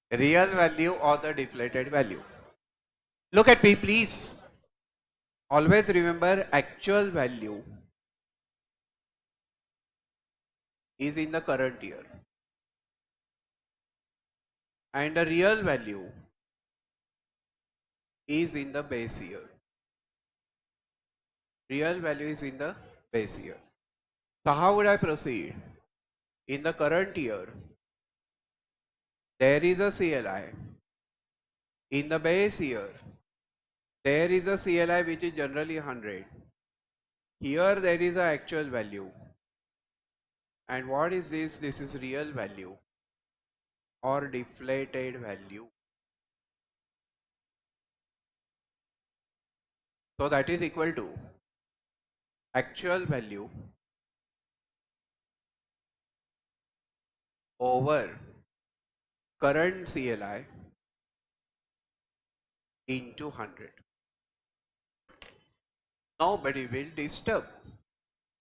Speaker 5: Real value or the deflated value. Look at me, please. Always remember actual value is in the current year, and the real value is in the base year. Real value is in the base year. So how would I proceed? In the current year, there is a CLI. In the base year, there is a CLI which is generally 100. Here there is an actual value. And what is this? This is real value or deflated value. So that is equal to actual value over current CLI into 100. Nobody will disturb.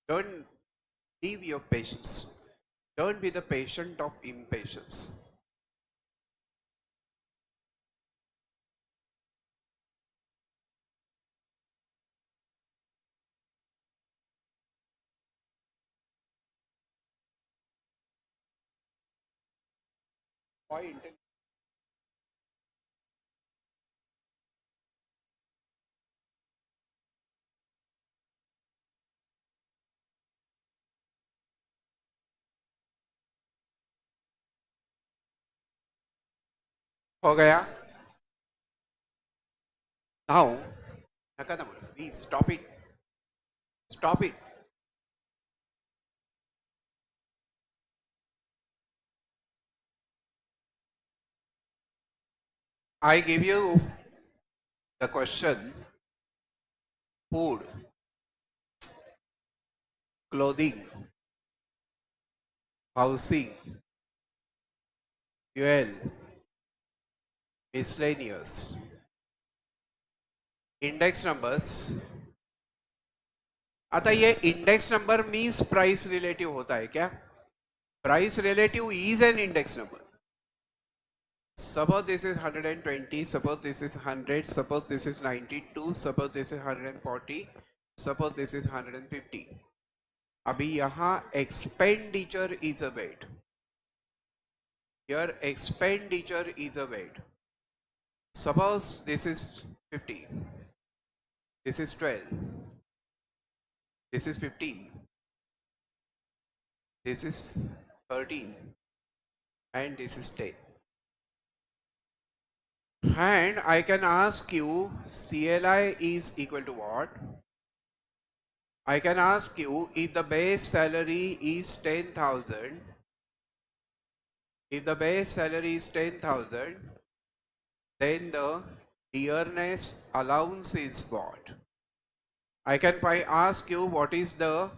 Speaker 5: Don't leave your patience. Don't be the patient of impatience. हो गया? Now, Ekatvam, please stop it. Stop it. I give you the question: food, clothing, housing, fuel, miscellaneous. Index numbers. आता ये index number means price relative होता है क्या? Price relative is an index number. Suppose this is 120, suppose this is 100, suppose this is 92, suppose this is 140, suppose this is 150. अभी यहाँ expenditure is a weight. Here expenditure is a weight. Suppose this is 50, this is 12, this is 15, this is 13, and this is 10. And I can ask you CLI is equal to what? I can ask you if the base salary is 10,000. If the base salary is 10,000, then the dearness allowance is what? I can ask you what is the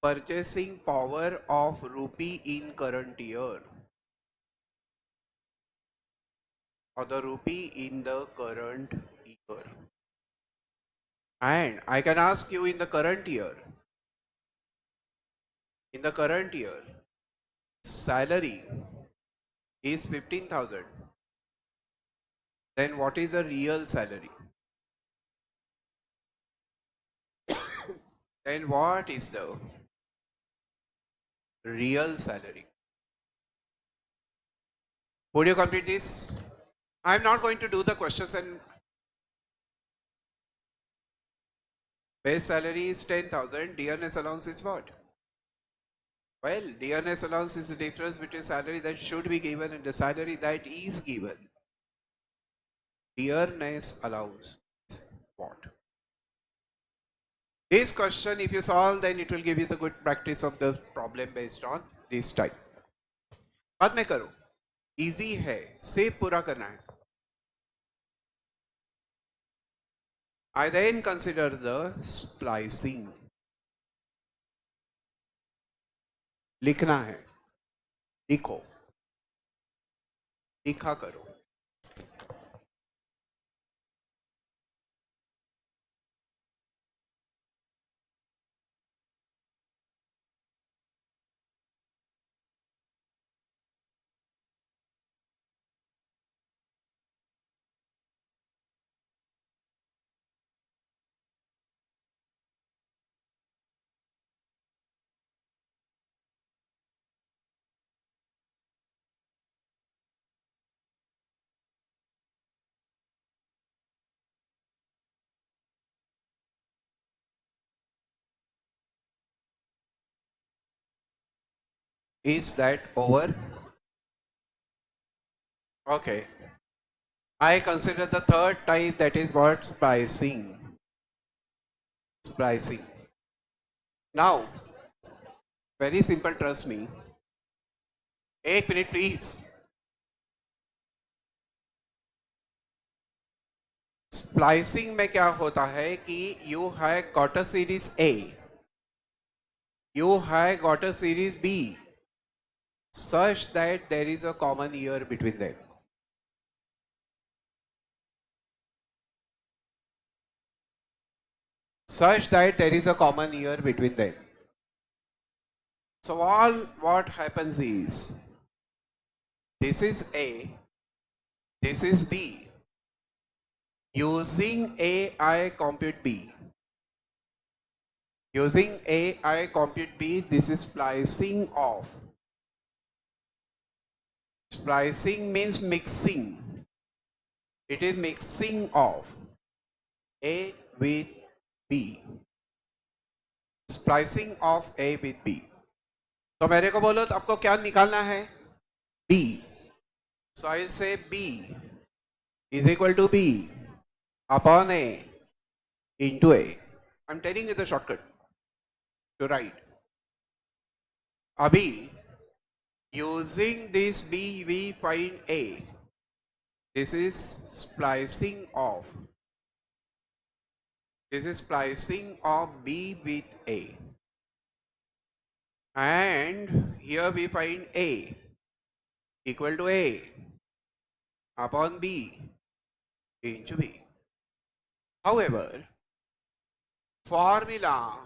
Speaker 5: purchasing power of rupee in current year, or the rupee in the current year. And I can ask you in the current year, salary is 15,000. Then what is the real salary? Then what is the real salary? Would you complete this? I'm not going to do the questions. And base salary is 10,000. Dearness allowance is what? Well, dearness allowance is the difference between salary that should be given and the salary that is given. Dearness allowance is what? This question, if you solve, then it will give you the good practice of the problem based on this type. बाद में करो. Easy है, सिर्फ पूरा करना है. I then consider the splicing. लिखना है, लिखो, लिखा करो. Is that over? Okay. I consider the third type, that is what? Splicing. Splicing. Now, very simple, trust me. एक मिनट प्लीज. स्प्लाइसिंग में क्या होता है कि you have got a series A, you have got a series B, such that there is a common year between them. Such that there is a common year between them. So all what happens is, this is A, this is B. Using A, I compute B. Using A, I compute B. This is splicing of. Splicing means mixing. It is mixing of A with B. Splicing of A with B. तो मेरे को बोलो तो आपको क्या निकालना है? B. So I say B is equal to B upon A into A. I'm telling you the shortcut to write. Abhi, using this B we find A. This is splicing of. This is splicing of B with A. And here we find A equal to A upon B into B. However, formula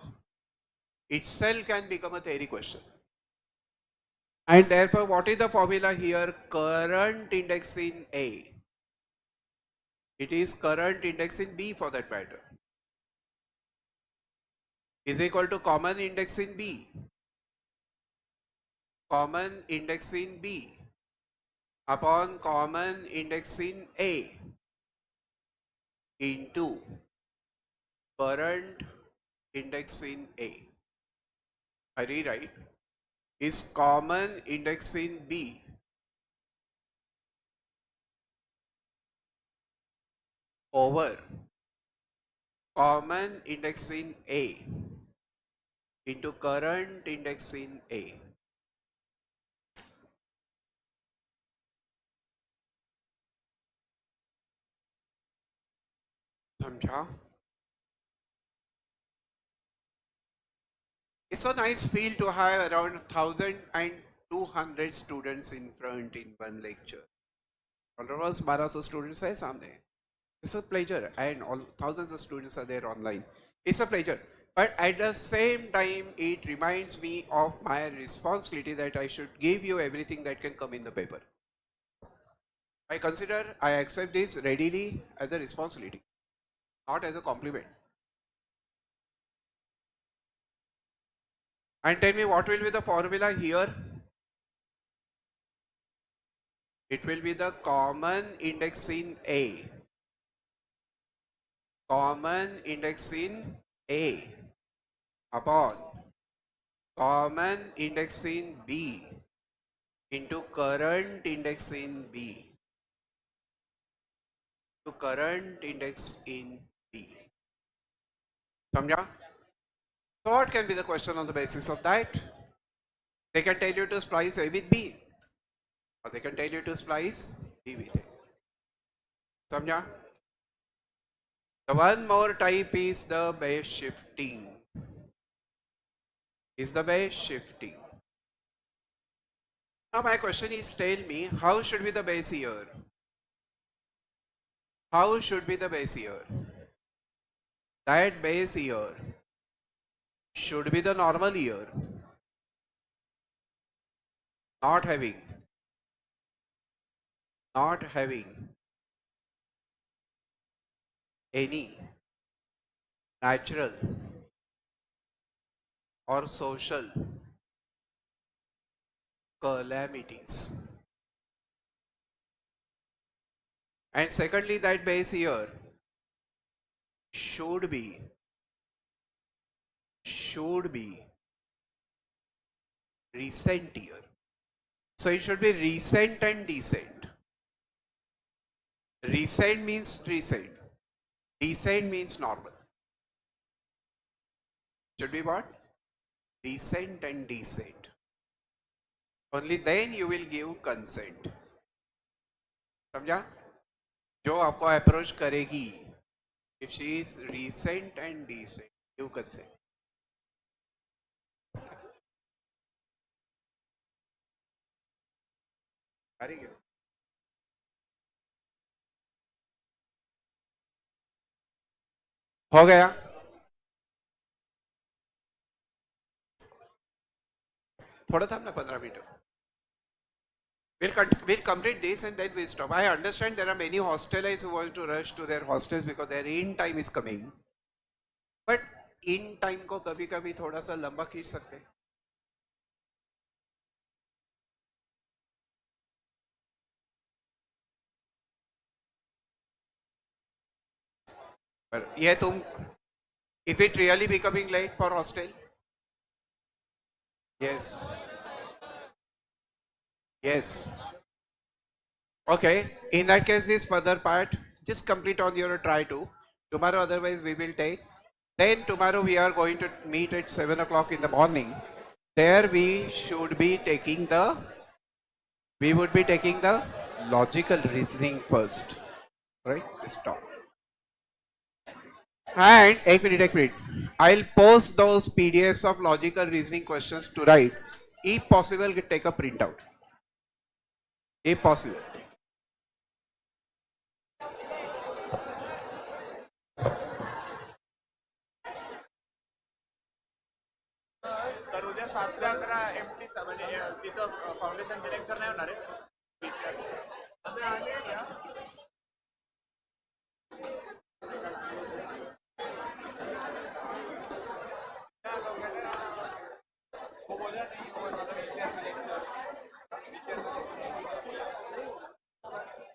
Speaker 5: itself can become a theory question. And therefore, what is the formula here? Current index in A. It is current index in B for that matter. Is equal to common index in B. Common index in B upon common index in A into current index in A. I rewrite, is common index in B over common index in A into current index in A. समझा? It's a nice feel to have around 1,200 students in front in one lecture. Almost 1200 students है सामने. It's a pleasure, and all thousands of students are there online. It's a pleasure. But at the same time, it reminds me of my responsibility that I should give you everything that can come in the paper. I accept this readily as a responsibility, not as a compliment. And tell me, what will be the formula here? It will be the common index in A. Common index in A upon common index in B into current index in B to current index in B. Samjha? So what can be the question on the basis of that? They can tell you to splice A with B, or they can tell you to splice B with A. Samjha? The one more type is the base shifting. Now my question is, tell me, how should be the base year? How should be the base year? That base year should be the normal year, not having any natural or social calamities. And secondly, that base year should be recent year. So it should be recent and decent. Recent means recent. Decent means normal. Should be what? Recent and decent. Only then you will give consent. समझा? जो आपको approach करेगी, if she is recent and decent, give consent. Very good. हो गया? थोड़ा सा ना 15 minute. We'll complete this and then we'll stop. I understand there are many hostelites who want to rush to their hostels because their in time is coming. But in time को कभी कभी थोड़ा सा लंबा खींच सकते हैं. पर ये तुम, is it really becoming late for hostel? Yes. Yes. Okay. In that case, this further part, just complete on your try to. Tomorrow, otherwise, we will take. Then tomorrow we are going to meet at 7 o'clock in the morning. There we should be taking the, we would be taking the logical reasoning first. Right? Stop. And एक minute. I'll post those PDFs of logical reasoning questions to write. If possible, take a printout. If possible.
Speaker 7: तर उद्या 7 ते 11 MT म्हणजे तिथं फाउंडेशनचे lecture नाही होणार आहे.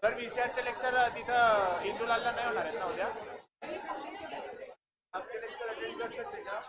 Speaker 7: सर VCRचे लेक्चर तिथं इंदुलालला नाही होणार आहेत ना उद्या. आपले लेक्चर अटेंड कर सकते का?